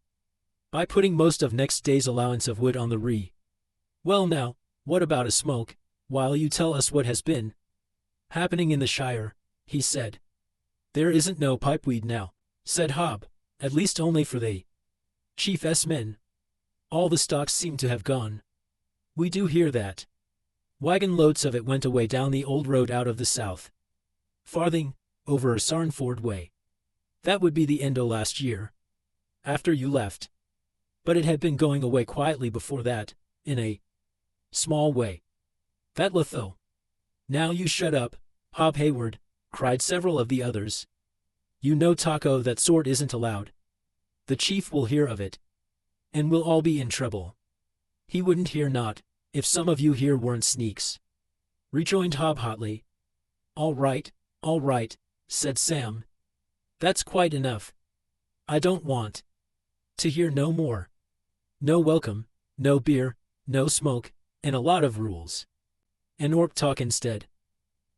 by putting most of next day's allowance of wood on the "Well now, what about a smoke, while you tell us what has been happening in the Shire?" he said. "There isn't no pipeweed now," said Hob, "at least only for the chief's men. All the stocks seem to have gone." "We do hear that. Wagon loads of it went away down the old road out of the south Farthing, over Sarnford way. That would be the end o' last year, after you left. But it had been going away quietly before that, in a small way. That Letho." "Now you shut up, Hob Hayward," cried several of the others. "You know Taco that sort isn't allowed. The chief will hear of it, and we'll all be in trouble." "He wouldn't hear not, if some of you here weren't sneaks," rejoined Hob hotly. All right," said Sam. "That's quite enough. I don't want to hear no more. No welcome, no beer, no smoke, and a lot of rules. And orc talk instead.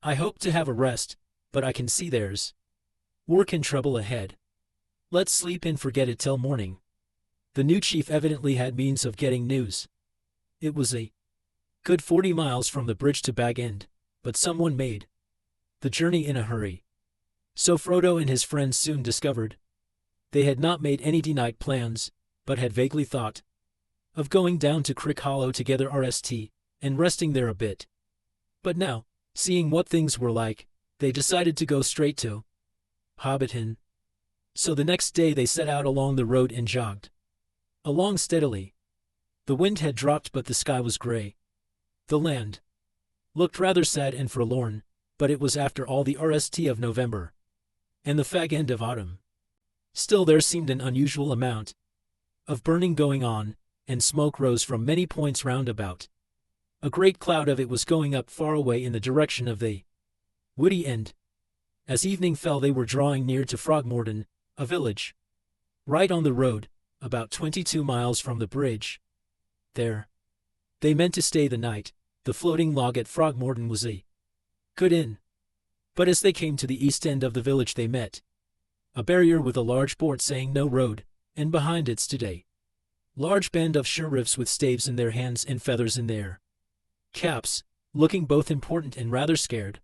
I hope to have a rest, but I can see there's work and trouble ahead. Let's sleep and forget it till morning." The new chief evidently had means of getting news. It was a good 40 miles from the bridge to Bag End, but someone made the journey in a hurry. So Frodo and his friends soon discovered. They had not made any night plans, but had vaguely thought of going down to Crick Hollow together and resting there a bit. But now, seeing what things were like, they decided to go straight to Hobbiton. So the next day they set out along the road and jogged along steadily. The wind had dropped, but the sky was gray. The land looked rather sad and forlorn, but it was after all the RST of November and the fag end of autumn. Still there seemed an unusual amount of burning going on, and smoke rose from many points round about. A great cloud of it was going up far away in the direction of the woody end. As evening fell they were drawing near to Frogmorton, a village right on the road, about 22 miles from the bridge. There they meant to stay the night. The floating log at Frogmorton was a good inn. But as they came to the east end of the village they met a barrier with a large board saying "No Road," and behind it stood a large band of sheriffs with staves in their hands and feathers in their caps, looking both important and rather scared.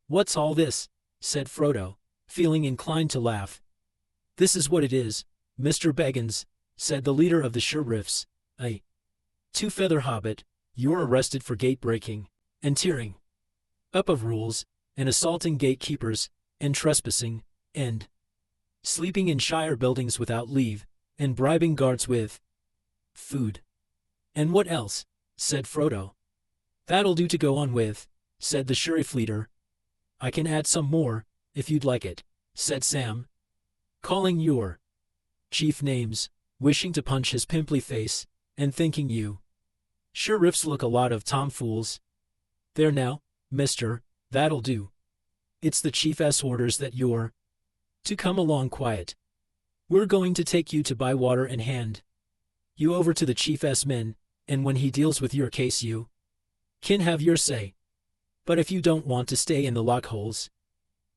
"What's all this?" said Frodo, feeling inclined to laugh. "This is what it is, Mr. Baggins," said the leader of the sheriffs, a two-feather hobbit. "You're arrested for gate-breaking and tearing up of rules, and assaulting gatekeepers, and trespassing, and sleeping in shire buildings without leave, and bribing guards with food." "And what else?" said Frodo. "That'll do to go on with," said the sheriff leader. "I can add some more, if you'd like it," said Sam, calling your chief names, wishing to punch his pimply face, and thinking you sheriffs look a lot of tomfools. "There now, mister, that'll do. It's the chief's orders that you're to come along quiet. We're going to take you to Bywater and hand you over to the chief's men, and when he deals with your case you can have your say. But if you don't want to stay in the lockholes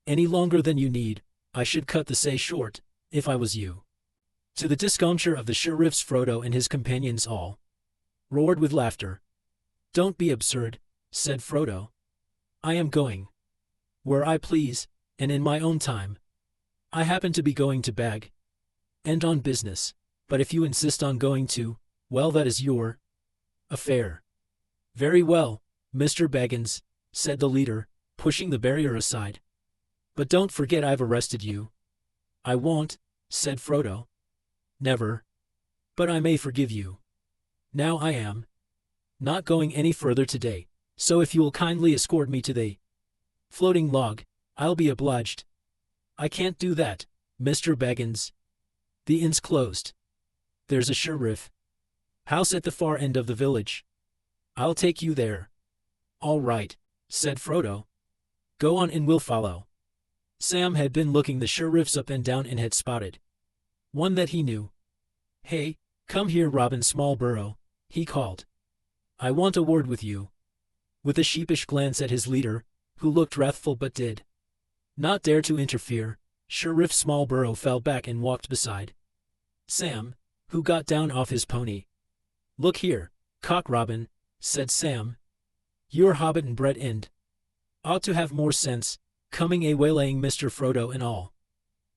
any longer than you need, I should cut the say short, if I was you." To the discomfiture of the sheriffs, Frodo and his companions all roared with laughter. "Don't be absurd," said Frodo. "I am going where I please, and in my own time. I happen to be going to Bag End on business, but if you insist on going to, well, that is your affair." "Very well, Mr. Baggins," said the leader, pushing the barrier aside. "But don't forget I've arrested you." "I won't," said Frodo. "Never. But I may forgive you. Now I am not going any further today, so if you will kindly escort me to the floating log, I'll be obliged." "I can't do that, Mr. Baggins. The inn's closed. There's a sheriff house at the far end of the village. I'll take you there." "All right," said Frodo. "Go on and we'll follow." Sam had been looking the sheriffs up and down and had spotted one that he knew. "Hey, come here, Robin Smallburrow," he called. "I want a word with you." With a sheepish glance at his leader, who looked wrathful but did not dare to interfere, Sheriff Smallburrow fell back and walked beside Sam, who got down off his pony. "Look here, Cock Robin," said Sam. "You're Hobbiton bred and ought to have more sense, coming a waylaying Mr. Frodo and all.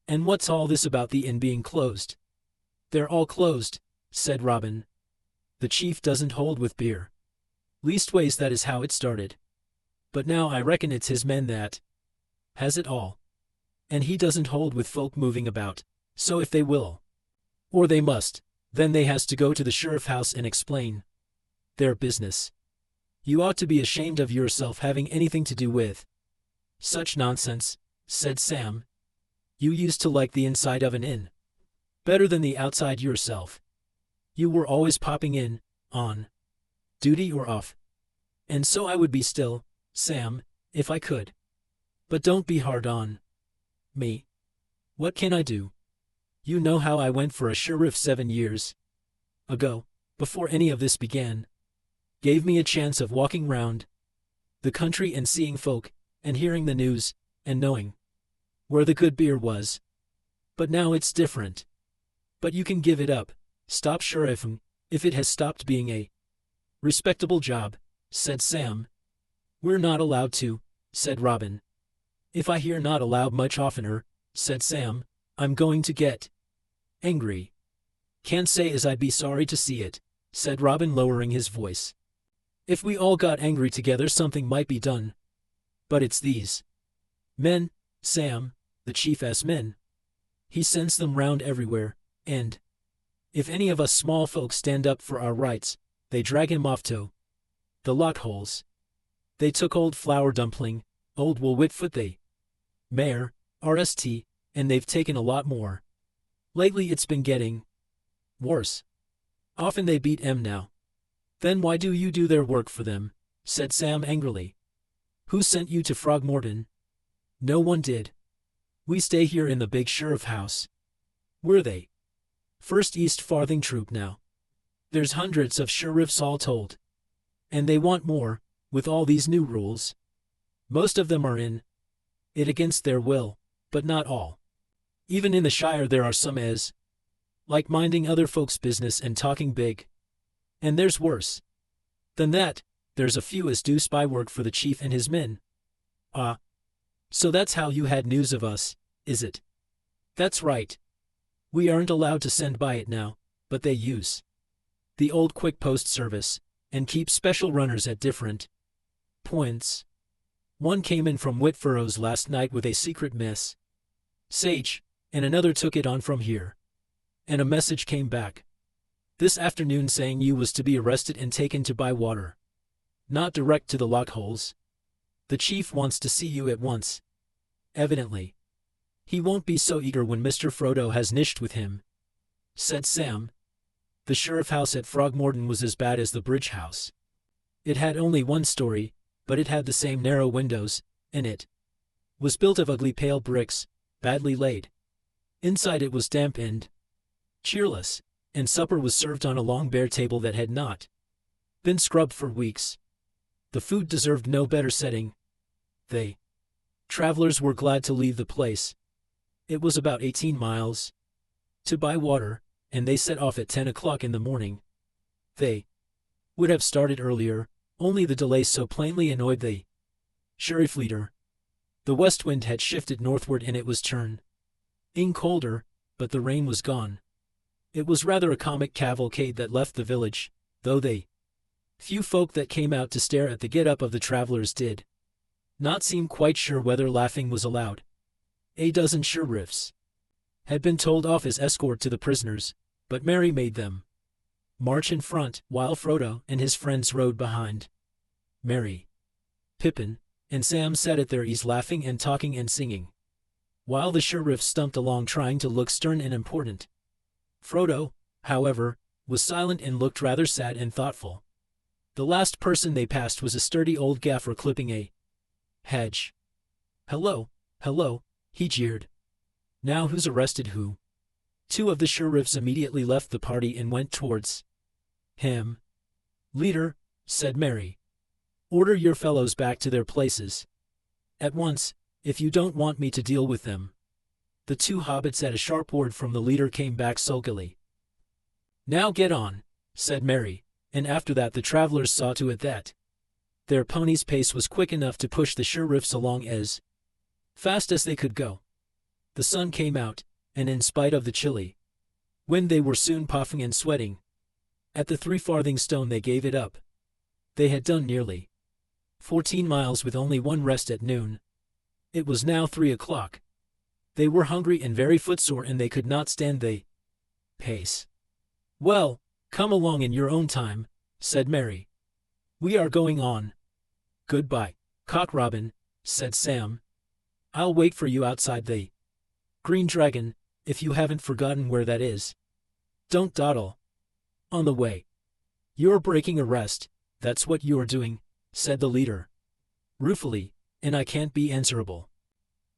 And what's all this about the inn being closed?" "They're all closed," said Robin. "The chief doesn't hold with beer. Leastways that is how it started. But now I reckon it's his men that has it all. And he doesn't hold with folk moving about, so if they will, or they must, then they has to go to the sheriff house and explain their business. You ought to be ashamed of yourself having anything to do with such nonsense," said Sam. "You used to like the inside of an inn better than the outside yourself. You were always popping in, on duty or off. And so I would be still, Sam, if I could. But don't be hard on me. What can I do? You know how I went for a sheriff 7 years ago, before any of this began. Gave me a chance of walking round the country and seeing folk, and hearing the news, and knowing where the good beer was. But now it's different. But you can give it up, stop sheriffing, if it has stopped being a respectable job," said Sam. "We're not allowed to," said Robin. "If I hear not allowed much oftener," said Sam, "I'm going to get angry." "Can't say as I'd be sorry to see it," said Robin, lowering his voice. "If we all got angry together something might be done. But it's these men, Sam, the chief's men. He sends them round everywhere, and if any of us small folks stand up for our rights, they drag him off to the lock-holes. They took old Flour Dumpling, old Will Whitfoot they, Mayor, RST, and they've taken a lot more. Lately it's been getting worse. Often they beat 'em now. Then why do you do their work for them? Said Sam angrily. Who sent you to Frogmorton? No one did. We stay here in the big sheriff house. We're they 1st East Farthing Troop now. There's hundreds of sheriffs all told. And they want more, with all these new rules. Most of them are in it against their will, but not all. Even in the Shire there are some as like minding other folks' business and talking big. And there's worse than that, there's a few as do spy work for the chief and his men. Ah. So that's how you had news of us, is it? That's right. We aren't allowed to send by it now, but they use the old quick post service, and keep special runners at different points. One came in from Whitfurrows last night with a secret message, and another took it on from here. And a message came back this afternoon saying you was to be arrested and taken to Bywater. Not direct to the lockholes. The chief wants to see you at once. Evidently. He won't be so eager when Mr. Frodo has nished with him, said Sam. The sheriff house at Frogmorton was as bad as the bridge house. It had only one story, but it had the same narrow windows, and it was built of ugly pale bricks, badly laid. Inside it was damp and cheerless, and supper was served on a long bare table that had not been scrubbed for weeks. The food deserved no better setting. They travelers were glad to leave the place. It was about 18 miles to Bywater, and they set off at 10 o'clock in the morning. They would have started earlier, only the delay so plainly annoyed the sheriff leader. The west wind had shifted northward and it was turning colder, but the rain was gone. It was rather a comic cavalcade that left the village, though they few folk that came out to stare at the get-up of the travelers did not seem quite sure whether laughing was allowed. A dozen sheriffs had been told off as escort to the prisoners, but Mary made them march in front, while Frodo and his friends rode behind. Mary, Pippin, and Sam sat at their ease laughing and talking and singing, while the sheriffs stumped along trying to look stern and important. Frodo, however, was silent and looked rather sad and thoughtful. The last person they passed was a sturdy old gaffer clipping a hedge. Hello, he jeered. Now who's arrested who? Two of the sheriffs immediately left the party and went towards him. Leader, said Mary, order your fellows back to their places at once, if you don't want me to deal with them. The two hobbits at a sharp word from the leader came back sulkily. Now get on, said Mary, and after that the travelers saw to it that their ponies' pace was quick enough to push the sheriffs along as fast as they could go. The sun came out, and in spite of the chilly wind they were soon puffing and sweating. At the 3 Farthing Stone they gave it up. They had done nearly 14 miles with only one rest at noon. It was now 3 o'clock. They were hungry and very footsore and they could not stand the pace. Well, come along in your own time, said Mary. We are going on. Goodbye, Cock Robin, said Sam. I'll wait for you outside the Green Dragon, if you haven't forgotten where that is. Don't dawdle on the way. You're breaking a rest, that's what you're doing, said the leader ruefully, and I can't be answerable.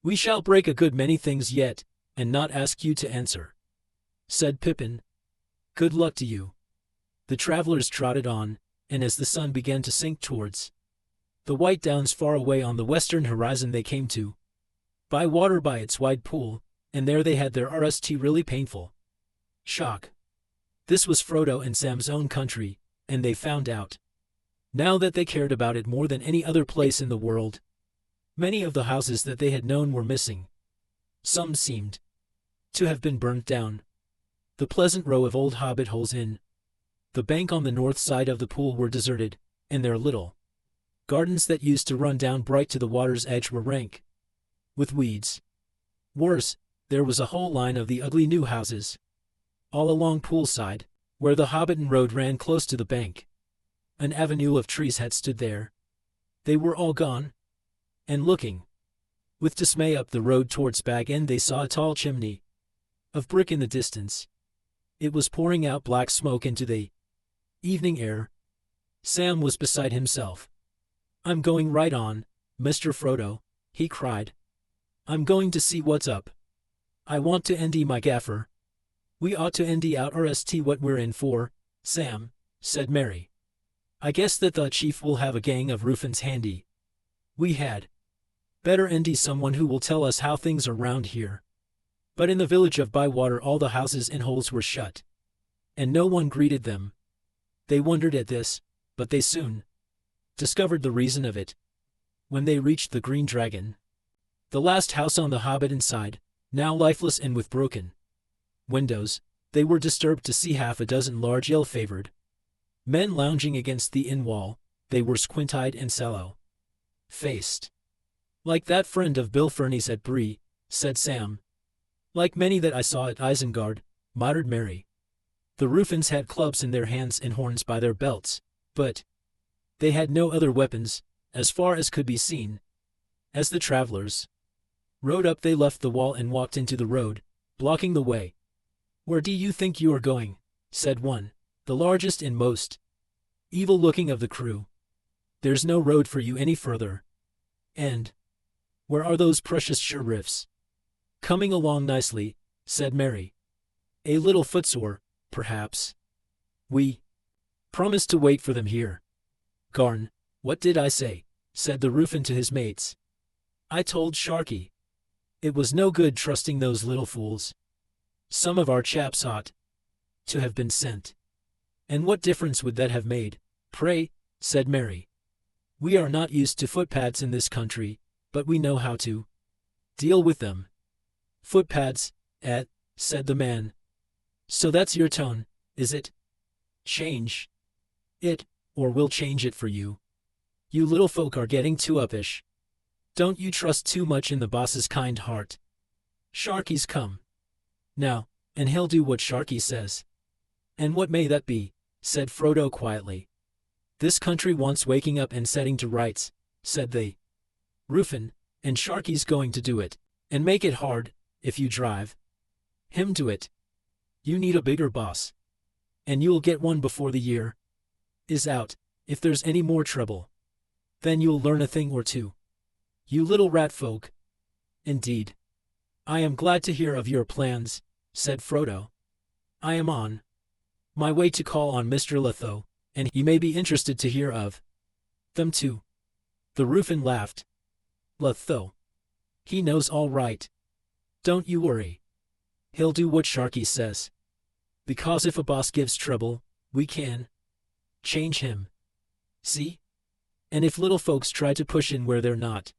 We shall break a good many things yet, and not ask you to answer, said Pippin. Good luck to you. The travelers trotted on, and as the sun began to sink towards the white downs far away on the western horizon they came to Bywater by its wide pool, and there they had their really painful shock. This was Frodo and Sam's own country, and they found out now that they cared about it more than any other place in the world. Many of the houses that they had known were missing. Some seemed to have been burnt down. The pleasant row of old hobbit holes in the bank on the north side of the pool were deserted, and their little gardens that used to run down bright to the water's edge were rank with weeds. Worse, there was a whole line of the ugly new houses, all along poolside, where the Hobbiton road ran close to the bank. An avenue of trees had stood there. They were all gone. And looking with dismay up the road towards Bag End, they saw a tall chimney of brick in the distance. It was pouring out black smoke into the evening air. Sam was beside himself. "I'm going right on, Mr. Frodo," he cried. "I'm going to see what's up. I want to ND my gaffer." "We ought to ND out RST what we're in for, Sam," said Mary. "I guess that the chief will have a gang of Rufins handy. We had better ND someone who will tell us how things are round here." But in the village of Bywater all the houses and holes were shut, and no one greeted them. They wondered at this, but they soon discovered the reason of it. When they reached the Green Dragon, the last house on the Hobbiton side, now lifeless and with broken windows, they were disturbed to see half a dozen large ill-favored men lounging against the inn wall. They were squint-eyed and sallow-faced. "Like that friend of Bill Ferny's at Bree," said Sam. "Like many that I saw at Isengard," muttered Mary. The Rufins had clubs in their hands and horns by their belts, but they had no other weapons, as far as could be seen. As the travelers rode up, they left the wall and walked into the road, blocking the way. "Where do you think you are going?" said one, the largest and most evil-looking of the crew. "There's no road for you any further." "And where are those precious sheriffs?" "Coming along nicely," said Mary. "A little footsore, perhaps. We promised to wait for them here." "Garn, what did I say?" said the Rufin to his mates. "I told Sharky. It was no good trusting those little fools. Some of our chaps ought to have been sent." "And what difference would that have made, pray?" said Mary. "We are not used to footpads in this country, but we know how to deal with them." "Footpads, said the man. "So that's your tone, is it? Change it, or we'll change it for you. You little folk are getting too uppish. Don't you trust too much in the boss's kind heart. Sharky's come now, and he'll do what Sharky says." "And what may that be?" said Frodo quietly. "This country wants waking up and setting to rights," said the Rufin, "and Sharky's going to do it, and make it hard, if you drive him to it. You need a bigger boss, and you'll get one before the year is out. If there's any more trouble, then you'll learn a thing or two. You little rat folk." "Indeed. I am glad to hear of your plans," said Frodo. "I am on my way to call on Mr. Letho, and he may be interested to hear of them too." The Rufin laughed. "Letho? He knows all right. Don't you worry. He'll do what Sharky says. Because if a boss gives trouble, we can change him. See? And if little folks try to push in where they're not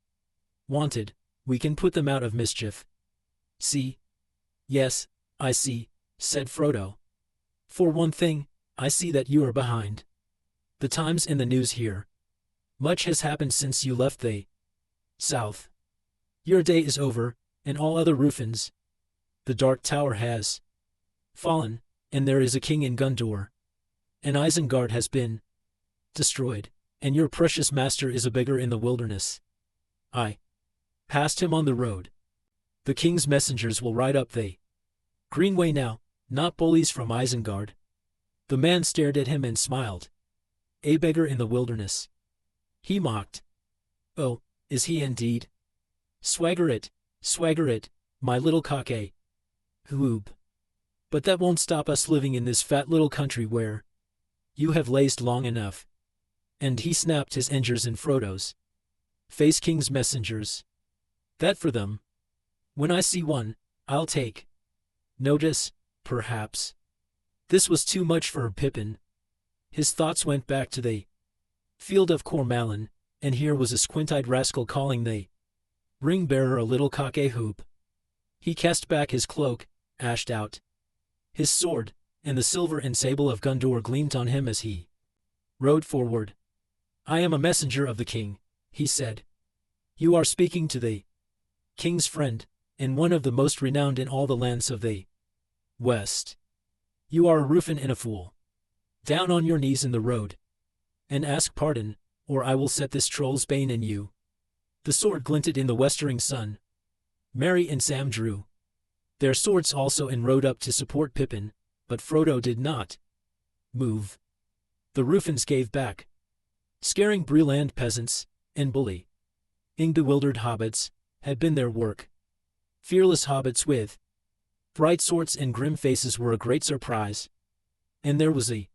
wanted, we can put them out of mischief. See?" "Yes, I see," said Frodo. "For one thing, I see that you are behind the times in the news here. Much has happened since you left the South. Your day is over, and all other Rufins. The Dark Tower has fallen, and there is a king in Gondor. And Isengard has been destroyed, and your precious master is a beggar in the wilderness. I passed him on the road. The king's messengers will ride up the Greenway now, not bullies from Isengard." The man stared at him and smiled. "A beggar in the wilderness," he mocked. "Oh, is he indeed? Swagger it, my little cockay. Whoop. But that won't stop us living in this fat little country where you have lazed long enough." And he snapped his fingers in Frodo's face. "King's messengers. That for them. When I see one, I'll take notice, perhaps." This was too much for Pippin. His thoughts went back to the field of Cormallen, and here was a squint-eyed rascal calling the ring-bearer a little cock-a-hoop. He cast back his cloak, ashed out his sword, and the silver and sable of Gondor gleamed on him as he rode forward. "I am a messenger of the king," he said. "You are speaking to the king's friend, and one of the most renowned in all the lands of the West. You are a ruffian and a fool. Down on your knees in the road, and ask pardon, or I will set this troll's bane in you." The sword glinted in the westering sun. Merry and Sam drew their swords also and rode up to support Pippin, but Frodo did not move. The ruffians gave back, scaring Breland peasants and bullying bewildered hobbits had been their work. Fearless hobbits with bright swords and grim faces were a great surprise, and there was a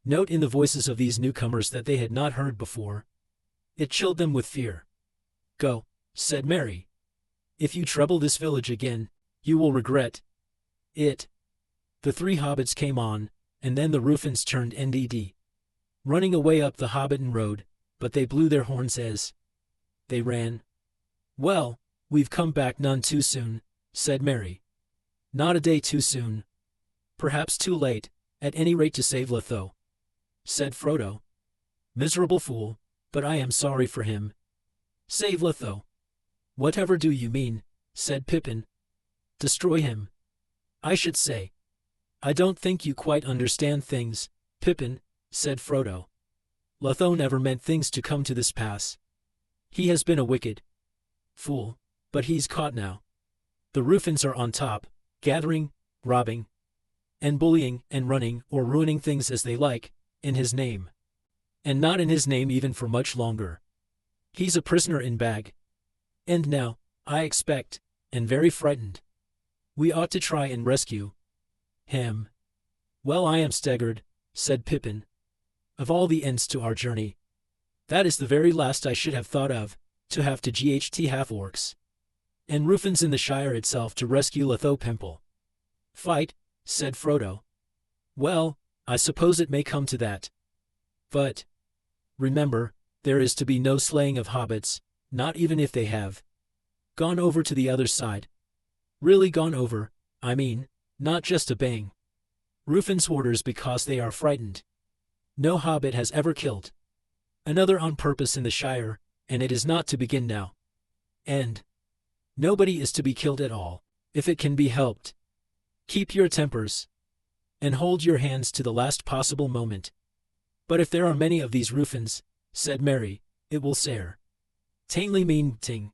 note in the voices of these newcomers that they had not heard before. It chilled them with fear. "Go," said Merry. "If you trouble this village again, you will regret it." The three hobbits came on, and then the ruffians turned NDD, running away up the Hobbiton road, but they blew their horns as they ran. "Well, we've come back none too soon," said Merry. "Not a day too soon. Perhaps too late, at any rate to save Letho," said Frodo. "Miserable fool, but I am sorry for him." "Save Letho? Whatever do you mean?" said Pippin. "Destroy him, I should say." "I don't think you quite understand things, Pippin," said Frodo. "Letho never meant things to come to this pass. He has been a wicked fool, but he's caught now. The ruffians are on top, gathering, robbing, and bullying and running or ruining things as they like, in his name. And not in his name even for much longer. He's a prisoner in Bag. And now, I expect, and very frightened. We ought to try and rescue him." "Well, I am staggered," said Pippin. "Of all the ends to our journey, that is the very last I should have thought of, to have to GHT half-orcs and ruffians in the Shire itself to rescue Letho Pimple." "Fight," said Frodo. "Well, I suppose it may come to that. But remember, there is to be no slaying of hobbits, not even if they have gone over to the other side. Really gone over, I mean, not just a bang. Ruffians orders because they are frightened. No hobbit has ever killed another on purpose in the Shire, and it is not to begin now. And nobody is to be killed at all, if it can be helped. Keep your tempers, and hold your hands to the last possible moment. But if there are many of these ruffians," said Merry, "it will sare tainly mean ting.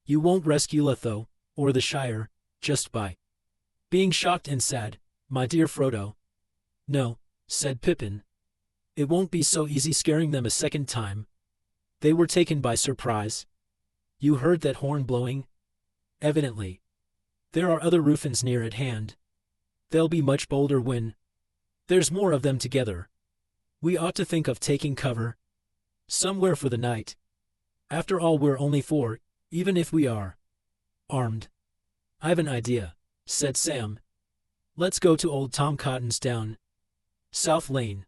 You won't rescue Letho, or the Shire, just by being shocked and sad, my dear Frodo." "No," said Pippin. "It won't be so easy scaring them a second time. They were taken by surprise. You heard that horn blowing? Evidently. There are other ruffians near at hand. They'll be much bolder when there's more of them together. We ought to think of taking cover somewhere for the night. After all, we're only four, even if we are armed." "I've an idea," said Sam. "Let's go to old Tom Cotton's down South Lane.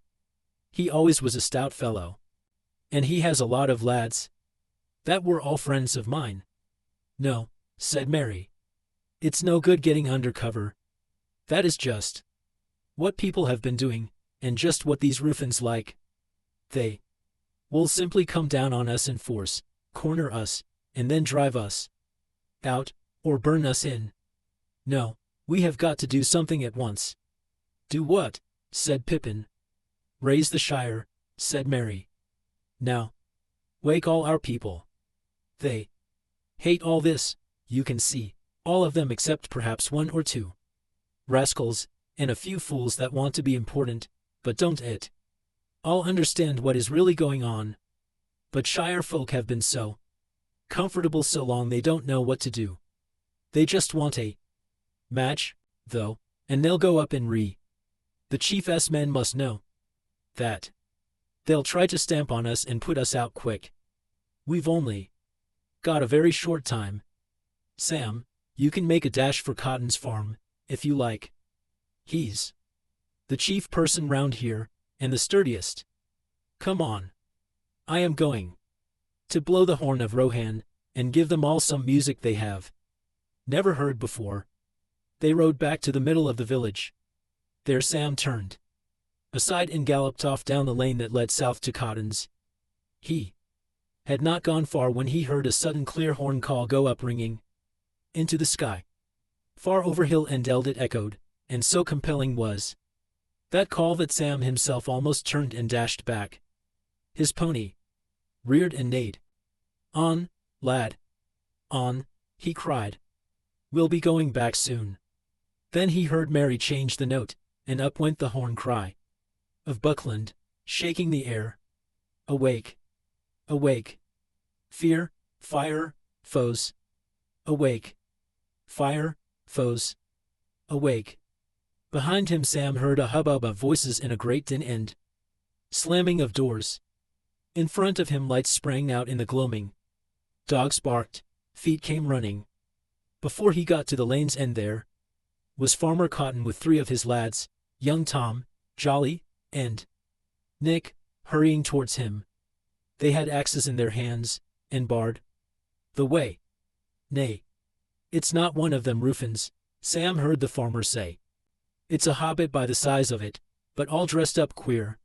He always was a stout fellow. And he has a lot of lads that were all friends of mine." "No," said Merry. "It's no good getting under cover. That is just what people have been doing, and just what these ruffians like. They will simply come down on us in force, corner us, and then drive us out, or burn us in. No, we have got to do something at once." "Do what?" said Pippin. "Raise the Shire," said Merry. "Now, wake all our people. They hate all this, you can see, all of them except perhaps one or two rascals, and a few fools that want to be important, but don't it all understand what is really going on. But Shire folk have been so comfortable so long they don't know what to do. They just want a match, though, and they'll go up and The chief's men must know that. They'll try to stamp on us and put us out quick. We've only got a very short time. Sam, you can make a dash for Cotton's farm, if you like. He's the chief person round here, and the sturdiest. Come on. I am going to blow the horn of Rohan, and give them all some music they have never heard before." They rode back to the middle of the village. There Sam turned aside and galloped off down the lane that led south to Cotton's. He had not gone far when he heard a sudden clear horn call go up ringing into the sky. Far over hill and dell it echoed, and so compelling was that call that Sam himself almost turned and dashed back. His pony reared and neighed. "On, lad! On!" he cried. "We'll be going back soon." Then he heard Mary change the note, and up went the horn cry of Buckland, shaking the air. "Awake! Awake! Fear, fire, foes! Awake! Fire, foes! Awake!" Behind him Sam heard a hubbub of voices in a great din and slamming of doors. In front of him lights sprang out in the gloaming. Dogs barked, feet came running. Before he got to the lane's end there was Farmer Cotton with 3 of his lads, young Tom, Jolly, and Nick, hurrying towards him. They had axes in their hands, and barred the way. "Nay, it's not one of them Rufins," Sam heard the farmer say. "It's a hobbit by the size of it, but all dressed up queer."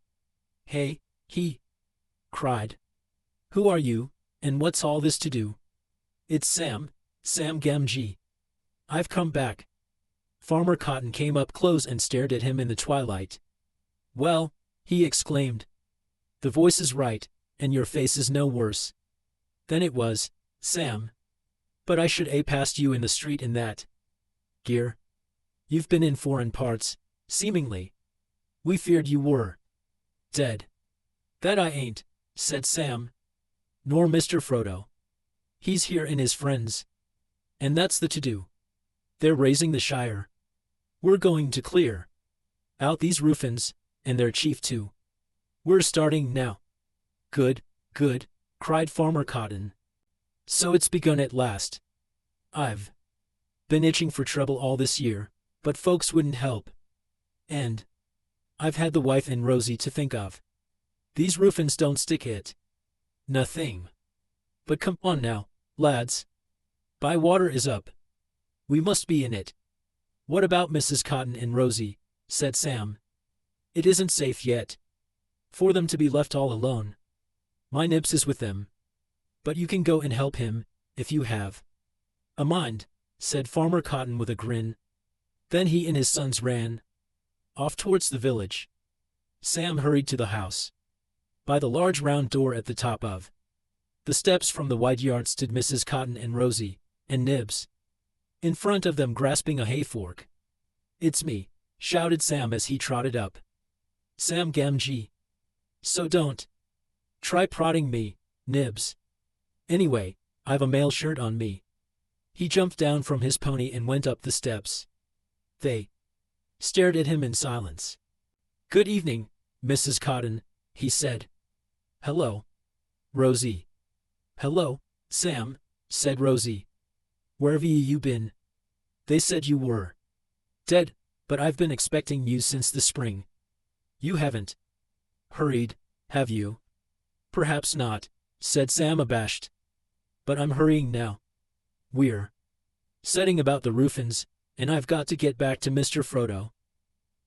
"Hey," he cried. "Who are you, and what's all this to do?" "It's Sam Gamgee. I've come back." Farmer Cotton came up close and stared at him in the twilight. "Well," he exclaimed, "the voice is right, and your face is no worse than it was, Sam. But I should a passed you in the street in that gear. You've been in foreign parts, seemingly. We feared you were dead." "That I ain't," said Sam. "Nor Mr. Frodo. He's here and his friends. And that's the to-do. They're raising the Shire. We're going to clear out these Rufins, and their chief too. We're starting now." "Good, good," cried Farmer Cotton. "So it's begun at last. I've been itching for trouble all this year, but folks wouldn't help. And I've had the wife and Rosie to think of. These Rufins don't stick it. Nothing. But come on now, lads. Bywater is up. We must be in it." "What about Mrs. Cotton and Rosie?" said Sam. "It isn't safe yet for them to be left all alone. My Nibs is with them. But you can go and help him, if you have a mind," said Farmer Cotton with a grin. Then he and his sons ran off towards the village. Sam hurried to the house. By the large round door at the top of the steps from the wide yard stood Mrs. Cotton and Rosie, and Nibs, in front of them grasping a hay fork. "It's me," shouted Sam as he trotted up. "Sam Gamgee. So don't try prodding me, Nibs. Anyway, I've a mail shirt on me." He jumped down from his pony and went up the steps. They stared at him in silence. "Good evening, Mrs. Cotton," he said. "Hello, Rosie." "Hello, Sam," said Rosie. "Where've you been? They said you were dead, but I've been expecting you since the spring. You haven't hurried, have you?" "Perhaps not," said Sam abashed. "But I'm hurrying now. We're setting about the Rufins, and I've got to get back to Mr. Frodo.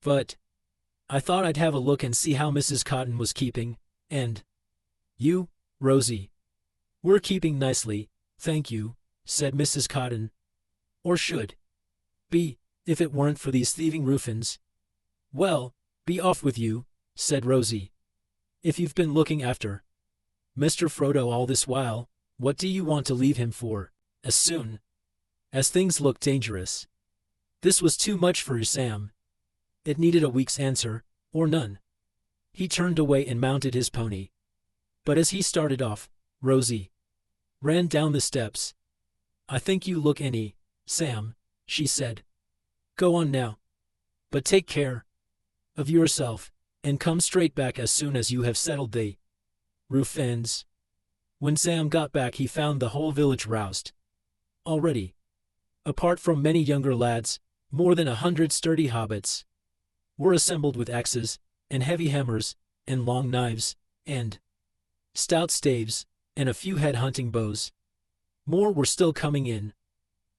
But I thought I'd have a look and see how Mrs. Cotton was keeping, and you, Rosie." "We're keeping nicely, thank you," said Mrs. Cotton. "Or should be, if it weren't for these thieving Rufins." "Well, be off with you," said Rosie. "If you've been looking after Mr. Frodo all this while, what do you want to leave him for, as soon as things look dangerous?" This was too much for Sam. It needed a week's answer, or none. He turned away and mounted his pony. But as he started off, Rosie ran down the steps. "I think you look any, Sam," she said. "Go on now. But take care of yourself, and come straight back as soon as you have settled the Rufins." When Sam got back he found the whole village roused already. Apart from many younger lads, more than 100 sturdy hobbits were assembled with axes, and heavy hammers, and long knives, and stout staves, and a few had hunting bows. More were still coming in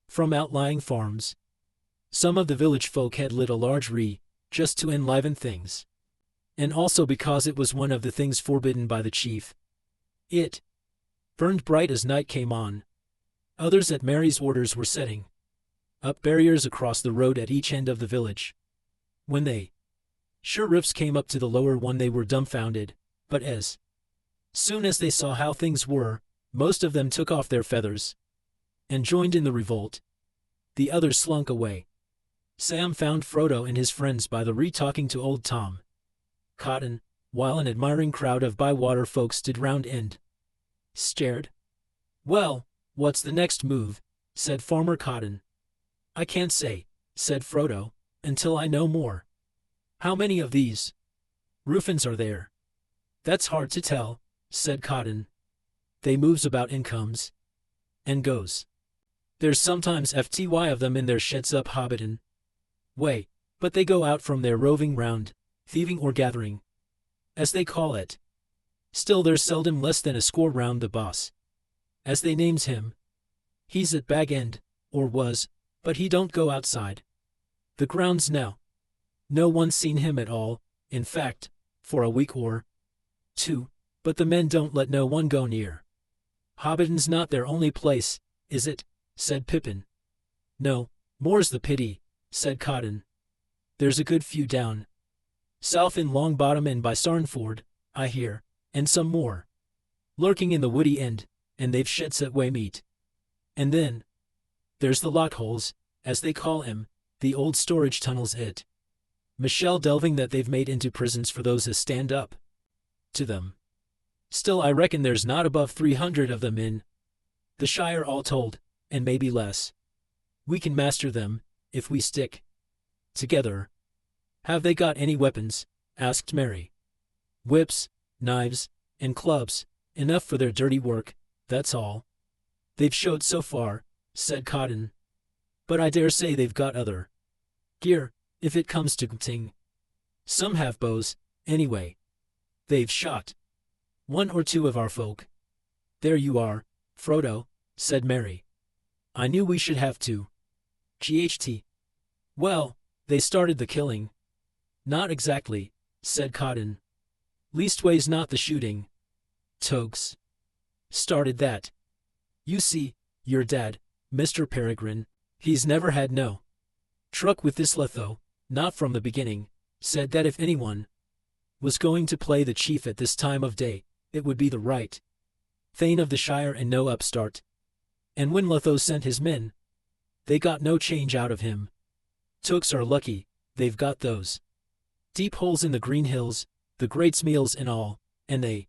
from outlying farms. Some of the village folk had lit a large tree, just to enliven things, and also because it was one of the things forbidden by the chief. It burned bright as night came on. Others at Mary's orders were setting up barriers across the road at each end of the village. When they sheriffs came up to the lower one, they were dumbfounded, but as soon as they saw how things were, most of them took off their feathers and joined in the revolt. The others slunk away. Sam found Frodo and his friends by the talking to old Tom Cotton, while an admiring crowd of Bywater folks stood round and stared. "Well, what's the next move?" said Farmer Cotton. "I can't say," said Frodo, "until I know more." "How many of these Roofins are there?" "That's hard to tell," said Cotton. "They moves about and comes and goes. There's sometimes 50 of them in their sheds up Hobbiton way, but they go out from there roving round, thieving or gathering, as they call it. Still there's seldom less than a score round the boss, as they names him. He's at Bag End, or was, but he don't go outside the grounds now. No one's seen him at all, in fact, for a week or two, but the men don't let no one go near." "Hobbiton's not their only place, is it?" said Pippin. "No, more's the pity," said Cotton. "There's a good few down south in Long Bottom and by Sarnford, I hear, and some more lurking in the woody end, and they've sheds at Waymeet. And then there's the lockholes, as they call 'em, the old storage tunnels at Michelle Delving that they've made into prisons for those as stand up to them. Still, I reckon there's not above 300 of them in the Shire all told, and maybe less. We can master them, if we stick together." "Have they got any weapons?" asked Mary. "Whips, knives, and clubs, enough for their dirty work, that's all they've showed so far," said Cotton. "But I dare say they've got other gear, if it comes to ting. Some have bows, anyway. They've shot 1 or 2 of our folk." "There you are, Frodo," said Mary. "I knew we should have to. GHT. Well, they started the killing." "Not exactly," said Cotton. "Leastways not the shooting. Togs started that. You see, your dad, Mr. Peregrine, he's never had no truck with this Letho, not from the beginning, said that if anyone was going to play the chief at this time of day, it would be the right Thane of the Shire and no upstart. And when Letho sent his men, they got no change out of him. Tooks are lucky, they've got those deep holes in the green hills, the great meals and all, and they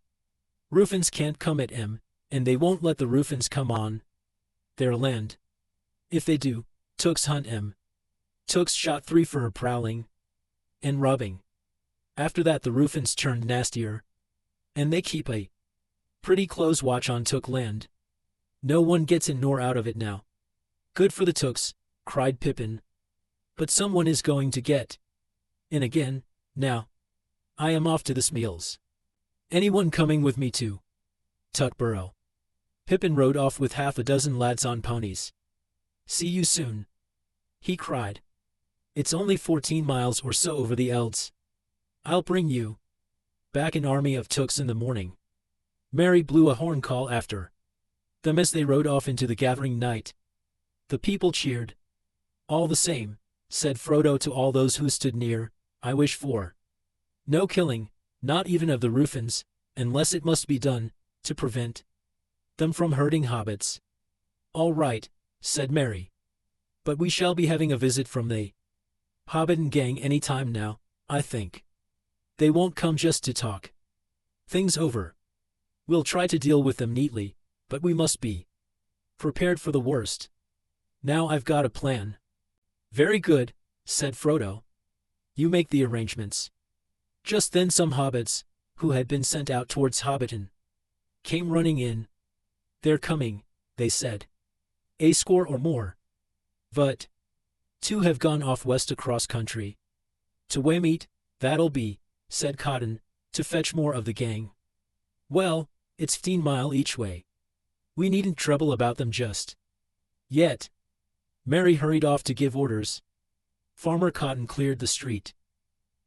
Roofins can't come at 'em, and they won't let the Roofins come on their land. If they do, Tooks hunt 'em. Tooks shot 3 for prowling and robbing. After that the Roofins turned nastier, and they keep a pretty close watch on Took land. No one gets in nor out of it now." "Good for the Tooks," cried Pippin. "But someone is going to get in again. Now, I am off to the Smeals. Anyone coming with me to Tuckborough?" Pippin rode off with half a dozen lads on ponies. "See you soon," he cried. "It's only 14 miles or so over the Elds. I'll bring you back an army of Tooks in the morning." Mary blew a horn call after them as they rode off into the gathering night. The people cheered. "All the same," said Frodo to all those who stood near, "I wish for no killing, not even of the Roofins, unless it must be done to prevent them from hurting hobbits." "All right," said Mary. "But we shall be having a visit from the Hobbiton gang any time now, I think. They won't come just to talk things over. We'll try to deal with them neatly, but we must be prepared for the worst. Now I've got a plan." "Very good," said Frodo. "You make the arrangements." Just then some hobbits, who had been sent out towards Hobbiton, came running in. "They're coming," they said. "A score or more. But 2 have gone off west across country to Waymeet, that'll be," said Cotton, "to fetch more of the gang." "Well, it's 15 mile each way. We needn't trouble about them just yet." Mary hurried off to give orders. Farmer Cotton cleared the street,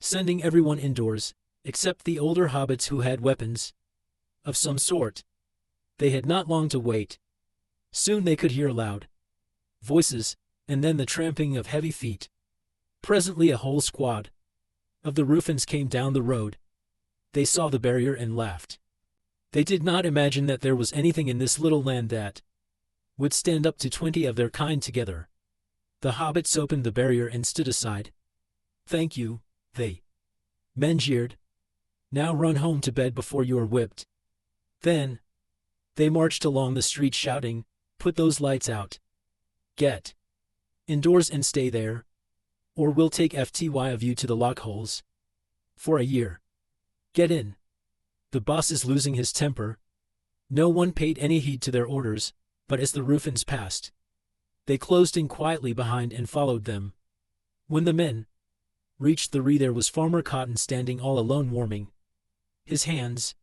sending everyone indoors, except the older hobbits who had weapons of some sort. They had not long to wait. Soon they could hear loud voices, and then the tramping of heavy feet. Presently a whole squad of the Roofins came down the road. They saw the barrier and laughed. They did not imagine that there was anything in this little land that would stand up to 20 of their kind together. The hobbits opened the barrier and stood aside. "Thank you," they men jeered. "Now run home to bed before you are whipped." Then they marched along the street shouting, "Put those lights out. Get indoors and stay there, or we'll take FTY of you to the lockholes for a year. Get in." The boss is losing his temper. No one paid any heed to their orders, but as the Roofins passed, they closed in quietly behind and followed them. When the men reached the there was Farmer Cotton standing all alone warming his hands.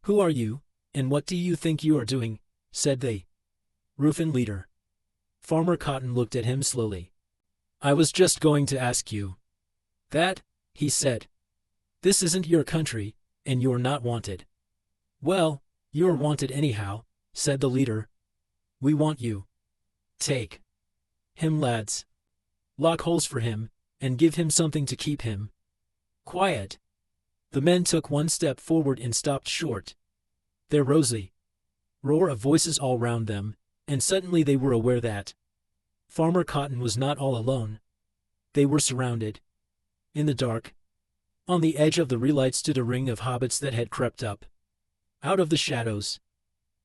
"Who are you, and what do you think you are doing?" said they. Roofin leader. Farmer Cotton looked at him slowly. "I was just going to ask you that," he said. "This isn't your country, and you're not wanted." "Well, you're wanted anyhow," said the leader. "We want you. Take him, lads. Lock holes for him, and give him something to keep him quiet." The men took one step forward and stopped short. There rose a roar of voices all round them, and suddenly they were aware that Farmer Cotton was not all alone. They were surrounded. In the dark, on the edge of the relight stood a ring of hobbits that had crept up out of the shadows.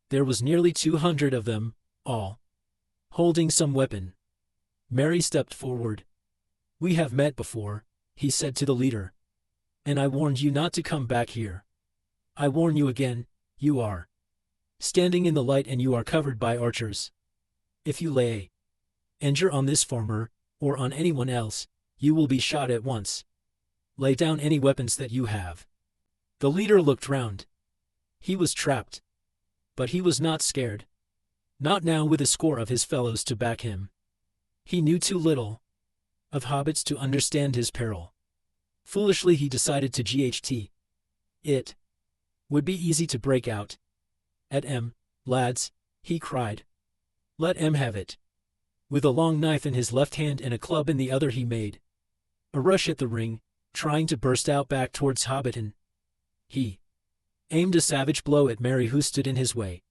There was nearly 200 of them, all holding some weapon. Merry stepped forward. "We have met before," he said to the leader, "and I warned you not to come back here. I warn you again, you are standing in the light and you are covered by archers. If you lay anger on this farmer, or on anyone else, you will be shot at once. Lay down any weapons that you have." The leader looked round. He was trapped. But he was not scared. Not now with a score of his fellows to back him. He knew too little of hobbits to understand his peril. Foolishly he decided to GHT. It would be easy to break out. "At M, lads," he cried. "Let M have it." With a long knife in his left hand and a club in the other he made a rush at the ring, trying to burst out back towards Hobbiton. He aimed a savage blow at Merry who stood in his way.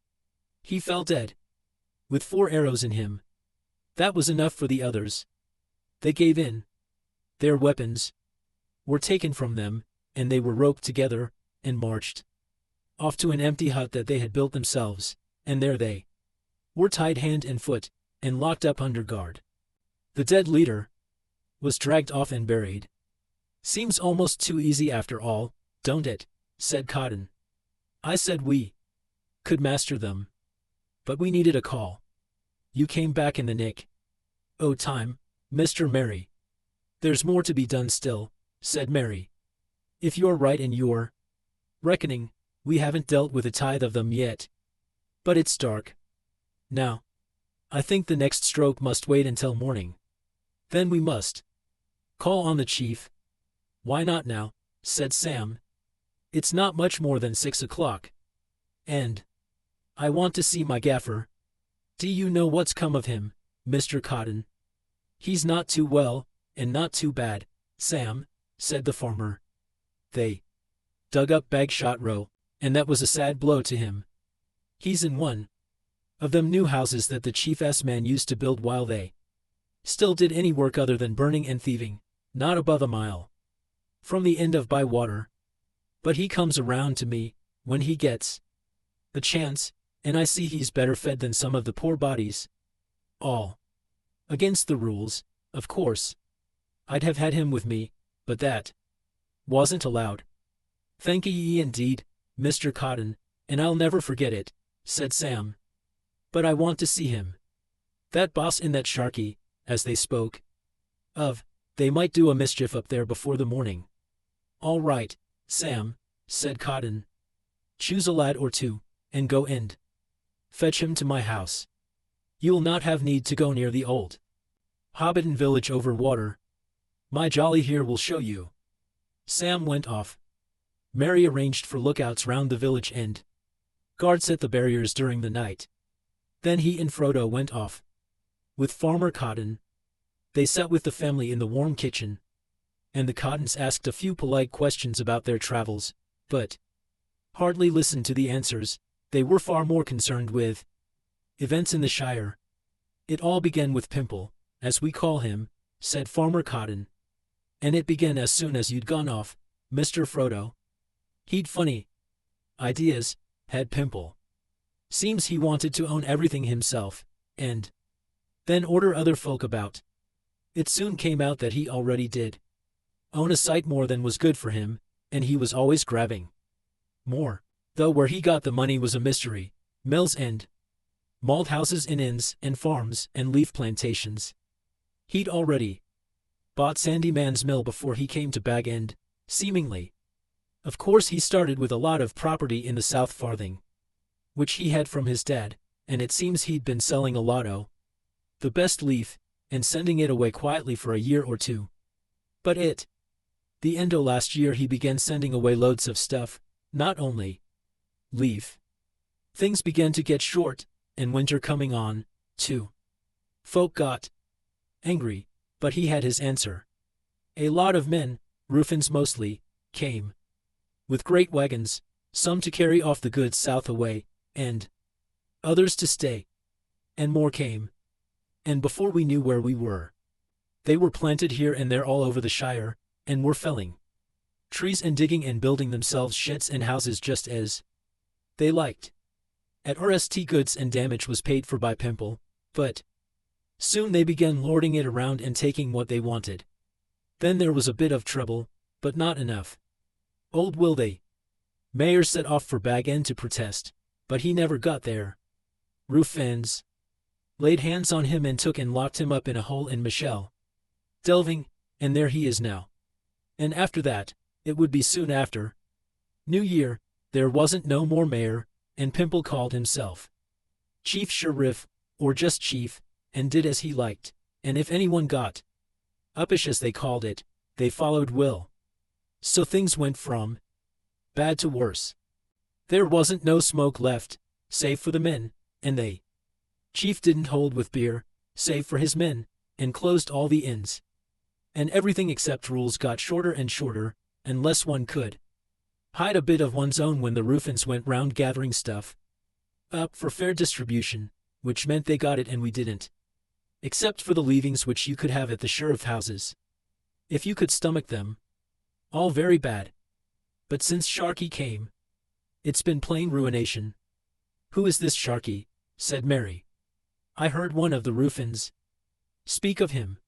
He fell dead, with 4 arrows in him. That was enough for the others. They gave in. Their weapons were taken from them, and they were roped together, and marched off to an empty hut that they had built themselves, and there they were tied hand and foot, and locked up under guard. The dead leader was dragged off and buried. "Seems almost too easy after all, don't it?" said Cotton. "I said we could master them. But we needed a call. You came back in the nick o' time, Mr. Merry." "There's more to be done still," said Merry. "If you're right in your reckoning, we haven't dealt with a tithe of them yet. But it's dark now. I think the next stroke must wait until morning. Then we must call on the chief." "Why not now?" said Sam. "It's not much more than 6 o'clock. And I want to see my gaffer." "Do you know what's come of him, Mr. Cotton?" "He's not too well, and not too bad, Sam," said the farmer. They dug up Bagshot Row, and that was a sad blow to him. "He's in one of them new houses that the chief's man used to build while they still did any work other than burning and thieving, not above a mile from the end of Bywater. But he comes around to me when he gets the chance, and I see he's better fed than some of the poor bodies. All against the rules, of course. I'd have had him with me, but that wasn't allowed." "Thank ye indeed, Mr. Cotton, and I'll never forget it," said Sam. "But I want to see him. That boss and that Sharky," as they spoke of, "they might do a mischief up there before the morning." "All right, Sam," said Cotton. "Choose a lad or 2, and go and fetch him to my house. You'll not have need to go near the old Hobbiton village over water. My jolly here will show you." Sam went off. Merry arranged for lookouts round the village and guards at the barriers during the night. Then he and Frodo went off with Farmer Cotton They sat with the family in the warm kitchen, and the Cottons asked a few polite questions about their travels, but hardly listened to the answers. They were far more concerned with events in the Shire. "It all began with Pimple, as we call him," said Farmer Cotton. "And it began as soon as you'd gone off, Mr. Frodo. He'd funny ideas, had Pimple. Seems he wanted to own everything himself, and then order other folk about. It soon came out that he already did own a sight more than was good for him, and he was always grabbing more, though where he got the money was a mystery. Mills and malt houses and inns and farms and leaf plantations. He'd already bought Sandyman's mill before he came to Bag End, seemingly. Of course he started with a lot of property in the South Farthing, which he had from his dad, and it seems he'd been selling a lot o' the best leaf, and sending it away quietly for a year or two. But at the end o' last year he began sending away loads of stuff, not only leaf. Things began to get short, and winter coming on, too. Folk got angry, but he had his answer. A lot of men, Rufins mostly, came with great wagons, some to carry off the goods south away, and others to stay. And more came. And before we knew where we were, they were planted here and there all over the Shire, and were felling trees and digging and building themselves sheds and houses just as they liked. At RST goods and damage was paid for by Pimple, but soon they began lording it around and taking what they wanted. Then there was a bit of trouble, but not enough. Old Will the mayor set off for Bag End to protest, but he never got there. Rufins laid hands on him and took and locked him up in a hole in Michelle delving, and there he is now. And after that, it would be soon after New Year, there wasn't no more mayor, and Pimple called himself Chief Sheriff, or just Chief, and did as he liked, and if anyone got uppish as they called it, they followed Will. So things went from bad to worse. There wasn't no smoke left, save for the men, and they Chief didn't hold with beer, save for his men, and closed all the inns. And everything except rules got shorter and shorter, unless one could hide a bit of one's own when the Rufins went round gathering stuff up for fair distribution, which meant they got it and we didn't. Except for the leavings which you could have at the sheriff houses, if you could stomach them. All very bad. But since Sharkey came, it's been plain ruination. "Who is this Sharkey?" said Mary. "I heard one of the Rufins speak of him."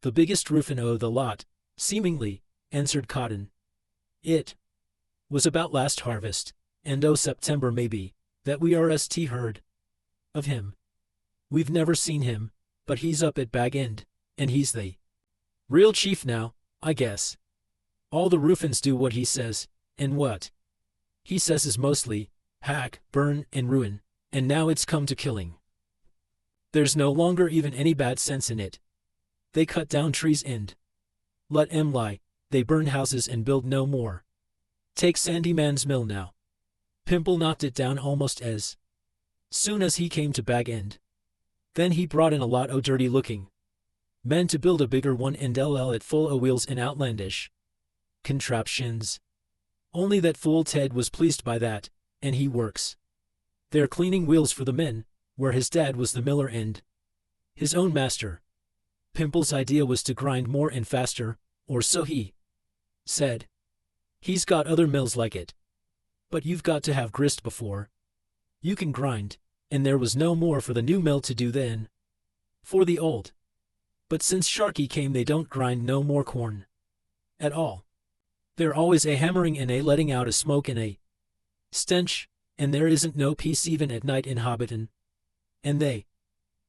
"The biggest Rufin o' the lot, seemingly," answered Cotton. "It was about last harvest, and September maybe, that we RST heard of him. We've never seen him, but he's up at Bag End, and he's the real chief now, I guess. All the Rufins do what he says, and what he says is mostly hack, burn, and ruin, and now it's come to killing. There's no longer even any bad sense in it. They cut down trees and let 'em lie, they burn houses and build no more. Take Sandyman's mill now. Pimple knocked it down almost as soon as he came to Bag End. Then he brought in a lot o' dirty-looking men to build a bigger one and it full o' wheels and outlandish contraptions. Only that fool Ted was pleased by that, and he works there cleaning wheels for the men, where his dad was the miller and his own master. Pimple's idea was to grind more and faster, or so he said. He's got other mills like it. But you've got to have grist before you can grind, and there was no more for the new mill to do than for the old. But since Sharkey came they don't grind no more corn at all. They're always a hammering and a letting out a smoke and a stench, and there isn't no peace even at night in Hobbiton. And they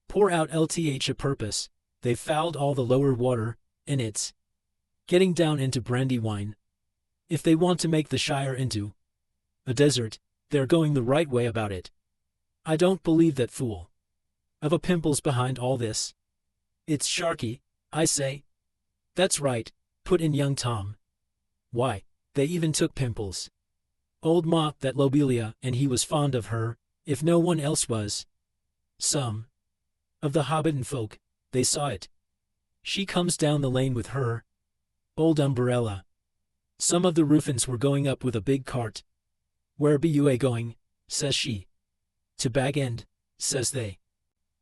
pour out LTH a purpose. They've fouled all the lower water, and it's getting down into Brandywine. If they want to make the Shire into a desert, they're going the right way about it. I don't believe that fool of a Pimple's behind all this. It's Sharkey, I say. That's right, put in young Tom. Why, they even took Pimple's old ma, that Lobelia, and he was fond of her, if no one else was. Some of the Hobbiton folk, they saw it She comes down the lane with her old umbrella. Some of the Rufins were going up with a big cart. Where be you going? Says she. To Bag End, says they.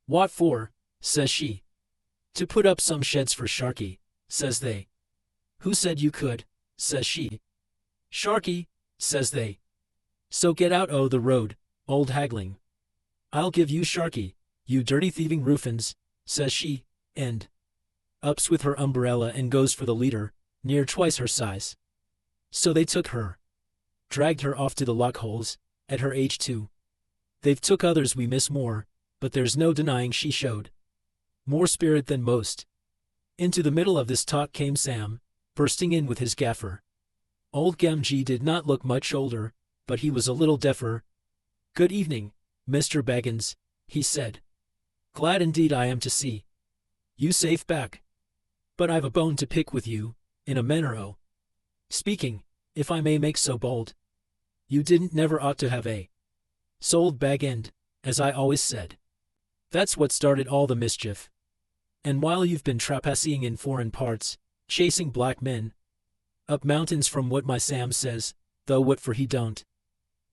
What for? Says she. To put up some sheds for Sharky, says they. Who said you could? Says she. Sharky, says they. So get out o' the road, old haggling. I'll give you Sharky, you dirty thieving Rufins, says she, and ups with her umbrella and goes for the leader, near twice her size. So they took her. Dragged her off to the lock holes, at her age too. They've took others we miss more, but there's no denying she showed more spirit than most. Into the middle of this talk came Sam, bursting in with his gaffer. Old Gamgee did not look much older, but he was a little deafer. Good evening, Mr. Baggins, he said. Glad indeed I am to see you safe back. But I've a bone to pick with you, in a manner o' speaking, if I may make so bold. You didn't never ought to have sold Bag End, as I always said. That's what started all the mischief. And while you've been trapasseeing in foreign parts, chasing black men up mountains from what my Sam says, though what for he don't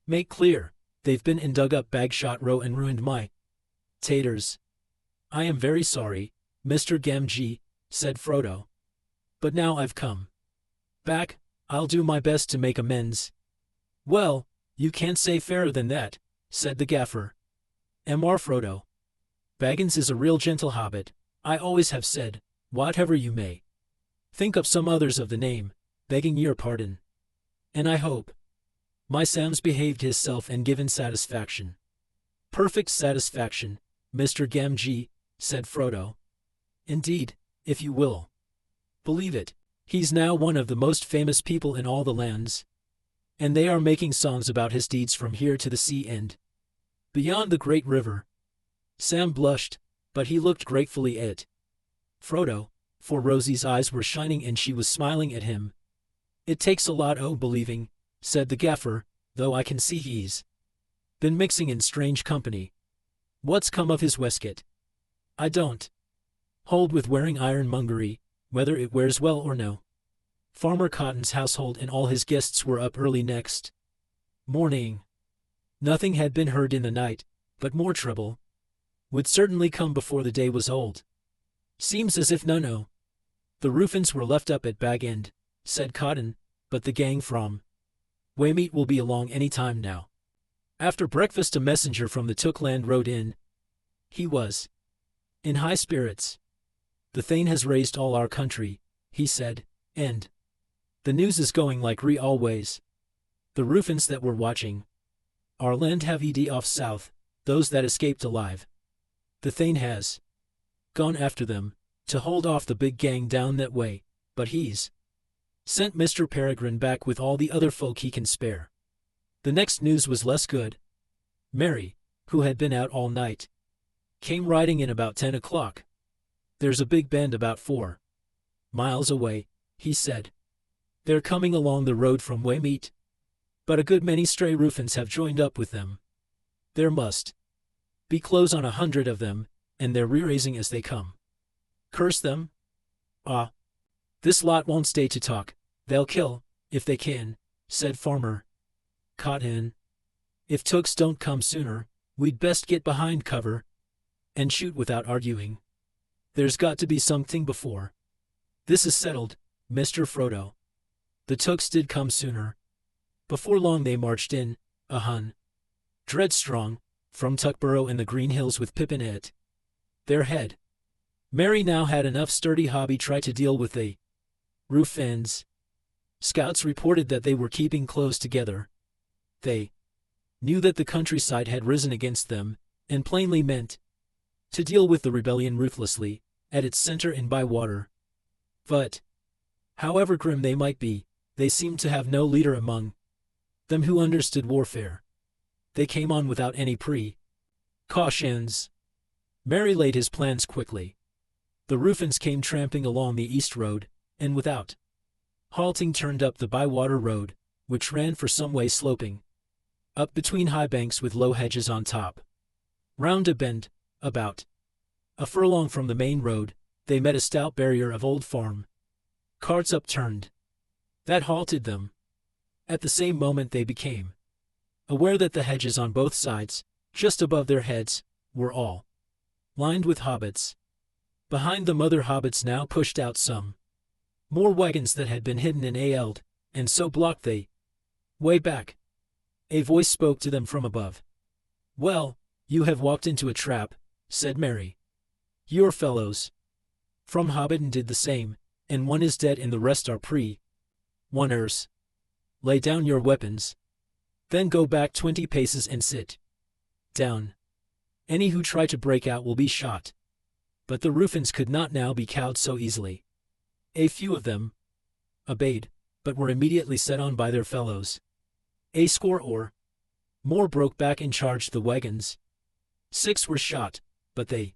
make clear, they've been and dug up Bagshot Row and ruined my taters. I am very sorry, Mr. Gamgee, said Frodo. But now I've come back, I'll do my best to make amends. Well, you can't say fairer than that, said the gaffer. Mr. Frodo. Baggins is a real gentle hobbit, I always have said, whatever you may think of some others of the name, begging your pardon. And I hope my Sam's behaved hisself and given satisfaction. Perfect satisfaction, Mr. Gamgee, said Frodo. Indeed, if you will believe it, he's now one of the most famous people in all the lands, and they are making songs about his deeds from here to the sea end beyond the great river. Sam blushed, but he looked gratefully at Frodo, for Rosie's eyes were shining and she was smiling at him. It takes a lot o' believing, said the gaffer, though I can see he's been mixing in strange company. What's come of his waistcoat? I don't hold with wearing ironmongery, whether it wears well or no. Farmer Cotton's household and all his guests were up early next morning. Nothing had been heard in the night, but more trouble would certainly come before the day was old. Seems as if none o' the Rufins were left up at Bag End, said Cotton, but the gang from Waymeet will be along any time now. After breakfast a messenger from the Tookland rode in. He was in high spirits. The Thane has raised all our country, he said, and the news is going like always. The Rufins that were watching our land have ed off south, those that escaped alive. The Thane has gone after them, to hold off the big gang down that way, but he's sent Mr. Peregrine back with all the other folk he can spare. The next news was less good. Mary, who had been out all night, came riding in about 10 o'clock. There's a big band about 4 miles away, he said. They're coming along the road from Waymeet, but a good many stray Rufins have joined up with them. There must be close on 100 of them, and they're rear-raising as they come. Curse them. Ah, this lot won't stay to talk. They'll kill, if they can, said Farmer Cotton. If Tooks don't come sooner, we'd best get behind cover and shoot without arguing. There's got to be something before this is settled, Mr. Frodo. The Tooks did come sooner. Before long they marched in, dreadstrong, from Tuckborough and the Green Hills with Pippin at their head. Mary now had enough sturdy hobby try to deal with the Rufins. Scouts reported that they were keeping close together. They knew that the countryside had risen against them, and plainly meant to deal with the rebellion ruthlessly, at its center in Bywater. But, however grim they might be, they seemed to have no leader among them who understood warfare. They came on without any precautions. Mary laid his plans quickly. The Rufins came tramping along the east road, and without halting turned up the Bywater road, which ran for some way sloping up between high banks with low hedges on top. Round a bend, about a furlong from the main road, they met a stout barrier of old farm carts upturned. That halted them. At the same moment they became aware that the hedges on both sides, just above their heads, were all lined with hobbits. Behind them other hobbits now pushed out some more wagons that had been hidden in a eld, and so blocked they way back. A voice spoke to them from above. "Well, you have walked into a trap," said Merry. "Your fellows from Hobbiton did the same, and one is dead and the rest are pre-oneers. Lay down your weapons. Then go back 20 paces and sit down. Any who try to break out will be shot." But the Rufins could not now be cowed so easily. A few of them obeyed, but were immediately set on by their fellows. A score or more broke back and charged the wagons. 6 were shot, but the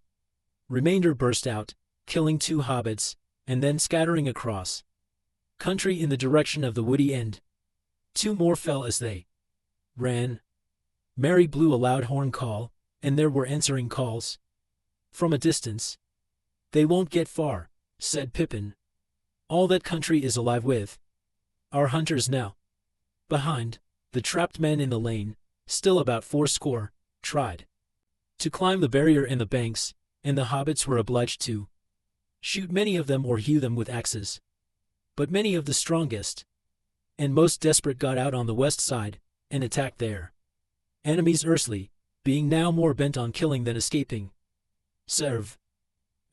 remainder burst out, killing 2 hobbits, and then scattering across country in the direction of the woody end. 2 more fell as they ran. Merry blew a loud horn call, and there were answering calls from a distance. "They won't get far," said Pippin. "All that country is alive with our hunters now." Behind, the trapped men in the lane, still about 80, tried to climb the barrier and the banks, and the hobbits were obliged to shoot many of them or hew them with axes. But many of the strongest and most desperate got out on the west side, and attacked their enemies earnestly, being now more bent on killing than escaping. Several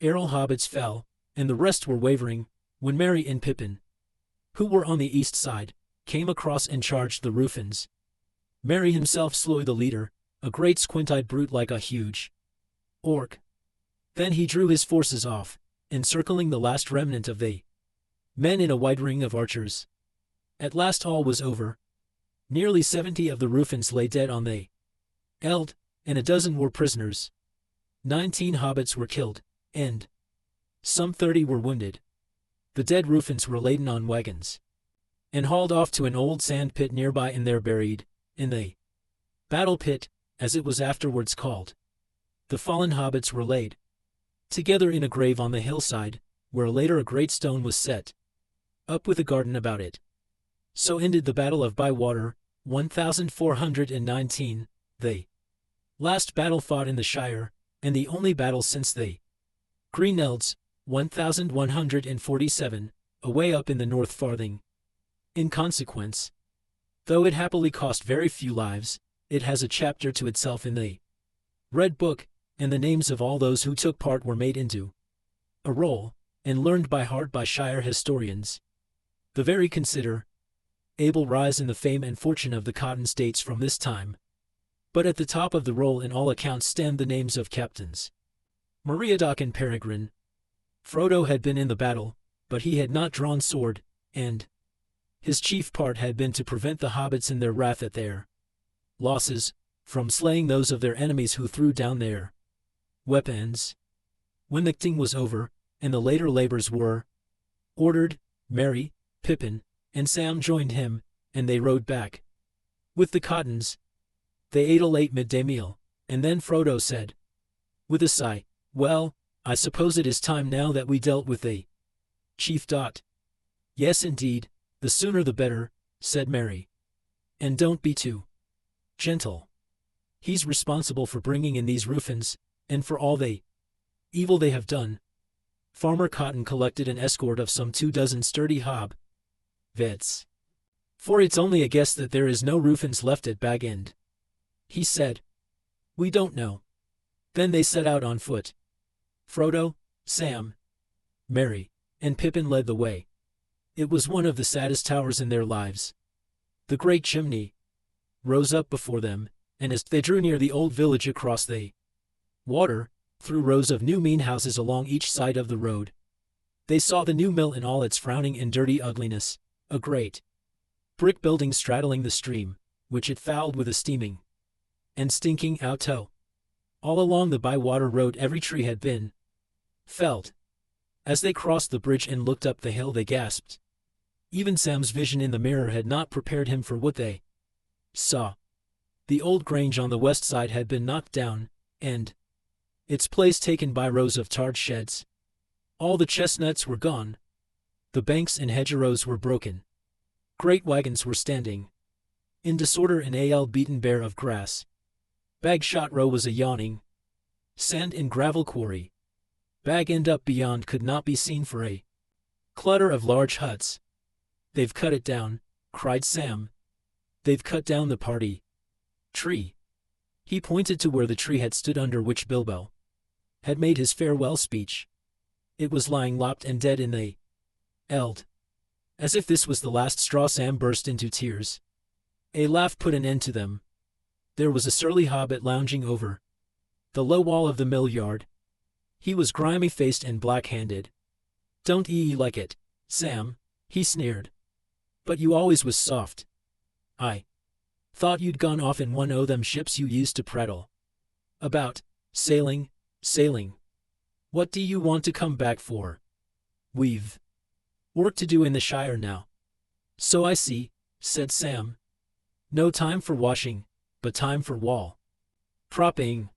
hobbits fell, and the rest were wavering, when Merry and Pippin, who were on the east side, came across and charged the Rufins. Merry himself slew the leader, a great squint-eyed brute like a huge orc. Then he drew his forces off, encircling the last remnant of the men in a wide ring of archers. At last all was over. Nearly 70 of the Rufins lay dead on the eld, and a dozen were prisoners. 19 hobbits were killed, and some 30 were wounded. The dead Rufins were laden on wagons and hauled off to an old sand pit nearby, and there buried, in the battle pit, as it was afterwards called. The fallen hobbits were laid together in a grave on the hillside, where later a great stone was set up with a garden about it. So ended the Battle of Bywater, 1419, the last battle fought in the Shire, and the only battle since the Green Elds, 1147, away up in the North Farthing. In consequence, though it happily cost very few lives, it has a chapter to itself in the Red Book, and the names of all those who took part were made into a roll, and learned by heart by Shire historians. The very considerable rise in the fame and fortune of the Cotton States from this time. But at the top of the roll in all accounts stand the names of captains Meriadoc and Peregrine. Frodo had been in the battle, but he had not drawn sword, and his chief part had been to prevent the hobbits in their wrath at their losses, from slaying those of their enemies who threw down their weapons. When the thing was over, and the later labors were ordered, Merry, Pippin, and Sam joined him, and they rode back with the Cottons. They ate a late midday meal, and then Frodo said, with a sigh, "Well, I suppose it is time now that we dealt with the chief. "Yes, indeed, the sooner the better," said Merry. "And don't be too gentle. He's responsible for bringing in these Rufins, and for all the evil they have done." Farmer Cotton collected an escort of some 24 sturdy hobbits. "For it's only a guess that there is no Rufins left at Bag End," he said. "We don't know." Then they set out on foot. Frodo, Sam, Merry, and Pippin led the way. It was one of the saddest hours in their lives. The great chimney rose up before them, and as they drew near the old village across the water, through rows of new mean houses along each side of the road, they saw the new mill in all its frowning and dirty ugliness, a great brick building straddling the stream, which it fouled with a steaming and stinking auto. All along the Bywater road every tree had been felled. As they crossed the bridge and looked up the hill they gasped. Even Sam's vision in the mirror had not prepared him for what they saw. The old grange on the west side had been knocked down, and its place taken by rows of tarred sheds. All the chestnuts were gone. The banks and hedgerows were broken. Great wagons were standing in disorder in a beaten bare of grass. Bagshot Row was a yawning sand and gravel quarry. Bag End up beyond could not be seen for a clutter of large huts. "They've cut it down," cried Sam. "They've cut down the party tree." He pointed to where the tree had stood under which Bilbo had made his farewell speech. It was lying lopped and dead in the eld. As if this was the last straw, Sam burst into tears. A laugh put an end to them. There was a surly hobbit lounging over the low wall of the mill yard. He was grimy-faced and black-handed. "Don't ye like it, Sam?" he sneered. "But you always was soft. I thought you'd gone off in one o' them ships you used to prattle about. Sailing. What do you want to come back for?" "We've work to do in the Shire now." "So I see," said Sam. "No time for washing, but time for wall propping.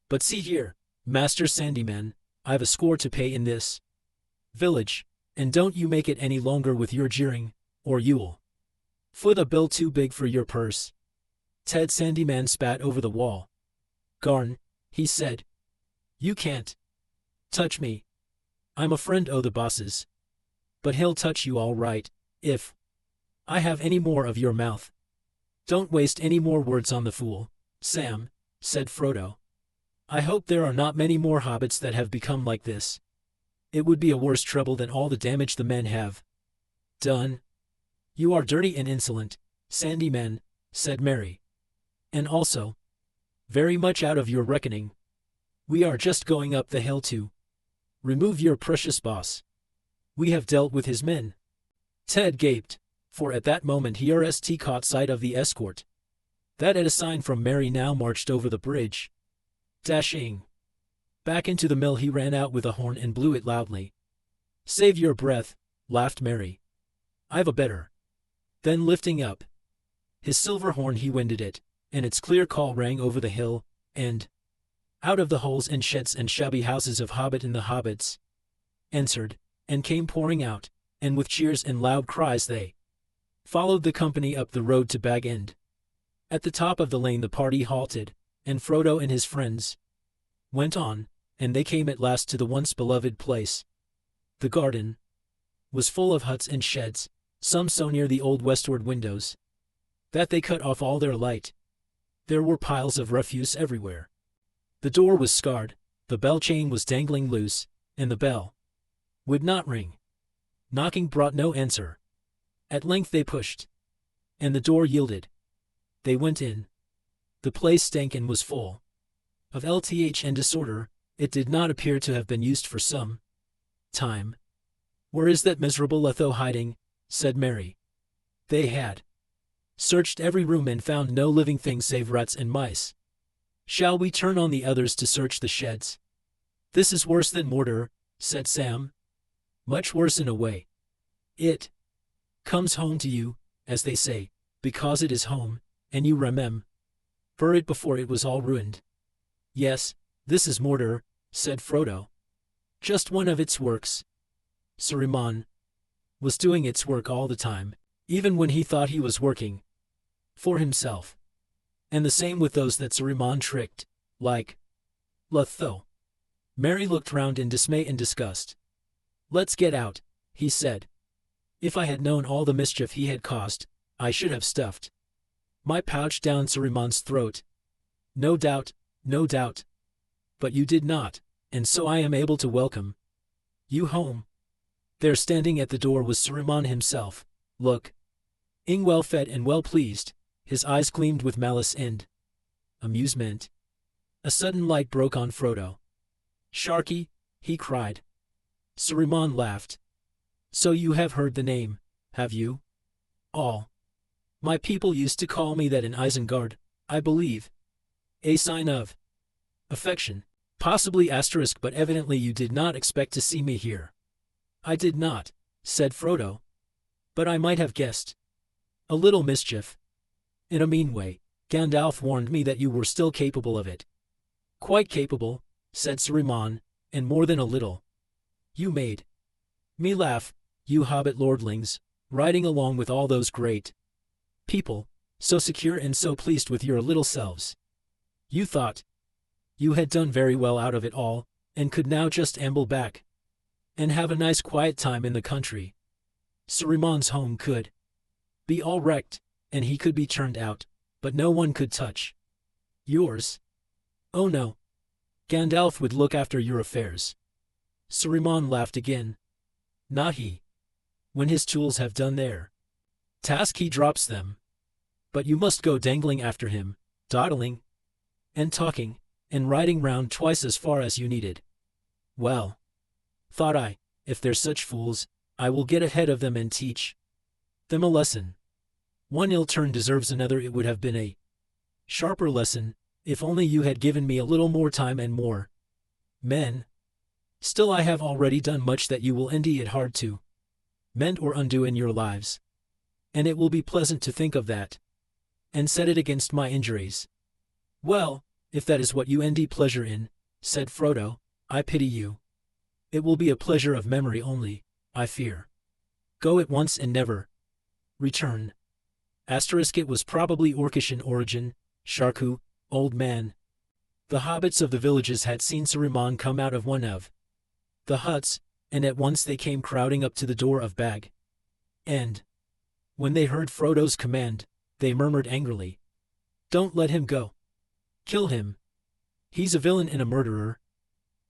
But see here, Master Sandyman, I've a score to pay in this village, and don't you make it any longer with your jeering, or you'll foot a bill too big for your purse." Ted Sandyman spat over the wall. "Garn," he said. "You can't touch me. I'm a friend o' the boss's. But he'll touch you all right, if I have any more of your mouth." "Don't waste any more words on the fool, Sam," said Frodo. "I hope there are not many more hobbits that have become like this. It would be a worse trouble than all the damage the men have done." "You are dirty and insolent, Sandyman," said Merry. "And also very much out of your reckoning. We are just going up the hill to remove your precious boss. We have dealt with his men." Ted gaped, for at that moment he caught sight of the escort that at a sign from Merry now marched over the bridge. Dashing back into the mill, he ran out with a horn and blew it loudly. "Save your breath," laughed Merry. "I've a better." Then lifting up his silver horn he winded it, and its clear call rang over the hill, and out of the holes and sheds and shabby houses of Hobbit and the hobbits answered, and came pouring out, and with cheers and loud cries they followed the company up the road to Bag End. At the top of the lane the party halted, and Frodo and his friends went on, and they came at last to the once beloved place. The garden was full of huts and sheds, some so near the old westward windows that they cut off all their light. There were piles of refuse everywhere. The door was scarred, the bell chain was dangling loose, and the bell would not ring. Knocking brought no answer. At length they pushed, and the door yielded. They went in. The place stank and was full of lth and disorder. It did not appear to have been used for some time. "Where is that miserable Letho hiding?" said Merry. They had searched every room and found no living thing save rats and mice. "Shall we turn on the others to search the sheds?" "This is worse than mortar," said Sam. "Much worse in a way. It comes home to you, as they say, because it is home, and you remember it before it was all ruined." "Yes, this is mortar," said Frodo. "Just one of its works. Saruman was doing its work all the time, even when he thought he was working for himself. And the same with those that Saruman tricked, like Letho." Merry looked round in dismay and disgust. "Let's get out," he said. "If I had known all the mischief he had caused, I should have stuffed my pouch down Saruman's throat." No doubt. But you did not, and so I am able to welcome you home." There standing at the door was Saruman himself, looking well fed and well pleased. His eyes gleamed with malice and amusement. A sudden light broke on Frodo. "Sharky," he cried. Saruman laughed. "So you have heard the name, have you?" "All my people used to call me that in Isengard, I believe. A sign of affection, possibly asterisk, but evidently you did not expect to see me here." "I did not," said Frodo. "But I might have guessed a little mischief. In a mean way. Gandalf warned me that you were still capable of it." "Quite capable," said Saruman, "and more than a little." You made me laugh, you hobbit lordlings, riding along with all those great people, so secure and so pleased with your little selves. You thought you had done very well out of it all, and could now just amble back and have a nice quiet time in the country. Saruman's home could be all wrecked, and he could be turned out, but no one could touch yours. Oh no. Gandalf would look after your affairs. Saruman laughed again. Not he. When his tools have done their task he drops them. But you must go dangling after him, dawdling, and talking, and riding round twice as far as you needed. Well, thought I, if they're such fools, I will get ahead of them and teach them a lesson. One ill turn deserves another. It would have been a sharper lesson, if only you had given me a little more time and more men. Still, I have already done much that you will indeed it hard to mend or undo in your lives. And it will be pleasant to think of that, and set it against my injuries. Well, if that is what you indeed pleasure in, said Frodo, I pity you. It will be a pleasure of memory only, I fear. Go at once and never return. It was probably Orcish in origin, Sharku, old man. The hobbits of the villages had seen Saruman come out of one of the huts, and at once they came crowding up to the door of Bag. And when they heard Frodo's command, they murmured angrily, Don't let him go. Kill him. He's a villain and a murderer.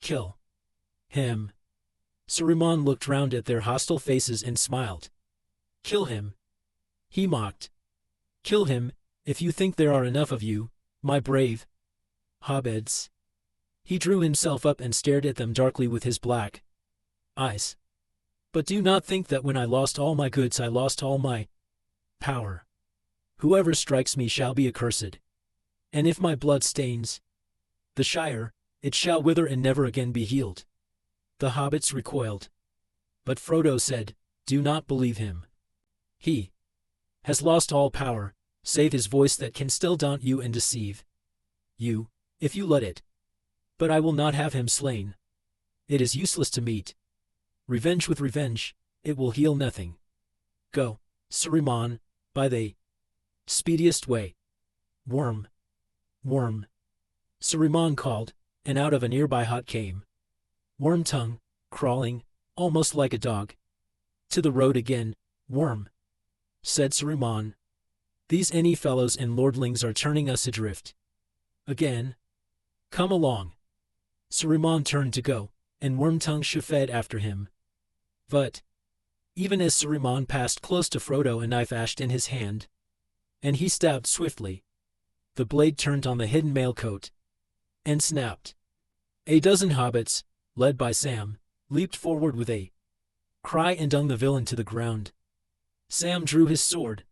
Kill him. Saruman looked round at their hostile faces and smiled. Kill him. He mocked. Kill him, if you think there are enough of you, my brave hobbits. He drew himself up and stared at them darkly with his black eyes. But do not think that when I lost all my goods I lost all my power. Whoever strikes me shall be accursed. And if my blood stains the Shire, it shall wither and never again be healed. The hobbits recoiled. But Frodo said, Do not believe him. He has lost all power, save his voice that can still daunt you and deceive you, if you let it. But I will not have him slain. It is useless to meet revenge with revenge, it will heal nothing. Go, Saruman, by the speediest way. Worm. Worm. Saruman called, and out of a nearby hut came Worm-tongue, crawling, almost like a dog. To the road again, Worm, said Saruman. These any fellows and lordlings are turning us adrift. Again. Come along. Saruman turned to go, and Worm-tongue shuffled after him. But even as Saruman passed close to Frodo, a knife ashed in his hand, and he stabbed swiftly, the blade turned on the hidden mailcoat and snapped. A dozen hobbits, led by Sam, leaped forward with a cry and hung the villain to the ground. Sam drew his sword.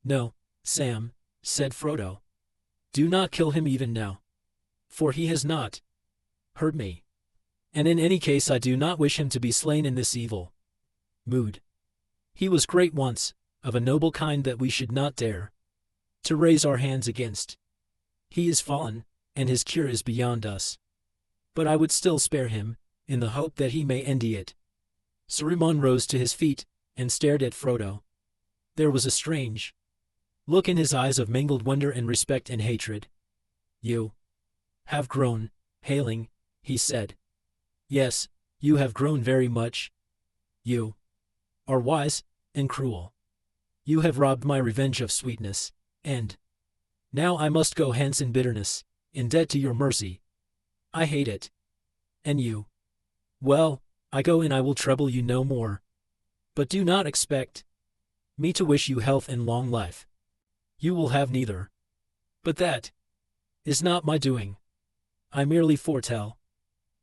No, Sam, said Frodo. Do not kill him even now. For he has not hurt me. And in any case I do not wish him to be slain in this evil mood. He was great once, of a noble kind that we should not dare to raise our hands against. He is fallen, and his cure is beyond us. But I would still spare him, in the hope that he may end it. Saruman rose to his feet, and stared at Frodo. There was a strange look in his eyes of mingled wonder and respect and hatred. You have grown, Hailing, he said. Yes, you have grown very much. You are wise and cruel. You have robbed my revenge of sweetness, and now I must go hence in bitterness, in debt to your mercy. I hate it. And you? Well, I go and I will trouble you no more. But do not expect me to wish you health and long life. You will have neither. But that is not my doing. I merely foretell.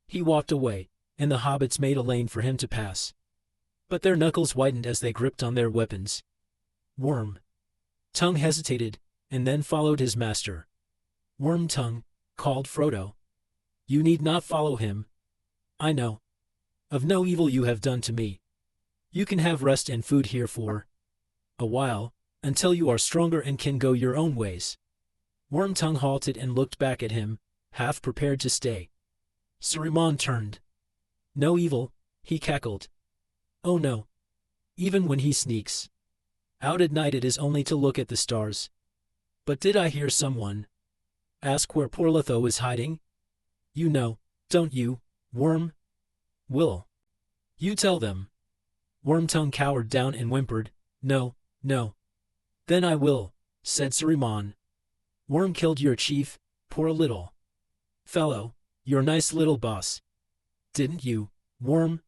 He walked away, and the hobbits made a lane for him to pass. But their knuckles whitened as they gripped on their weapons. Worm-tongue hesitated, and then followed his master. Worm-tongue, called Frodo. You need not follow him. I know of no evil you have done to me. You can have rest and food here for a while, until you are stronger and can go your own ways. Worm-tongue halted and looked back at him, half prepared to stay. Saruman turned. No evil, he cackled. Oh no. Even when he sneaks out at night, it is only to look at the stars. But did I hear someone ask where poor Letho is hiding? You know, don't you, Worm? Will you tell them? Wormtongue cowered down and whimpered, No, no. Then I will, said Saruman. Worm killed your chief, poor little fellow, your nice little boss. Didn't you, Worm?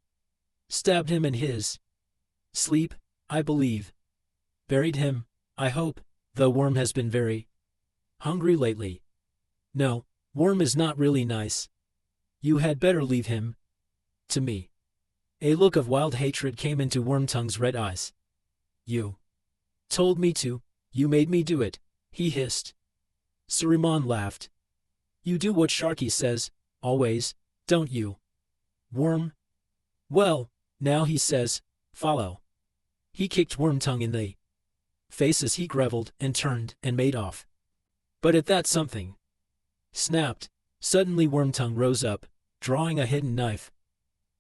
Stabbed him in his sleep, I believe. Buried him, I hope, though Worm has been very hungry lately. No, Worm is not really nice. You had better leave him to me. A look of wild hatred came into Wormtongue's red eyes. You told me to, you made me do it, he hissed. Saruman laughed. You do what Sharky says, always, don't you, Worm? Well, now he says, follow. He kicked Wormtongue in the face as he grovelled and turned and made off. But at that something snapped. Suddenly Wormtongue rose up, drawing a hidden knife.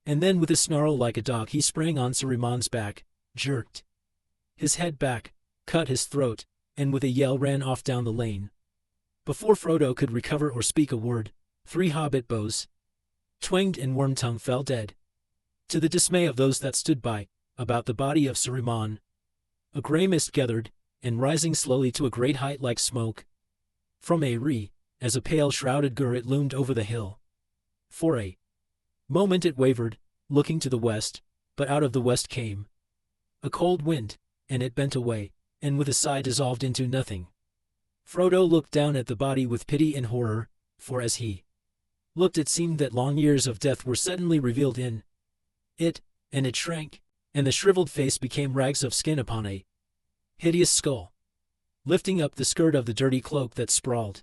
And then with a snarl like a dog he sprang on Saruman's back, jerked his head back, cut his throat, and with a yell ran off down the lane. Before Frodo could recover or speak a word, 3 hobbit bows twanged and Wormtongue fell dead. To the dismay of those that stood by, about the body of Saruman, a grey mist gathered, and rising slowly to a great height like smoke from a as a pale shrouded gur it loomed over the hill. For a moment it wavered, looking to the west, but out of the west came a cold wind, and it bent away, and with a sigh dissolved into nothing. Frodo looked down at the body with pity and horror, for as he looked it seemed that long years of death were suddenly revealed in it, and it shrank, and the shriveled face became rags of skin upon a hideous skull. Lifting up the skirt of the dirty cloak that sprawled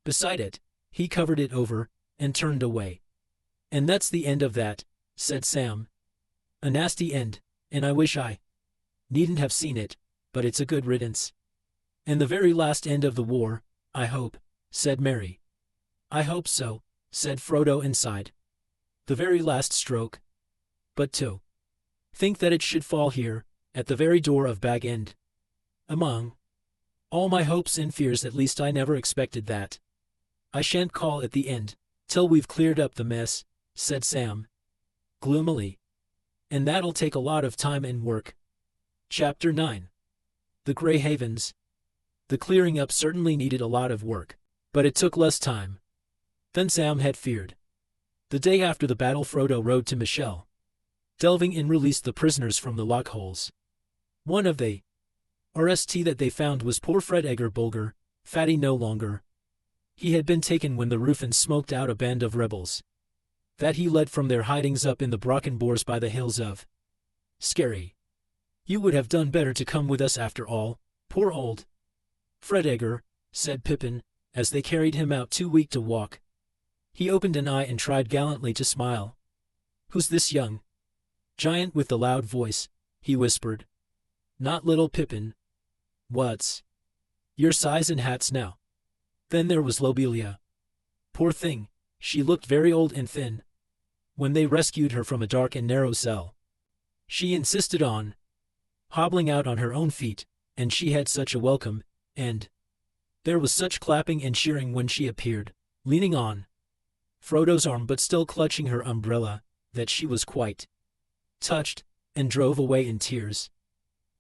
beside it, he covered it over, and turned away. And that's the end of that, said Sam. A nasty end, and I wish I needn't have seen it, but it's a good riddance. And the very last end of the war, I hope, said Merry. I hope so, said Frodo and sighed. The very last stroke. But to think that it should fall here, at the very door of Bag End. Among all my hopes and fears, at least I never expected that. I shan't call it the end, till we've cleared up the mess, said Sam gloomily. And that'll take a lot of time and work. Chapter 9. The Grey Havens. The clearing up certainly needed a lot of work, but it took less time than Sam had feared. The day after the battle, Frodo rode to Michel, delving in, released the prisoners from the lock holes. One of the RST that they found was poor Fred Egger Bulger, Fatty no longer. He had been taken when the Roofins smoked out a band of rebels that he led from their hidings up in the Brocken Boars by the hills of Scary. You would have done better to come with us after all, poor old Fred Egger, said Pippin, as they carried him out, too weak to walk. He opened an eye and tried gallantly to smile. Who's this young giant with the loud voice? He whispered. Not little Pippin. What's your size and hats now? Then there was Lobelia. Poor thing, she looked very old and thin. When they rescued her from a dark and narrow cell, she insisted on hobbling out on her own feet, and she had such a welcome, and there was such clapping and cheering when she appeared, leaning on Frodo's arm but still clutching her umbrella, that she was quite touched, and drove away in tears.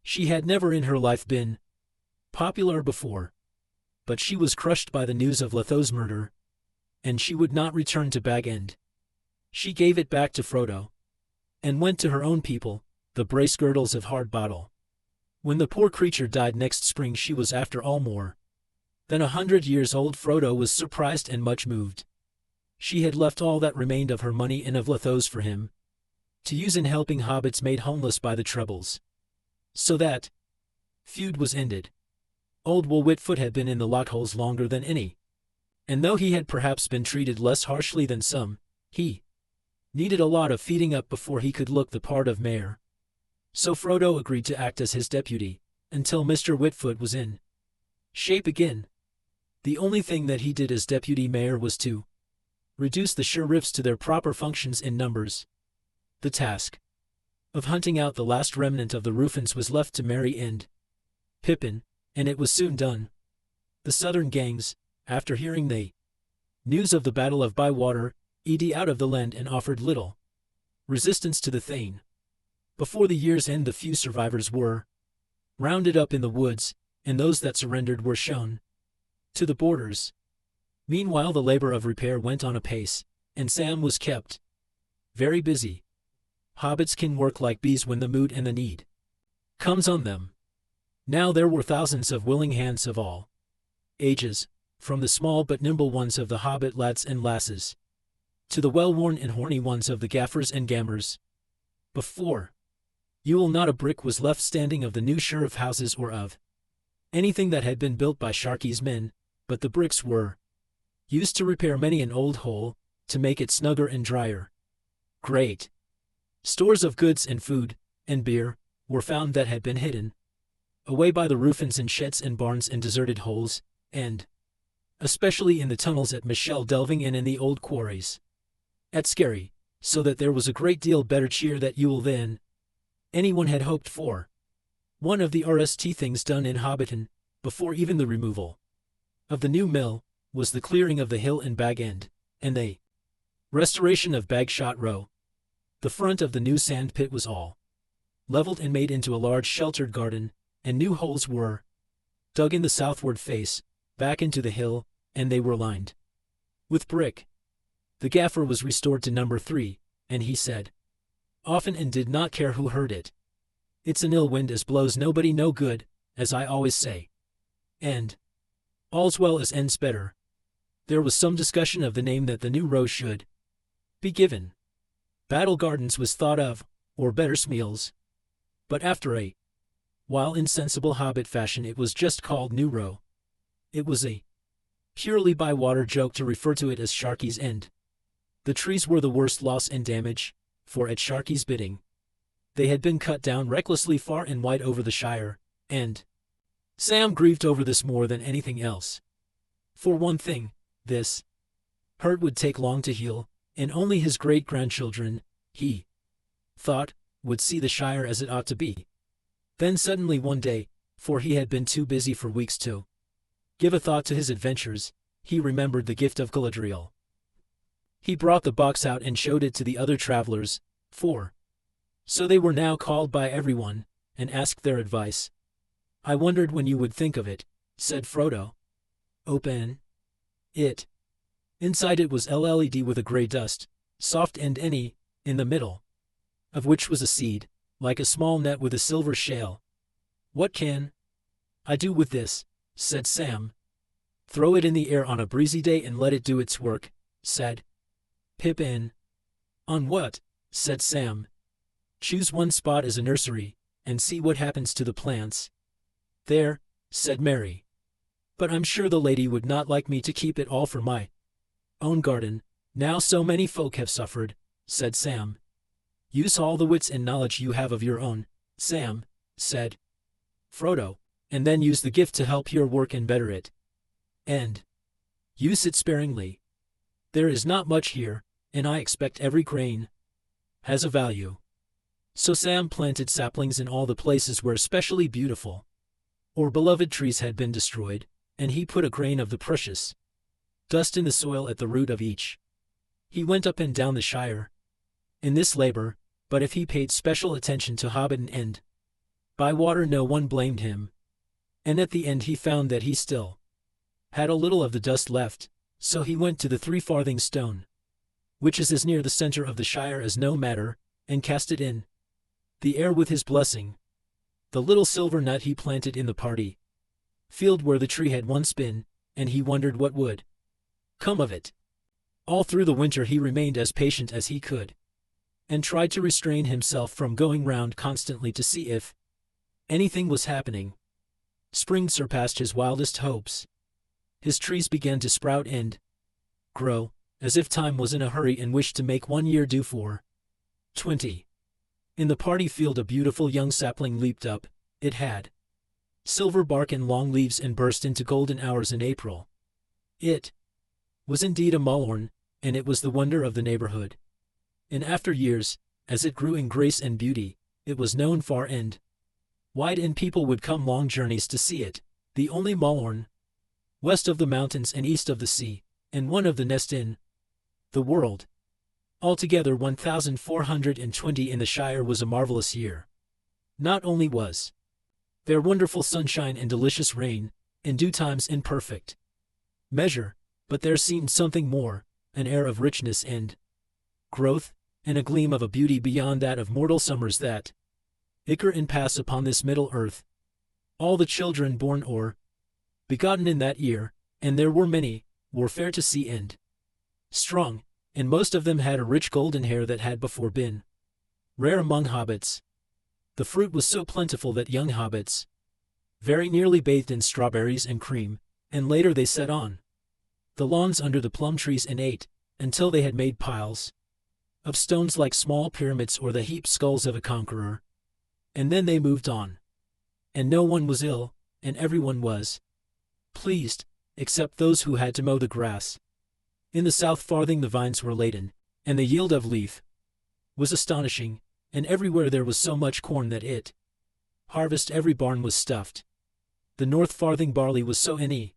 She had never in her life been popular before, but she was crushed by the news of Letho's murder, and she would not return to Bag End. She gave it back to Frodo, and went to her own people, the Brace Girdles of Hard Bottle. When the poor creature died next spring, she was after all more than 100 years old. Frodo was surprised and much moved. She had left all that remained of her money and of Letho's for him to use in helping hobbits made homeless by the Troubles. So that feud was ended. Old Will Whitfoot had been in the lockholes longer than any, and though he had perhaps been treated less harshly than some, he needed a lot of feeding up before he could look the part of mayor. So Frodo agreed to act as his deputy, until Mr. Whitfoot was in shape again. The only thing that he did as deputy mayor was to reduce the sheriffs to their proper functions in numbers. The task of hunting out the last remnant of the Rufins was left to Merry and Pippin, and it was soon done. The southern gangs, after hearing the news of the Battle of Bywater, ed out of the land and offered little resistance to the Thane. Before the year's end the few survivors were rounded up in the woods, and those that surrendered were shown to the borders. Meanwhile the labor of repair went on apace, and Sam was kept very busy. Hobbits can work like bees when the mood and the need comes on them. Now there were thousands of willing hands of all ages, from the small but nimble ones of the hobbit lads and lasses, to the well-worn and horny ones of the gaffers and gammers. Before Yule not a brick was left standing of the new sheriff houses or of anything that had been built by Sharkey's men, but the bricks were used to repair many an old hole, to make it snugger and drier. Great stores of goods and food, and beer, were found that had been hidden away by the Rufins in sheds and barns and deserted holes, and especially in the tunnels at Michelle delving in the old quarries at Skerry, so that there was a great deal better cheer that Yule than anyone had hoped for. One of the RST things done in Hobbiton, before even the removal of the new mill, was the clearing of the hill and Bag End, and the restoration of Bagshot Row. The front of the new sand pit was all leveled and made into a large sheltered garden, and new holes were dug in the southward face, back into the hill, and they were lined with brick. The gaffer was restored to number 3, and he said often and did not care who heard it, "It's an ill wind as blows nobody no good, as I always say. And all's well as ends better." There was some discussion of the name that the new row should be given. Battle Gardens was thought of, or better Smeals. But after a while in sensible hobbit fashion it was just called New Row. It was a purely Bywater joke to refer to it as Sharkey's End. The trees were the worst loss and damage, for at Sharkey's bidding they had been cut down recklessly far and wide over the Shire, and Sam grieved over this more than anything else. For one thing, this hurt would take long to heal, and only his great-grandchildren, he thought, would see the Shire as it ought to be. Then suddenly one day, for he had been too busy for weeks to give a thought to his adventures, he remembered the gift of Galadriel. He brought the box out and showed it to the other travelers, for so they were now called by everyone, and asked their advice. "I wondered when you would think of it," said Frodo. "Open it." Inside it was LED with a gray dust, soft and any, in the middle of which was a seed, like a small net with a silver shale. "What can I do with this?" said Sam. "Throw it in the air on a breezy day and let it do its work," said Pippin. "On what?" said Sam. "Choose one spot as a nursery, and see what happens to the plants." "There," said Merry. "But I'm sure the lady would not like me to keep it all for my own garden, now so many folk have suffered," said Sam. "Use all the wits and knowledge you have of your own, Sam," said Frodo, "and then use the gift to help your work and better it. And use it sparingly. There is not much here, and I expect every grain has a value." So Sam planted saplings in all the places where especially beautiful or beloved trees had been destroyed, and he put a grain of the precious dust in the soil at the root of each. He went up and down the Shire in this labor, but if he paid special attention to Hobbiton and Bywater no one blamed him. And at the end he found that he still had a little of the dust left, so he went to the 3-farthing stone, which is as near the center of the Shire as no matter, and cast it in the air with his blessing. The little silver nut he planted in the party field where the tree had once been, and he wondered what would come of it. All through the winter he remained as patient as he could, and tried to restrain himself from going round constantly to see if anything was happening. Spring surpassed his wildest hopes. His trees began to sprout and grow, as if time was in a hurry and wished to make 1 year do for 20. In the party field a beautiful young sapling leaped up. It had silver bark and long leaves and burst into golden hours in April. It was indeed a mullein, and it was the wonder of the neighborhood. In after years, as it grew in grace and beauty, it was known far and wide, and people would come long journeys to see it, the only Malorn, west of the mountains and east of the sea, and one of the nest in the world. Altogether 1,420 in the Shire was a marvelous year. Not only was there wonderful sunshine and delicious rain, in due times in perfect measure, but there seemed something more, an air of richness and growth, and a gleam of a beauty beyond that of mortal summers that ichor and pass upon this middle earth. All the children born or begotten in that year, and there were many, were fair to see and strong, and most of them had a rich golden hair that had before been rare among hobbits. The fruit was so plentiful that young hobbits very nearly bathed in strawberries and cream, and later they sat on the lawns under the plum trees and ate, until they had made piles of stones like small pyramids or the heaped skulls of a conqueror. And then they moved on. And no one was ill, and everyone was pleased, except those who had to mow the grass. In the south farthing the vines were laden, and the yield of leaf was astonishing, and everywhere there was so much corn that it harvest every barn was stuffed. The north farthing barley was so any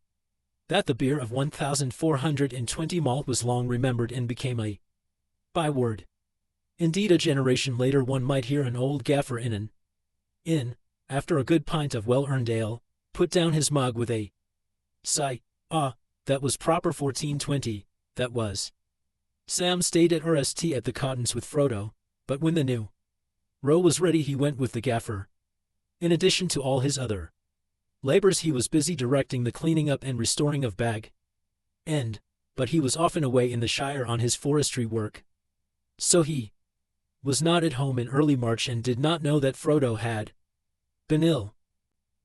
that the beer of 1,420 malt was long remembered and became a byword. Indeed, a generation later one might hear an old gaffer in an inn, after a good pint of well-earned ale, put down his mug with a sigh, "Ah, that was proper 1420, that was." Sam stayed at RST at the Cottons with Frodo, but when the new row was ready he went with the gaffer. In addition to all his other labors he was busy directing the cleaning up and restoring of Bag End, but he was often away in the Shire on his forestry work. So he was not at home in early March and did not know that Frodo had been ill.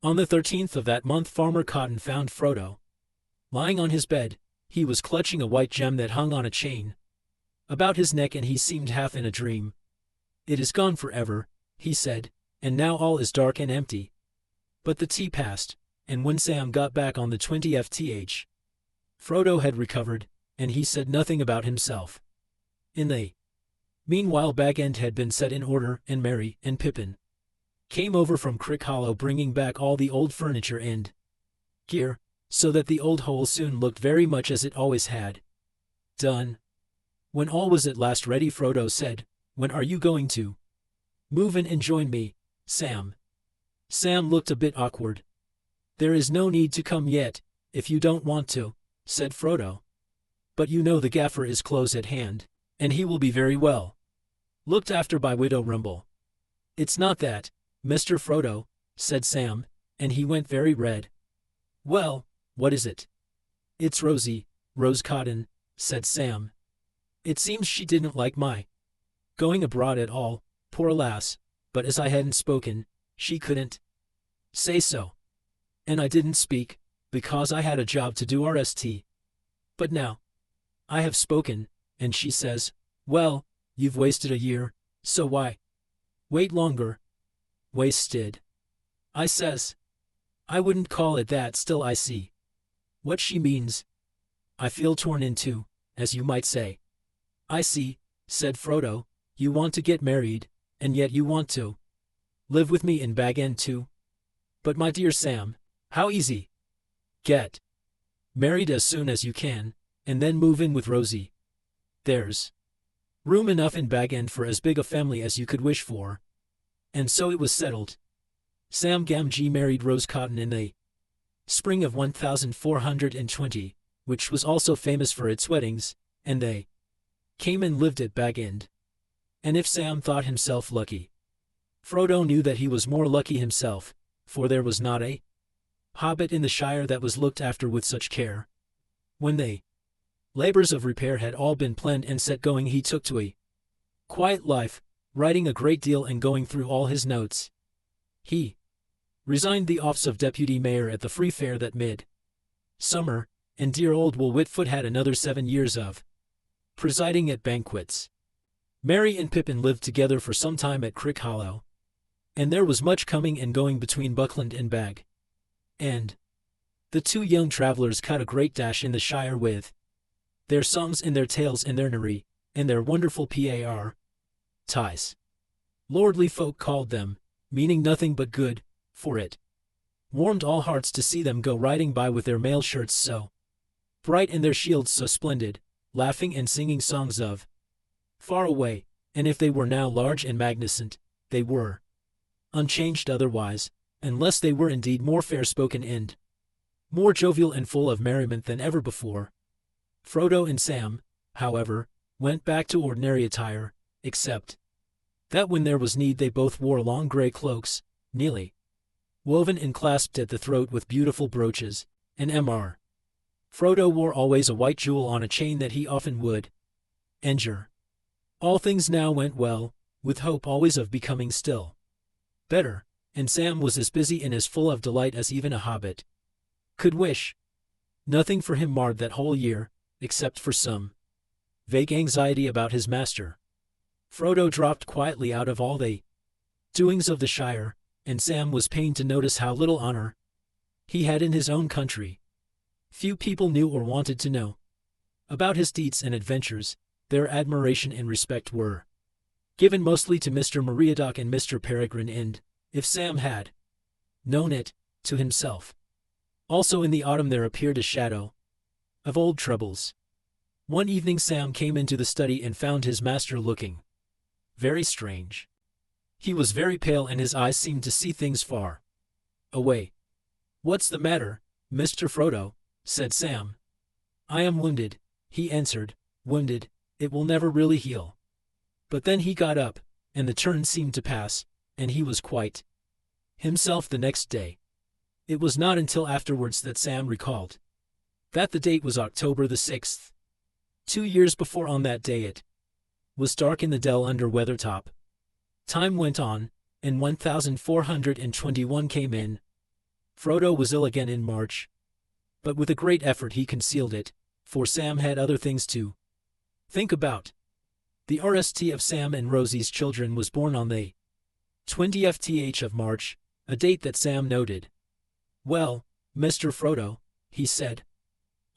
On the 13th of that month Farmer Cotton found Frodo lying on his bed. He was clutching a white gem that hung on a chain about his neck, and he seemed half in a dream. "It is gone forever," he said, "and now all is dark and empty." But the tea passed, and when Sam got back on the 20th, Frodo had recovered, and he said nothing about himself. In the meanwhile Bag End had been set in order, and Merry and Pippin came over from Crick Hollow bringing back all the old furniture and gear, so that the old hole soon looked very much as it always had done. When all was at last ready Frodo said, "When are you going to move in and join me, Sam?" Sam looked a bit awkward. "There is no need to come yet, if you don't want to," said Frodo. "But you know the gaffer is close at hand, and he will be very well looked after by Widow Rumble." "It's not that, Mr. Frodo," said Sam, and he went very red. "Well, what is it?" "It's Rosie, Rose Cotton," said Sam. "It seems she didn't like my going abroad at all, poor lass, but as I hadn't spoken, she couldn't say so. And I didn't speak, because I had a job to do RST. But now I have spoken, and she says, 'Well, you've wasted a year, so why wait longer?' Wasted, I says. I wouldn't call it that, still I see what she means. I feel torn in two, as you might say." "I see," said Frodo, "you want to get married, and yet you want to live with me in Bag End too. But my dear Sam, how easy. Get married as soon as you can, and then move in with Rosie. There's room enough in Bag End for as big a family as you could wish for." And so it was settled. Sam Gamgee married Rose Cotton in the spring of 1,420, which was also famous for its weddings, and they came and lived at Bag End. And if Sam thought himself lucky, Frodo knew that he was more lucky himself, for there was not a hobbit in the Shire that was looked after with such care. When the labors of repair had all been planned and set going, he took to a quiet life, writing a great deal and going through all his notes. He resigned the office of deputy mayor at the Free Fair that mid-summer, and dear old Will Whitfoot had another 7 years of presiding at banquets. Merry and Pippin lived together for some time at Crick Hollow, and there was much coming and going between Buckland and Bag End. The two young travelers cut a great dash in the Shire with their songs and their tales and their narry, and their wonderful par ties. Lordly folk called them, meaning nothing but good, for it warmed all hearts to see them go riding by with their mail shirts so bright and their shields so splendid, laughing and singing songs of far away, and if they were now large and magnificent, they were unchanged otherwise, unless they were indeed more fair-spoken and more jovial and full of merriment than ever before. Frodo and Sam, however, went back to ordinary attire, except that when there was need they both wore long gray cloaks, neatly woven and clasped at the throat with beautiful brooches, and Mr. Frodo wore always a white jewel on a chain that he often would injure. All things now went well, with hope always of becoming still better, and Sam was as busy and as full of delight as even a hobbit could wish. Nothing for him marred that whole year, except for some vague anxiety about his master. Frodo dropped quietly out of all the doings of the Shire, and Sam was pained to notice how little honor he had in his own country. Few people knew or wanted to know about his deeds and adventures. Their admiration and respect were given mostly to Mr. Meriadoc and Mr. Peregrine and, if Sam had known it, to himself. Also in the autumn there appeared a shadow of old troubles. One evening Sam came into the study and found his master looking very strange. He was very pale and his eyes seemed to see things far away. "What's the matter, Mr. Frodo?" said Sam. "I am wounded," he answered. "Wounded? It will never really heal." But then he got up, and the turn seemed to pass, and he was quite himself the next day. It was not until afterwards that Sam recalled that the date was October the 6th. 2 years before on that day it was dark in the dell under Weathertop. Time went on, and 1421 came in. Frodo was ill again in March, but with a great effort he concealed it, for Sam had other things to think about. The RST of Sam and Rosie's children was born on the 20th of March, a date that Sam noted. "Well, Mr. Frodo," he said,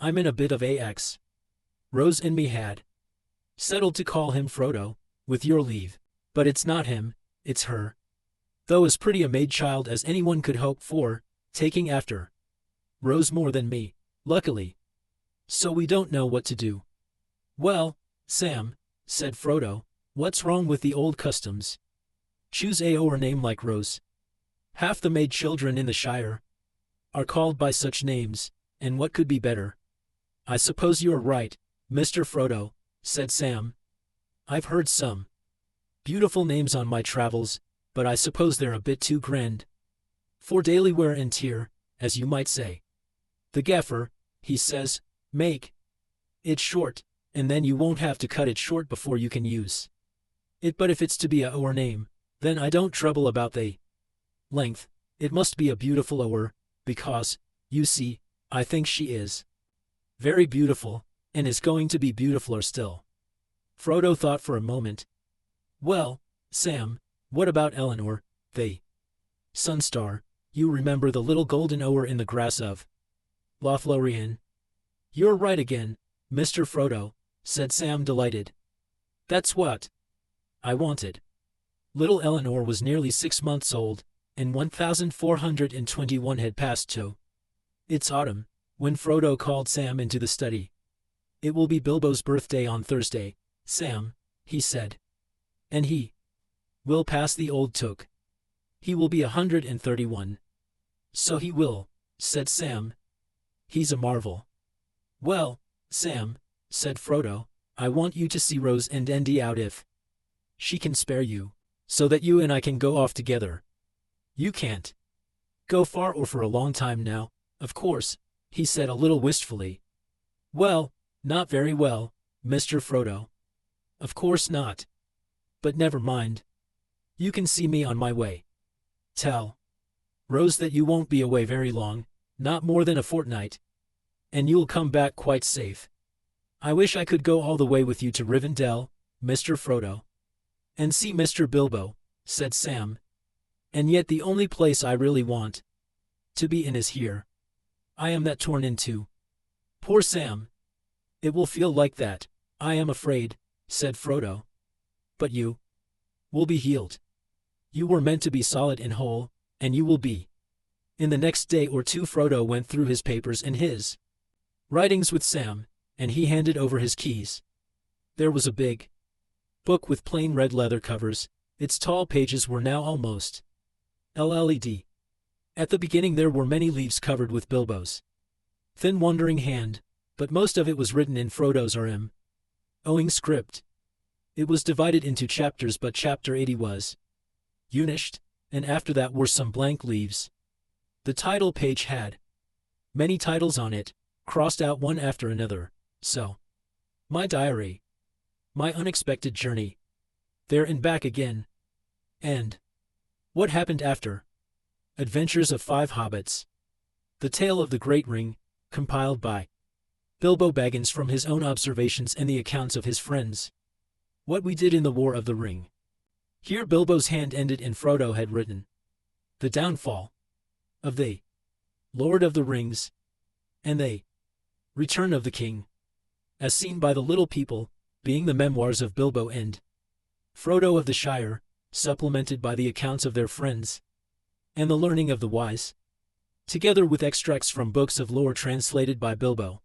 "I'm in a bit of ax. Rose and me had settled to call him Frodo, with your leave, but it's not him, it's her. Though as pretty a maid child as anyone could hope for, taking after Rose more than me, luckily. So we don't know what to do." "Well, Sam," said Frodo, "what's wrong with the old customs? Choose a name like Rose. Half the maid children in the Shire are called by such names, and what could be better?" "I suppose you're right, Mr. Frodo," said Sam. "I've heard some beautiful names on my travels, but I suppose they're a bit too grand for daily wear and tear, as you might say. The gaffer, he says, make it short, and then you won't have to cut it short before you can use it. But if it's to be a or name, then I don't trouble about the length. It must be a beautiful or, because, you see, I think she is very beautiful, and is going to be beautifuler still." Frodo thought for a moment. "Well, Sam, what about Eleanor, the Sunstar? You remember the little golden oar in the grass of Lothlorien?" "You're right again, Mr. Frodo," said Sam, delighted. "That's what I wanted." Little Eleanor was nearly 6 months old, and 1421 had passed to its autumn, when Frodo called Sam into the study. "It will be Bilbo's birthday on Thursday, Sam," he said. "And he will pass the old took. He will be 131. "So he will," said Sam. "He's a marvel." "Well, Sam," said Frodo, "I want you to see Rose and Andy out if she can spare you, so that you and I can go off together. You can't go far or for a long time now, of course," he said a little wistfully. "Well, not very well, Mr. Frodo. Of course not. But never mind. You can see me on my way. Tell Rose that you won't be away very long, not more than a fortnight, and you'll come back quite safe. I wish I could go all the way with you to Rivendell, Mr. Frodo, and see Mr. Bilbo," said Sam. "And yet the only place I really want to be in is here. I am that torn in two." "Poor Sam. It will feel like that, I am afraid," said Frodo. "But you will be healed. You were meant to be solid and whole, and you will be. In the next day or two Frodo went through his papers and his writings with Sam, and he handed over his keys. There was a big book with plain red leather covers. Its tall pages were now almost LED. At the beginning there were many leaves covered with Bilbo's thin wandering hand, but most of it was written in Frodo's owing script. It was divided into chapters, but chapter 80 was unished, and after that were some blank leaves. The title page had many titles on it, crossed out one after another. So, my diary, my unexpected journey, there and back again, and what happened after, Adventures of 5 Hobbits, the tale of the Great Ring, compiled by Bilbo Baggins from his own observations and the accounts of his friends. What we did in the War of the Ring. Here Bilbo's hand ended and Frodo had written The Downfall of the Lord of the Rings and the Return of the King, as seen by the little people, being the memoirs of Bilbo and Frodo of the Shire, supplemented by the accounts of their friends and the learning of the wise, together with extracts from books of lore translated by Bilbo.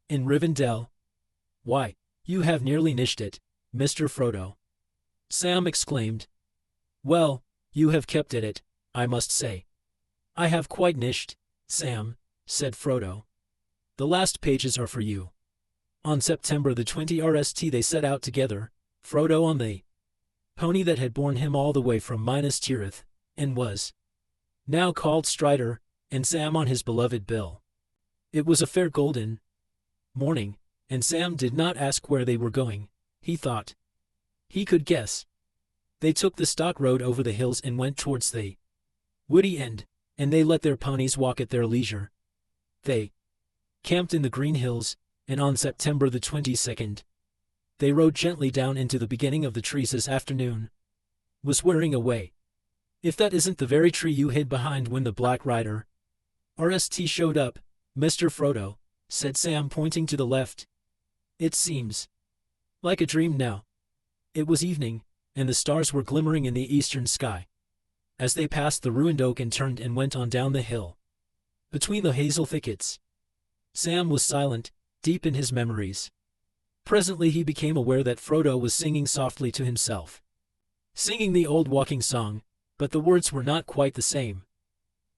In Rivendell. Why, you have nearly nished it, Mr. Frodo, Sam exclaimed. Well, you have kept at it, I must say. I have quite nished, Sam, said Frodo. The last pages are for you. On September the 20th they set out together, Frodo on the pony that had borne him all the way from Minas Tirith, and was now called Strider, and Sam on his beloved Bill. It was a fair golden morning, and Sam did not ask where they were going. He thought he could guess. They took the stock road over the hills and went towards the woody end, and they let their ponies walk at their leisure. They camped in the green hills, and on September the 22nd, they rode gently down into the beginning of the trees as afternoon was wearing away. If that isn't the very tree you hid behind when the Black Rider RST showed up, Mr. Frodo, said Sam pointing to the left. It seems like a dream now. It was evening, and the stars were glimmering in the eastern sky. As they passed the ruined oak and turned and went on down the hill, between the hazel thickets, Sam was silent, deep in his memories. Presently he became aware that Frodo was singing softly to himself. Singing the old walking song, but the words were not quite the same.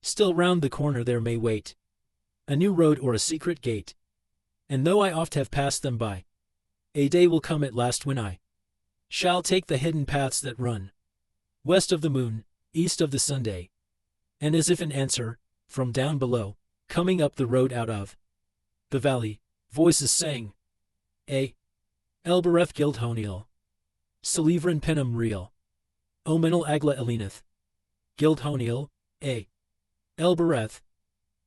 Still round the corner there may wait a new road or a secret gate, and though I oft have passed them by, a day will come at last when I shall take the hidden paths that run west of the moon, east of the Sunday. And as if in answer, from down below, coming up the road out of the valley, voices sang, Elbereth Gildhoniel, Celivran Penum Real, Omenal Agla Elenith, Gildhoniel, Elbereth.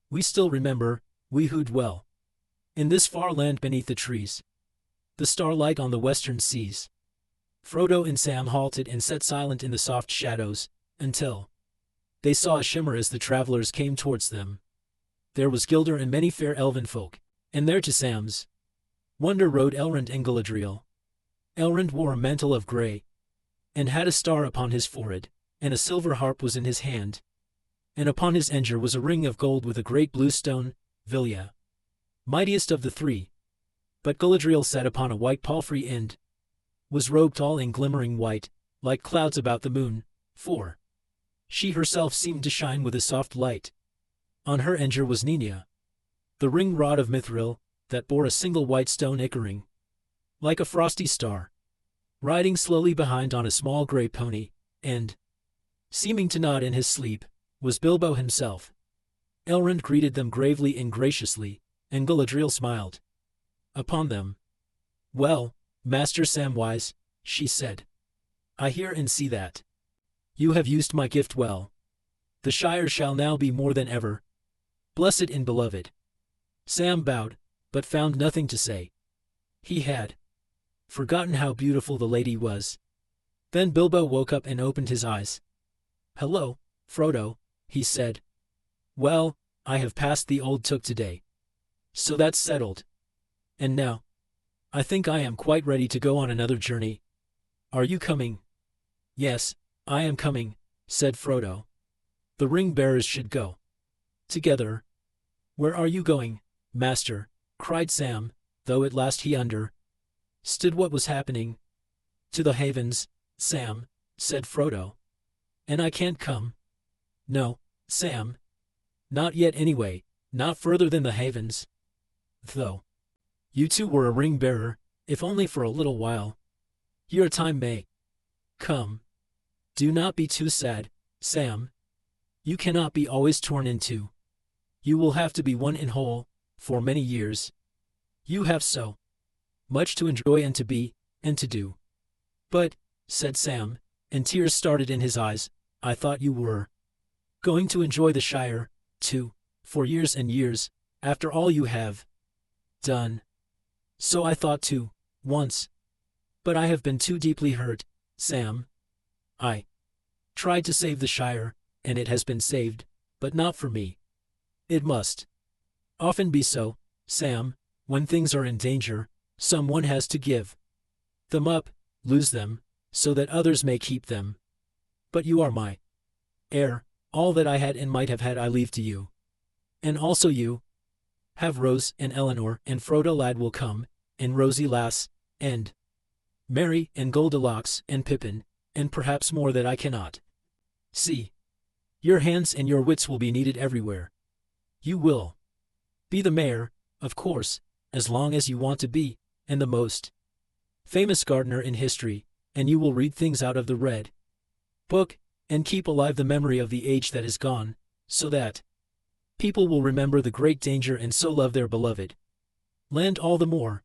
We still remember, we who dwell in this far land beneath the trees, the starlight on the western seas. Frodo and Sam halted and sat silent in the soft shadows, until they saw a shimmer as the travelers came towards them. There was Gilder and many fair elven folk, and there to Sam's wonder rode Elrond and Galadriel. Elrond wore a mantle of grey, and had a star upon his forehead, and a silver harp was in his hand, and upon his enger was a ring of gold with a great blue stone, Vilya, mightiest of the three. But Galadriel sat upon a white palfrey and was robed all in glimmering white, like clouds about the moon, for she herself seemed to shine with a soft light. On her enger was Nina, the ring rod of Mithril, that bore a single white stone icaring, like a frosty star, riding slowly behind on a small grey pony, and, seeming to nod in his sleep, was Bilbo himself. Elrond greeted them gravely and graciously, and Galadriel smiled upon them. Well, Master Samwise, she said, I hear and see that you have used my gift well. The Shire shall now be more than ever blessed and beloved. Sam bowed, but found nothing to say. He had forgotten how beautiful the lady was. Then Bilbo woke up and opened his eyes. Hello, Frodo, he said. Well, I have passed the Old Took today, so that's settled. And now, I think I am quite ready to go on another journey. Are you coming Yes, I am coming, said Frodo. The ring-bearers should go together. Where are you going, master? Cried Sam, though at last he understood what was happening. To the Havens, Sam, said Frodo. And I can't come. No, Sam. Not yet anyway, not further than the Havens. Though you too were a ring-bearer, if only for a little while. Your time may come. Do not be too sad, Sam. You cannot be always torn in two. You will have to be one in whole, for many years. You have so much to enjoy and to be, and to do. But, said Sam, and tears started in his eyes, I thought you were going to enjoy the Shire, too, for years and years, after all you have done. So I thought too, once. But I have been too deeply hurt, Sam. I tried to save the Shire, and it has been saved, but not for me. It must often be so, Sam. When things are in danger, someone has to give them up, lose them, so that others may keep them. But you are my heir. All that I had and might have had I leave to you. And also you have Rose and Eleanor and Frodo lad will come, and Rosie lass, and Merry and Goldilocks and Pippin, and perhaps more that I cannot see. Your hands and your wits will be needed everywhere. You will be the mayor, of course, as long as you want to be, and the most famous gardener in history, and you will read things out of the red book, and keep alive the memory of the age that is gone, so that people will remember the great danger and so love their beloved land all the more.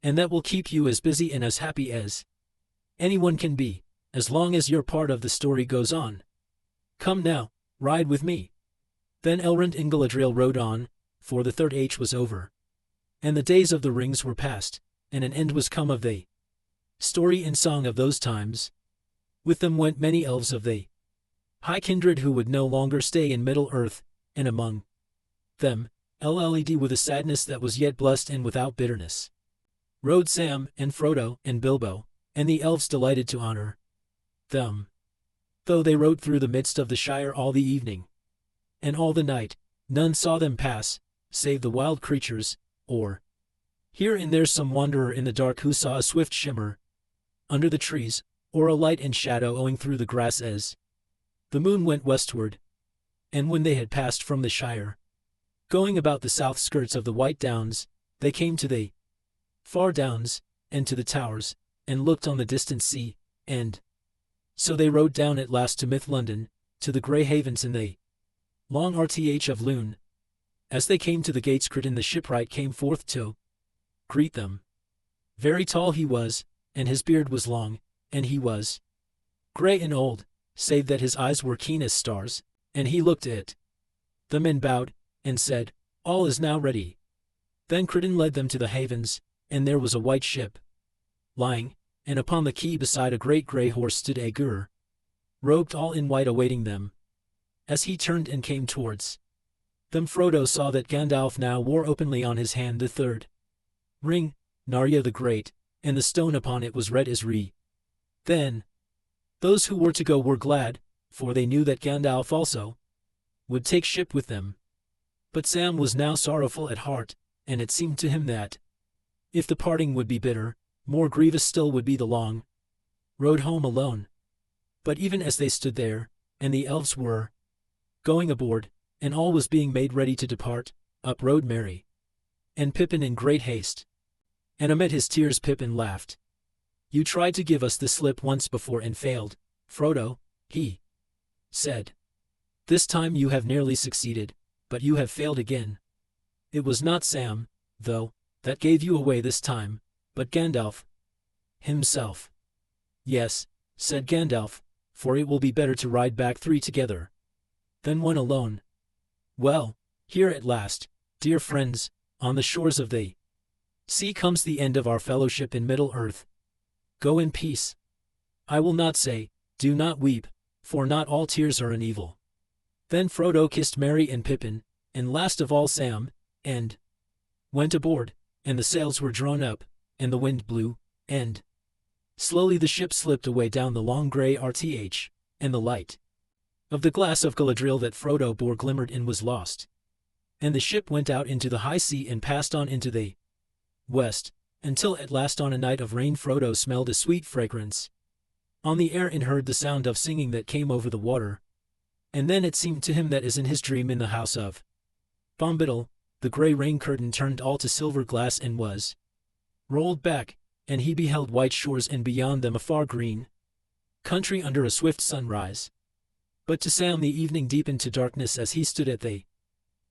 And that will keep you as busy and as happy as anyone can be, as long as your part of the story goes on. Come now, ride with me. Then Elrond and Galadriel rode on, for the third age was over. And the days of the rings were past, and an end was come of the story and song of those times. With them went many elves of the high kindred who would no longer stay in Middle-earth, and among them, Led with a sadness that was yet blessed and without bitterness, rode Sam and Frodo and Bilbo, and the elves delighted to honor them. Though they rode through the midst of the Shire all the evening and all the night, none saw them pass, save the wild creatures, or here and there some wanderer in the dark who saw a swift shimmer under the trees, or a light and shadow owing through the grass as the moon went westward. And when they had passed from the Shire, going about the south skirts of the White Downs, they came to the far downs, and to the towers, and looked on the distant sea, and so they rode down at last to Myth-London, to the grey havens in the long RTH of Lune. As they came to the gates, Crichton the shipwright came forth to greet them. Very tall he was, and his beard was long, and he was grey and old, save that his eyes were keen as stars, and he looked at them and bowed, and said, All is now ready. Then Crichton led them to the havens, and there was a white ship lying, and upon the quay beside a great grey horse stood a Gur, robed all in white awaiting them. As he turned and came towards them, Frodo saw that Gandalf now wore openly on his hand the third ring, Narya the Great, and the stone upon it was red as Re. Then those who were to go were glad, for they knew that Gandalf also would take ship with them. But Sam was now sorrowful at heart, and it seemed to him that if the parting would be bitter, more grievous still would be the long road home alone. But even as they stood there, and the elves were going aboard, and all was being made ready to depart, up rode Merry and Pippin in great haste. And amid his tears Pippin laughed. You tried to give us the slip once before and failed, Frodo, he said. This time you have nearly succeeded, but you have failed again. It was not Sam, though, that gave you away this time, but Gandalf himself. Yes, said Gandalf, for it will be better to ride back three together than one alone. Well, here at last, dear friends, on the shores of the sea comes the end of our fellowship in Middle-earth. Go in peace. I will not say, do not weep, for not all tears are an evil. Then Frodo kissed Merry and Pippin, and last of all Sam, and went aboard, and the sails were drawn up, and the wind blew, and Slowly the ship slipped away down the long grey RTH, and the light of the glass of Galadriel that Frodo bore glimmered in was lost. And the ship went out into the high sea and passed on into the west, until at last on a night of rain Frodo smelled a sweet fragrance on the air and heard the sound of singing that came over the water. And then it seemed to him that as in his dream in the house of Bombadil, the grey rain curtain turned all to silver glass and was rolled back, and he beheld white shores and beyond them a far green country under a swift sunrise. But to Sam the evening deepened to darkness as he stood at the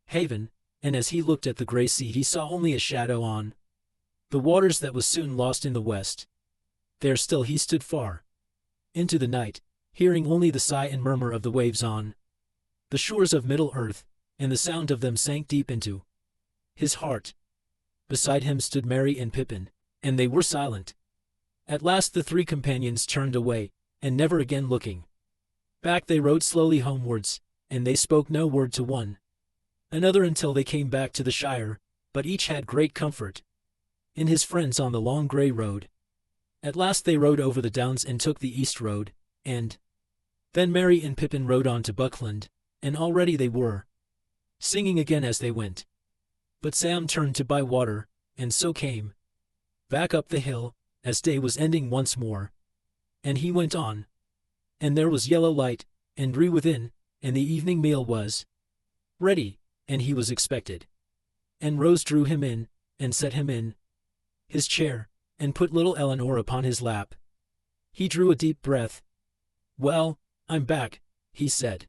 haven, and as he looked at the grey sea he saw only a shadow on the waters that was soon lost in the west. There still he stood far into the night, hearing only the sigh and murmur of the waves on the shores of Middle-earth, and the sound of them sank deep into his heart. Beside him stood Merry and Pippin, and they were silent. At last the three companions turned away, and never again looking back they rode slowly homewards, and they spoke no word to one another until they came back to the Shire, but each had great comfort in his friends on the long grey road. At last they rode over the downs and took the east road, and then Merry and Pippin rode on to Buckland, and already they were singing again as they went. But Sam turned to buy water, and so came back up the hill, as day was ending once more. And he went on, and there was yellow light, and Bree within, and the evening meal was ready, and he was expected. And Rose drew him in, and set him in his chair, and put little Eleanor upon his lap. He drew a deep breath. "Well, I'm back," he said.